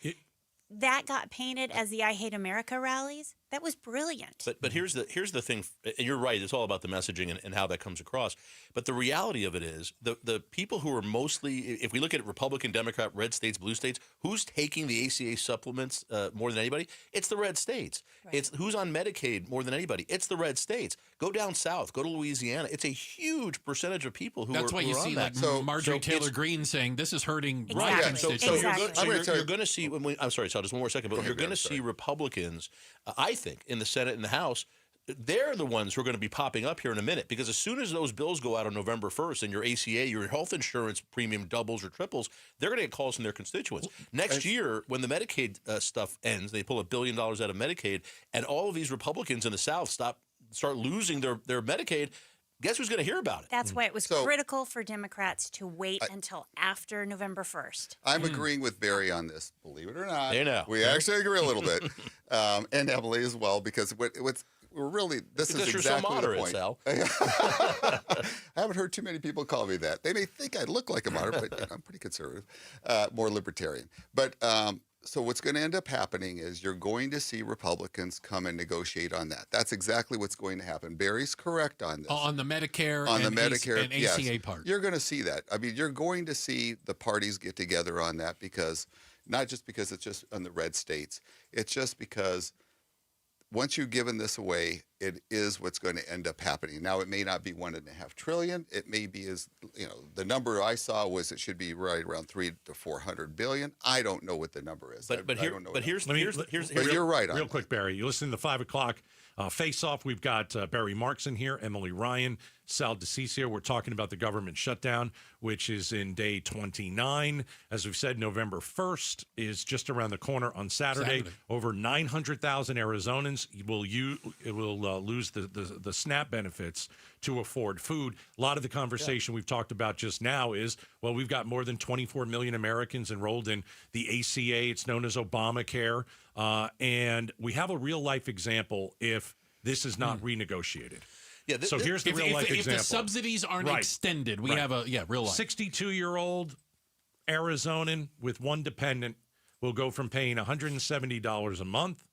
Speaker 18: That got painted as the I Hate America rallies. That was brilliant.
Speaker 1: But here's the thing, and you're right, it's all about the messaging and how that comes across. But the reality of it is the people who are mostly, if we look at Republican, Democrat, red states, blue states, who's taking the ACA supplements more than anybody? It's the red states. Right. It's who's on Medicaid more than anybody? It's the red states. Go down south, go to Louisiana. It's a huge percentage of people who
Speaker 26: That's
Speaker 1: are
Speaker 26: why you
Speaker 1: who are
Speaker 26: see
Speaker 1: on that.
Speaker 26: like Marjorie Taylor Greene saying this is hurting
Speaker 1: Right.
Speaker 26: my
Speaker 1: So
Speaker 26: constituents.
Speaker 1: you're going to see, I'm sorry, Sal, just one more second, but you're going to see Republicans, I think, in the Senate and the House, they're the ones who are going to be popping up here in a minute, because as soon as those bills go out on November 1st and your ACA, your health insurance premium doubles or triples, they're going to get calls from their constituents. Next year, when the Medicaid stuff ends, they pull $1 billion out of Medicaid, and all of these Republicans in the South start losing their Medicaid. Guess who's going to hear about it?
Speaker 18: That's why it was critical for Democrats to wait until after November 1st.
Speaker 21: I'm agreeing with Barry on this, believe it or not.
Speaker 1: You know.
Speaker 21: We actually agree a little bit, and Emily as well, because we're really, this
Speaker 1: because
Speaker 21: is
Speaker 1: you're
Speaker 21: exactly
Speaker 1: so moderate,
Speaker 21: the point.
Speaker 1: Sal.
Speaker 21: I haven't heard too many people call me that. They may think I look like a moderate, but I'm pretty conservative, more libertarian. But so what's going to end up happening is you're going to see Republicans come and negotiate on that. That's exactly what's going to happen. Barry's correct on this.
Speaker 26: On the Medicare
Speaker 21: and
Speaker 26: ACA
Speaker 21: yes,
Speaker 26: part.
Speaker 21: You're going to see that. I mean, you're going to see the parties get together on that, because not just because it's just on the red states. It's just because once you've given this away, it is what's going to end up happening. Now, it may not be $1.5 trillion. It may be, as you know, the number I saw was it should be right around $300 to $400 billion. I don't know what the number is.
Speaker 1: But here's
Speaker 21: you're right on
Speaker 14: real quick, Barry. You listen to 5 o'clock Face Off. We've got Barry Marks in here, Emily Ryan, Sal DeCiccio. We're talking about the government shutdown, which is in day 29. As we've said, November 1st is just around the corner on Saturday. Over 900,000 Arizonans will lose the SNAP benefits to afford food. A lot of the conversation we've talked about just now is, well, we've got more than 24 million Americans enrolled in the ACA. It's known as Obamacare. And we have a real-life example if this is not renegotiated.
Speaker 1: Yeah,
Speaker 14: so here's the real-life example.
Speaker 26: If the subsidies aren't extended, we have a real life.
Speaker 14: 62-year-old Arizonan with one dependent will go from paying $170 a month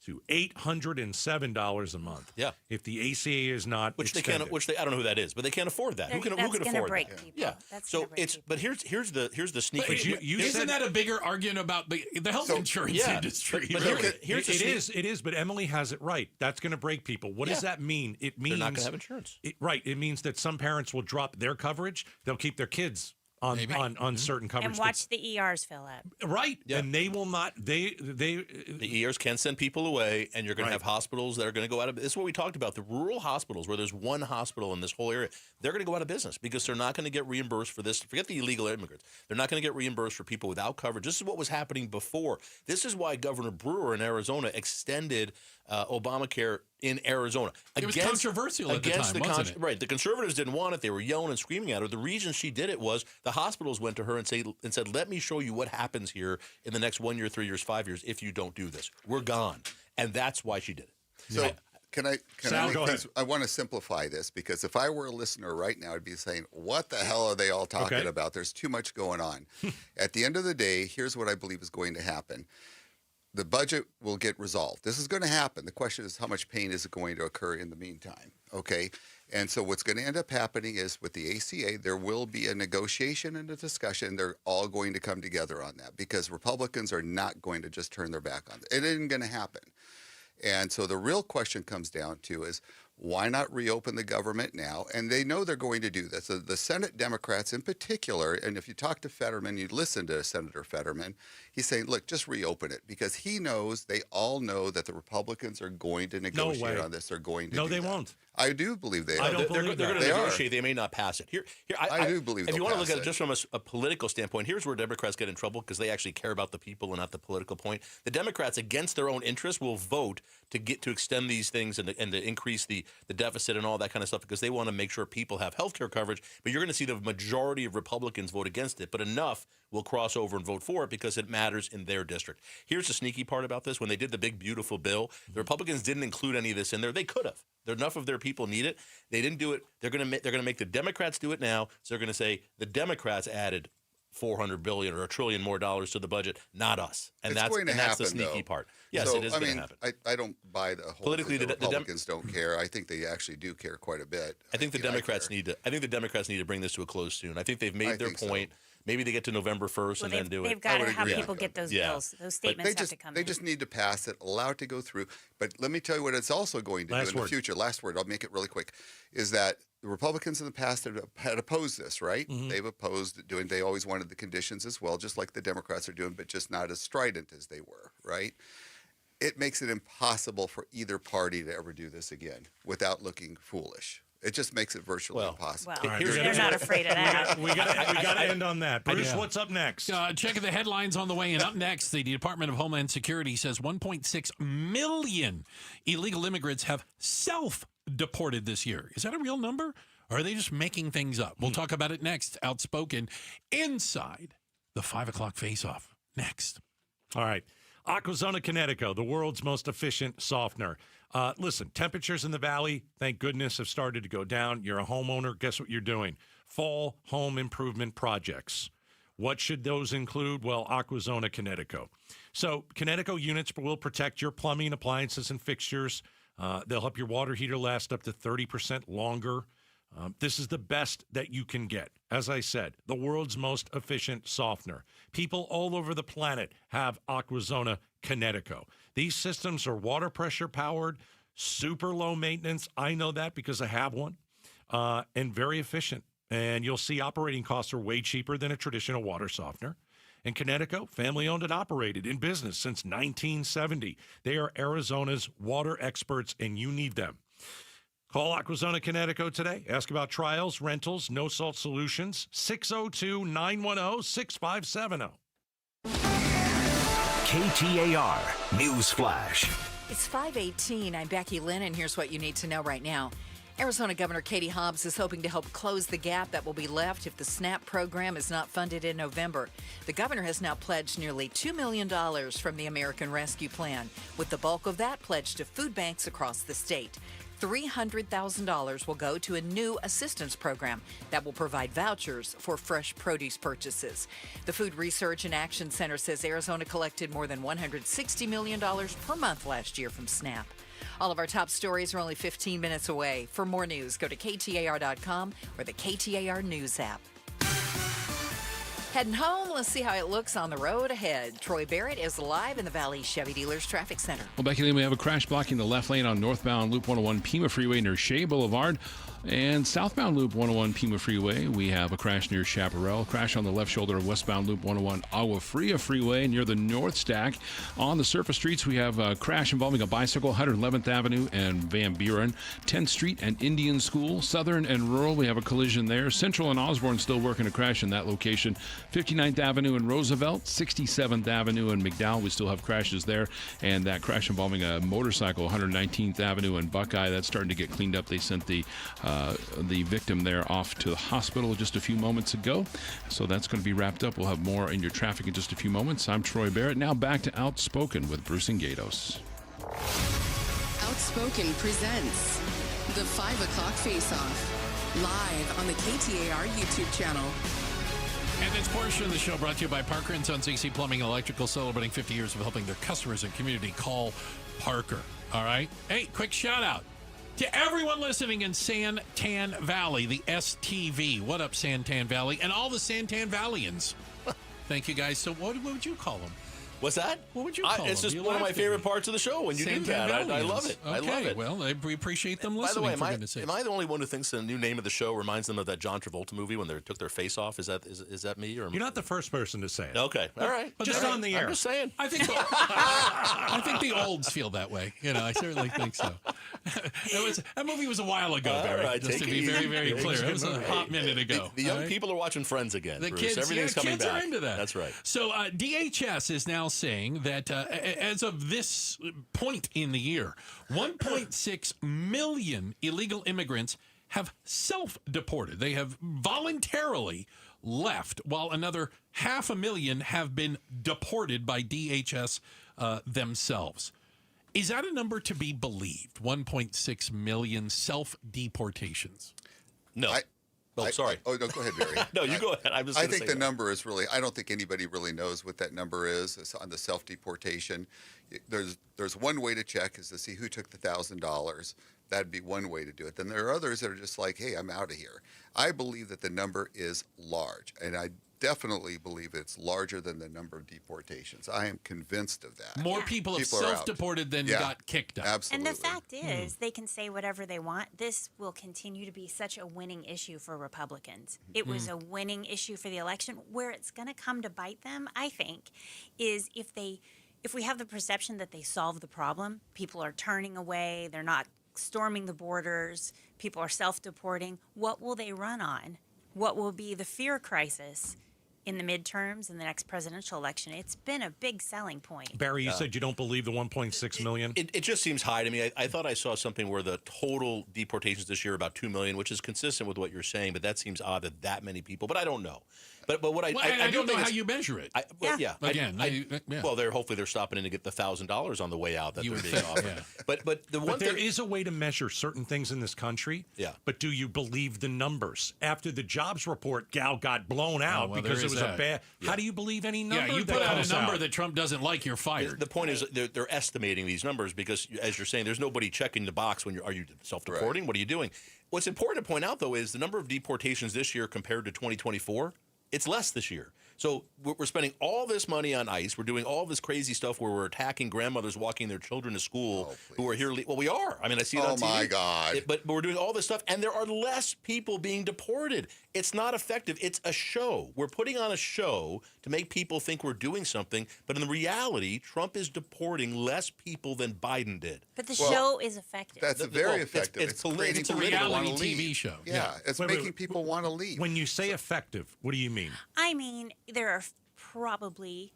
Speaker 14: to $807 a month.
Speaker 1: Yeah.
Speaker 14: If the ACA is not extended.
Speaker 1: I don't know who that is, but they can't afford that. Who can afford
Speaker 18: break
Speaker 1: that?
Speaker 18: people.
Speaker 1: Yeah.
Speaker 18: That's
Speaker 1: so it's but here's the sneaky.
Speaker 26: Isn't that a bigger argument about the health insurance industry?
Speaker 1: But
Speaker 14: it is, but Emily has it right. That's going to break people. What does that mean? It means
Speaker 1: they're not going to have insurance.
Speaker 14: It means that some parents will drop their coverage. They'll keep their kids on certain coverage.
Speaker 18: And watch the ERs fill up.
Speaker 14: Right. Yeah. And they will not, the
Speaker 1: ERs can send people away, and you're going to have hospitals that are going to go out of business. This is what we talked about. The rural hospitals, where there's one hospital in this whole area, they're going to go out of business because they're not going to get reimbursed for this. Forget the illegal immigrants. They're not going to get reimbursed for people without coverage. This is what was happening before. This is why Governor Brewer in Arizona extended Obamacare in Arizona.
Speaker 26: It was controversial at the time, wasn't it?
Speaker 1: Right. The conservatives didn't want it. They were yelling and screaming at her. The reason she did it was the hospitals went to her and said, let me show you what happens here in the next 1 year, 3 years, 5 years if you don't do this. We're gone. And that's why she did it.
Speaker 21: So I want to simplify this, because if I were a listener right now, I'd be saying, what the hell are they all talking about? There's too much going on. At the end of the day, here's what I believe is going to happen. The budget will get resolved. This is going to happen. The question is, how much pain is it going to occur in the meantime? Okay? And so what's going to end up happening is with the ACA, there will be a negotiation and a discussion. They're all going to come together on that, because Republicans are not going to just turn their back on it. It isn't going to happen. And so the real question comes down to is, why not reopen the government now? And they know they're going to do this. So the Senate Democrats in particular, and if you talk to Fetterman, you listen to Senator Fetterman, he's saying, look, just reopen it, because he knows, they all know that the Republicans are going to negotiate on this. They're going to do
Speaker 14: they
Speaker 21: that.
Speaker 14: won't.
Speaker 21: I do believe they are.
Speaker 14: I don't
Speaker 1: They're
Speaker 14: believe
Speaker 1: going to
Speaker 21: They are.
Speaker 1: negotiate. They may not pass it.
Speaker 21: I do believe
Speaker 1: if you
Speaker 21: they'll
Speaker 1: want to look
Speaker 21: pass
Speaker 1: at it just from a political standpoint, here's where Democrats get in trouble because they actually care about the people and not the political point. The Democrats, against their own interest, will vote to extend these things and to increase the deficit and all that kind of stuff because they want to make sure people have health care coverage. But you're going to see the majority of Republicans vote against it, but enough will cross over and vote for it because it matters in their district. Here's the sneaky part about this. When they did the big, beautiful bill, the Republicans didn't include any of this in there. They could have. Enough of their people need it. They didn't do it. They're going to make the Democrats do it now. So they're going to say the Democrats added $400 billion or $1 trillion more dollars to the budget, not us. And
Speaker 21: It's
Speaker 1: that's
Speaker 21: going to
Speaker 1: that's the
Speaker 21: happen,
Speaker 1: sneaky
Speaker 21: though.
Speaker 1: part. Yes,
Speaker 21: So,
Speaker 1: it is
Speaker 21: I
Speaker 1: going
Speaker 21: mean,
Speaker 1: to happen.
Speaker 21: I don't buy the whole
Speaker 1: Politically,
Speaker 21: thing that
Speaker 1: the
Speaker 21: Republicans don't care. I think they actually do care quite a bit.
Speaker 1: I think the Democrats need to. I think the Democrats need to bring this to a close soon. I think they've made their point. Maybe they get to November 1st and then do it.
Speaker 18: They've got to have people get those bills. Those statements have to come
Speaker 21: They
Speaker 18: in.
Speaker 21: just need to pass it, allow it to go through. But let me tell you what it's also going to do in the future. Last word, I'll make it really quick, is that the Republicans in the past had opposed this, right?
Speaker 14: Mm-hmm.
Speaker 21: They've opposed doing, they always wanted the conditions as well, just like the Democrats are doing, but just not as strident as they were, right? It makes it impossible for either party to ever do this again without looking foolish. It just makes it virtually impossible.
Speaker 18: Well,
Speaker 14: All right,
Speaker 18: they're not afraid of that.
Speaker 14: We got to end on that. Bruce, what's up next?
Speaker 26: Checking the headlines on the way. And up next, the Department of Homeland Security says 1.6 million illegal immigrants have self-deported this year. Is that a real number? Or are they just making things up? We'll talk about it next. Outspoken inside the 5 o'clock face-off. Next.
Speaker 14: All right. Aquazona Kinetico, the world's most efficient softener. Listen, temperatures in the valley, thank goodness, have started to go down. You're a homeowner. Guess what you're doing? Fall home improvement projects. What should those include? Well, Aquazona Kinetico. So Kinetico units will protect your plumbing, appliances, and fixtures. They'll help your water heater last up to 30% longer. This is the best that you can get. As I said, the world's most efficient softener. People all over the planet have Aquazona Kinetico. These systems are water pressure powered, super low maintenance. I know that because I have one, and very efficient. And you'll see operating costs are way cheaper than a traditional water softener. And Kinetico, family owned and operated, in business since 1970. They are Arizona's water experts, and you need them. Call Aquazona Kinetico today. Ask about trials, rentals, no-salt solutions. 602-910-6570.
Speaker 22: KTAR News Flash.
Speaker 3: It's 5:18. I'm Becky Lynn, and here's what you need to know right now. Arizona Governor Katie Hobbs is hoping to help close the gap that will be left if the SNAP program is not funded in November. The governor has now pledged nearly $2 million from the American Rescue Plan, with the bulk of that pledged to food banks across the state. $300,000 will go to a new assistance program that will provide vouchers for fresh produce purchases. The Food Research and Action Center says Arizona collected more than $160 million per month last year from SNAP. All of our top stories are only 15 minutes away. For more news, go to KTAR.com or the KTAR News app. Heading home, let's see how it looks on the road ahead. Troy Barrett is live in the Valley Chevy Dealers Traffic Center.
Speaker 6: Well, Becky Lynn, we have a crash blocking the left lane on northbound Loop 101 Pima Freeway near Shea Boulevard. And southbound Loop 101 Pima Freeway, we have a crash near Chaparral. Crash on the left shoulder of westbound Loop 101 Agua Fria Freeway near the North Stack. On the surface streets, we have a crash involving a bicycle, 111th Avenue and Van Buren, 10th Street and Indian School. Southern and rural, we have a collision there. Central and Osborne still working a crash in that location. 59th Avenue and Roosevelt, 67th Avenue and McDowell, we still have crashes there. And that crash involving a motorcycle, 119th Avenue and Buckeye, that's starting to get cleaned up. They sent the victim there off to the hospital just a few moments ago. So that's going to be wrapped up. We'll have more in your traffic in just a few moments. I'm Troy Barrett. Now back to Outspoken with Bruce and Gatos.
Speaker 20: Outspoken presents the 5 o'clock face-off live on the KTAR YouTube channel.
Speaker 26: And this portion of the show brought to you by Parker & Sons AC Plumbing and Electrical, celebrating 50 years of helping their customers and community. Call Parker. All right? Hey, quick shout out to everyone listening in Santan Valley, the STV. What up, Santan Valley? And all the Santan Valleyans. Thank you, guys. So what would you call them?
Speaker 1: What's that?
Speaker 6: What would you call them?
Speaker 1: It's just
Speaker 6: You
Speaker 1: one of my
Speaker 6: laughed at
Speaker 1: favorite
Speaker 6: me.
Speaker 1: parts of the show when you do that. I love it.
Speaker 6: Okay,
Speaker 1: I love it.
Speaker 6: well, we appreciate them
Speaker 1: By the
Speaker 6: listening.
Speaker 1: way,
Speaker 6: for goodness sakes.
Speaker 1: am I the only one who thinks the new name of the show reminds them of that John Travolta movie when they took their face off? Is that me? Or
Speaker 14: You're not the first person to say it.
Speaker 1: Okay, all right.
Speaker 14: But just on the air.
Speaker 1: I'm just saying.
Speaker 6: I think the olds feel that way. I certainly think so. That movie was a while ago, Barry.
Speaker 1: Right,
Speaker 6: just to be very, very clear. It was a hot minute ago.
Speaker 1: The young people are watching Friends again.
Speaker 6: The
Speaker 1: Bruce.
Speaker 6: kids,
Speaker 1: Everything's coming
Speaker 6: kids
Speaker 1: back.
Speaker 6: are into that.
Speaker 1: That's right.
Speaker 6: So DHS is now saying that as of this point in the year, 1.6 million illegal immigrants have self-deported. They have voluntarily left, while another 500,000 have been deported by DHS themselves. Is that a number to be believed? 1.6 million self-deportations?
Speaker 1: No. Sorry.
Speaker 21: No, go ahead, Barry.
Speaker 1: No, you go ahead.
Speaker 21: I think the number is really, I don't think anybody really knows what that number is on the self-deportation. There's one way to check is to see who took the $1,000. That'd be one way to do it. Then there are others that are just like, hey, I'm out of here. I believe that the number is large, and I definitely believe it's larger than the number of deportations. I am convinced of that.
Speaker 6: More people have self-deported than got kicked out.
Speaker 21: Absolutely.
Speaker 18: And the fact is, they can say whatever they want. This will continue to be such a winning issue for Republicans. It was a winning issue for the election. Where it's going to come to bite them, I think, is if we have the perception that they solve the problem, people are turning away, they're not storming the borders, people are self-deporting, what will they run on? What will be the fear crisis in the midterms and the next presidential election? It's been a big selling point.
Speaker 14: Barry, you said you don't believe the 1.6 million?
Speaker 1: It just seems high to me. I thought I saw something where the total deportations this year are about 2 million, which is consistent with what you're saying, but that seems odd that many people. But I don't know. But what I
Speaker 6: don't know how you measure it.
Speaker 1: Hopefully they're stopping in to get the $1,000 on the way out that they're being offered. But
Speaker 14: there is a way to measure certain things in this country.
Speaker 1: Yeah.
Speaker 14: But do you believe the numbers? After the jobs report, got blown out because it was a bad. Yeah. How do you believe any number?
Speaker 6: Yeah, you put out a number that Trump doesn't like, you're fired.
Speaker 1: The point is they're estimating these numbers because, as you're saying, there's nobody checking the box when are you self-deporting? Right. What are you doing? What's important to point out, though, is the number of deportations this year compared to 2024. It's less this year. So we're spending all this money on ICE. We're doing all this crazy stuff where we're attacking grandmothers walking their children to school who are here. Well, we are. I mean, I see it on TV.
Speaker 21: Oh, my God.
Speaker 1: But we're doing all this stuff, and there are less people being deported. It's not effective. It's a show. We're putting on a show to make people think we're doing something, but in reality, Trump is deporting less people than Biden did.
Speaker 18: But the show is effective.
Speaker 21: That's very effective.
Speaker 1: It's
Speaker 6: a reality TV show.
Speaker 21: Yeah, it's making people want to leave.
Speaker 14: When you say effective, what do you mean?
Speaker 18: I mean, there are probably,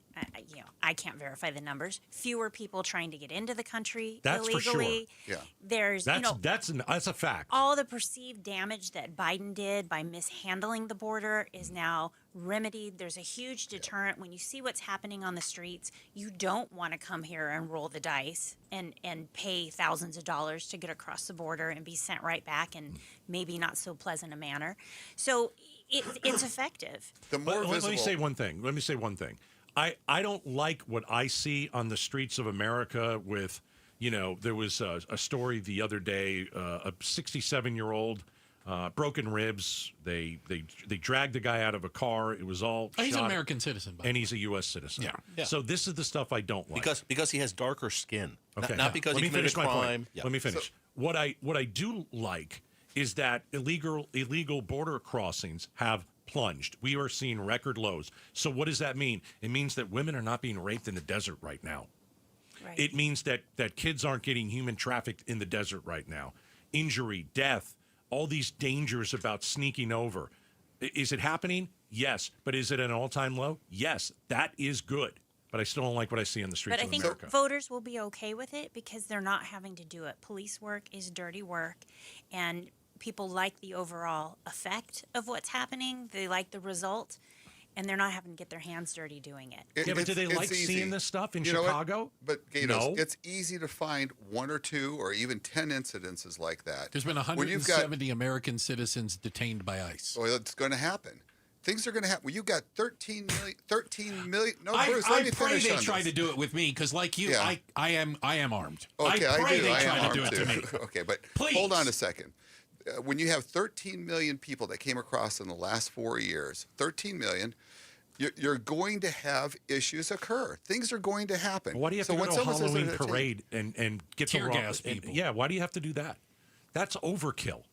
Speaker 18: I can't verify the numbers, fewer people trying to get into the country illegally.
Speaker 14: For sure. Yeah.
Speaker 18: There's,
Speaker 14: that's a fact.
Speaker 18: All the perceived damage that Biden did by mishandling the border is now remedied. There's a huge deterrent. When you see what's happening on the streets, you don't want to come here and roll the dice and pay thousands of dollars to get across the border and be sent right back in maybe not so pleasant a manner. So it's effective.
Speaker 14: Let me say one thing. I don't like what I see on the streets of America with, there was a story the other day, a 67-year-old, broken ribs. They dragged the guy out of a car. It was all
Speaker 6: he's
Speaker 14: shot,
Speaker 6: an American citizen.
Speaker 14: And he's a U.S. citizen.
Speaker 6: Yeah.
Speaker 14: So this is the stuff I don't like.
Speaker 1: Because he has darker skin.
Speaker 14: Okay.
Speaker 1: Not because he committed a crime.
Speaker 14: Yeah. Let me finish. What I do like is that illegal border crossings have plunged. We are seeing record lows. So what does that mean? It means that women are not being raped in the desert right now. Right. It means that kids aren't getting human trafficked in the desert right now. Injury, death, all these dangers about sneaking over. Is it happening? Yes. But is it at an all-time low? Yes. That is good. But I still don't like what I see on the streets of America.
Speaker 18: But I think voters will be okay with it because they're not having to do it. Police work is dirty work, and people like the overall effect of what's happening. They like the result, and they're not having to get their hands dirty doing it.
Speaker 14: But do they like seeing this stuff in Chicago?
Speaker 21: But Gatos, it's easy to find one or two or even 10 incidences like that.
Speaker 6: There's been 170 American citizens detained by ICE.
Speaker 21: Well, it's going to happen. Things are going to happen. Well, you've got 13 million. No, Bruce,
Speaker 6: I pray they try to do it with me because, like you, I am armed.
Speaker 21: Okay,
Speaker 6: I pray they
Speaker 21: I
Speaker 6: try
Speaker 21: am
Speaker 6: to do
Speaker 21: armed
Speaker 6: it to me.
Speaker 21: Okay, but
Speaker 6: Please.
Speaker 21: Hold on a second. When you have 13 million people that came across in the last 4 years, 13 million, you're going to have issues occur. Things are going to happen.
Speaker 14: Why do you have to go to a Halloween parade and get
Speaker 1: tear
Speaker 14: the
Speaker 1: gas people?
Speaker 14: Yeah, why do you have to do that? That's overkill.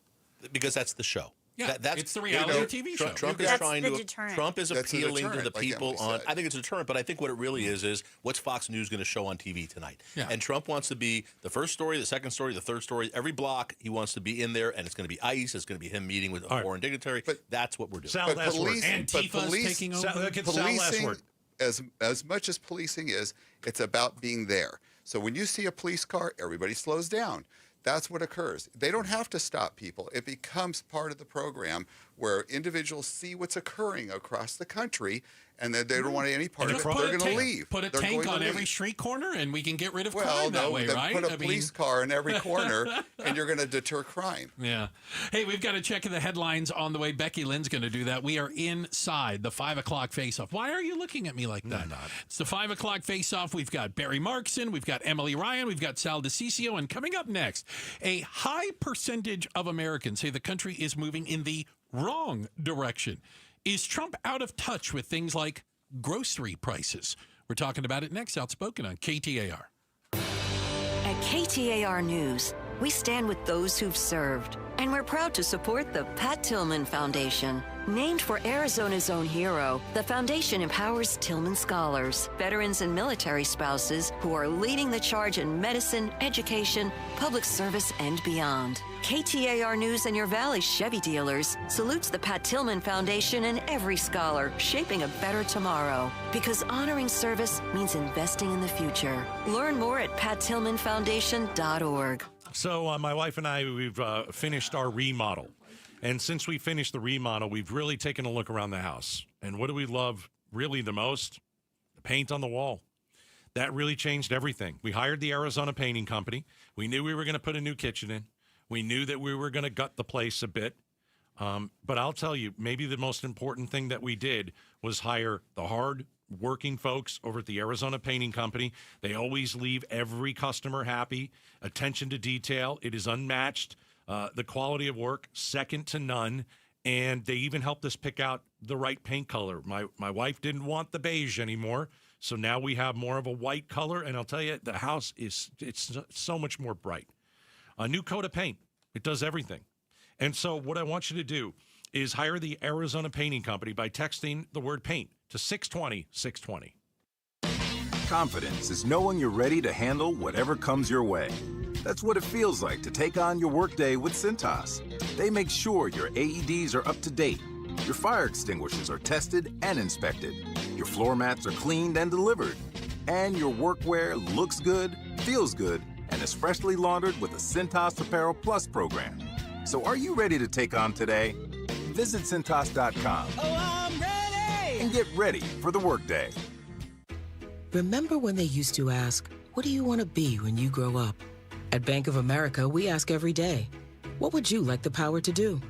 Speaker 1: Because that's the show.
Speaker 26: Yeah,
Speaker 1: that's
Speaker 26: it's the reality TV show.
Speaker 1: Trump is
Speaker 18: That's
Speaker 1: trying
Speaker 18: the
Speaker 1: to.
Speaker 18: deterrent.
Speaker 1: Trump is
Speaker 21: That's a
Speaker 1: appealing to the
Speaker 21: deterrent, like
Speaker 1: people
Speaker 21: Emily
Speaker 1: on.
Speaker 21: said.
Speaker 1: I think it's a deterrent, but I think what it really is what's Fox News going to show on TV tonight?
Speaker 26: Yeah.
Speaker 1: And Trump wants to be the first story, the second story, the third story. Every block he wants to be in there, and it's going to be ICE. It's going to be him meeting with a foreign dignitary. But that's what we're doing.
Speaker 14: Sal, that's
Speaker 26: Antifa's taking over.
Speaker 21: Policing, as much as policing is, it's about being there. So when you see a police car, everybody slows down. That's what occurs. They don't have to stop people. It becomes part of the program where individuals see what's occurring across the country, and then they don't want any part of it. They're going to leave.
Speaker 26: Put a
Speaker 21: They're
Speaker 26: tank
Speaker 21: going
Speaker 26: on
Speaker 21: to
Speaker 26: every
Speaker 21: leave.
Speaker 26: street corner, and we can get rid of
Speaker 21: Well,
Speaker 26: crime that
Speaker 21: no,
Speaker 26: way,
Speaker 21: then
Speaker 26: right?
Speaker 21: put a police car in every corner, and you're going to deter crime.
Speaker 26: Yeah. Hey, we've got to check the headlines on the way. Becky Lynn's going to do that. We are inside the 5 o'clock face-off. Why are you looking at me like that?
Speaker 14: I'm not.
Speaker 26: It's the 5 o'clock face-off. We've got Barry Markson. We've got Emily Ryan. We've got Sal DiCiccio. And coming up next, a high percentage of Americans say the country is moving in the wrong direction. Is Trump out of touch with things like grocery prices? We're talking about it next. Outspoken on KTAR.
Speaker 4: At KTAR News, we stand with those who've served, and we're proud to support the Pat Tillman Foundation. Named for Arizona's own hero, the foundation empowers Tillman scholars, veterans, and military spouses who are leading the charge in medicine, education, public service, and beyond. KTAR News and your Valley Chevy dealers salutes the Pat Tillman Foundation and every scholar shaping a better tomorrow. Because honoring service means investing in the future. Learn more at pattillmanfoundation.org.
Speaker 14: So my wife and I, we've finished our remodel. And since we finished the remodel, we've really taken a look around the house. And what do we love really the most? The paint on the wall. That really changed everything. We hired the Arizona Painting Company. We knew we were going to put a new kitchen in. We knew that we were going to gut the place a bit. But I'll tell you, maybe the most important thing that we did was hire the hard-working folks over at the Arizona Painting Company. They always leave every customer happy. Attention to detail. It is unmatched. The quality of work, second to none. And they even helped us pick out the right paint color. My wife didn't want the beige anymore, so now we have more of a white color. And I'll tell you, the house it's so much more bright. A new coat of paint. It does everything. And so what I want you to do is hire the Arizona Painting Company by texting the word paint to 620-620.
Speaker 5: Confidence is knowing you're ready to handle whatever comes your way. That's what it feels like to take on your workday with Cintas. They make sure your AEDs are up to date, your fire extinguishers are tested and inspected, your floor mats are cleaned and delivered, and your workwear looks good, feels good, and is freshly laundered with the Cintas Apparel Plus program. So are you ready to take on today? Visit Cintas.com.
Speaker 7: Oh, I'm ready!
Speaker 5: And get ready for the workday.
Speaker 23: Remember when they used to ask, what do you want to be when you grow up? At Bank of America, we ask every day, what would you like the power to do?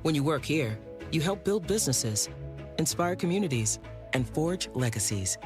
Speaker 23: When you work here, you help build businesses, inspire communities, and forge legacies.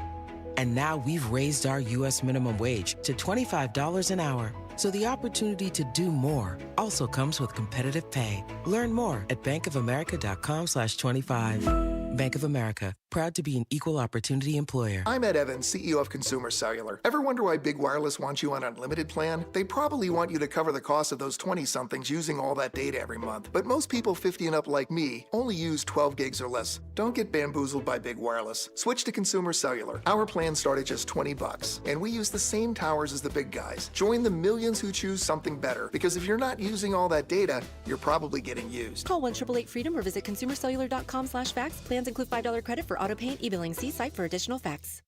Speaker 23: And now we've raised our U.S. minimum wage to $25 an hour. So the opportunity to do more also comes with competitive pay. Learn more at bankofamerica.com/25. Bank of America, proud to be an equal opportunity employer.
Speaker 24: I'm Ed Evans, CEO of Consumer Cellular. Ever wonder why Big Wireless wants you on an unlimited plan? They probably want you to cover the cost of those 20-somethings using all that data every month. But most people 50 and up like me only use 12 gigs or less. Don't get bamboozled by Big Wireless. Switch to Consumer Cellular. Our plans start at just $20, and we use the same towers as the big guys. Join the millions who choose something better, because if you're not using all that data, you're probably getting used.
Speaker 25: Call 1-888-FREEDOM or visit consumercellular.com/facts. Plans include $5 credit for auto pay and e-billing. See site for additional facts.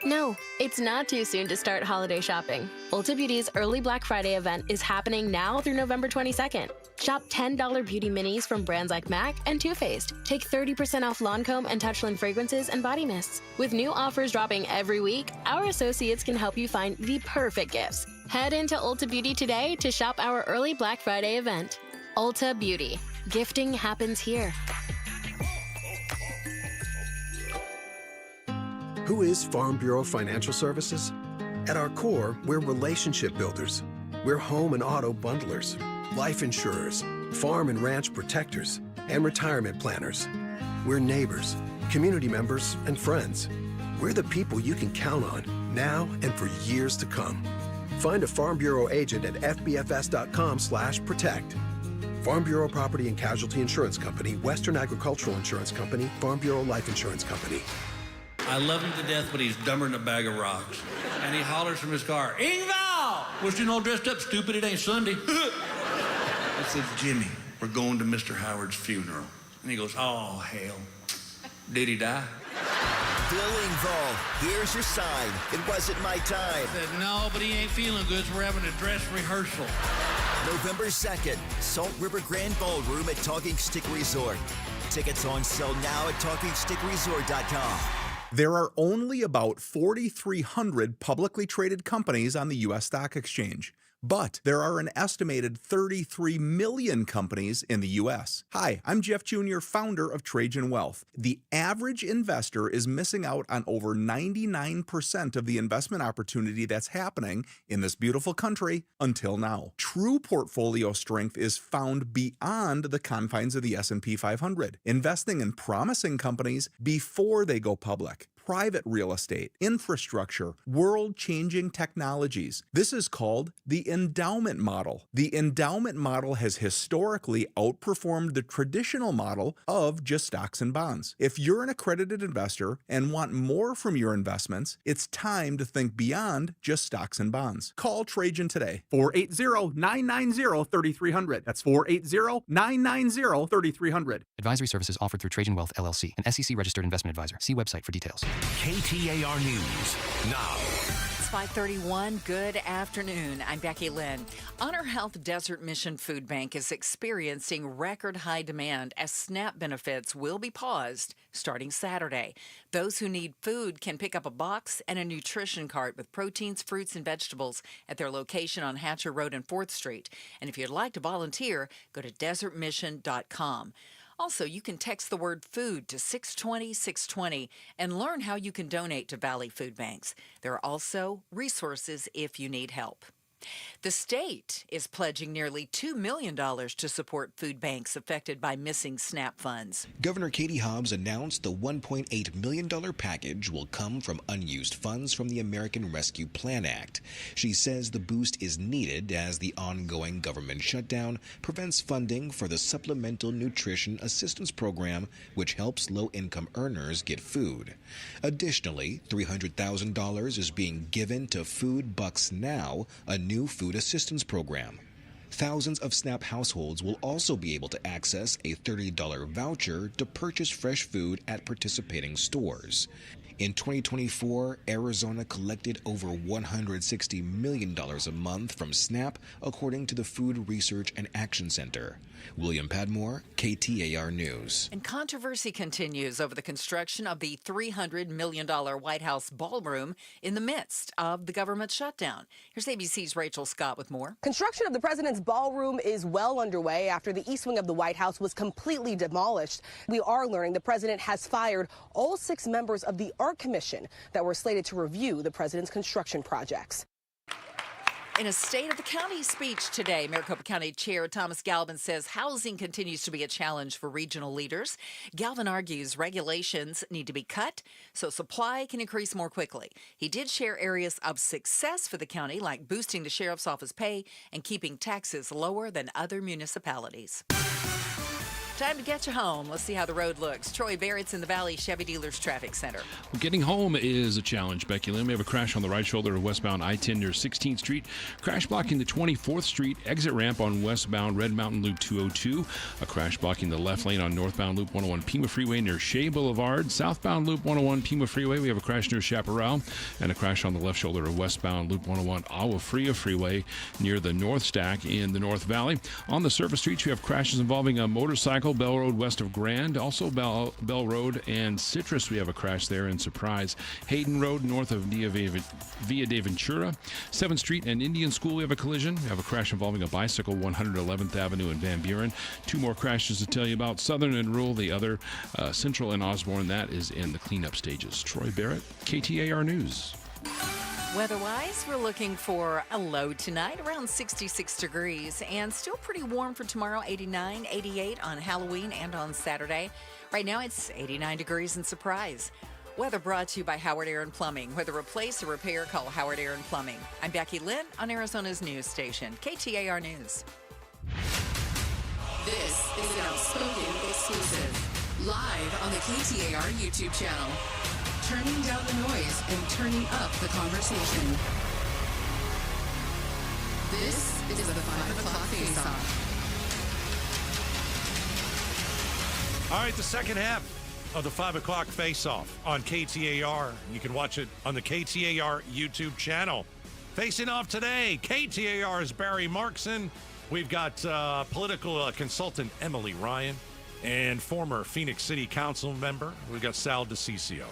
Speaker 27: No, it's not too soon to start holiday shopping. Ulta Beauty's early Black Friday event is happening now through November 22nd. Shop $10 beauty minis from brands like MAC and Too Faced. Take 30% off Lancome and Touchland fragrances and body mists. With new offers dropping every week, our associates can help you find the perfect gifts. Head into Ulta Beauty today to shop our early Black Friday event. Ulta Beauty. Gifting happens here.
Speaker 28: Who is Farm Bureau Financial Services? At our core, we're relationship builders. We're home and auto bundlers, life insurers, farm and ranch protectors, and retirement planners. We're neighbors, community members, and friends. We're the people you can count on now and for years to come. Find a Farm Bureau agent at fbfs.com/protect. Farm Bureau Property and Casualty Insurance Company, Western Agricultural Insurance Company, Farm Bureau Life Insurance Company.
Speaker 2: I love him to death, but he's dumber than a bag of rocks. And he hollers from his car, Ingval! Wish you all dressed up, stupid, it ain't Sunday. I said, Jimmy, we're going to Mr. Howard's funeral. And he goes, oh, hell. Did he die?
Speaker 8: Bill Engvall, here's your sign. It wasn't my time.
Speaker 2: I said, no, but he ain't feeling good, so we're having a dress rehearsal.
Speaker 8: November 2nd, Salt River Grand Ballroom at Talking Stick Resort. Tickets on sale now at TalkingStickResort.com.
Speaker 9: There are only about 4,300 publicly traded companies on the U.S. Stock Exchange, but there are an estimated 33 million companies in the U.S. Hi, I'm Jeff Jr., founder of Trajan Wealth. The average investor is missing out on over 99% of the investment opportunity that's happening in this beautiful country until now. True portfolio strength is found beyond the confines of the S&P 500, investing in promising companies before they go public. Private real estate, infrastructure, world-changing technologies. This is called the endowment model. The endowment model has historically outperformed the traditional model of just stocks and bonds. If you're an accredited investor and want more from your investments, it's time to think beyond just stocks and bonds. Call Trajan today. 480-990-3300. That's 480-990-3300.
Speaker 10: Advisory services offered through Trajan Wealth, LLC, an SEC-registered investment advisor. See website for details.
Speaker 22: KTAR News now.
Speaker 3: It's 5:31. Good afternoon. I'm Becky Lynn. Honor Health Desert Mission Food Bank is experiencing record high demand as SNAP benefits will be paused starting Saturday. Those who need food can pick up a box and a nutrition cart with proteins, fruits, and vegetables at their location on Hatcher Road and 4th Street. And if you'd like to volunteer, go to desertmission.com. Also, you can text the word food to 620-620 and learn how you can donate to Valley Food Banks. There are also resources if you need help. The state is pledging nearly $2 million to support food banks affected by missing SNAP funds.
Speaker 16: Governor Katie Hobbs announced the $1.8 million package will come from unused funds from the American Rescue Plan Act. She says the boost is needed as the ongoing government shutdown prevents funding for the Supplemental Nutrition Assistance Program, which helps low-income earners get food. Additionally, $300,000 is being given to Food Bucks Now, a new food assistance program. Thousands of SNAP households will also be able to access a $30 voucher to purchase fresh food at participating stores. In 2024, Arizona collected over $160 million a month from SNAP, according to the Food Research and Action Center. William Padmore, KTAR News.
Speaker 3: And controversy continues over the construction of the $300 million White House ballroom in the midst of the government shutdown. Here's ABC's Rachel Scott with more.
Speaker 11: Construction of the president's ballroom is well underway after the east wing of the White House was completely demolished. We are learning the president has fired all 6 members of the Art Commission that were slated to review the president's construction projects.
Speaker 3: In a State of the County speech today, Maricopa County Chair Thomas Galvin says housing continues to be a challenge for regional leaders. Galvin argues regulations need to be cut so supply can increase more quickly. He did share areas of success for the county, like boosting the sheriff's office pay and keeping taxes lower than other municipalities. Time to get you home. Let's see how the road looks. Troy Barrett's in the Valley Chevy Dealers Traffic Center.
Speaker 6: Well, getting home is a challenge, Becky Lynn. We have a crash on the right shoulder of westbound I-10 near 16th Street. Crash blocking the 24th Street exit ramp on westbound Red Mountain Loop 202. A crash blocking the left lane on northbound Loop 101 Pima Freeway near Shea Boulevard. Southbound Loop 101 Pima Freeway, we have a crash near Chaparral. And a crash on the left shoulder of westbound Loop 101 Agua Fria Freeway near the North Stack in the North Valley. On the surface streets, we have crashes involving a motorcycle, Bell Road west of Grand, also Bell Road and Citrus. We have a crash there in Surprise. Hayden Road north of Via de Ventura. 7th Street and Indian School, we have a collision. We have a crash involving a bicycle, 111th Avenue in Van Buren. 2 more crashes to tell you about. Southern and Rural, the other. Central and Osborne, that is in the cleanup stages. Troy Barrett, KTAR News.
Speaker 3: Weather-wise, we're looking for a low tonight, around 66 degrees, and still pretty warm for tomorrow, 89, 88 on Halloween and on Saturday. Right now, it's 89 degrees in Surprise. Weather brought to you by Howard Aaron Plumbing. Whether replace or repair, call Howard Aaron Plumbing. I'm Becky Lynn on Arizona's news station, KTAR News.
Speaker 1: This is an Outspoken exclusive, live on the KTAR YouTube channel. Turning down the noise and turning up the conversation. This is the 5 o'clock face-off.
Speaker 14: All right, the second half of the 5 o'clock face-off on KTAR. You can watch it on the KTAR YouTube channel. Facing off today, KTAR's Barry Markson. We've got political consultant Emily Ryan and former Phoenix City Council member. We've got Sal DeCiccio.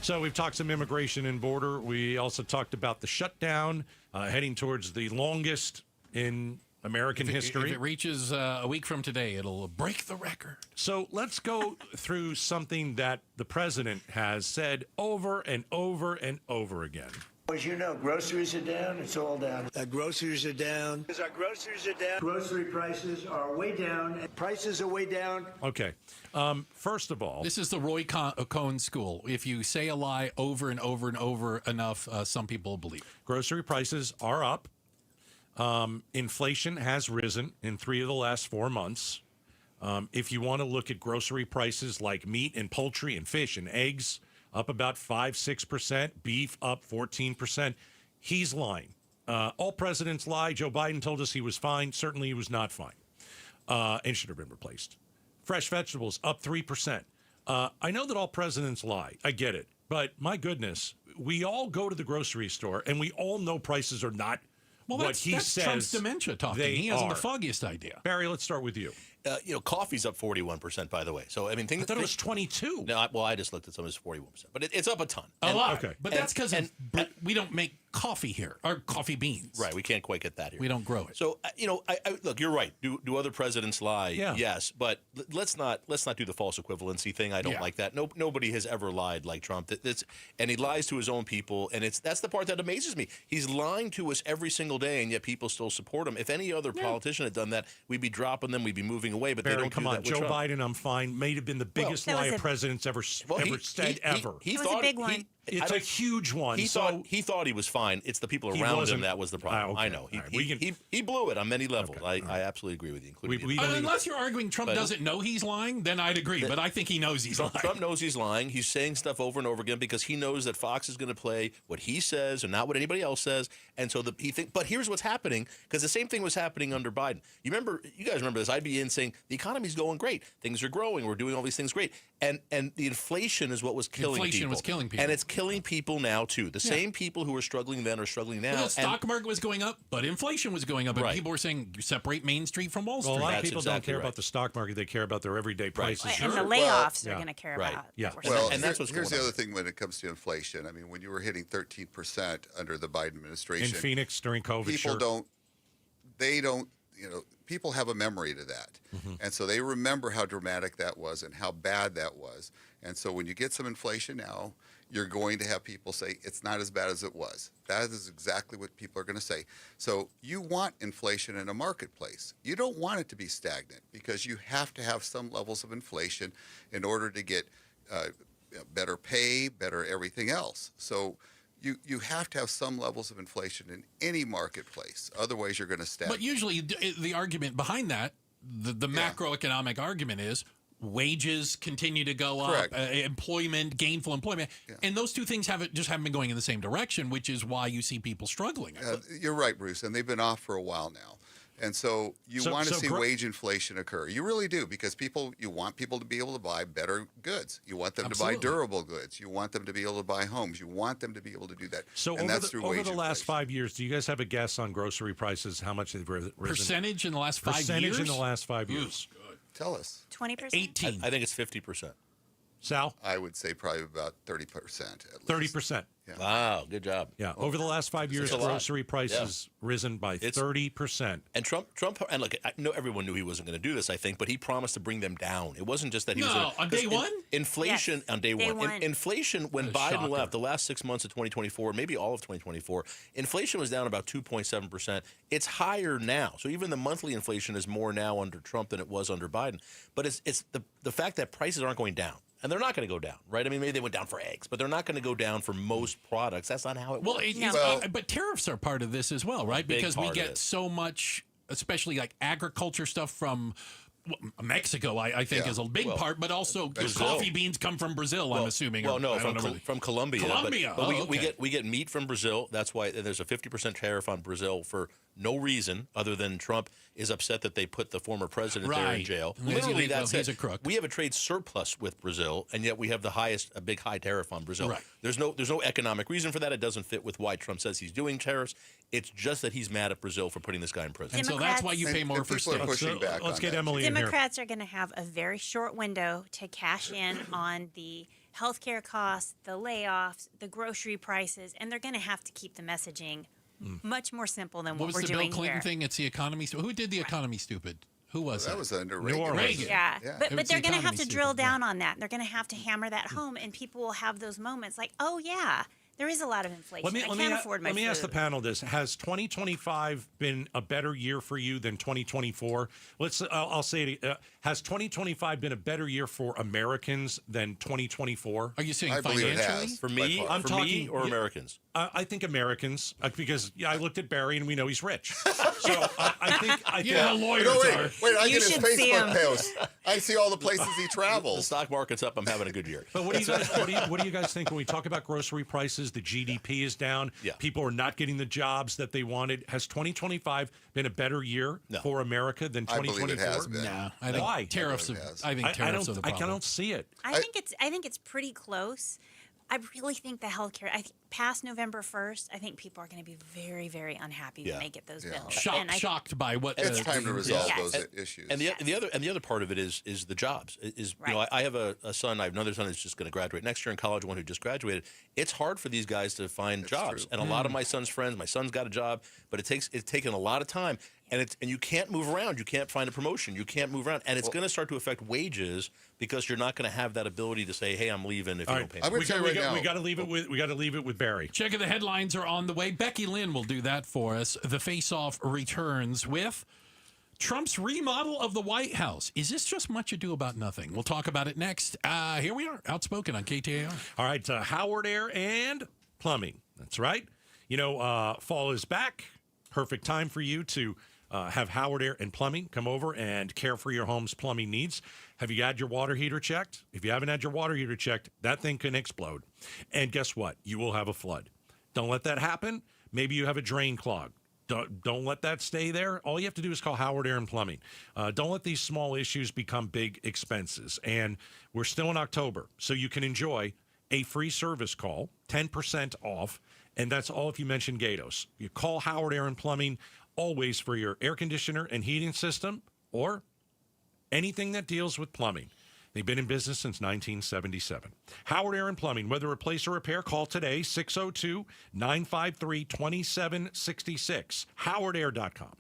Speaker 14: So we've talked some immigration and border. We also talked about the shutdown heading towards the longest in American history.
Speaker 26: If it reaches a week from today, it'll break the record.
Speaker 14: So let's go through something that the president has said over and over and over again.
Speaker 12: As you know, groceries are down. It's all down. Groceries are down. Because our groceries are down. Grocery prices are way down. Prices are way down.
Speaker 14: Okay. First of all,
Speaker 26: this is the Roy Cohn school. If you say a lie over and over and over enough, some people believe.
Speaker 14: Grocery prices are up. Inflation has risen in 3 of the last 4 months. If you want to look at grocery prices like meat and poultry and fish and eggs, up about 5-6%, beef up 14%. He's lying. All presidents lie. Joe Biden told us he was fine. Certainly he was not fine and should have been replaced. Fresh vegetables up 3%. I know that all presidents lie. I get it. But my goodness, we all go to the grocery store and we all know prices are not what he
Speaker 26: that's
Speaker 14: says.
Speaker 26: Trump's dementia talking. He hasn't the foggiest idea.
Speaker 14: Barry, let's start with you.
Speaker 13: Coffee's up 41%, by the way. So, I mean,
Speaker 14: I thought it was 22.
Speaker 13: No, I just looked at some. It's 41%, but it's up a ton.
Speaker 26: A lot.
Speaker 14: Okay.
Speaker 26: But that's because we don't make coffee here, or coffee beans.
Speaker 13: Right. We can't quite get that here.
Speaker 26: We don't grow it.
Speaker 13: So, I look, you're right. Do other presidents lie?
Speaker 14: Yeah.
Speaker 13: Yes. But let's not do the false equivalency thing. I don't like that. Nobody has ever lied like Trump. And he lies to his own people. And that's the part that amazes me. He's lying to us every single day, and yet people still support him. If any other politician had done that, we'd be dropping them. We'd be moving away. But
Speaker 14: Barry,
Speaker 13: they don't
Speaker 14: come
Speaker 13: do
Speaker 14: on.
Speaker 13: that with
Speaker 14: Joe
Speaker 13: Trump.
Speaker 14: Biden, I'm fine. May have been the biggest lie a president's ever said ever.
Speaker 13: He
Speaker 15: was
Speaker 13: thought
Speaker 15: a big one.
Speaker 14: It's a huge one.
Speaker 13: He thought he was fine. It's the people around him that was the problem.
Speaker 14: Okay.
Speaker 13: I know.
Speaker 14: Right.
Speaker 13: He blew it on many levels.
Speaker 14: Okay.
Speaker 13: I absolutely agree with you. Including
Speaker 26: Unless you're arguing Trump doesn't know he's lying, then I'd agree. But I think he knows he's lying.
Speaker 13: Trump knows he's lying. He's saying stuff over and over again because he knows that Fox is going to play what he says and not what anybody else says. And so But here's what's happening, because the same thing was happening under Biden. You guys remember this? I'd be in saying the economy's going great, things are growing, we're doing all these things great, and the inflation is what was killing people.
Speaker 26: Inflation was killing people,
Speaker 13: and it's killing people now too. The same people who were struggling then are struggling now.
Speaker 26: Well, the stock market was going up, but inflation was going up, and people were saying you separate Main Street from Wall Street.
Speaker 14: Well, a lot of people don't care about the stock market; they care about their everyday prices.
Speaker 15: And the layoffs are going to care about.
Speaker 14: Yeah.
Speaker 21: Well,
Speaker 13: and that's what's
Speaker 21: here's
Speaker 13: going
Speaker 21: the
Speaker 13: on.
Speaker 21: other thing when it comes to inflation. I mean, when you were hitting 13% under the Biden administration
Speaker 14: In Phoenix during COVID,
Speaker 21: people don't. People have a memory to that, and so they remember how dramatic that was and how bad that was. And so when you get some inflation now, you're going to have people say it's not as bad as it was. That is exactly what people are going to say. So you want inflation in a marketplace. You don't want it to be stagnant, because you have to have some levels of inflation in order to get better pay, better everything else. So you have to have some levels of inflation in any marketplace. Otherwise, you're going to stagnate.
Speaker 26: But usually the argument behind that, the macroeconomic argument is wages continue to go up, employment, gainful employment, and those two things haven't been going in the same direction, which is why you see people struggling.
Speaker 21: You're right, Bruce, and they've been off for a while now. And so you want to see wage inflation occur. You really do, because you want people to be able to buy better goods. You want them to buy durable goods. You want them to be able to buy homes. You want them to be able to do that.
Speaker 14: So
Speaker 21: and that's through
Speaker 14: over the last 5 years, do you guys have a guess on grocery prices, how much they've risen?
Speaker 26: Percentage in the last 5 years?
Speaker 14: Percentage in the last 5 years.
Speaker 21: Tell us.
Speaker 15: 20%?
Speaker 13: 18. I think it's 50%.
Speaker 14: Sal?
Speaker 21: I would say probably about 30%. At least.
Speaker 14: 30%.
Speaker 13: Wow, good job.
Speaker 14: Yeah, over the last 5 years, grocery prices risen by 30%.
Speaker 13: And Trump, and look, I know everyone knew he wasn't going to do this, I think, but he promised to bring them down. It wasn't just that he was
Speaker 6: on day one?
Speaker 13: Inflation on day one. Inflation, when Biden left, the last 6 months of 2024, maybe all of 2024, inflation was down about 2.7%. It's higher now. So even the monthly inflation is more now under Trump than it was under Biden. But it's the fact that prices aren't going down. And they're not going to go down, right? I mean, maybe they went down for eggs, but they're not going to go down for most products. That's not how it works.
Speaker 26: But tariffs are part of this as well, right? Because we get so much, especially like agriculture stuff from Mexico, I think, is a big part, but also coffee beans come from Brazil, I'm assuming.
Speaker 13: Well, no, from Colombia.
Speaker 26: Colombia.
Speaker 13: But we get meat from Brazil. That's why there's a 50% tariff on Brazil for no reason other than Trump is upset that they put the former president there in jail. Literally, that's
Speaker 26: he's a crook.
Speaker 13: We have a trade surplus with Brazil, and yet we have a big high tariff on Brazil.
Speaker 26: Right.
Speaker 13: There's no economic reason for that. It doesn't fit with why Trump says he's doing tariffs. It's just that he's mad at Brazil for putting this guy in prison.
Speaker 26: And so that's why you pay more for steak.
Speaker 14: Let's get Emily in here.
Speaker 15: Democrats are going to have a very short window to cash in on the healthcare costs, the layoffs, the grocery prices, and they're going to have to keep the messaging much more simple than what we're doing here.
Speaker 26: What was the Bill Clinton thing? It's the economy. Who did the economy stupid? Who was
Speaker 21: that?
Speaker 26: That
Speaker 21: was under Reagan.
Speaker 15: Yeah. But they're going to have to drill down on that. They're going to have to hammer that home, and people will have those moments like, oh, yeah, there is a lot of inflation. I can't afford my food.
Speaker 14: Let me ask the panel this. Has 2025 been a better year for you than 2024? I'll say it. Has 2025 been a better year for Americans than 2024?
Speaker 26: Are you saying
Speaker 14: financially?
Speaker 13: For me,
Speaker 14: I'm talking
Speaker 13: Americans?
Speaker 14: I think Americans, because I looked at Barry and we know he's rich. So I think
Speaker 21: lawyers are. Wait, I get his Facebook post. I see all the places he travels.
Speaker 13: The stock market's up. I'm having a good year.
Speaker 14: But what do you guys think when we talk about grocery prices? The GDP is down.
Speaker 13: Yeah.
Speaker 14: People are not getting the jobs that they wanted. Has 2025 been a better year for America than 2024?
Speaker 21: I believe it has been.
Speaker 26: No, I think
Speaker 14: Why?
Speaker 26: Tariffs. I think tariffs are the problem.
Speaker 14: I don't see it.
Speaker 15: I think it's pretty close. I really think the healthcare, past November 1st, I think people are going to be very, very unhappy when they get those bills.
Speaker 26: Shocked by what
Speaker 21: it's time to resolve those issues.
Speaker 13: And the other part of it is the jobs. You know, I have a son. I have another son who's just going to graduate next year in college. One who just graduated. It's hard for these guys to find jobs. And a lot of my son's friends. My son's got a job, but it's taken a lot of time. And you can't move around. You can't find a promotion. You can't move around, and it's going to start to affect wages because you're not going to have that ability to say, "Hey, I'm leaving." If you don't pay me.
Speaker 14: We got to leave it with Barry.
Speaker 26: Check of the headlines are on the way. Becky Lynn will do that for us. The Face-Off returns with Trump's remodel of the White House. Is this just much ado about nothing? We'll talk about it next. Here we are, Outspoken on KTAR.
Speaker 14: All right, Howard Air and Plumbing. That's right. You know, fall is back. Perfect time for you to have Howard Air and Plumbing come over and care for your home's plumbing needs. Have you had your water heater checked? If you haven't had your water heater checked, that thing can explode. And guess what? You will have a flood. Don't let that happen. Maybe you have a drain clog. Don't let that stay there. All you have to do is call Howard Air and Plumbing. Don't let these small issues become big expenses. And we're still in October, so you can enjoy a free service call, 10% off, and that's all if you mention Gatos. You call Howard Air and Plumbing always for your air conditioner and heating system or anything that deals with plumbing. They've been in business since 1977. Howard Air and Plumbing, whether replace or repair, call today, 602-953-2766, howardair.com.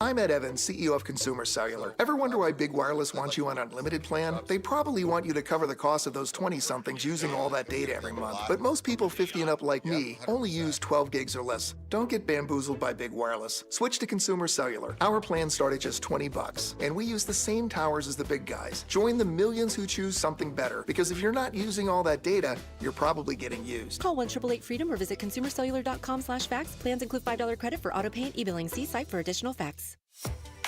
Speaker 24: I'm Ed Evans, CEO of Consumer Cellular. Ever wonder why Big Wireless wants you on an unlimited plan? They probably want you to cover the cost of those 20-somethings using all that data every month. But most people 50 and up like me only use 12 gigs or less. Don't get bamboozled by Big Wireless. Switch to Consumer Cellular. Our plans start at just $20, and we use the same towers as the big guys. Join the millions who choose something better, because if you're not using all that data, you're probably getting used.
Speaker 25: Call 1-888-FREEDOM or visit consumercellular.com/facts. Plans include $5 credit for auto pay and e-billing. See site for additional facts.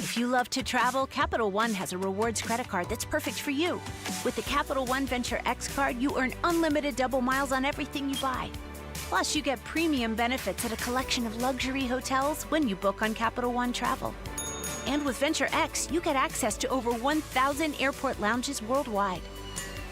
Speaker 4: If you love to travel, Capital One has a rewards credit card that's perfect for you. With the Capital One Venture X card, you earn unlimited double miles on everything you buy. Plus, you get premium benefits at a collection of luxury hotels when you book on Capital One Travel. And with Venture X, you get access to over 1,000 airport lounges worldwide.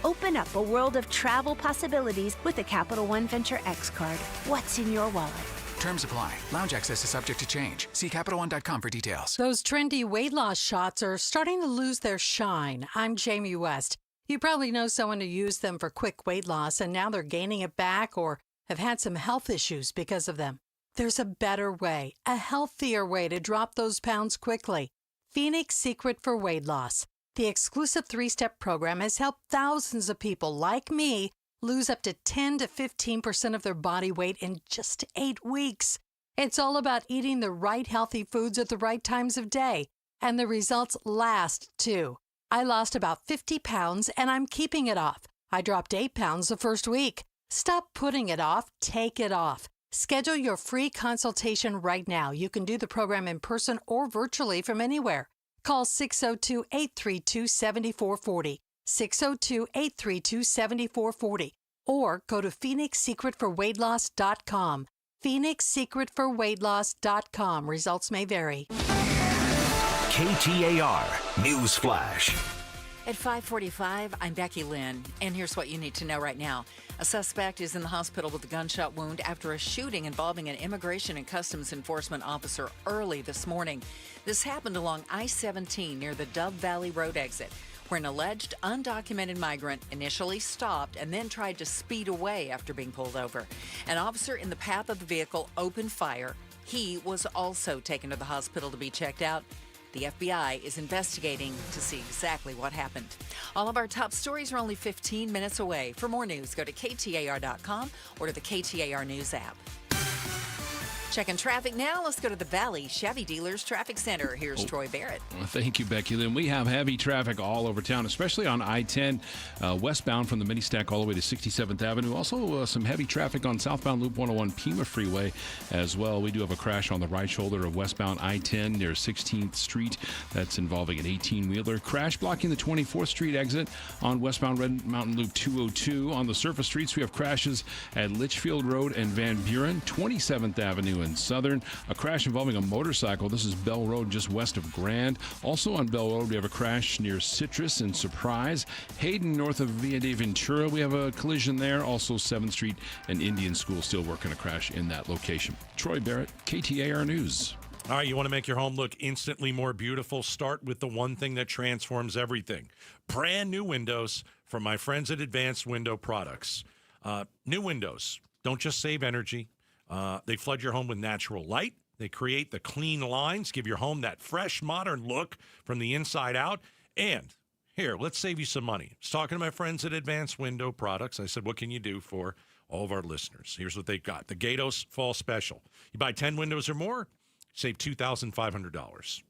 Speaker 4: Open up a world of travel possibilities with the Capital One Venture X card. What's in your wallet?
Speaker 5: Terms apply. Lounge access is subject to change. See CapitalOne.com for details.
Speaker 7: Those trendy weight loss shots are starting to lose their shine. I'm Jamie West. You probably know someone who used them for quick weight loss, and now they're gaining it back or have had some health issues because of them. There's a better way, a healthier way to drop those pounds quickly. Phoenix Secret for Weight Loss. The exclusive 3-step program has helped thousands of people like me lose up to 10 to 15% of their body weight in just 8 weeks. It's all about eating the right healthy foods at the right times of day, and the results last, too. I lost about 50 pounds, and I'm keeping it off. I dropped 8 pounds the first week. Stop putting it off. Take it off. Schedule your free consultation right now. You can do the program in person or virtually from anywhere. Call 602-832-7440, 602-832-7440, or go to PhoenixSecretForWeightLoss.com. PhoenixSecretForWeightLoss.com. Results may vary.
Speaker 22: KTAR News Flash.
Speaker 3: At 5:45, I'm Becky Lynn, and here's what you need to know right now. A suspect is in the hospital with a gunshot wound after a shooting involving an Immigration and Customs Enforcement officer early this morning. This happened along I-17 near the Dove Valley Road exit, where an alleged undocumented migrant initially stopped and then tried to speed away after being pulled over. An officer in the path of the vehicle opened fire. He was also taken to the hospital to be checked out. The FBI is investigating to see exactly what happened. All of our top stories are only 15 minutes away. For more news, go to KTAR.com or to the KTAR News app. Checking traffic now. Let's go to the Valley Chevy Dealers Traffic Center. Here's Troy Barrett.
Speaker 6: Well, thank you, Becky Lynn. We have heavy traffic all over town, especially on I-10 westbound from the mini stack all the way to 67th Avenue. Also, some heavy traffic on southbound Loop 101 Pima Freeway as well. We do have a crash on the right shoulder of westbound I-10 near 16th Street. That's involving an 18-wheeler. Crash blocking the 24th Street exit on westbound Red Mountain Loop 202. On the surface streets, we have crashes at Litchfield Road and Van Buren, 27th Avenue in Southern. A crash involving a motorcycle. This is Bell Road just west of Grand. Also on Bell Road, we have a crash near Citrus and Surprise. Hayden north of Via de Ventura, we have a collision there. Also 7th Street and Indian School still working a crash in that location. Troy Barrett, KTAR News.
Speaker 14: All right, you want to make your home look instantly more beautiful? Start with the one thing that transforms everything. Brand new windows from my friends at Advanced Window Products. New windows don't just save energy. They flood your home with natural light. They create the clean lines, give your home that fresh, modern look from the inside out. And here, let's save you some money. I was talking to my friends at Advanced Window Products. I said, what can you do for all of our listeners? Here's what they've got. The Gatos Fall Special. You buy 10 windows or more, save $2,500.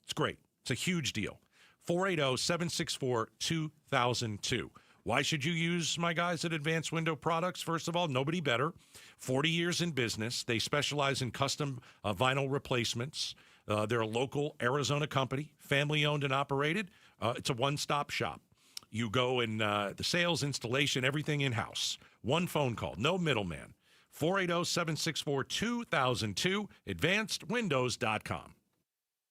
Speaker 14: It's great. It's a huge deal. 480-764-2002. Why should you use my guys at Advanced Window Products? First of all, nobody better. 40 years in business. They specialize in custom vinyl replacements. They're a local Arizona company, family-owned and operated. It's a one-stop shop. You go in the sales, installation, everything in-house. One phone call, no middleman. 480-764-2002, advancedwindows.com.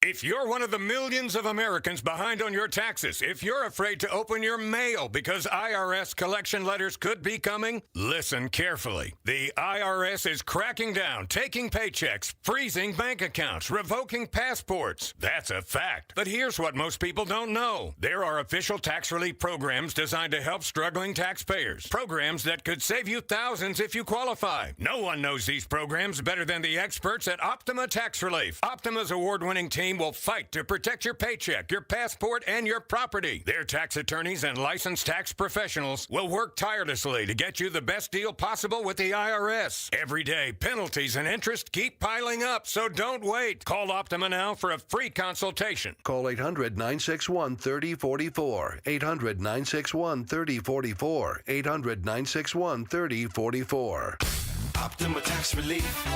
Speaker 2: If you're one of the millions of Americans behind on your taxes, if you're afraid to open your mail because IRS collection letters could be coming, listen carefully. The IRS is cracking down, taking paychecks, freezing bank accounts, revoking passports. That's a fact. But here's what most people don't know. There are official tax relief programs designed to help struggling taxpayers. Programs that could save you thousands if you qualify. No one knows these programs better than the experts at Optima Tax Relief. Optima's award-winning team will fight to protect your paycheck, your passport, and your property. Their tax attorneys and licensed tax professionals will work tirelessly to get you the best deal possible with the IRS. Every day, penalties and interest keep piling up, so don't wait. Call Optima now for a free consultation.
Speaker 17: Call 800-961-3044. 800-961-3044. 800-961-3044.
Speaker 22: Optima Tax Relief.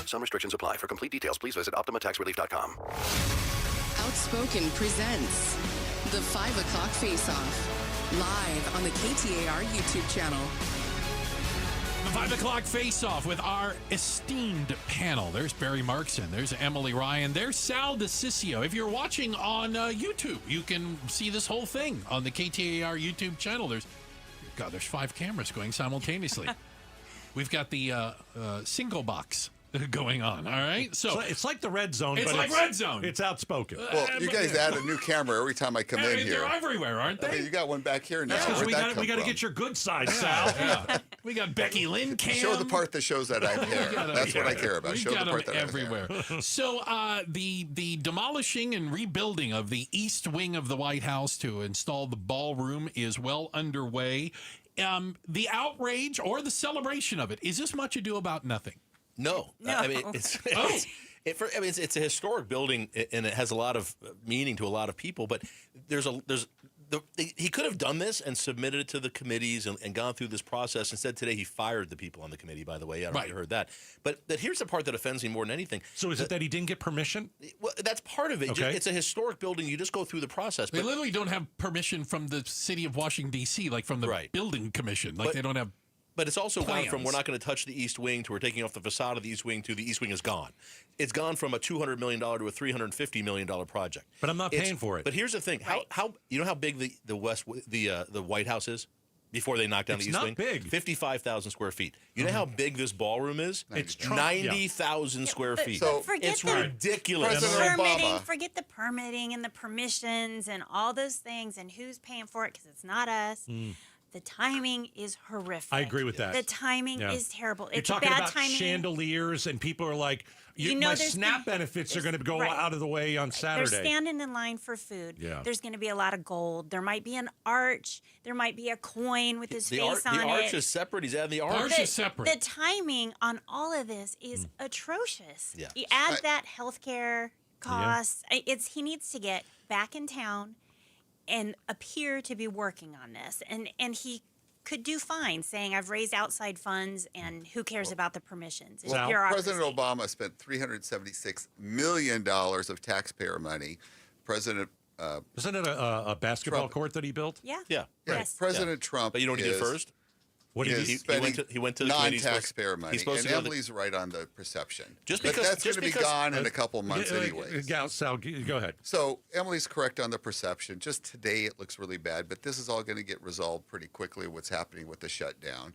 Speaker 17: Some restrictions apply. For complete details, please visit OptimaTaxRelief.com.
Speaker 1: Outspoken presents the 5 o'clock face-off, live on the KTAR YouTube channel.
Speaker 26: The 5 o'clock face-off with our esteemed panel. There's Barry Markson. There's Emily Ryan. There's Sal DeCiccio. If you're watching on YouTube, you can see this whole thing on the KTAR YouTube channel. There's 5 cameras going simultaneously. We've got the single box
Speaker 6: going on. All right, so
Speaker 14: it's like the red zone.
Speaker 6: It's
Speaker 14: but
Speaker 6: like red zone.
Speaker 14: It's outspoken.
Speaker 21: Well, you guys add a new camera every time I come in here.
Speaker 6: They're everywhere, aren't they?
Speaker 21: I mean, you got one back here now.
Speaker 14: That's because
Speaker 21: Where'd
Speaker 14: we got to get your good side, Sal.
Speaker 6: Yeah. We got Becky Lynn Cam.
Speaker 21: Show the part that shows that I have hair. That's what I care about.
Speaker 6: We
Speaker 21: Show
Speaker 6: got
Speaker 21: the part
Speaker 6: them
Speaker 21: that
Speaker 6: everywhere.
Speaker 21: I have hair.
Speaker 6: So the demolishing and rebuilding of the east wing of the White House to install the ballroom is well underway. The outrage or the celebration of it, is this much ado about nothing?
Speaker 13: No. I mean, it's a historic building, and it has a lot of meaning to a lot of people. But he could have done this and submitted it to the committees and gone through this process. Instead, today he fired the people on the committee. By the way, I don't know if you heard that. But here's the part that offends me more than anything.
Speaker 14: So is it that he didn't get permission?
Speaker 13: Well, that's part of it.
Speaker 14: Okay.
Speaker 13: It's a historic building. You just go through the process.
Speaker 6: They literally don't have permission from the city of Washington, D.C., like from the building commission. Like they don't have.
Speaker 13: But it's also gone from
Speaker 6: plans.
Speaker 13: we're not going to touch the East Wing to we're taking off the facade of the East Wing to the East Wing is gone. It's gone from a $200 million to a $350 million project.
Speaker 14: But I'm not paying for it.
Speaker 13: But here's the thing: how you know how big the White House is before they knocked down the East Wing?
Speaker 14: It's not big.
Speaker 13: 55,000 square feet. You know how big this ballroom is?
Speaker 14: It's
Speaker 13: 90,000 square feet.
Speaker 21: So
Speaker 13: it's ridiculous.
Speaker 15: Forget the permitting and the permissions and all those things and who's paying for it because it's not us. The timing is horrific.
Speaker 14: I agree with that.
Speaker 15: The timing is terrible.
Speaker 14: You're
Speaker 15: It's
Speaker 14: talking
Speaker 15: bad
Speaker 14: about
Speaker 15: timing.
Speaker 14: chandeliers, and people are like, my SNAP benefits are going to go out of the way on Saturday.
Speaker 15: They're standing in line for food.
Speaker 14: Yeah.
Speaker 15: There's going to be a lot of gold. There might be an arch. There might be a coin with his face on it.
Speaker 13: The arch is separate. He's adding the arch.
Speaker 15: The timing on all of this is atrocious.
Speaker 13: Yeah.
Speaker 15: You add that healthcare costs. He needs to get back in town and appear to be working on this. And he could do fine saying, I've raised outside funds and who cares about the permissions? It's bureaucracy.
Speaker 21: President Obama spent $376 million of taxpayer money.
Speaker 14: Isn't it a basketball court that he built?
Speaker 15: Yeah.
Speaker 13: Yeah.
Speaker 21: Yes. President Trump.
Speaker 13: But you know what he did first?
Speaker 14: What did
Speaker 13: he went to the committee.
Speaker 21: non-taxpayer money, and Emily's right on the perception.
Speaker 13: But
Speaker 21: that's going to be gone in a couple months anyway.
Speaker 14: Sal, go ahead.
Speaker 21: So Emily's correct on the perception. Just today it looks really bad, but this is all going to get resolved pretty quickly. What's happening with the shutdown,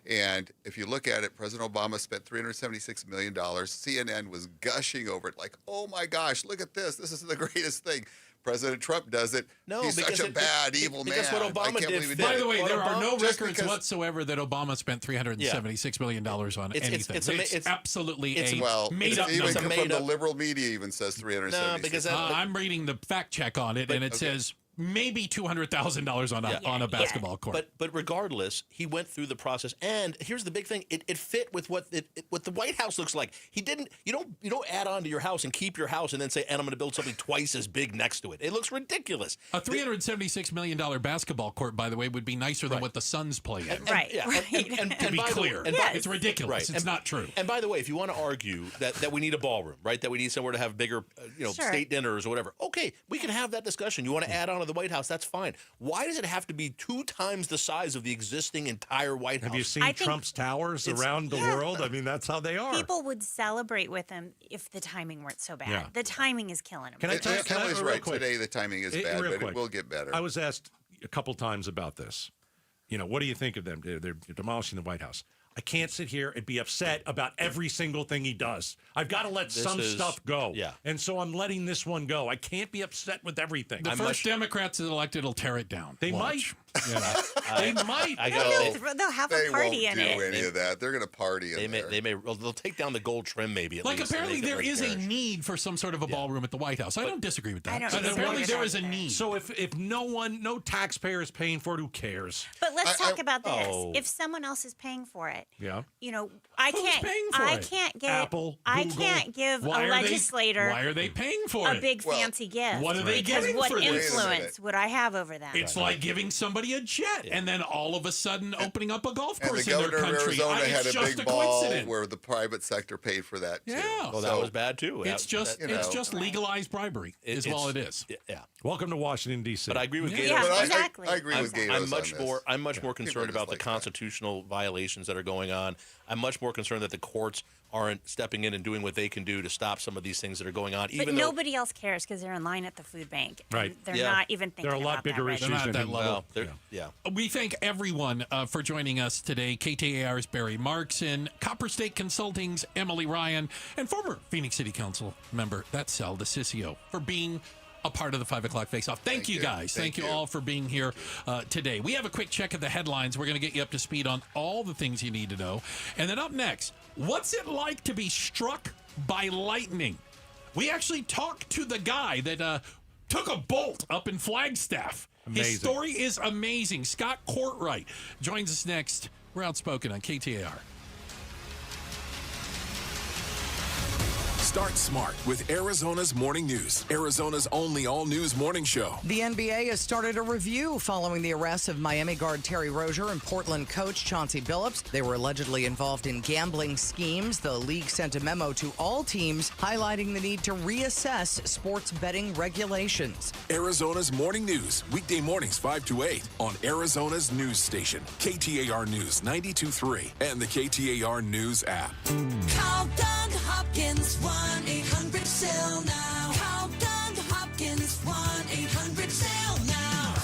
Speaker 21: and if you look at it, President Obama spent $376 million. CNN was gushing over it, like, "Oh my gosh, look at this! This is the greatest thing." President Trump does it.
Speaker 13: No,
Speaker 21: he's such a bad, evil man.
Speaker 13: Because what Obama did.
Speaker 6: By the way, there are no records whatsoever that Obama spent $376 million on anything. It's absolutely made up
Speaker 21: even
Speaker 6: number.
Speaker 21: From the liberal media even says 376.
Speaker 13: No, because
Speaker 6: I'm reading the fact check on it, and it says maybe $200,000 on a basketball court.
Speaker 13: But regardless, he went through the process, and here's the big thing: it fit with what the White House looks like. He didn't. You don't add on to your house and keep your house, and then say, "And I'm going to build something twice as big next to it." It looks ridiculous.
Speaker 6: A $376 million basketball court, by the way, would be nicer than what the Suns play in.
Speaker 13: And
Speaker 6: to be clear, it's ridiculous.
Speaker 13: Right.
Speaker 6: It's not true.
Speaker 13: And by the way, if you want to argue that we need a ballroom, right? That we need somewhere to have bigger, state dinners or whatever. Okay, we can have that discussion. You want to add on to the White House? That's fine. Why does it have to be 2 times the size of the existing entire White House?
Speaker 14: Have you seen Trump's towers around the world? I mean, that's how they are.
Speaker 15: People would celebrate with him if the timing weren't so bad.
Speaker 14: Yeah.
Speaker 15: The timing is killing him.
Speaker 21: Emily's right. Today the timing is bad, but it will get better.
Speaker 14: I was asked a couple times about this. What do you think of them? They're demolishing the White House. I can't sit here and be upset about every single thing he does. I've got to let some stuff go.
Speaker 13: Yeah.
Speaker 14: And so I'm letting this one go. I can't be upset with everything.
Speaker 6: The first Democrats that elected will tear it down.
Speaker 14: They might.
Speaker 6: They might.
Speaker 15: They'll have a party in it.
Speaker 21: They won't do any of that. They're going to party in there.
Speaker 13: They'll take down the gold trim maybe at
Speaker 6: like
Speaker 13: least.
Speaker 6: Apparently there is a need for some sort of a ballroom at the White House. I don't disagree with that.
Speaker 15: But
Speaker 6: apparently there is a need.
Speaker 14: So if no taxpayer is paying for it, who cares?
Speaker 15: But let's talk about this. If someone else is paying for it, I can't give
Speaker 6: Apple,
Speaker 15: I
Speaker 6: Google.
Speaker 15: can't give
Speaker 6: Why
Speaker 15: a
Speaker 6: are
Speaker 15: legislator
Speaker 6: why are they paying for
Speaker 15: a big fancy gift.
Speaker 6: What are they
Speaker 15: because
Speaker 6: getting
Speaker 15: what
Speaker 6: for this?
Speaker 15: influence would I have over them?
Speaker 6: It's like giving somebody a jet and then all of a sudden opening up a golf
Speaker 21: And
Speaker 6: course
Speaker 21: the
Speaker 6: in their
Speaker 21: governor of
Speaker 6: country.
Speaker 21: Arizona had
Speaker 6: It's
Speaker 21: a
Speaker 6: just
Speaker 21: big
Speaker 6: a
Speaker 21: ball
Speaker 6: coincidence.
Speaker 21: where the private sector paid for that too.
Speaker 6: Yeah.
Speaker 13: Well, that was bad too.
Speaker 6: It's just legalized bribery is all it is.
Speaker 13: Yeah.
Speaker 14: Welcome to Washington D.C.
Speaker 13: But I agree with Gatos.
Speaker 15: Yeah, exactly.
Speaker 21: I agree with Gatos
Speaker 13: I'm much more concerned
Speaker 21: just
Speaker 13: about
Speaker 21: like
Speaker 13: the constitutional violations that are going on. I'm much more concerned that the courts aren't stepping in and doing what they can do to stop some of these things that are going on.
Speaker 15: But nobody else cares because they're in line at the food bank.
Speaker 14: Right.
Speaker 15: They're not even thinking
Speaker 14: There are a lot
Speaker 15: about
Speaker 14: bigger
Speaker 15: that
Speaker 14: issues
Speaker 15: right
Speaker 26: They're not
Speaker 15: now.
Speaker 26: at that level. We thank everyone for joining us today. KTAR's Barry Markson, Copper State Consulting's Emily Ryan, and former Phoenix City Council member, that's Sal DeCiccio, for being a part of the 5 o'clock face-off. Thank you, guys. Thank you all for being here today. We have a quick check of the headlines. We're going to get you up to speed on all the things you need to know. And then up next, what's it like to be struck by lightning? We actually talked to the guy that took a bolt up in Flagstaff.
Speaker 14: Amazing.
Speaker 26: His story is amazing. Scott Courtwright joins us next. We're Outspoken on KTAR.
Speaker 8: Start smart with Arizona's Morning News, Arizona's only all-news morning show.
Speaker 9: The NBA has started a review following the arrest of Miami guard Terry Rozier and Portland coach Chauncey Billups. They were allegedly involved in gambling schemes. The league sent a memo to all teams highlighting the need to reassess sports betting regulations.
Speaker 8: Arizona's Morning News, weekday mornings 5 to 8 on Arizona's news station, KTAR News 92.3 and the KTAR News app.
Speaker 18: Call Doug Hopkins 1-800-SAIL now. Call Doug Hopkins 1-800-SAIL now.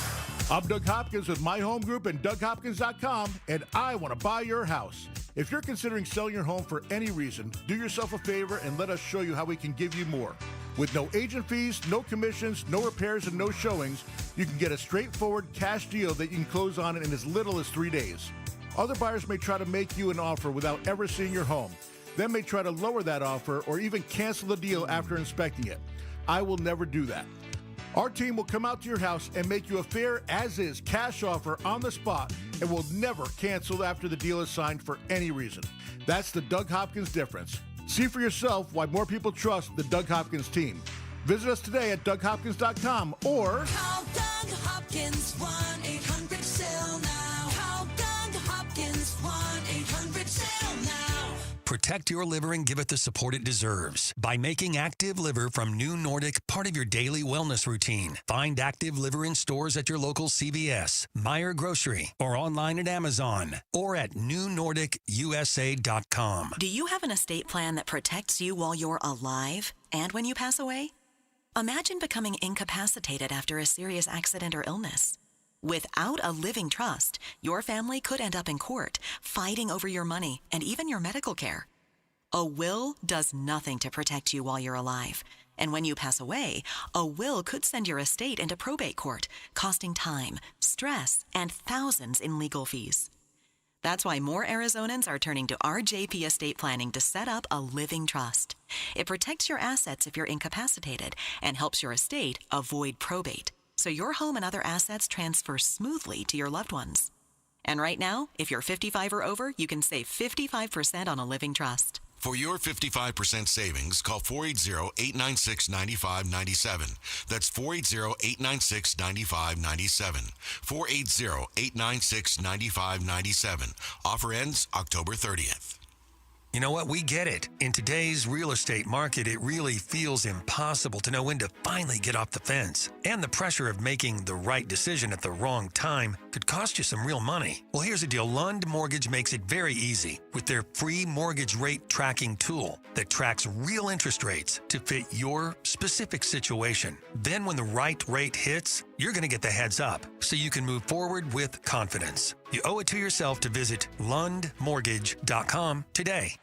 Speaker 19: I'm Doug Hopkins with My Home Group and DougHopkins.com, and I want to buy your house. If you're considering selling your home for any reason, do yourself a favor and let us show you how we can give you more. With no agent fees, no commissions, no repairs, and no showings, you can get a straightforward cash deal that you can close on in as little as 3 days. Other buyers may try to make you an offer without ever seeing your home. Then may try to lower that offer or even cancel the deal after inspecting it. I will never do that. Our team will come out to your house and make you a fair as-is cash offer on the spot and will never cancel after the deal is signed for any reason. That's the Doug Hopkins difference. See for yourself why more people trust the Doug Hopkins team. Visit us today at DougHopkins.com or
Speaker 18: Call Doug Hopkins 1-800-SAIL now. Call Doug Hopkins 1-800-SAIL now.
Speaker 20: Protect your liver and give it the support it deserves by making Active Liver from New Nordic part of your daily wellness routine. Find Active Liver in stores at your local CVS, Meijer Grocery, or online at Amazon, or at newnordicusa.com.
Speaker 23: Do you have an estate plan that protects you while you're alive and when you pass away? Imagine becoming incapacitated after a serious accident or illness. Without a living trust, your family could end up in court, fighting over your money and even your medical care. A will does nothing to protect you while you're alive. And when you pass away, a will could send your estate into probate court, costing time, stress, and thousands in legal fees. That's why more Arizonans are turning to RJP Estate Planning to set up a living trust. It protects your assets if you're incapacitated and helps your estate avoid probate, so your home and other assets transfer smoothly to your loved ones. And right now, if you're 55 or over, you can save 55% on a living trust.
Speaker 27: For your 55% savings, call 480-896-9597. That's 480-896-9597. 480-896-9597. Offer ends October 30th.
Speaker 20: You know what? We get it. In today's real estate market, it really feels impossible to know when to finally get off the fence. And the pressure of making the right decision at the wrong time could cost you some real money. Well, here's the deal. Lund Mortgage makes it very easy with their free mortgage rate tracking tool that tracks real interest rates to fit your specific situation. Then when the right rate hits, you're going to get the heads up so you can move forward with confidence. You owe it to yourself to visit lundmortgage.com today.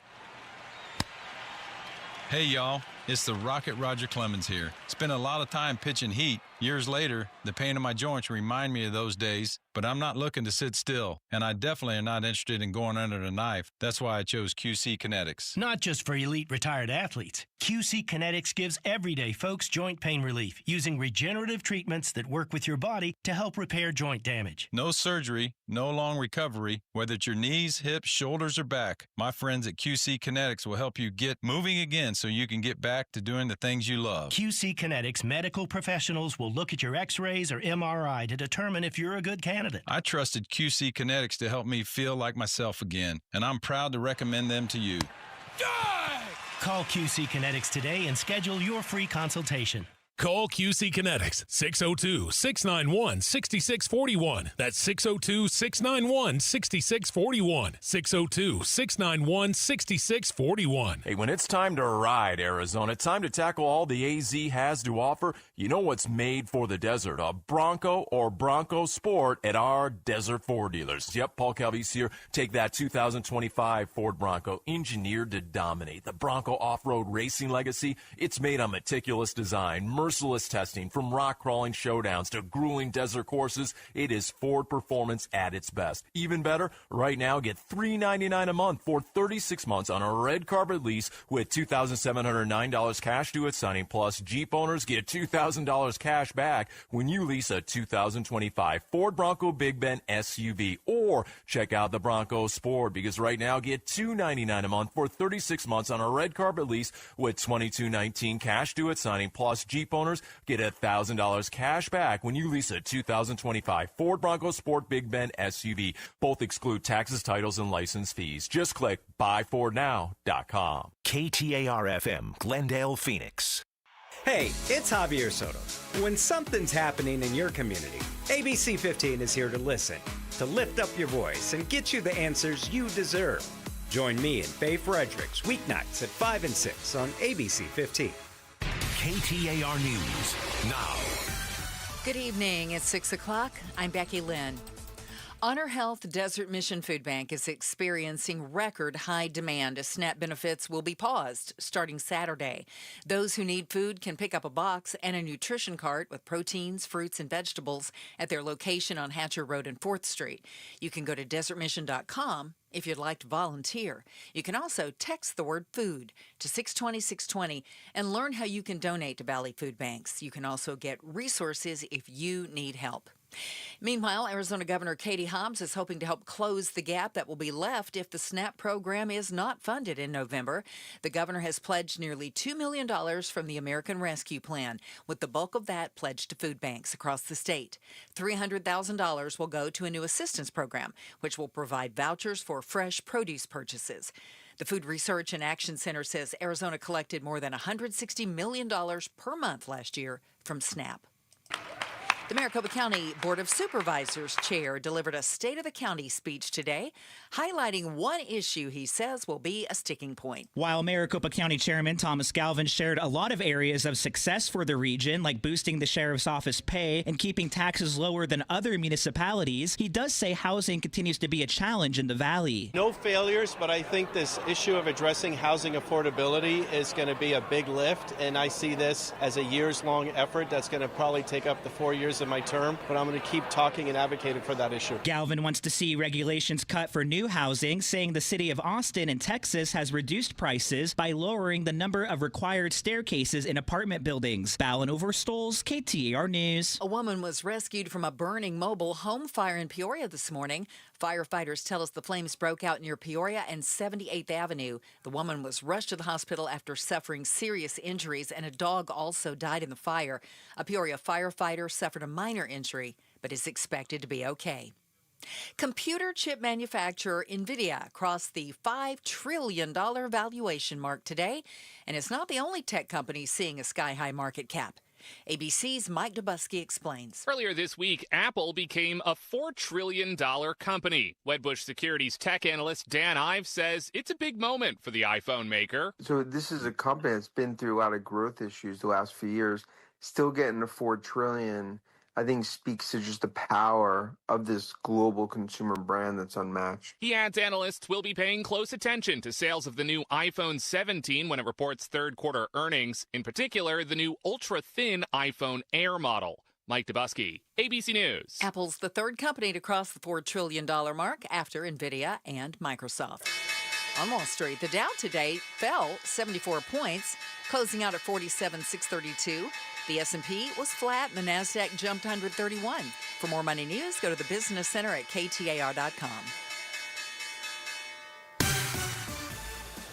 Speaker 28: Hey, y'all. It's the Rocket Roger Clemens here. Spent a lot of time pitching heat. Years later, the pain in my joints remind me of those days, but I'm not looking to sit still, and I definitely am not interested in going under the knife. That's why I chose QC Kinetics.
Speaker 29: Not just for elite retired athletes. QC Kinetics gives everyday folks joint pain relief using regenerative treatments that work with your body to help repair joint damage.
Speaker 28: No surgery, no long recovery, whether it's your knees, hips, shoulders, or back. My friends at QC Kinetics will help you get moving again so you can get back to doing the things you love.
Speaker 29: QC Kinetics medical professionals will look at your x-rays or MRI to determine if you're a good candidate.
Speaker 28: I trusted QC Kinetics to help me feel like myself again, and I'm proud to recommend them to you.
Speaker 29: Call QC Kinetics today and schedule your free consultation.
Speaker 4: Call QC Kinetics 602-691-6641. That's 602-691-6641. 602-691-6641.
Speaker 5: Hey, when it's time to ride, Arizona, time to tackle all the AZ has to offer, you know what's made for the desert, a Bronco or Bronco Sport at our Desert Ford dealers. Yep, Paul Calvise here. Take that 2025 Ford Bronco, engineered to dominate. The Bronco off-road racing legacy, it's made on meticulous design, merciless testing, from rock crawling showdowns to grueling desert courses. It is Ford performance at its best. Even better, right now get $399 a month for 36 months on a red carpet lease with $2,709 cash due at signing. Plus, Jeep owners get $2,000 cash back when you lease a 2025 Ford Bronco Big Bend SUV. Or check out the Bronco Sport, because right now get $299 a month for 36 months on a red carpet lease with $2,219 cash due at signing. Plus, Jeep owners get $1,000 cash back when you lease a 2025 Ford Bronco Sport Big Bend SUV. Both exclude taxes, titles, and license fees. Just click buyfordnow.com.
Speaker 22: KTAR-FM, Glendale, Phoenix.
Speaker 7: Hey, it's Javier Soto. When something's happening in your community, ABC 15 is here to listen, to lift up your voice and get you the answers you deserve. Join me and Faye Fredericks weeknights at 5 and 6 on ABC 15.
Speaker 22: KTAR News now.
Speaker 3: Good evening. It's 6 o'clock. I'm Becky Lynn. Honor Health Desert Mission Food Bank is experiencing record high demand as SNAP benefits will be paused starting Saturday. Those who need food can pick up a box and a nutrition cart with proteins, fruits, and vegetables at their location on Hatcher Road and 4th Street. You can go to desertmission.com if you'd like to volunteer. You can also text the word food to 620-620 and learn how you can donate to Valley Food Banks. You can also get resources if you need help. Meanwhile, Arizona Governor Katie Hobbs is hoping to help close the gap that will be left if the SNAP program is not funded in November. The governor has pledged nearly $2 million from the American Rescue Plan, with the bulk of that pledged to food banks across the state. $300,000 will go to a new assistance program, which will provide vouchers for fresh produce purchases. The Food Research and Action Center says Arizona collected more than $160 million per month last year from SNAP. The Maricopa County Board of Supervisors chair delivered a State of the County speech today, highlighting one issue he says will be a sticking point.
Speaker 10: While Maricopa County Chairman Thomas Galvin shared a lot of areas of success for the region, like boosting the sheriff's office pay and keeping taxes lower than other municipalities, he does say housing continues to be a challenge in the valley.
Speaker 11: No failures, but I think this issue of addressing housing affordability is going to be a big lift, and I see this as a years-long effort that's going to probably take up the 4 years of my term, but I'm going to keep talking and advocating for that issue.
Speaker 10: Galvin wants to see regulations cut for new housing, saying the city of Austin in Texas has reduced prices by lowering the number of required staircases in apartment buildings. Ballin Overstoles, KTAR News.
Speaker 3: A woman was rescued from a burning mobile home fire in Peoria this morning. Firefighters tell us the flames broke out near Peoria and 78th Avenue. The woman was rushed to the hospital after suffering serious injuries, and a dog also died in the fire. A Peoria firefighter suffered a minor injury, but is expected to be okay. Computer chip manufacturer NVIDIA crossed the $5 trillion valuation mark today, and it's not the only tech company seeing a sky-high market cap. ABC's Mike Dubusky explains.
Speaker 12: Earlier this week, Apple became a $4 trillion company. Wedbush Securities tech analyst Dan Ives says it's a big moment for the iPhone maker.
Speaker 16: So this is a company that's been through a lot of growth issues the last few years. Still getting to $4 trillion, I think, speaks to just the power of this global consumer brand that's unmatched.
Speaker 12: He adds analysts will be paying close attention to sales of the new iPhone 17 when it reports third quarter earnings, in particular the new ultra-thin iPhone Air model. Mike Dubusky, ABC News.
Speaker 3: Apple's the third company to cross the $4 trillion mark after NVIDIA and Microsoft. On Wall Street, the Dow today fell 74 points, closing out at 47,632. The S&P was flat and the NASDAQ jumped 131. For more money news, go to the Business Center at KTAR.com.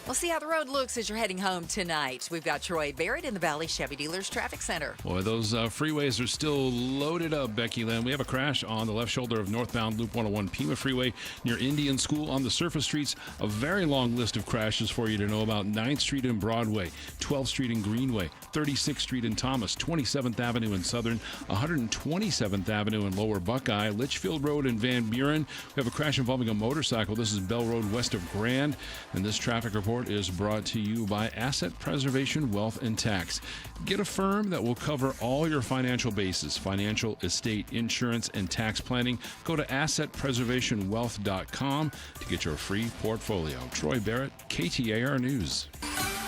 Speaker 3: We'll see how the road looks as you're heading home tonight. We've got Troy Barrett in the Valley Chevy Dealers Traffic Center.
Speaker 1: Boy, those freeways are still loaded up, Becky Lynn. We have a crash on the left shoulder of northbound Loop 101 Pima Freeway near Indian School. On the surface streets, a very long list of crashes for you to know about. 9th Street and Broadway, 12th Street and Greenway, 36th Street and Thomas, 27th Avenue in Southern, 127th Avenue in Lower Buckeye, Litchfield Road in Van Buren. We have a crash involving a motorcycle. This is Bell Road west of Grand, and this traffic report is brought to you by Asset Preservation Wealth and Tax. Get a firm that will cover all your financial bases, financial, estate, insurance, and tax planning. Go to assetpreservationwealth.com to get your free portfolio. Troy Barrett, KTAR News.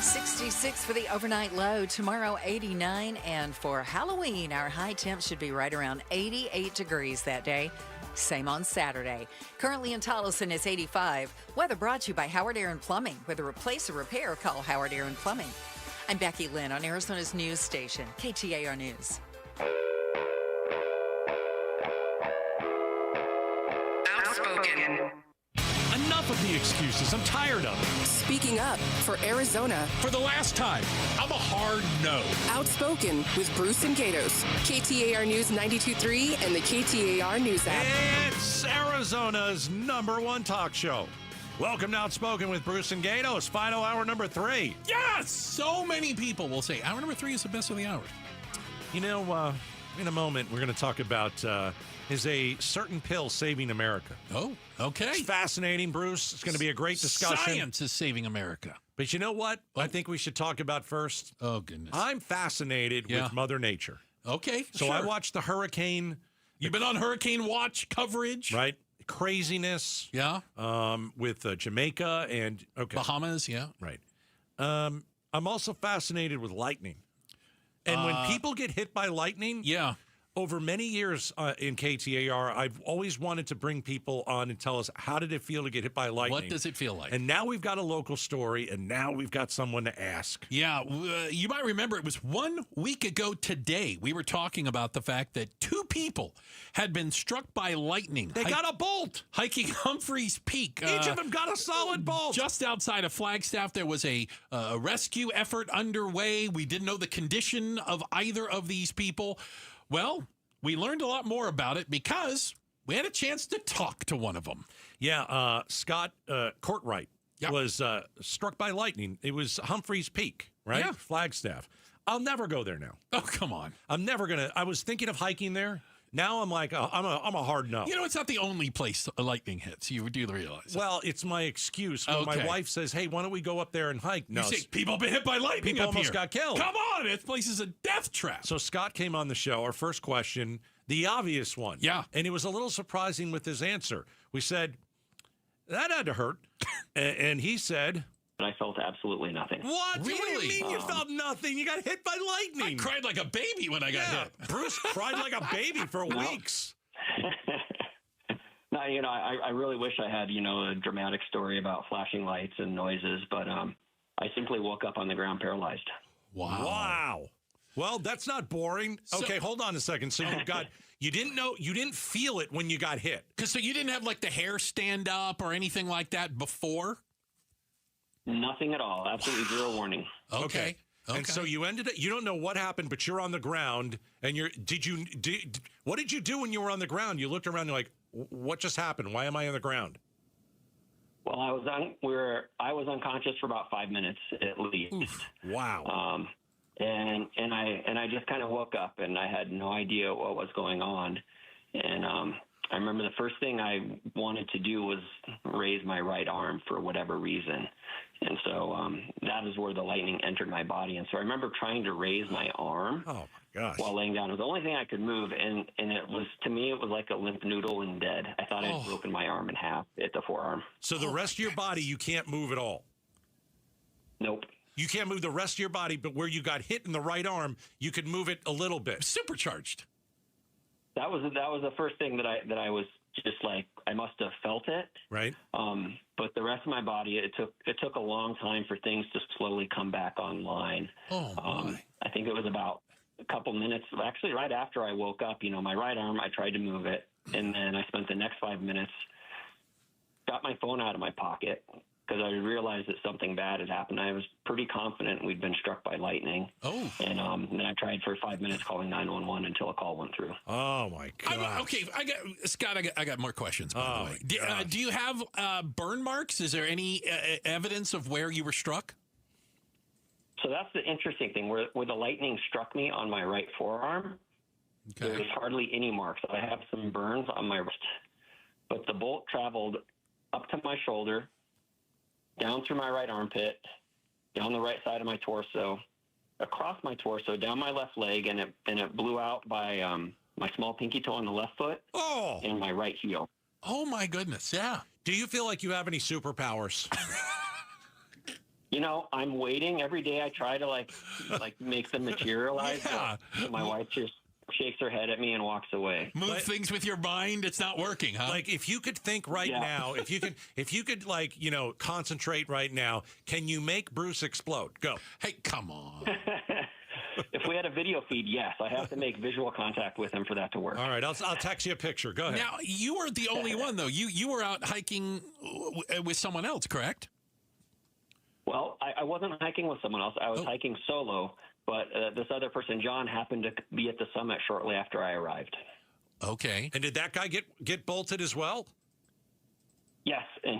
Speaker 3: 66 for the overnight low. Tomorrow, 89. And for Halloween, our high temp should be right around 88 degrees that day. Same on Saturday. Currently in Tolleson, it's 85. Weather brought to you by Howard Aaron Plumbing. Whether replace or repair, call Howard Aaron Plumbing. I'm Becky Lynn on Arizona's news station, KTAR News.
Speaker 2: Outspoken.
Speaker 14: Enough of the excuses. I'm tired of it.
Speaker 2: Speaking up for Arizona.
Speaker 14: For the last time, I'm a hard no.
Speaker 2: Outspoken with Bruce and Gatos. KTAR News 92.3 and the KTAR News app.
Speaker 14: It's Arizona's #1 talk show. Welcome to Outspoken with Bruce and Gatos. Final hour number 3.
Speaker 26: Yes! So many people will say hour number 3 is the best of the hours.
Speaker 14: You know, in a moment, we're going to talk about is a certain pill saving America.
Speaker 26: Oh, okay.
Speaker 14: It's fascinating, Bruce. It's going to be a great discussion.
Speaker 26: Science is saving America.
Speaker 14: But you know what I think we should talk about first?
Speaker 26: Oh, goodness.
Speaker 14: I'm fascinated with Mother Nature.
Speaker 26: Okay,
Speaker 14: So
Speaker 26: sure.
Speaker 14: I watched the hurricane.
Speaker 26: You've been on hurricane watch coverage?
Speaker 14: Right. Craziness.
Speaker 26: Yeah.
Speaker 14: With Jamaica and
Speaker 26: Bahamas, yeah.
Speaker 14: Right. I'm also fascinated with lightning. And when people get hit by lightning, over many years in KTAR, I've always wanted to bring people on and tell us, how did it feel to get hit by lightning?
Speaker 26: What does it feel like?
Speaker 14: And now we've got a local story, and now we've got someone to ask.
Speaker 26: Yeah, you might remember it was 1 week ago today. We were talking about the fact that 2 people had been struck by lightning.
Speaker 14: They got a bolt.
Speaker 26: Hiking Humphreys Peak.
Speaker 14: Each of them got a solid bolt.
Speaker 26: Just outside of Flagstaff, there was a rescue effort underway. We didn't know the condition of either of these people. Well, we learned a lot more about it because we had a chance to talk to one of them.
Speaker 14: Yeah, Scott Courtwright was struck by lightning. It was Humphreys Peak, right?
Speaker 26: Yeah.
Speaker 14: Flagstaff. I'll never go there now.
Speaker 26: Oh, come on.
Speaker 14: I'm never going to. I was thinking of hiking there. Now I'm like, I'm a hard no.
Speaker 26: You know, it's not the only place lightning hits. You do realize.
Speaker 14: Well, it's my excuse. When my wife says, hey, why don't we go up there and hike? No,
Speaker 26: you say, people have been hit by lightning
Speaker 14: people
Speaker 26: up
Speaker 14: almost
Speaker 26: here.
Speaker 14: got killed.
Speaker 26: Come on, this place is a death trap.
Speaker 14: So Scott came on the show. Our first question, the obvious one.
Speaker 26: Yeah.
Speaker 14: And it was a little surprising with his answer. We said, that had to hurt. And he said...
Speaker 6: And I felt absolutely nothing.
Speaker 14: What?
Speaker 26: Really?
Speaker 14: What do you mean you felt nothing? You got hit by lightning.
Speaker 26: I cried like a baby when I got hit.
Speaker 14: Bruce cried like a baby for weeks.
Speaker 6: No, you know, I really wish I had, you know, a dramatic story about flashing lights and noises, but I simply woke up on the ground paralyzed.
Speaker 14: Wow. Well, that's not boring. Okay, hold on a second. So you didn't feel it when you got hit.
Speaker 26: So you didn't have like the hair stand up or anything like that before?
Speaker 6: Nothing at all. Absolutely zero warning.
Speaker 14: Okay. And so you don't know what happened, but you're on the ground, and what did you do when you were on the ground? You looked around, you're like, what just happened? Why am I on the ground?
Speaker 6: Well, I was unconscious for about 5 minutes at least.
Speaker 14: Oof. Wow.
Speaker 6: And I just kind of woke up, and I had no idea what was going on. And I remember the first thing I wanted to do was raise my right arm for whatever reason. And so that is where the lightning entered my body. And so I remember trying to raise my arm while laying down. It was the only thing I could move. And it was, to me, it was like a limp noodle and dead. I thought I'd broken my arm in half at the forearm.
Speaker 14: So the rest of your body, you can't move at all?
Speaker 6: Nope.
Speaker 14: You can't move the rest of your body, but where you got hit in the right arm, you could move it a little bit.
Speaker 26: Supercharged.
Speaker 6: That was the first thing that I was just like, I must have felt it.
Speaker 14: Right.
Speaker 6: But the rest of my body, it took a long time for things to slowly come back online.
Speaker 26: Oh, my.
Speaker 6: I think it was about a couple minutes. Actually, right after I woke up, you know, my right arm, I tried to move it. And then I spent the next 5 minutes, got my phone out of my pocket, because I realized that something bad had happened. I was pretty confident we'd been struck by lightning.
Speaker 14: Oh.
Speaker 6: And then I tried for 5 minutes calling 911 until a call went through.
Speaker 14: Oh, my God.
Speaker 26: Okay, Scott, I got more questions, by the way. Do you have burn marks? Is there any evidence of where you were struck?
Speaker 6: So that's the interesting thing. Where the lightning struck me on my right forearm, there's hardly any marks. I have some burns on my wrist. But the bolt traveled up to my shoulder, down through my right armpit, down the right side of my torso, across my torso, down my left leg, and it blew out by my small pinky toe on the left foot and my right heel.
Speaker 26: Oh, my goodness, yeah.
Speaker 14: Do you feel like you have any superpowers?
Speaker 6: You know, I'm waiting. Every day I try to, like make them materialize.
Speaker 26: Yeah.
Speaker 6: But my wife just shakes her head at me and walks away.
Speaker 26: Move things with your mind. It's not working, huh?
Speaker 14: Like, if you could think right now, if you could like, you know, concentrate right now, can you make Bruce explode? Go.
Speaker 26: Hey, come on.
Speaker 6: If we had a video feed, yes. I have to make visual contact with him for that to work.
Speaker 14: All right, I'll text you a picture. Go ahead.
Speaker 26: Now, you weren't the only one, though. You were out hiking with someone else, correct?
Speaker 6: Well, I wasn't hiking with someone else. I was hiking solo, but this other person, John, happened to be at the summit shortly after I arrived.
Speaker 26: Okay.
Speaker 14: And did that guy get bolted as well?
Speaker 6: Yes, and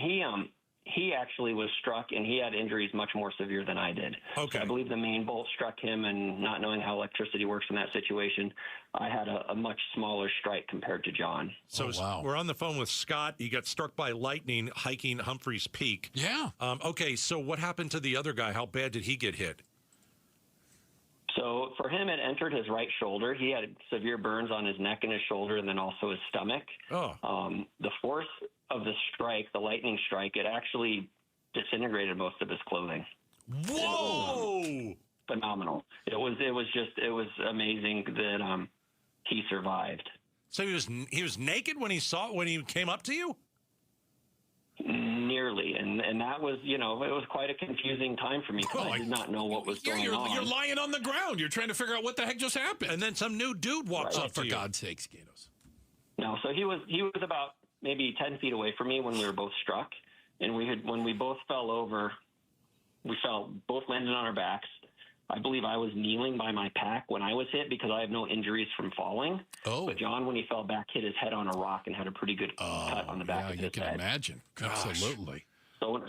Speaker 6: he actually was struck, and he had injuries much more severe than I did.
Speaker 14: Okay.
Speaker 6: So I believe the main bolt struck him, and not knowing how electricity works in that situation, I had a much smaller strike compared to John.
Speaker 14: So we're on the phone with Scott. He got struck by lightning hiking Humphreys Peak.
Speaker 26: Yeah.
Speaker 14: Okay, so what happened to the other guy? How bad did he get hit?
Speaker 6: So for him, it entered his right shoulder. He had severe burns on his neck and his shoulder, and then also his stomach. The force of the strike, the lightning strike, it actually disintegrated most of his clothing.
Speaker 14: Whoa!
Speaker 6: Phenomenal. It was amazing that he survived.
Speaker 14: So he was naked when he came up to you?
Speaker 6: Nearly, and that was, you know, it was quite a confusing time for me because I did not know what was going on.
Speaker 26: You're lying on the ground. You're trying to figure out what the heck just happened.
Speaker 14: And then some new dude walks up to
Speaker 26: for
Speaker 14: you.
Speaker 26: God's sakes, Gatos.
Speaker 6: No, so he was about maybe 10 feet away from me when we were both struck, and when we both fell over, both landed on our backs. I believe I was kneeling by my pack when I was hit because I have no injuries from falling.
Speaker 26: Oh.
Speaker 6: But John, when he fell back, hit his head on a rock and had a pretty good cut on the back of his head.
Speaker 26: Yeah, you can imagine.
Speaker 14: Gosh.
Speaker 26: Absolutely.
Speaker 6: So when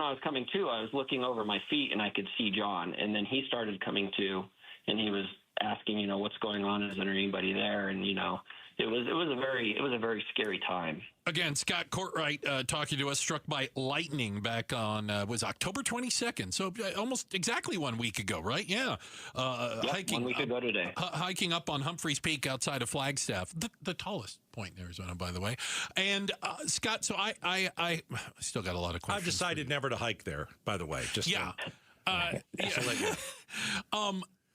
Speaker 6: I was coming to, I was looking over my feet and I could see John, and then he started coming to, and he was asking, you know, what's going on? Is there anybody there? And you know, it was a very scary time.
Speaker 26: Again, Scott Courtwright talking to us, struck by lightning back on was October 22nd, so almost exactly 1 week ago, right? Yeah, hiking
Speaker 6: 1 week ago today.
Speaker 26: Hiking up on Humphreys Peak outside of Flagstaff, the tallest point in Arizona, by the way. And Scott, so I still got a lot of questions.
Speaker 14: I've decided never to hike there, by the way. Just
Speaker 26: yeah.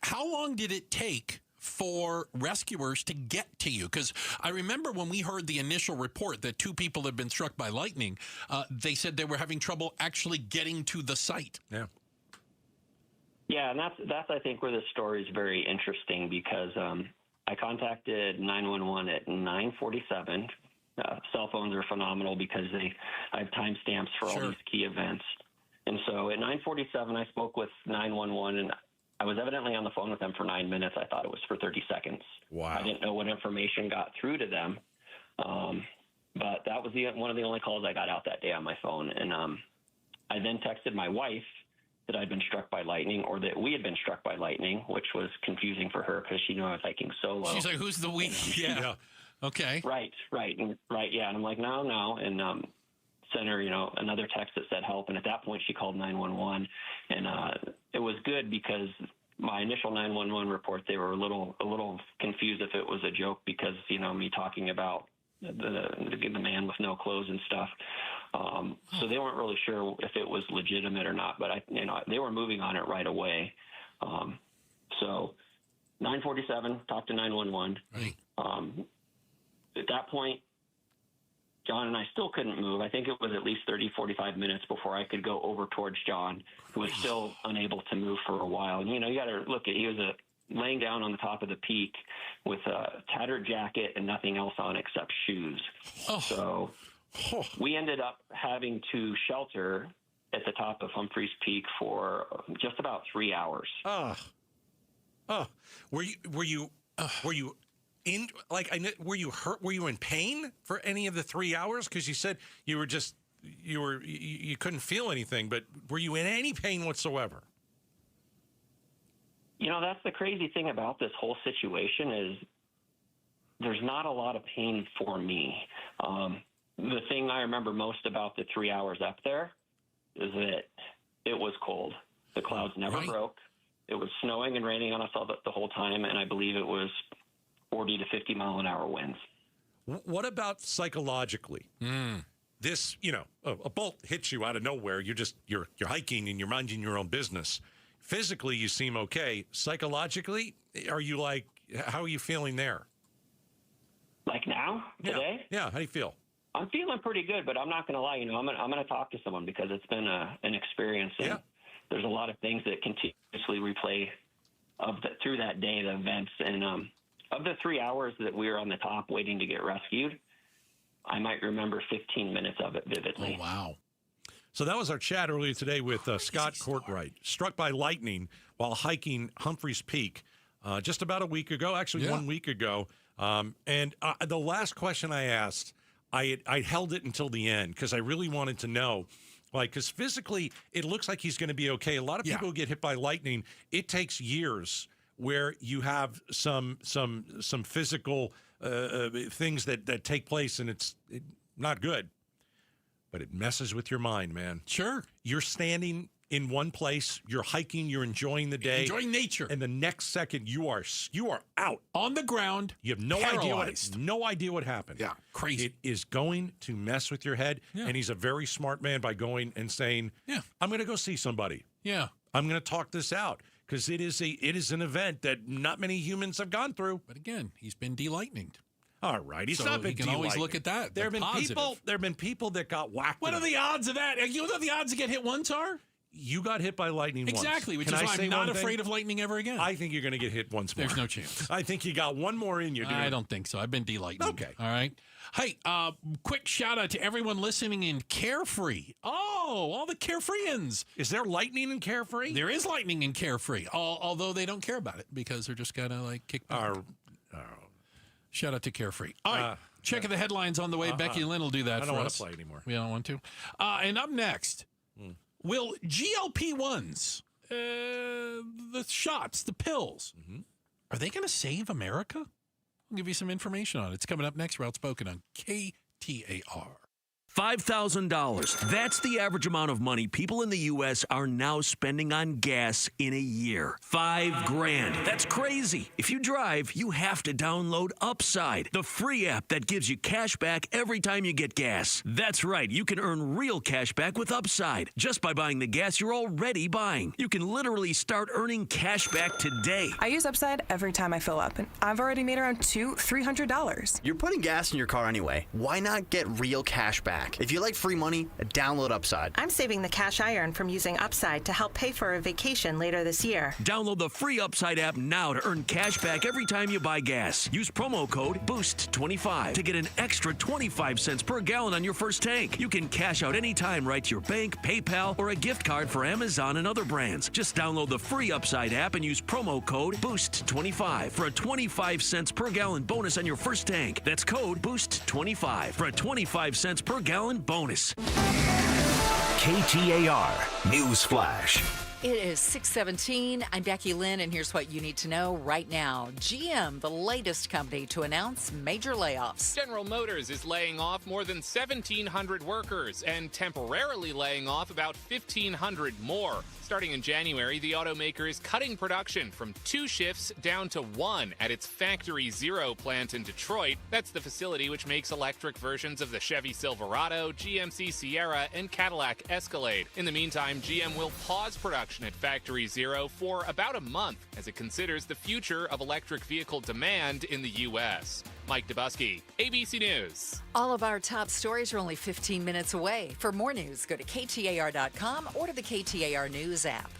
Speaker 26: How long did it take for rescuers to get to you? Because I remember when we heard the initial report that 2 people had been struck by lightning, they said they were having trouble actually getting to the site.
Speaker 14: Yeah.
Speaker 6: Yeah, and that's I think where this story is very interesting because I contacted 911 at 9:47. Cell phones are phenomenal because I have timestamps for all these key events. And so at 9:47, I spoke with 911, and I was evidently on the phone with them for 9 minutes. I thought it was for 30 seconds.
Speaker 14: Wow.
Speaker 6: I didn't know what information got through to them. But that was one of the only calls I got out that day on my phone. And I then texted my wife that I'd been struck by lightning, or that we had been struck by lightning, which was confusing for her because she knew I was hiking solo.
Speaker 26: She's like, who's the we? Yeah. Okay.
Speaker 6: Right. Yeah. And I'm like, no. And sent her, you know, another text that said help. And at that point, she called 911. And it was good because my initial 911 report, they were a little confused if it was a joke because, you know, me talking about the man with no clothes and stuff. So they weren't really sure if it was legitimate or not, but they were moving on it right away. So 9:47, talked to 911.
Speaker 26: Right.
Speaker 6: At that point, John and I still couldn't move. I think it was at least 30, 45 minutes before I could go over towards John, who was still unable to move for a while. And, you know, you got to look at, he was laying down on the top of the peak with a tattered jacket and nothing else on except shoes. So we ended up having to shelter at the top of Humphreys Peak for just about 3 hours.
Speaker 14: Were you in, were you hurt? Were you in pain for any of the 3 hours? Because you said you couldn't feel anything, but were you in any pain whatsoever?
Speaker 6: That's the crazy thing about this whole situation is there's not a lot of pain for me. The thing I remember most about the 3 hours up there is that it was cold. The clouds never broke. It was snowing and raining on us all the whole time, and I believe it was 40 to 50 mile an hour winds.
Speaker 14: What about psychologically? This, a bolt hits you out of nowhere. You're hiking and you're minding your own business. Physically, you seem okay. Psychologically, are you how are you feeling there?
Speaker 6: Like now, today?
Speaker 14: Yeah. How do you feel?
Speaker 6: I'm feeling pretty good, but I'm not going to lie. I'm going to talk to someone because it's been an experience. And there's a lot of things that continuously replay through that day, the events. And of the 3 hours that we were on the top waiting to get rescued, I might remember 15 minutes of it vividly.
Speaker 14: Oh, wow. So that was our chat earlier today with Scott Courtright, struck by lightning while hiking Humphreys Peak just about a week ago, actually 1 week ago. And the last question I asked, I held it until the end because I really wanted to know, because physically it looks like he's going to be okay. A lot of people who get hit by lightning, it takes years where you have some physical things that take place, and it's not good. But it messes with your mind, man.
Speaker 26: Sure.
Speaker 14: You're standing in one place, you're hiking, you're enjoying the day.
Speaker 26: Enjoying nature.
Speaker 14: And the next second, you are out.
Speaker 26: On the ground.
Speaker 14: You have no idea what happened.
Speaker 26: Yeah, crazy.
Speaker 14: It is going to mess with your head. Yeah. And he's a very smart man by going and saying, I'm going to go see somebody.
Speaker 26: Yeah.
Speaker 14: I'm going to talk this out. Because it is an event that not many humans have gone through.
Speaker 26: But again, he's been delightned.
Speaker 14: All right, he's not been.
Speaker 26: You can always look at that.
Speaker 14: There have been people that got whacked.
Speaker 26: What are the odds of that? You know the odds to get hit once are?
Speaker 14: You got hit by lightning
Speaker 26: exactly,
Speaker 14: once.
Speaker 26: which is why I'm not afraid of lightning ever again.
Speaker 14: I think you're going to get hit once more.
Speaker 26: There's no chance.
Speaker 14: I think you got one more in you, dude.
Speaker 26: I don't think so. I've been delighted.
Speaker 14: Okay.
Speaker 26: All right. Hey, quick shout out to everyone listening in Carefree. Oh, all the Carefreeans.
Speaker 14: Is there lightning in Carefree?
Speaker 26: There is lightning in Carefree, although they don't care about it because they're just kind of kick back. Shout out to Carefree. All right. Check the headlines on the way. Becky Lynn will do that for us.
Speaker 14: I don't want to play anymore.
Speaker 26: We don't want to. And up next, will GLP-1s, the shots, the pills, are they going to save America? I'll give you some information on it. It's coming up next. We're Outspoken on KTAR.
Speaker 8: $5,000. That's the average amount of money people in the U.S. are now spending on gas in a year. $5,000. That's crazy. If you drive, you have to download Upside, the free app that gives you cash back every time you get gas. That's right. You can earn real cash back with Upside just by buying the gas you're already buying. You can literally start earning cash back today.
Speaker 9: I use Upside every time I fill up, and I've already made around $300.
Speaker 13: You're putting gas in your car anyway. Why not get real cash back? If you like free money, download Upside.
Speaker 9: I'm saving the cash I earn from using Upside to help pay for a vacation later this year.
Speaker 8: Download the free Upside app now to earn cash back every time you buy gas. Use promo code BOOST25 to get an extra 25 cents per gallon on your first tank. You can cash out anytime right to your bank, PayPal, or a gift card for Amazon and other brands. Just download the free Upside app and use promo code BOOST25 for a 25 cents per gallon bonus on your first tank. That's code BOOST25 for a 25 cents per gallon bonus.
Speaker 22: KTAR News Flash.
Speaker 3: It is 6:17. I'm Becky Lynn, and here's what you need to know right now. GM, the latest company to announce major layoffs.
Speaker 12: General Motors is laying off more than 1,700 workers and temporarily laying off about 1,500 more. Starting in January, the automaker is cutting production from 2 shifts down to 1 at its Factory Zero plant in Detroit. That's the facility which makes electric versions of the Chevy Silverado, GMC Sierra, and Cadillac Escalade. In the meantime, GM will pause production at Factory Zero for about a month as it considers the future of electric vehicle demand in the U.S. Mike Dubusky, ABC News.
Speaker 3: All of our top stories are only 15 minutes away. For more news, go to KTAR.com or to the KTAR News app.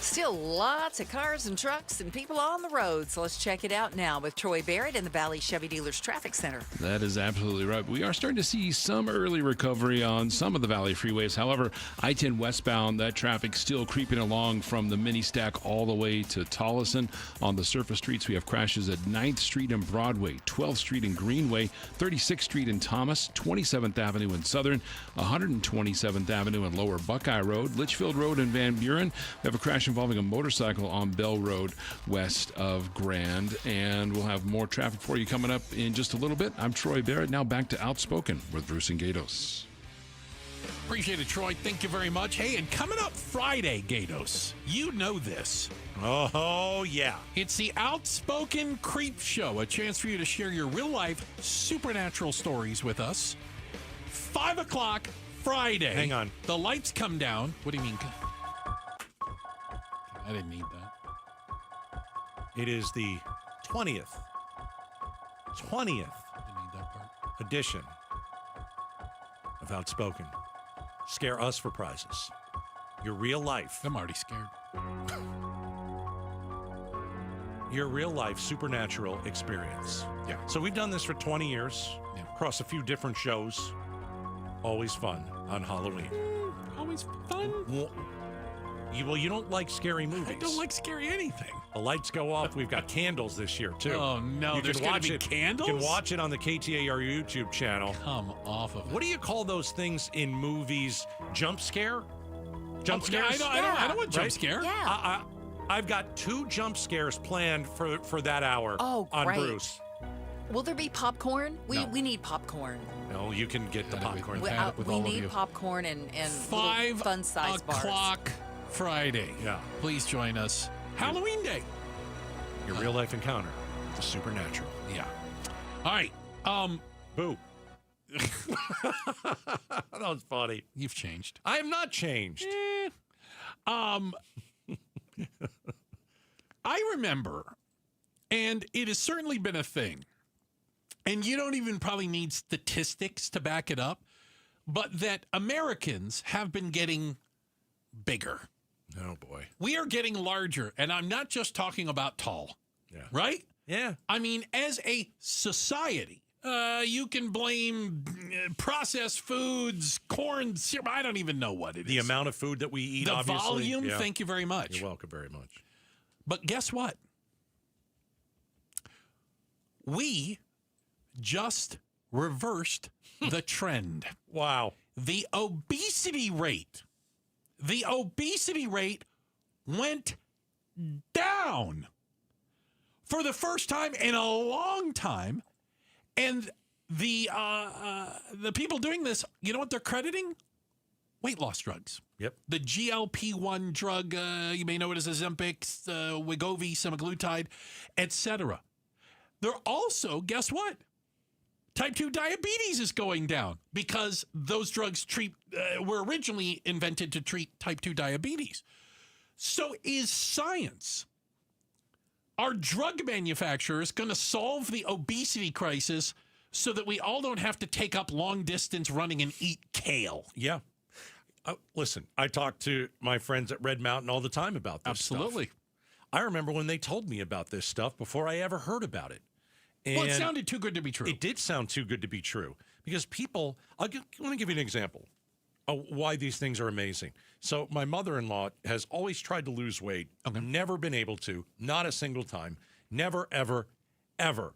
Speaker 3: Still lots of cars and trucks and people on the road. So let's check it out now with Troy Barrett in the Valley Chevy Dealers Traffic Center.
Speaker 1: That is absolutely right. We are starting to see some early recovery on some of the Valley freeways. However, I-10 westbound, that traffic still creeping along from the mini stack all the way to Tolleson. On the surface streets, we have crashes at 9th Street and Broadway, 12th Street and Greenway, 36th Street and Thomas, 27th Avenue and Southern, 127th Avenue and Lower Buckeye Road, Litchfield Road and Van Buren. We have a crash involving a motorcycle on Bell Road west of Grand, and we'll have more traffic for you coming up in just a little bit. I'm Troy Barrett. Now back to Outspoken with Bruce and Gatos.
Speaker 26: Appreciate it, Troy. Thank you very much. Hey, and coming up Friday, Gatos, you know this.
Speaker 14: Oh, yeah.
Speaker 26: It's the Outspoken Creep Show, a chance for you to share your real-life supernatural stories with us. 5 o'clock Friday.
Speaker 14: Hang on.
Speaker 26: The lights come down. What do you mean? I didn't need that.
Speaker 14: It is the 20th edition of Outspoken. Scare us for prizes. Your real life.
Speaker 26: I'm already scared.
Speaker 14: Your real life supernatural experience.
Speaker 26: Yeah.
Speaker 14: So we've done this for 20 years across a few different shows. Always fun on Halloween.
Speaker 26: Always fun.
Speaker 14: Well, you don't like scary movies.
Speaker 26: I don't like scary anything.
Speaker 14: The lights go off. We've got candles this year, too.
Speaker 26: Oh, no. There's going to be candles?
Speaker 14: You can watch it on the KTAR YouTube channel.
Speaker 26: Come off of it.
Speaker 14: What do you call those things in movies? Jump scare? Jump scares?
Speaker 26: I don't want jump scare.
Speaker 3: Yeah.
Speaker 14: I've got 2 jump scares planned for that hour
Speaker 3: Oh,
Speaker 14: on
Speaker 3: great.
Speaker 14: Bruce.
Speaker 3: Will there be popcorn? We need popcorn.
Speaker 14: No, you can get the popcorn.
Speaker 3: We need popcorn and
Speaker 26: 5
Speaker 3: fun-sized bars.
Speaker 26: o'clock Friday.
Speaker 14: Yeah.
Speaker 26: Please join us. Halloween Day.
Speaker 14: Your real life encounter with the supernatural.
Speaker 26: Yeah. All right.
Speaker 14: Boo. That was funny.
Speaker 26: You've changed.
Speaker 14: I have not changed.
Speaker 26: I remember, and it has certainly been a thing, and you don't even probably need statistics to back it up, but that Americans have been getting bigger.
Speaker 14: Oh, boy.
Speaker 26: We are getting larger, and I'm not just talking about tall.
Speaker 14: Yeah.
Speaker 26: Right?
Speaker 14: Yeah.
Speaker 26: I mean, as a society, you can blame processed foods, corn, syrup. I don't even know what it is.
Speaker 14: The amount of food that we eat,
Speaker 26: the
Speaker 14: obviously.
Speaker 26: volume,
Speaker 14: Yeah.
Speaker 26: thank you very much.
Speaker 14: You're welcome very much.
Speaker 26: But guess what? We just reversed the trend.
Speaker 14: Wow.
Speaker 26: The obesity rate went down for the first time in a long time. And the people doing this, you know what they're crediting? Weight loss drugs.
Speaker 14: Yep.
Speaker 26: The GLP-1 drug, you may know it as Ozempic, Wegovy, semaglutide, etc. They're also, guess what? Type 2 diabetes is going down because those drugs were originally invented to treat type 2 diabetes. So is science, are drug manufacturers going to solve the obesity crisis so that we all don't have to take up long distance running and eat kale?
Speaker 14: Yeah. Listen, I talk to my friends at Red Mountain all the time about this
Speaker 26: Absolutely.
Speaker 14: stuff. I remember when they told me about this stuff before I ever heard about it.
Speaker 26: Well, it sounded too good to be true.
Speaker 14: It did sound too good to be true because people, I want to give you an example of why these things are amazing. So my mother-in-law has always tried to lose weight, never been able to, not a single time, never, ever, ever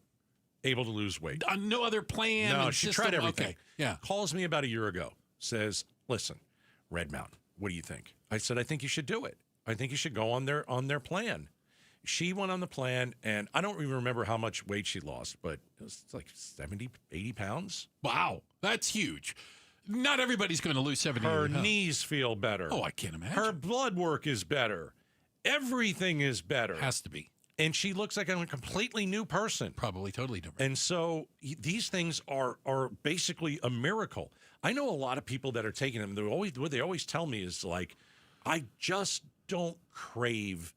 Speaker 14: able to lose weight.
Speaker 26: No other plan?
Speaker 14: No,
Speaker 26: and
Speaker 14: she
Speaker 26: system?
Speaker 14: tried everything.
Speaker 26: Okay. Yeah.
Speaker 14: Calls me about a year ago, says, listen, Red Mountain, what do you think? I said, I think you should do it. I think you should go on their plan. She went on the plan, and I don't even remember how much weight she lost, but it was like 70, 80 pounds.
Speaker 26: Wow, that's huge. Not everybody's going to lose 70
Speaker 14: Her
Speaker 26: pounds.
Speaker 14: Knees feel better.
Speaker 26: Oh, I can't imagine.
Speaker 14: Her blood work is better. Everything is better.
Speaker 26: Has to be.
Speaker 14: And she looks like a completely new person.
Speaker 26: Probably totally different.
Speaker 14: And so these things are basically a miracle. I know a lot of people that are taking them. What they always tell me is like, I just don't crave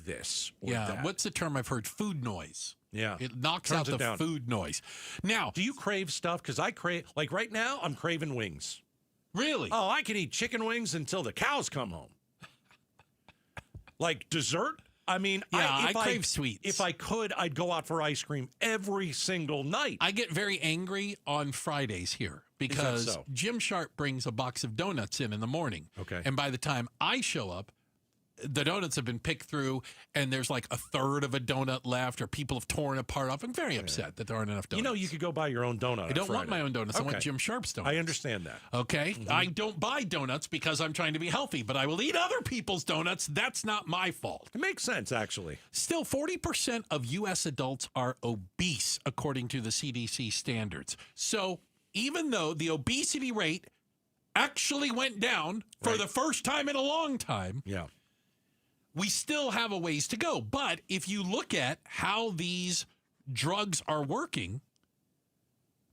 Speaker 14: this or that.
Speaker 26: What's the term I've heard? Food noise.
Speaker 14: Yeah.
Speaker 26: It knocks
Speaker 14: Turns
Speaker 26: out
Speaker 14: it
Speaker 26: the
Speaker 14: down.
Speaker 26: food noise. Now,
Speaker 14: do you crave stuff? Because I crave, like right now, I'm craving wings.
Speaker 26: Really?
Speaker 14: Oh, I can eat chicken wings until the cows come home. Like dessert? I mean,
Speaker 26: I crave sweets.
Speaker 14: If I could, I'd go out for ice cream every single night.
Speaker 26: I get very angry on Fridays here because
Speaker 14: so?
Speaker 26: Jim Sharp brings a box of donuts in the morning.
Speaker 14: Okay.
Speaker 26: And by the time I show up, the donuts have been picked through, and there's like a third of a donut left, or people have torn a part off. I'm very upset that there aren't enough donuts.
Speaker 14: You know, you could go buy your own donut.
Speaker 26: I don't want my own donuts.
Speaker 14: Okay.
Speaker 26: I want Jim Sharp's donuts.
Speaker 14: I understand that.
Speaker 26: Okay? I don't buy donuts because I'm trying to be healthy, but I will eat other people's donuts. That's not my fault.
Speaker 14: It makes sense, actually.
Speaker 26: Still, 40% of U.S. adults are obese, according to the CDC standards. So even though the obesity rate actually went down for the first time in a long time, we still have a ways to go. But if you look at how these drugs are working,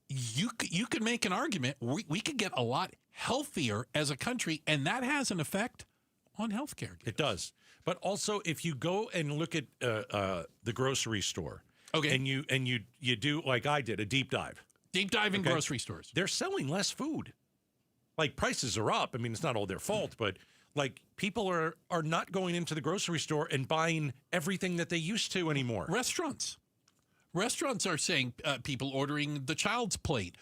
Speaker 26: you could make an argument. We could get a lot healthier as a country, and that has an effect on healthcare.
Speaker 14: It does. But also, if you go and look at the grocery store, and you do like I did, a deep dive
Speaker 26: in grocery stores,
Speaker 14: they're selling less food. Like prices are up. I mean, it's not all their fault, but like people are not going into the grocery store and buying everything that they used to anymore.
Speaker 26: Restaurants are saying people ordering the child's plate,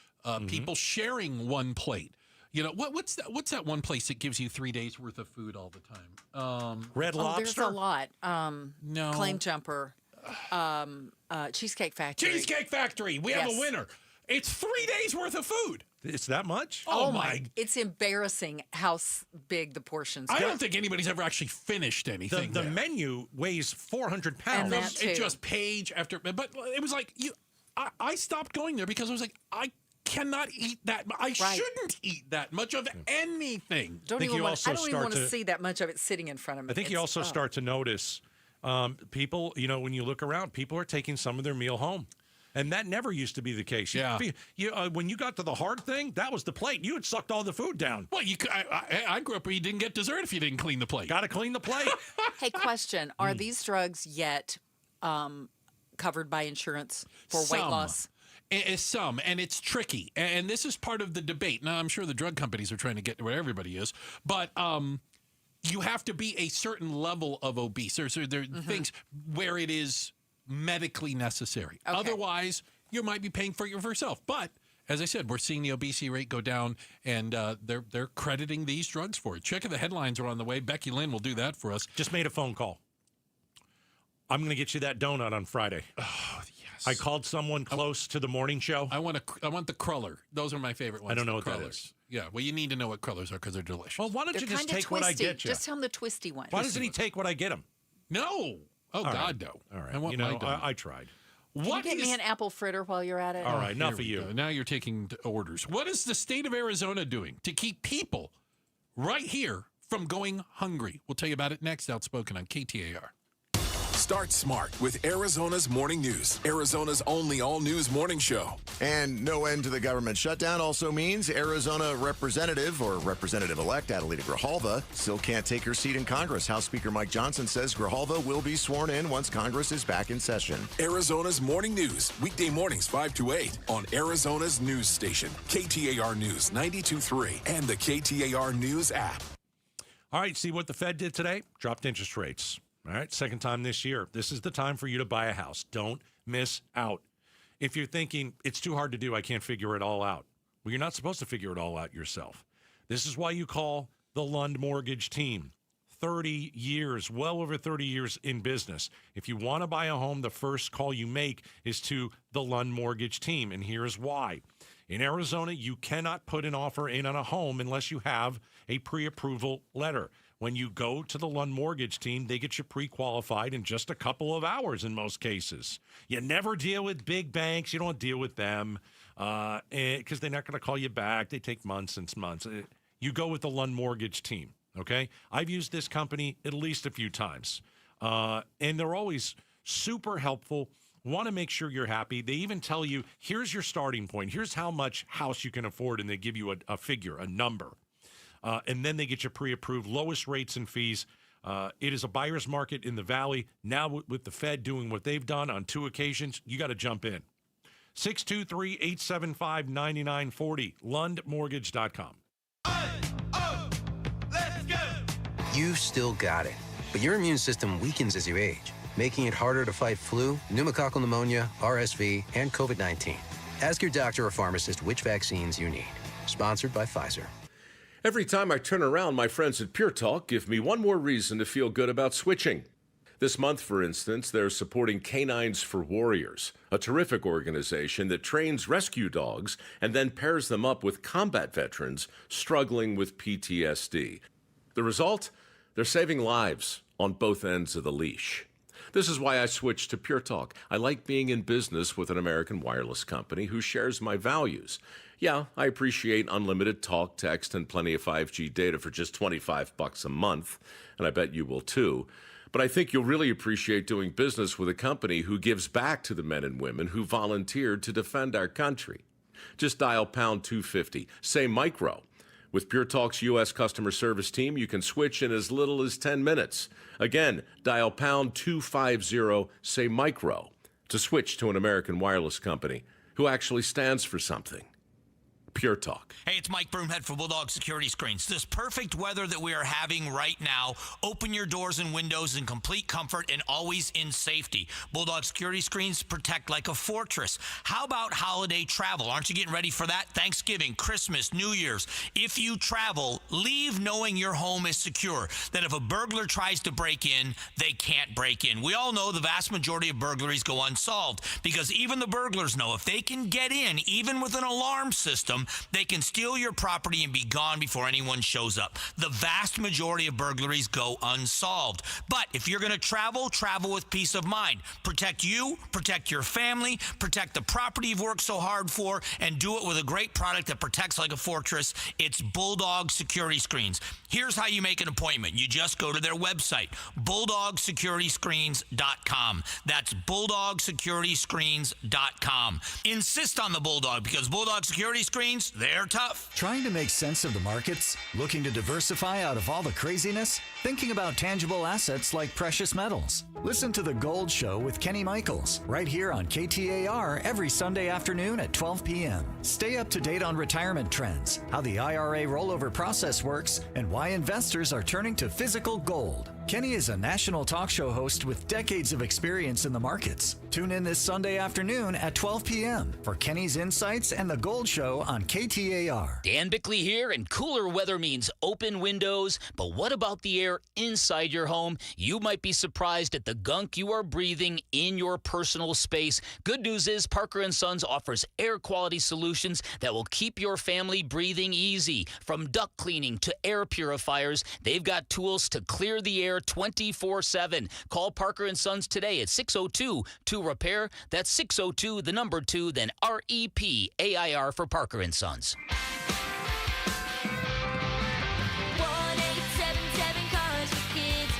Speaker 26: people sharing one plate. You know, what's that one place that gives you 3 days worth of food all the time?
Speaker 14: Red Lobster.
Speaker 3: There's a lot.
Speaker 26: No.
Speaker 3: Claim Jumper. Cheesecake Factory.
Speaker 26: Cheesecake Factory. We have a winner. It's 3 days worth of food.
Speaker 14: It's that much?
Speaker 26: Oh my!
Speaker 3: It's embarrassing how big the portions are.
Speaker 26: I don't think anybody's ever actually finished anything.
Speaker 14: The menu weighs 400 pounds.
Speaker 3: And that too.
Speaker 26: It's just page after, but it was like I stopped going there because I was like, I cannot eat that. I shouldn't eat that much of anything.
Speaker 3: I don't even want to see that much of it sitting in front of me.
Speaker 14: I think you also start to notice people. You know, when you look around, people are taking some of their meal home. And that never used to be the case. When you got to the hard thing, that was the plate. You had sucked all the food down.
Speaker 26: Well, I grew up where you didn't get dessert if you didn't clean the plate.
Speaker 14: Got to clean the plate.
Speaker 3: Hey, question. Are these drugs yet covered by insurance for weight loss?
Speaker 26: Some, and it's tricky. And this is part of the debate. Now, I'm sure the drug companies are trying to get to where everybody is. But you have to be a certain level of obese. There are things where it is medically necessary. Okay. Otherwise, you might be paying for it for yourself. But as I said, we're seeing the obesity rate go down, and they're crediting these drugs for it. Check if the headlines are on the way. Becky Lynn will do that for us.
Speaker 14: Just made a phone call. I'm going to get you that donut on Friday.
Speaker 26: Oh, yes.
Speaker 14: I called someone close to the morning show.
Speaker 26: I want the cruller. Those are my favorite ones.
Speaker 14: I don't know what
Speaker 26: crullers.
Speaker 14: that is.
Speaker 26: Yeah, well, you need to know what crullers are because they're delicious.
Speaker 14: Well, why don't you just take what I get you?
Speaker 3: Just tell him the twisty one.
Speaker 14: Why doesn't he take what I get him?
Speaker 26: No. Oh,
Speaker 14: All
Speaker 26: God,
Speaker 14: right.
Speaker 26: no.
Speaker 14: All right.
Speaker 26: I want
Speaker 14: I tried.
Speaker 3: Can you get me an apple fritter while you're at it?
Speaker 14: All right, enough of you.
Speaker 26: Now you're taking orders. What is the state of Arizona doing to keep people right here from going hungry? We'll tell you about it next. Outspoken on KTAR.
Speaker 15: Start smart with Arizona's Morning News, Arizona's only all-news morning show.
Speaker 17: And no end to the government shutdown also means Arizona Representative or Representative-elect Adelita Grijalva still can't take her seat in Congress. House Speaker Mike Johnson says Grijalva will be sworn in once Congress is back in session.
Speaker 15: Arizona's Morning News, weekday mornings 5 to 8 on Arizona's news station, KTAR News 92.3 and the KTAR News app.
Speaker 14: All right, see what the Fed did today? Dropped interest rates. All right, second time this year. This is the time for you to buy a house. Don't miss out. If you're thinking, it's too hard to do, I can't figure it all out. Well, you're not supposed to figure it all out yourself. This is why you call the Lund Mortgage team. 30 years, well over 30 years in business. If you want to buy a home, the first call you make is to the Lund Mortgage team, and here's why. In Arizona, you cannot put an offer in on a home unless you have a pre-approval letter. When you go to the Lund Mortgage team, they get you pre-qualified in just a couple of hours in most cases. You never deal with big banks. You don't deal with them because they're not going to call you back. They take months and months. You go with the Lund Mortgage team, okay? I've used this company at least a few times, and they're always super helpful, want to make sure you're happy. They even tell you, here's your starting point. Here's how much house you can afford, and they give you a figure, a number. And then they get you pre-approved, lowest rates and fees. It is a buyer's market in the Valley. Now with the Fed doing what they've done on 2 occasions, you got to jump in. 623-875-9940, lundmortgage.com.
Speaker 18: You still got it. But your immune system weakens as you age, making it harder to fight flu, pneumococcal pneumonia, RSV, and COVID-19. Ask your doctor or pharmacist which vaccines you need. Sponsored by Pfizer.
Speaker 19: Every time I turn around, my friends at Pure Talk give me one more reason to feel good about switching. This month, for instance, they're supporting Canines for Warriors, a terrific organization that trains rescue dogs and then pairs them up with combat veterans struggling with PTSD. The result? They're saving lives on both ends of the leash. This is why I switched to Pure Talk. I like being in business with an American wireless company who shares my values. Yeah, I appreciate unlimited talk, text, and plenty of 5G data for just $25 a month, and I bet you will too. But I think you'll really appreciate doing business with a company who gives back to the men and women who volunteered to defend our country. Just dial pound 250, say micro. With Pure Talk's U.S. customer service team, you can switch in as little as 10 minutes. Again, dial pound 250, say micro, to switch to an American wireless company who actually stands for something. Pure Talk.
Speaker 20: Hey, it's Mike Broomhead for Bulldog Security Screens. This perfect weather that we are having right now, open your doors and windows in complete comfort and always in safety. Bulldog Security Screens protect like a fortress. How about holiday travel? Aren't you getting ready for that? Thanksgiving, Christmas, New Year's. If you travel, leave knowing your home is secure, that if a burglar tries to break in, they can't break in. We all know the vast majority of burglaries go unsolved because even the burglars know if they can get in, even with an alarm system, they can steal your property and be gone before anyone shows up. The vast majority of burglaries go unsolved. But if you're going to travel, travel with peace of mind. Protect you, protect your family, protect the property you've worked so hard for, and do it with a great product that protects like a fortress. It's Bulldog Security Screens. Here's how you make an appointment. You just go to their website, BulldogSecurityScreens.com. That's BulldogSecurityScreens.com. Insist on the Bulldog because Bulldog Security Screens, they're tough.
Speaker 21: Trying to make sense of the markets? Looking to diversify out of all the craziness? Thinking about tangible assets like precious metals? Listen to The Gold Show with Kenny Michaels right here on KTAR every Sunday afternoon at 12 p.m. Stay up to date on retirement trends, how the IRA rollover process works, and why investors are turning to physical gold. Kenny is a national talk show host with decades of experience in the markets. Tune in this Sunday afternoon at 12 p.m. for Kenny's insights and The Gold Show on KTAR.
Speaker 23: Dan Bickley here, and cooler weather means open windows. But what about the air inside your home? You might be surprised at the gunk you are breathing in your personal space. Good news is Parker & Sons offers air quality solutions that will keep your family breathing easy. From duct cleaning to air purifiers, they've got tools to clear the air 24/7. Call Parker & Sons today at 602-2REPAIR. That's 602, the number 2, then REPAIR for Parker & Sons.
Speaker 24: 1-877 Cars for Kids.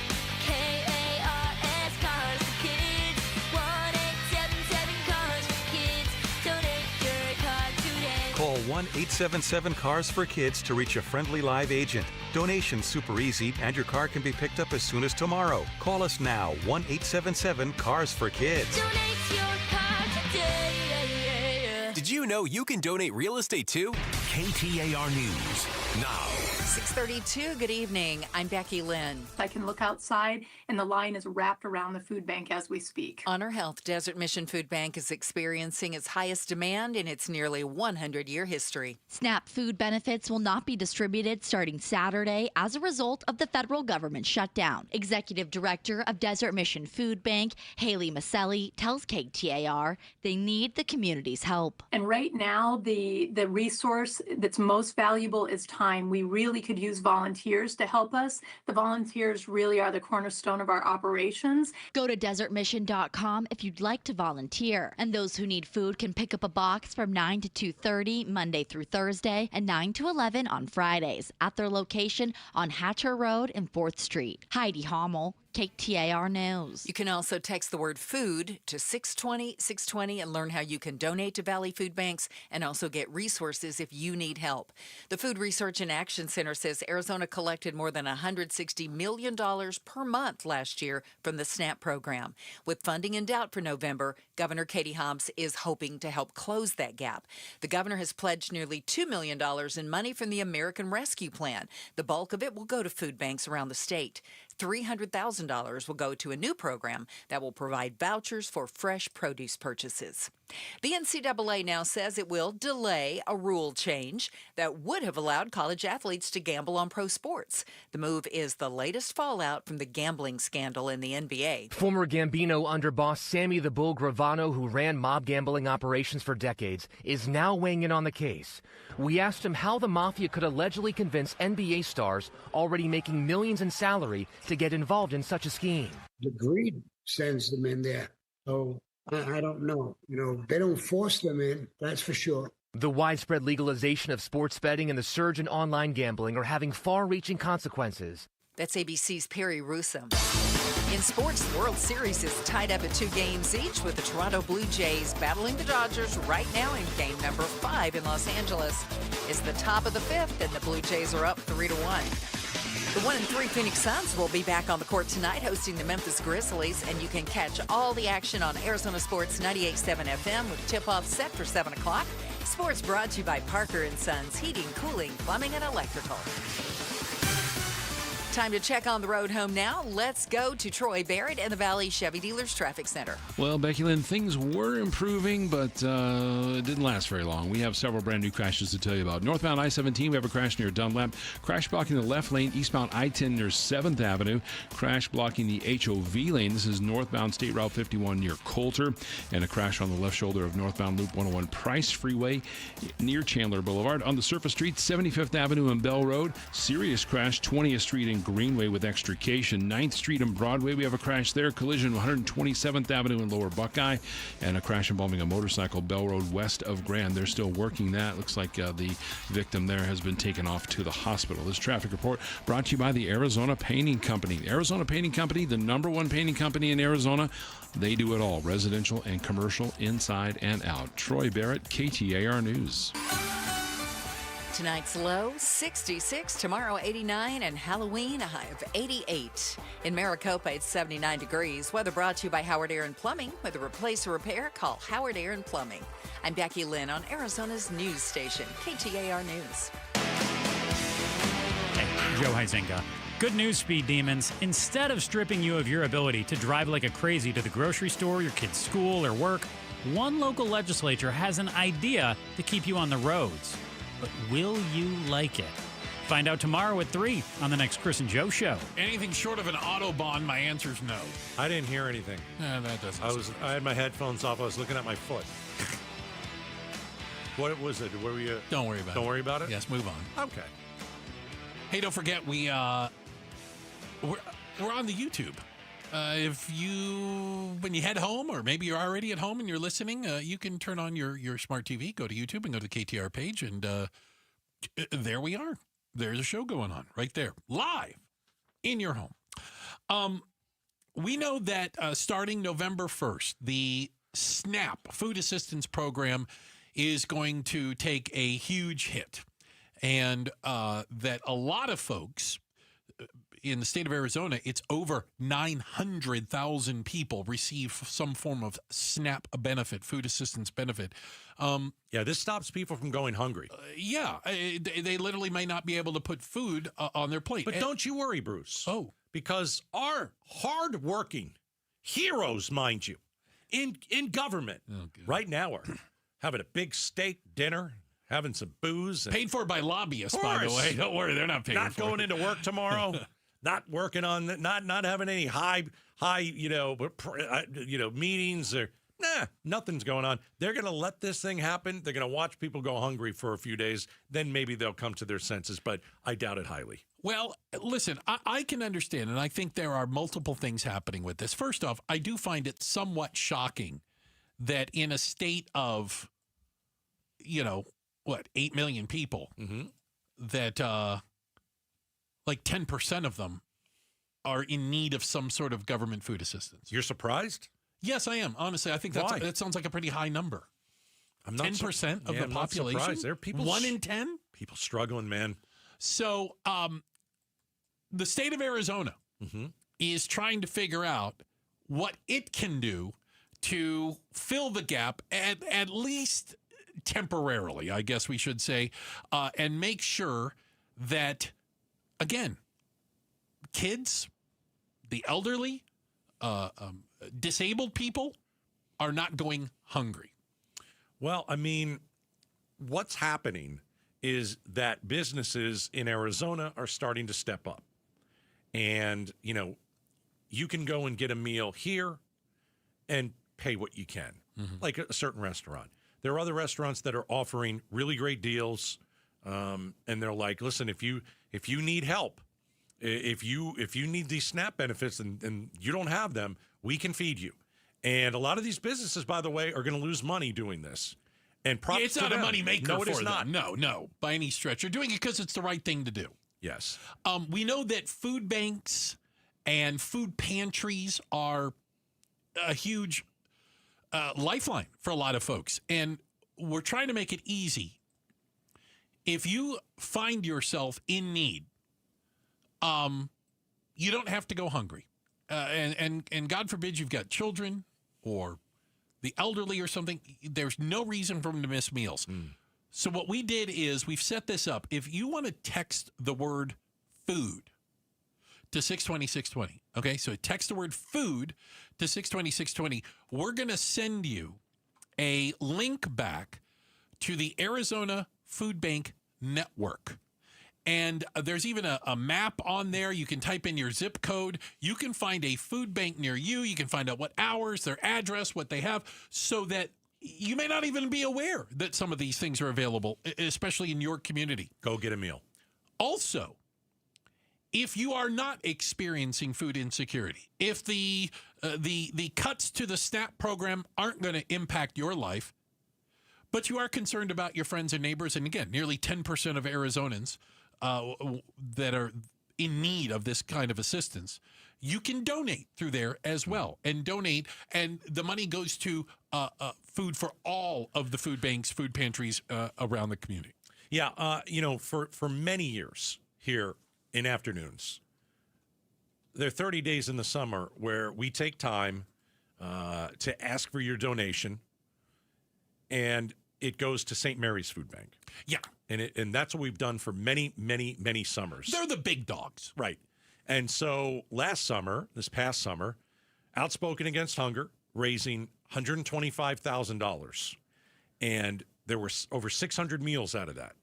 Speaker 24: KARS Cars for Kids. 1-877 Cars for Kids. Donate your car today.
Speaker 25: Call 1-877-CARS for Kids to reach a friendly live agent. Donation's super easy, and your car can be picked up as soon as tomorrow. Call us now, 1-877-CARS for Kids.
Speaker 24: Donate your car today.
Speaker 27: Did you know you can donate real estate too?
Speaker 22: KTAR News now.
Speaker 3: 6:32. Good evening. I'm Becky Lynn.
Speaker 28: I can look outside, and the line is wrapped around the food bank as we speak.
Speaker 3: Honor Health Desert Mission Food Bank is experiencing its highest demand in its nearly 100-year history.
Speaker 30: SNAP food benefits will not be distributed starting Saturday as a result of the federal government shutdown. Executive Director of Desert Mission Food Bank, Haley Maselli, tells KTAR they need the community's help.
Speaker 28: And right now, the resource that's most valuable is time. We really could use volunteers to help us. The volunteers really are the cornerstone of our operations.
Speaker 30: Go to desertmission.com if you'd like to volunteer. And those who need food can pick up a box from 9 to 2:30 Monday through Thursday and 9 to 11 on Fridays at their location on Hatcher Road and 4th Street. Heidi Hommel, KTAR News.
Speaker 3: You can also text the word food to 620-620 and learn how you can donate to Valley Food Banks and also get resources if you need help. The Food Research and Action Center says Arizona collected more than $160 million per month last year from the SNAP program. With funding in doubt for November, Governor Katie Hobbs is hoping to help close that gap. The governor has pledged nearly $2 million in money from the American Rescue Plan. The bulk of it will go to food banks around the state. $300,000 will go to a new program that will provide vouchers for fresh produce purchases. The NCAA now says it will delay a rule change that would have allowed college athletes to gamble on pro sports. The move is the latest fallout from the gambling scandal in the NBA.
Speaker 2: Former Gambino underboss Sammy the Bull Gravano, who ran mob gambling operations for decades, is now weighing in on the case. We asked him how the mafia could allegedly convince NBA stars already making millions in salary to get involved in such a scheme.
Speaker 4: The greed sends them in there. So I don't know. They don't force them in, that's for sure.
Speaker 2: The widespread legalization of sports betting and the surge in online gambling are having far-reaching consequences.
Speaker 3: That's ABC's Perry Rusum. In sports, the World Series is tied up at 2 games each, with the Toronto Blue Jays battling the Dodgers right now in game number 5 in Los Angeles. It's the top of the 5th, and the Blue Jays are up 3-1. The 1-3 Phoenix Suns will be back on the court tonight hosting the Memphis Grizzlies, and you can catch all the action on Arizona Sports 98.7 FM with tip-off set for 7 o'clock. Sports brought to you by Parker & Sons Heating, Cooling, Plumbing, and Electrical. Time to check on the road home now. Let's go to Troy Barrett and the Valley Chevy Dealers Traffic Center.
Speaker 1: Well, Becky Lynn, things were improving, but it didn't last very long. We have several brand new crashes to tell you about. Northbound I-17, we have a crash near Dunlap. Crash blocking the left lane, eastbound I-10 near 7th Avenue. Crash blocking the HOV lane. This is northbound State Route 51 near Coulter. And a crash on the left shoulder of northbound Loop 101 Price Freeway near Chandler Boulevard. On the surface street, 75th Avenue and Bell Road. Serious crash, 20th Street and Greenway with extrication. 9th Street and Broadway, we have a crash there. Collision 127th Avenue and Lower Buckeye. And a crash involving a motorcycle, Bell Road west of Grand. They're still working that. Looks like the victim there has been taken off to the hospital. This traffic report brought to you by the Arizona Painting Company. The Arizona Painting Company, the #1 painting company in Arizona. They do it all, residential and commercial, inside and out. Troy Barrett, KTAR News.
Speaker 3: Tonight's low, 66. Tomorrow, 89. And Halloween, a high of 88. In Maricopa, it's 79 degrees. Weather brought to you by Howard Air and Plumbing. With a replace or repair, call Howard Air and Plumbing. I'm Becky Lynn on Arizona's news station, KTAR News.
Speaker 5: Hey, Joe Huizenga. Good news, Speed Demons. Instead of stripping you of your ability to drive like a crazy to the grocery store, your kid's school, or work, one local legislature has an idea to keep you on the roads. But will you like it? Find out tomorrow at 3 on the next Chris and Joe show.
Speaker 26: Anything short of an Autobahn, my answer's no.
Speaker 14: I didn't hear anything.
Speaker 26: That doesn't.
Speaker 14: I had my headphones off. I was looking at my foot. What was it? Where were you?
Speaker 26: Don't worry about it.
Speaker 14: Don't worry about it?
Speaker 26: Yes, move on.
Speaker 14: Okay.
Speaker 26: Hey, don't forget, we're on the YouTube. When you head home, or maybe you're already at home and you're listening, you can turn on your smart TV, go to YouTube and go to the KTR page, and there we are. There's a show going on right there, live in your home. We know that starting November 1st, the SNAP Food Assistance Program is going to take a huge hit, and that a lot of folks in the state of Arizona, it's over 900,000 people receive some form of SNAP benefit, food assistance benefit.
Speaker 14: Yeah, this stops people from going hungry.
Speaker 26: They literally may not be able to put food on their plate.
Speaker 14: But don't you worry, Bruce.
Speaker 26: Oh.
Speaker 14: Because our hardworking heroes, mind you, in government right now are having a big steak dinner, having some booze.
Speaker 26: Paid for by lobbyists, by the way. Don't worry, they're not paying for it.
Speaker 14: Not going into work tomorrow. Not working on, not having any high, meetings or nothing's going on. They're going to let this thing happen. They're going to watch people go hungry for a few days. Then maybe they'll come to their senses, but I doubt it highly.
Speaker 26: Well, listen, I can understand, and I think there are multiple things happening with this. First off, I do find it somewhat shocking that in a state of, 8 million people, that like 10% of them are in need of some sort of government food assistance.
Speaker 14: You're surprised?
Speaker 26: Yes, I am. Honestly, I think that sounds like a pretty high number.
Speaker 14: I'm not
Speaker 26: 10% of the population.
Speaker 14: There are people
Speaker 26: 1 in 10?
Speaker 14: People struggling, man.
Speaker 26: So the state of Arizona is trying to figure out what it can do to fill the gap, at least temporarily, I guess we should say, and make sure that, again, kids the elderly, disabled people are not going hungry.
Speaker 14: Well, I mean, what's happening is that businesses in Arizona are starting to step up. And, you know, you can go and get a meal here and pay what you can, like a certain restaurant. There are other restaurants that are offering really great deals, and they're like, listen, if you need help, if you need these SNAP benefits and you don't have them, we can feed you. And a lot of these businesses, by the way, are going to lose money doing this. And props
Speaker 26: it's
Speaker 14: to
Speaker 26: not
Speaker 14: them.
Speaker 26: a money maker
Speaker 14: No, it
Speaker 26: for
Speaker 14: is
Speaker 26: them.
Speaker 14: not.
Speaker 26: No, by any stretch. They're doing it because it's the right thing to do.
Speaker 14: Yes.
Speaker 26: We know that food banks and food pantries are a huge lifeline for a lot of folks. And we're trying to make it easy. If you find yourself in need, you don't have to go hungry. And God forbid you've got children or the elderly or something. There's no reason for them to miss meals. So what we did is we've set this up. If you want to text the word food to 620-620, okay? So text the word food to 620-620. We're going to send you a link back to the Arizona Food Bank Network. And there's even a map on there. You can type in your zip code. You can find a food bank near you. You can find out what hours, their address, what they have, so that you may not even be aware that some of these things are available, especially in your community.
Speaker 14: Go get a meal.
Speaker 26: Also, if you are not experiencing food insecurity, if the cuts to the SNAP program aren't going to impact your life, but you are concerned about your friends and neighbors, and again, nearly 10% of Arizonans that are in need of this kind of assistance, you can donate through there as well and donate. And the money goes to food for all of the food banks, food pantries around the community.
Speaker 14: Yeah. You know, for many years here in afternoons, there are 30 days in the summer where we take time to ask for your donation, and it goes to St. Mary's Food Bank.
Speaker 26: Yeah.
Speaker 14: And that's what we've done for many, many, many summers.
Speaker 26: They're the big dogs.
Speaker 14: Right. And so this past summer, Outspoken Against Hunger, raising $125,000. And there were over 600 meals out of that.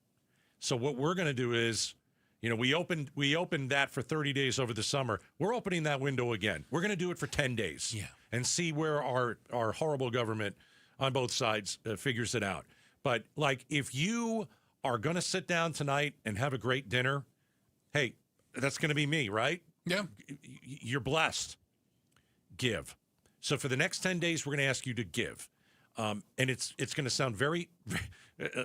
Speaker 14: So what we're going to do is, you know, we opened that for 30 days over the summer. We're opening that window again. We're going to do it for 10 days.
Speaker 26: Yeah.
Speaker 14: And see where our horrible government on both sides figures it out. But, like, if you are going to sit down tonight and have a great dinner, hey, that's going to be me, right?
Speaker 26: Yeah.
Speaker 14: You're blessed. Give. So for the next 10 days, we're going to ask you to give. And it's going to sound very,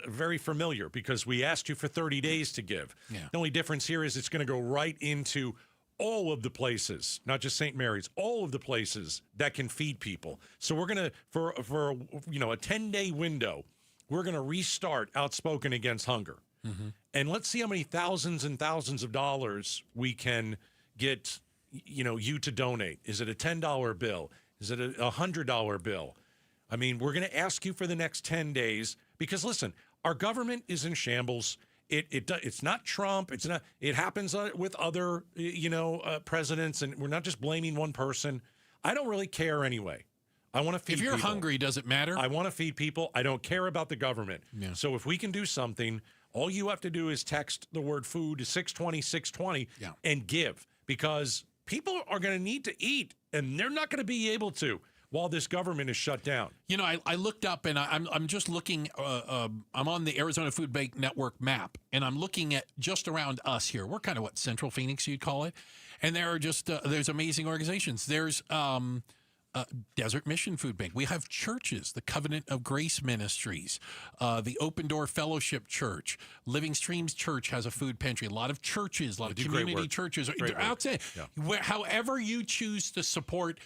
Speaker 14: very familiar because we asked you for 30 days to give.
Speaker 26: Yeah.
Speaker 14: The only difference here is it's going to go right into all of the places, not just St. Mary's, all of the places that can feed people. So we're going to, for a 10-day window, we're going to restart Outspoken Against Hunger. And let's see how many thousands and thousands of dollars we can get, you to donate. Is it a $10 bill? Is it a $100 bill? I mean, we're going to ask you for the next 10 days because, listen, our government is in shambles. It's not Trump. It's not. It happens with other, presidents, and we're not just blaming one person. I don't really care anyway. I want to feed people.
Speaker 26: If you're hungry, does it matter?
Speaker 14: I want to feed people. I don't care about the government.
Speaker 26: Yeah.
Speaker 14: So if we can do something, all you have to do is text the word food to 620-620 and give, because people are going to need to eat, and they're not going to be able to while this government is shut down.
Speaker 26: You know, I looked up, and I'm just looking. I'm on the Arizona Food Bank Network map, and I'm looking at just around us here. We're kind of what Central Phoenix you'd call it, and there are just there's amazing organizations. There's Desert Mission Food Bank. We have churches, the Covenant of Grace Ministries, the Open Door Fellowship Church, Living Streams Church has a food pantry. A lot of churches, a lot of community churches. They're outstanding. Yeah. However you choose to support,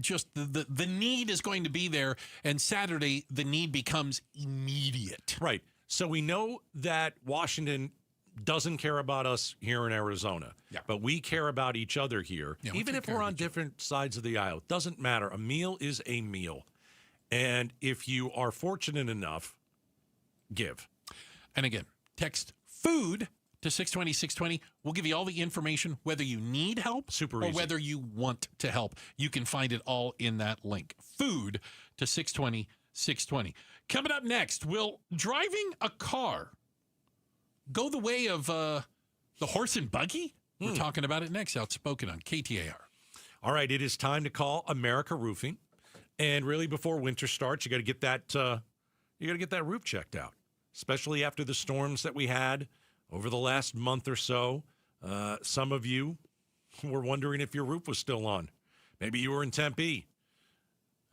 Speaker 26: just the need is going to be there. And Saturday, the need becomes immediate.
Speaker 14: Right. So we know that Washington doesn't care about us here in Arizona, but we care about each other here. Yeah, even if we're on different sides of the aisle, doesn't matter. A meal is a meal. And if you are fortunate enough, give.
Speaker 26: And again, text food to 620-620. We'll give you all the information, whether you need help or
Speaker 14: easy.
Speaker 26: whether you want to help. You can find it all in that link. Food to 620-620. Coming up next, will driving a car go the way of the horse and buggy? We're talking about it next. Outspoken on KTAR.
Speaker 14: All right, it is time to call America Roofing. And really, before winter starts, you got to get that roof checked out, especially after the storms that we had over the last month or so. Some of you were wondering if your roof was still on. Maybe you were in Tempe,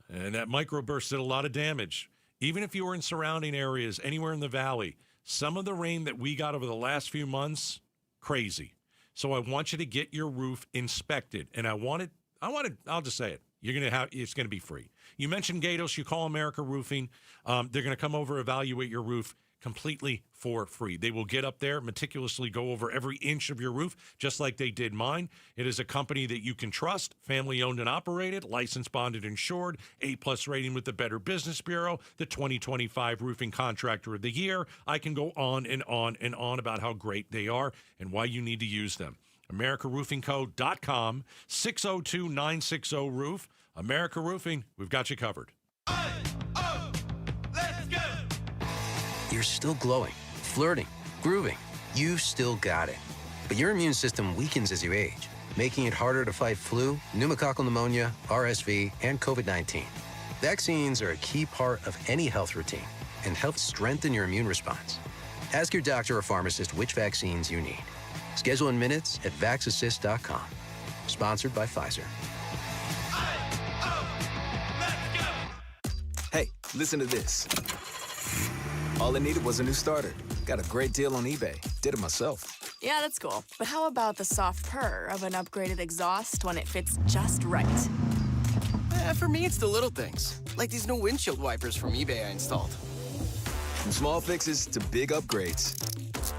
Speaker 14: and that microburst did a lot of damage. Even if you were in surrounding areas, anywhere in the valley, some of the rain that we got over the last few months, crazy. So I want you to get your roof inspected, and I'll just say it. It's going to be free. You mentioned Gatos, you call America Roofing. They're going to come over, evaluate your roof completely for free. They will get up there, meticulously go over every inch of your roof, just like they did mine. It is a company that you can trust, family owned and operated, licensed, bonded, insured, A+ rating with the Better Business Bureau, the 2025 Roofing Contractor of the Year. I can go on and on and on about how great they are and why you need to use them. AmericaRoofingCo.com, 602-960-ROOF. America Roofing, we've got you covered.
Speaker 18: You're still glowing, flirting, grooving. You still got it. But your immune system weakens as you age, making it harder to fight flu, pneumococcal pneumonia, RSV, and COVID-19. Vaccines are a key part of any health routine and help strengthen your immune response. Ask your doctor or pharmacist which vaccines you need. Schedule in minutes at vaxassist.com. Sponsored by Pfizer.
Speaker 6: Hey, listen to this. All I needed was a new starter. Got a great deal on eBay. Did it myself.
Speaker 7: Yeah, that's cool. But how about the soft purr of an upgraded exhaust when it fits just right?
Speaker 6: For me, it's the little things. Like these new windshield wipers from eBay I installed. From small fixes to big upgrades,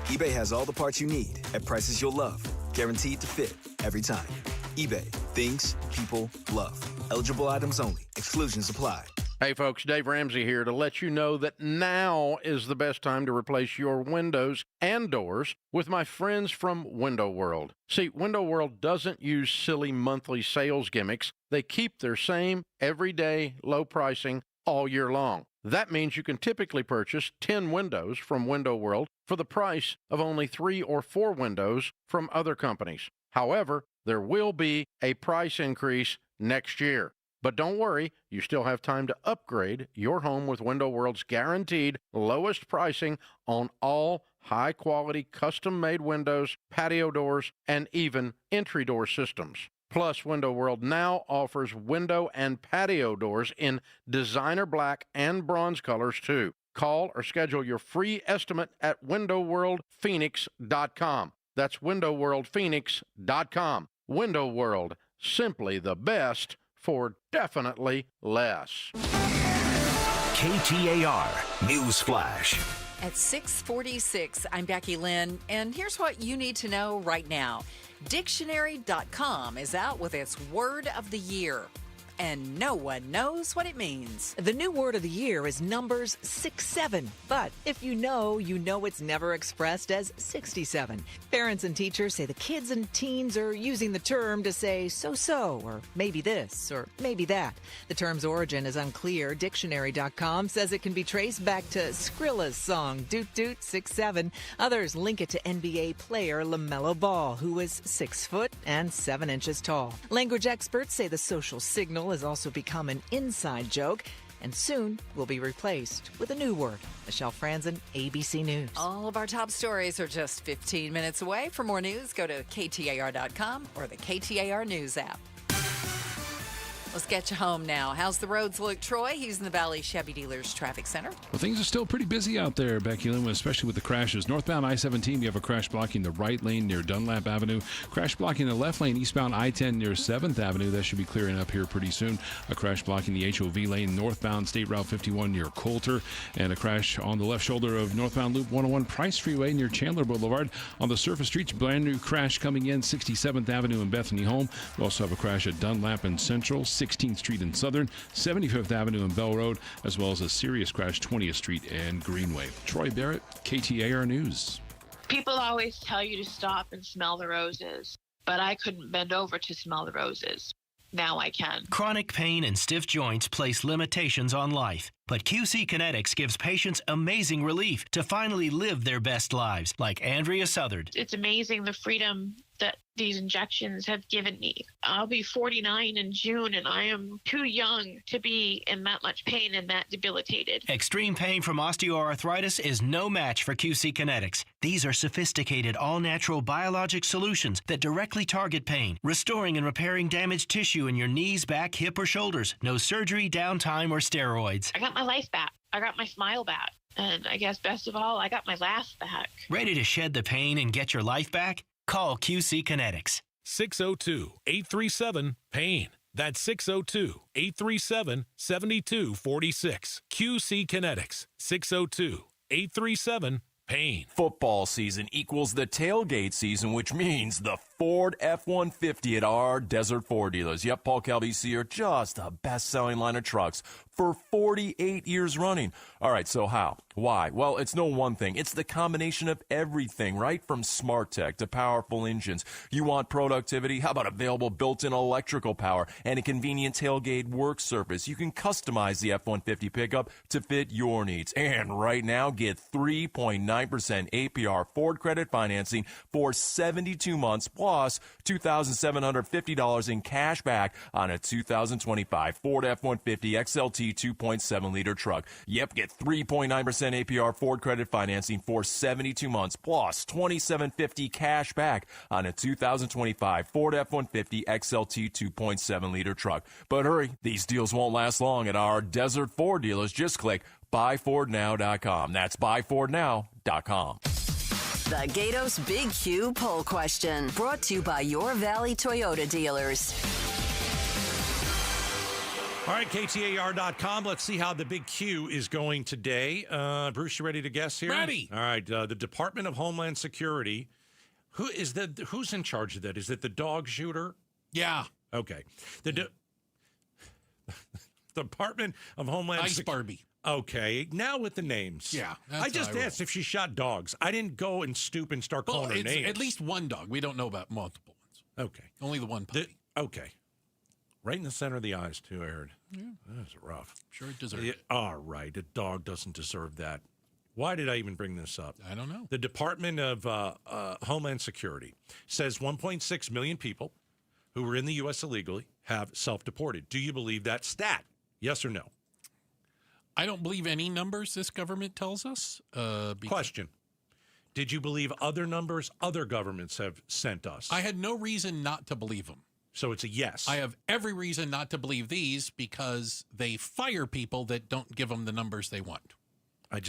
Speaker 6: eBay has all the parts you need at prices you'll love. Guaranteed to fit every time. eBay. Things people love. Eligible items only. Exclusions apply.
Speaker 8: Hey folks, Dave Ramsey here to let you know that now is the best time to replace your windows and doors with my friends from Window World. See, Window World doesn't use silly monthly sales gimmicks. They keep their same everyday low pricing all year long. That means you can typically purchase 10 windows from Window World for the price of only 3 or 4 windows from other companies. However, there will be a price increase next year. But don't worry, you still have time to upgrade your home with Window World's guaranteed lowest pricing on all high-quality custom-made windows, patio doors, and even entry door systems. Plus, Window World now offers window and patio doors in designer black and bronze colors, too. Call or schedule your free estimate at windowworldphoenix.com. That's windowworldphoenix.com. Window World, simply the best for definitely less.
Speaker 22: KTAR News Flash.
Speaker 3: At 6:46, I'm Becky Lynn, and here's what you need to know right now. Dictionary.com is out with its word of the year, and no one knows what it means.
Speaker 9: The new word of the year is numbers 67, but if you know it's never expressed as 67. Parents and teachers say the kids and teens are using the term to say so, or maybe this, or maybe that. The term's origin is unclear. Dictionary.com says it can be traced back to Skrilla's song, Doot Doot 67. Others link it to NBA player LaMelo Ball, who was 6 foot and 7 inches tall. Language experts say the social signal has also become an inside joke and soon will be replaced with a new word. Michelle Franzen, ABC News.
Speaker 3: All of our top stories are just 15 minutes away. For more news, go to KTAR.com or the KTAR News app. Let's get you home now. How's the roads look, Troy? He's in the Valley Chevy Dealers Traffic Center.
Speaker 1: Well, things are still pretty busy out there, Becky Lynn, especially with the crashes. Northbound I-17, you have a crash blocking the right lane near Dunlap Avenue. Crash blocking the left lane eastbound I-10 near 7th Avenue. That should be clearing up here pretty soon. A crash blocking the HOV lane northbound State Route 51 near Coulter. And a crash on the left shoulder of northbound Loop 101 Price Freeway near Chandler Boulevard. On the surface streets, brand new crash coming in 67th Avenue and Bethany Home. We also have a crash at Dunlap and Central, 16th Street and Southern, 75th Avenue and Bell Road, as well as a serious crash 20th Street and Greenway. Troy Barrett, KTAR News.
Speaker 10: People always tell you to stop and smell the roses, but I couldn't bend over to smell the roses. Now I can.
Speaker 11: Chronic pain and stiff joints place limitations on life, but QC Kinetics gives patients amazing relief to finally live their best lives, like Andrea Southard.
Speaker 10: It's amazing the freedom that these injections have given me. I'll be 49 in June, and I am too young to be in that much pain and that debilitated.
Speaker 11: Extreme pain from osteoarthritis is no match for QC Kinetics. These are sophisticated, all-natural biologic solutions that directly target pain, restoring and repairing damaged tissue in your knees, back, hip, or shoulders. No surgery, downtime, or steroids.
Speaker 10: I got my life back. I got my smile back. And I guess best of all, I got my laugh back.
Speaker 11: Ready to shed the pain and get your life back? Call QC Kinetics.
Speaker 12: 602-837-PAIN. That's 602-837-7246. QC Kinetics. 602-837-PAIN.
Speaker 13: Football season equals the tailgate season, which means the Ford F-150 at our Desert Ford dealers. Yep, Paul Calvisi are just the best-selling line of trucks for 48 years running. All right, so how? Why? Well, it's no one thing. It's the combination of everything, right? From smart tech to powerful engines. You want productivity? How about available built-in electrical power and a convenient tailgate work surface? You can customize the F-150 pickup to fit your needs. And right now, get 3.9% APR Ford credit financing for 72 months plus $2,750 in cash back on a 2025 Ford F-150 XLT 2.7-liter truck. Yep, get 3.9% APR Ford credit financing for 72 months plus $2,750 cash back on a 2025 Ford F-150 XLT 2.7-liter truck. But hurry, these deals won't last long at our Desert Ford dealers. Just click buyfordnow.com. That's buyfordnow.com.
Speaker 15: The Gatos Big Q poll question, brought to you by your Valley Toyota dealers.
Speaker 14: All right, KTAR.com. Let's see how the Big Q is going today. Bruce, you ready to guess here?
Speaker 26: Ready.
Speaker 14: All right, the Department of Homeland Security. Who's in charge of that? Is it the dog shooter?
Speaker 26: Yeah.
Speaker 14: Okay. The Department of Homeland
Speaker 26: Ice Barbie.
Speaker 14: Okay, now with the names.
Speaker 26: Yeah.
Speaker 14: I just asked if she shot dogs. I didn't go and stoop and start calling her names.
Speaker 26: At least one dog. We don't know about multiple ones.
Speaker 14: Okay.
Speaker 26: Only the one puppy.
Speaker 14: Okay. Right in the center of the eyes, too, I heard.
Speaker 26: Yeah.
Speaker 14: That's rough.
Speaker 26: Sure it deserves it.
Speaker 14: All right, a dog doesn't deserve that. Why did I even bring this up?
Speaker 26: I don't know.
Speaker 14: The Department of Homeland Security says 1.6 million people who were in the U.S. illegally have self-deported. Do you believe that stat? Yes or no?
Speaker 26: I don't believe any numbers this government tells us.
Speaker 14: Question. Did you believe other numbers other governments have sent us?
Speaker 26: I had no reason not to believe them.
Speaker 14: So it's a yes.
Speaker 26: I have every reason not to believe these because they fire people that don't give them the numbers they want.
Speaker 14: I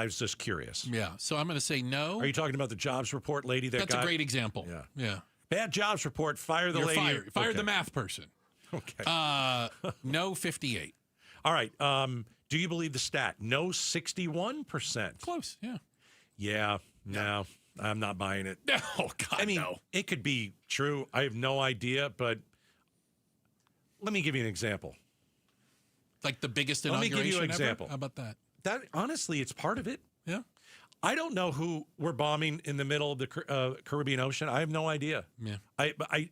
Speaker 14: was just curious.
Speaker 26: Yeah, so I'm going to say no.
Speaker 14: Are you talking about the jobs report lady that
Speaker 26: That's a great example. Yeah.
Speaker 14: Bad jobs report, fire the
Speaker 26: You're
Speaker 14: lady.
Speaker 26: Fired. Fire the math person.
Speaker 14: Okay.
Speaker 26: No, 58.
Speaker 14: All right. Do you believe the stat? No, 61%.
Speaker 26: Close, yeah.
Speaker 14: Yeah, no, I'm not buying it.
Speaker 26: Oh, God,
Speaker 14: I mean, it could be true. I have no idea, but let me give you an example.
Speaker 26: Like the biggest
Speaker 14: Let me
Speaker 26: inauguration
Speaker 14: give you an
Speaker 26: ever?
Speaker 14: example.
Speaker 26: How about that?
Speaker 14: That honestly, it's part of it.
Speaker 26: Yeah.
Speaker 14: I don't know who we're bombing in the middle of the Caribbean Ocean. I have no idea.
Speaker 26: Yeah.
Speaker 14: I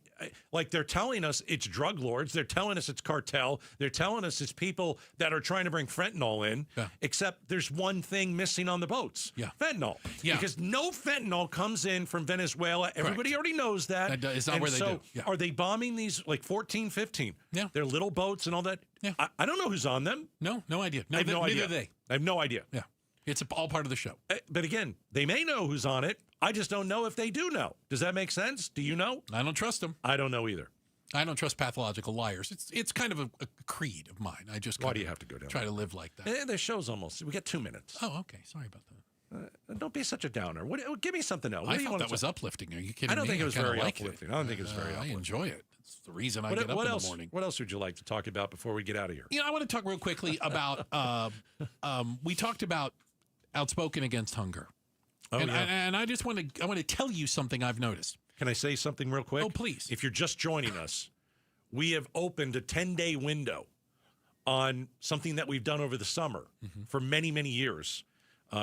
Speaker 14: like they're telling us it's drug lords. They're telling us it's cartel. They're telling us it's people that are trying to bring fentanyl in.
Speaker 26: Yeah.
Speaker 14: Except there's one thing missing on the boats.
Speaker 26: Yeah.
Speaker 14: Fentanyl.
Speaker 26: Yeah.
Speaker 14: Because no fentanyl comes in from Venezuela. Everybody already knows that.
Speaker 26: It's not
Speaker 14: And
Speaker 26: where they
Speaker 14: so
Speaker 26: do. Yeah.
Speaker 14: Are they bombing these like 14, 15?
Speaker 26: Yeah.
Speaker 14: They're little boats and all that.
Speaker 26: Yeah.
Speaker 14: I don't know who's on them.
Speaker 26: No idea.
Speaker 14: I have no idea.
Speaker 26: Neither they.
Speaker 14: I have no idea.
Speaker 26: Yeah. It's all part of the show.
Speaker 14: But again, they may know who's on it. I just don't know if they do know. Does that make sense? Do you know?
Speaker 26: I don't trust them.
Speaker 14: I don't know either.
Speaker 26: I don't trust pathological liars. It's kind of a creed of mine. I just
Speaker 14: Why do you have to go down?
Speaker 26: Try to live like that.
Speaker 14: The show's almost. We got 2 minutes.
Speaker 26: Oh, okay. Sorry about that.
Speaker 14: Don't be such a downer. Give me something else.
Speaker 26: I thought that was uplifting. Are you kidding me?
Speaker 14: I don't think it was
Speaker 26: kinda
Speaker 14: very
Speaker 26: like
Speaker 14: uplifting. I don't think it was very uplifting.
Speaker 26: I enjoy it. It's the reason I get up in the morning.
Speaker 14: What else would you like to talk about before we get out of here?
Speaker 26: I want to talk real quickly about. We talked about outspoken against hunger.
Speaker 14: Oh,
Speaker 26: and I just want to tell you something I've noticed.
Speaker 14: Can I say something real quick?
Speaker 26: Oh, please.
Speaker 14: If you're just joining us, we have opened a 10-day window on something that we've done over the summer for many, many years,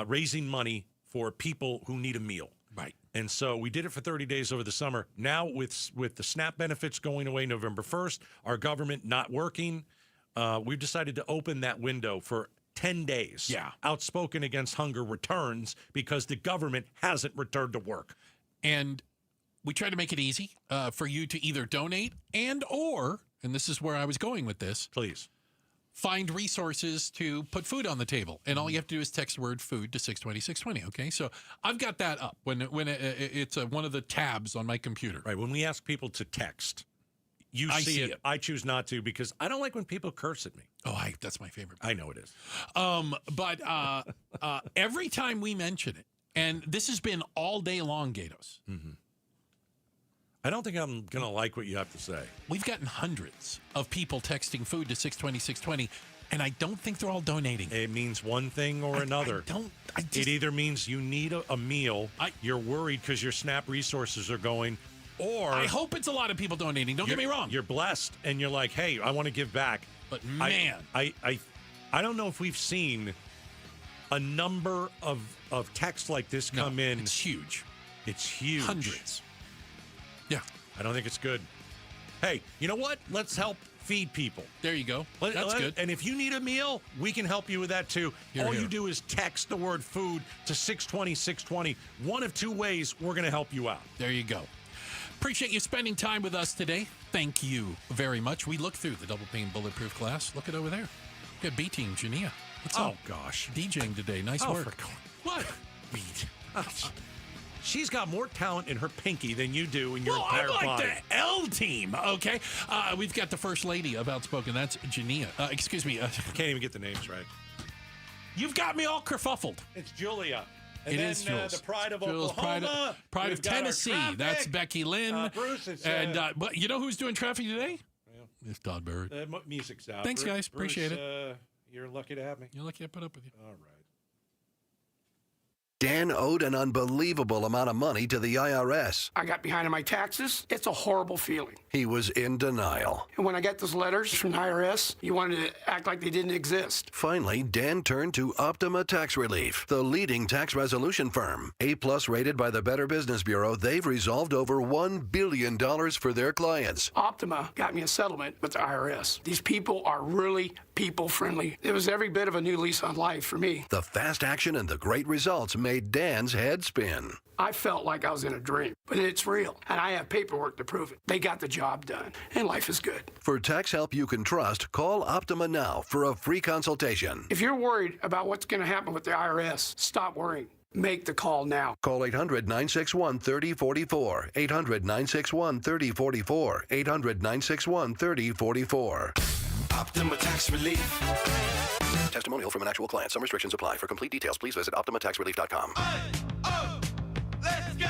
Speaker 14: raising money for people who need a meal.
Speaker 26: Right.
Speaker 14: And so we did it for 30 days over the summer. Now with the SNAP benefits going away November 1st, our government not working, we've decided to open that window for 10 days.
Speaker 26: Yeah.
Speaker 14: Outspoken Against Hunger returns because the government hasn't returned to work.
Speaker 26: And we try to make it easy for you to either donate and this is where I was going with this.
Speaker 14: Please.
Speaker 26: Find resources to put food on the table. And all you have to do is text the word food to 620-620, okay? So I've got that up when it's one of the tabs on my computer.
Speaker 14: Right. When we ask people to text, I see it. I choose not to because I don't like when people curse at me.
Speaker 26: Oh, that's my favorite part.
Speaker 14: I know it is.
Speaker 26: But every time we mention it, and this has been all day long, Gatos.
Speaker 14: Mm-hmm. I don't think I'm going to like what you have to say.
Speaker 26: We've gotten hundreds of people texting food to 620-620, and I don't think they're all donating.
Speaker 14: It means one thing or another. It either means you need a meal, you're worried because your SNAP resources are going, or...
Speaker 26: I hope it's a lot of people donating. Don't get me wrong.
Speaker 14: You're blessed, and you're like, hey, I want to give back.
Speaker 26: But, man...
Speaker 14: I don't know if we've seen a number of texts like this come in.
Speaker 26: It's huge.
Speaker 14: It's huge.
Speaker 26: Hundreds. Yeah.
Speaker 14: I don't think it's good. Hey, you know what? Let's help feed people.
Speaker 26: There you go. That's good.
Speaker 14: And if you need a meal, we can help you with that too. All you do is text the word food to 620-620. One of two ways we're going to help you out.
Speaker 26: There you go. Appreciate you spending time with us today. Thank you very much. We looked through the double pane bulletproof glass. Look at over there. Good B team, Jania. What's up?
Speaker 14: Oh, gosh.
Speaker 26: DJing today. Nice work. What?
Speaker 14: She's got more talent in her pinky than you do in your entire
Speaker 26: I'm like
Speaker 14: body.
Speaker 26: the L team, okay? We've got the first lady of Outspoken. That's Jania. Excuse me.
Speaker 14: Can't even get the names right.
Speaker 26: You've got me all kerfuffled.
Speaker 14: It's Julia.
Speaker 26: And
Speaker 14: it
Speaker 26: then,
Speaker 14: is
Speaker 26: Jules.
Speaker 14: the pride of
Speaker 26: Jules,
Speaker 14: Oklahoma.
Speaker 26: Pride of Tennessee. That's Becky Lynn.
Speaker 14: Bruce is...
Speaker 26: but you know who's doing traffic today?
Speaker 14: Yeah.
Speaker 26: It's Todd Barrett.
Speaker 14: Music's out.
Speaker 26: Thanks, guys. Appreciate
Speaker 14: it. You're lucky to have me.
Speaker 26: You're lucky I put up with you.
Speaker 14: All right.
Speaker 16: Dan owed an unbelievable amount of money to the IRS.
Speaker 17: I got behind on my taxes. It's a horrible feeling.
Speaker 16: He was in denial.
Speaker 17: And when I got those letters from the IRS, you wanted to act like they didn't exist.
Speaker 16: Finally, Dan turned to Optima Tax Relief, the leading tax resolution firm. A-plus rated by the Better Business Bureau, they've resolved over $1 billion for their clients.
Speaker 17: Optima got me a settlement with the IRS. These people are really people-friendly. It was every bit of a new lease on life for me.
Speaker 16: The fast action and the great results made Dan's head spin.
Speaker 17: I felt like I was in a dream, but it's real, and I have paperwork to prove it. They got the job done, and life is good.
Speaker 16: For tax help you can trust, call Optima now for a free consultation.
Speaker 17: If you're worried about what's going to happen with the IRS, stop worrying. Make the call now.
Speaker 16: Call 800-961-3044. 800-961-3044. 800-961-3044.
Speaker 22: Optima Tax Relief.
Speaker 16: Testimonial from an actual client. Some restrictions apply. For complete details, please visit OptimaTaxRelief.com.
Speaker 22: Let's go!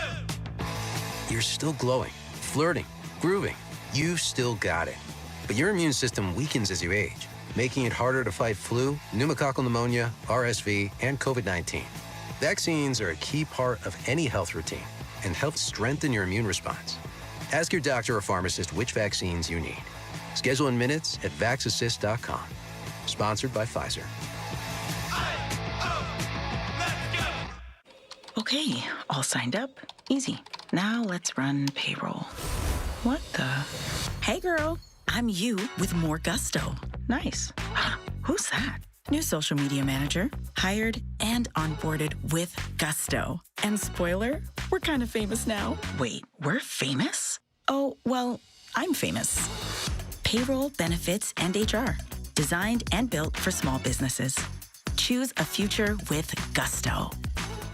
Speaker 18: You're still glowing, flirting, grooving. You still got it. But your immune system weakens as you age, making it harder to fight flu, pneumococcal pneumonia, RSV, and COVID-19. Vaccines are a key part of any health routine and help strengthen your immune response. Ask your doctor or pharmacist which vaccines you need. Schedule in minutes at VaxAssist.com. Sponsored by Pfizer.
Speaker 19: Okay, all signed up. Easy. Now let's run payroll. What the? Hey girl, I'm you with more gusto. Nice. Who's that? New social media manager, hired and onboarded with gusto. And spoiler, we're kind of famous now. Wait, we're famous? Oh, well, I'm famous. Payroll, benefits, and HR. Designed and built for small businesses. Choose a future with gusto.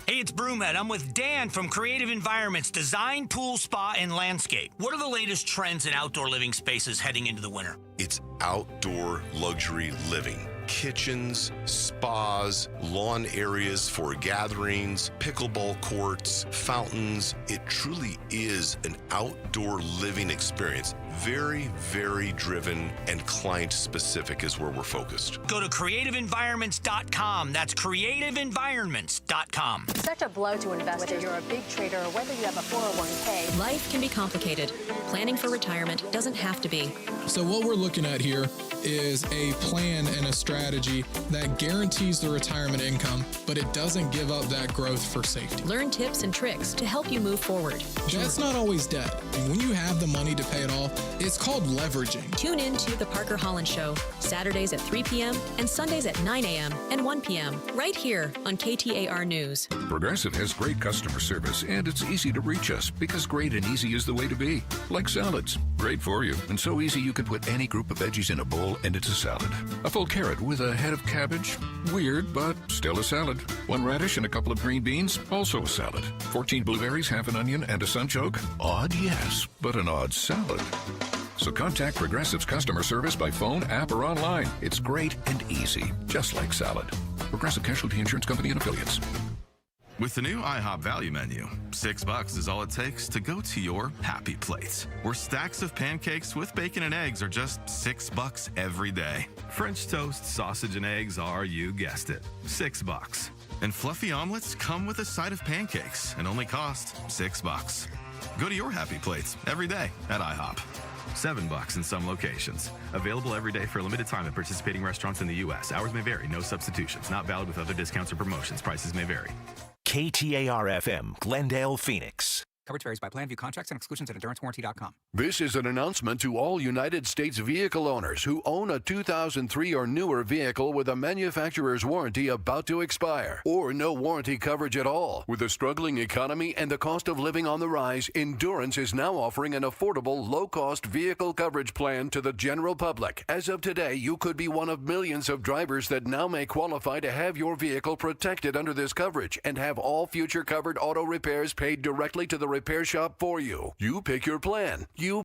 Speaker 20: Hey, it's Broomhead. I'm with Dan from Creative Environments, Design, Pool, Spa, and Landscape. What are the latest trends in outdoor living spaces heading into the winter?
Speaker 21: It's outdoor luxury living. Kitchens, spas, lawn areas for gatherings, pickleball courts, fountains. It truly is an outdoor living experience. Very, very driven and client-specific is where we're focused.
Speaker 20: Go to creativeenvironments.com. That's creativeenvironments.com.
Speaker 2: Such a blow to investors. Whether you're a big trader or whether you have a 401k.
Speaker 4: Life can be complicated. Planning for retirement doesn't have to be.
Speaker 5: So what we're looking at here is a plan and a strategy that guarantees the retirement income, but it doesn't give up that growth for safety.
Speaker 4: Learn tips and tricks to help you move forward.
Speaker 5: That's not always debt. And when you have the money to pay it off, it's called leveraging.
Speaker 4: Tune in to The Parker Holland Show, Saturdays at 3 p.m. and Sundays at 9 a.m. and 1 p.m. right here on KTAR News.
Speaker 23: Progressive has great customer service, and it's easy to reach us because great and easy is the way to be. Like salads. Great for you, and so easy you could put any group of veggies in a bowl and it's a salad. A full carrot with a head of cabbage? Weird, but still a salad. One radish and a couple of green beans? Also a salad. 14 blueberries, half an onion, and a sunchoke? Odd, yes, but an odd salad. So contact Progressive's customer service by phone, app, or online. It's great and easy, just like salad. Progressive Casualty Insurance Company and Affiliates.
Speaker 24: With the new IHOP value menu, $6 is all it takes to go to your happy place, where stacks of pancakes with bacon and eggs are just $6 every day. French toast, sausage, and eggs are, you guessed it, $6. And fluffy omelets come with a side of pancakes and only cost $6. Go to your happy plates every day at IHOP. $7 in some locations. Available every day for a limited time at participating restaurants in the U.S. Hours may vary. No substitutions. Not valid with other discounts or promotions. Prices may vary.
Speaker 25: KTAR-FM, Glendale, Phoenix.
Speaker 27: Coverage varies by plan. View contracts and exclusions at endurancewarranty.com.
Speaker 16: This is an announcement to all United States vehicle owners who own a 2003 or newer vehicle with a manufacturer's warranty about to expire or no warranty coverage at all. With a struggling economy and the cost of living on the rise, Endurance is now offering an affordable, low-cost vehicle coverage plan to the general public. As of today, you could be one of millions of drivers that now may qualify to have your vehicle protected under this coverage and have all future covered auto repairs paid directly to the repair shop for you. You pick your plan. You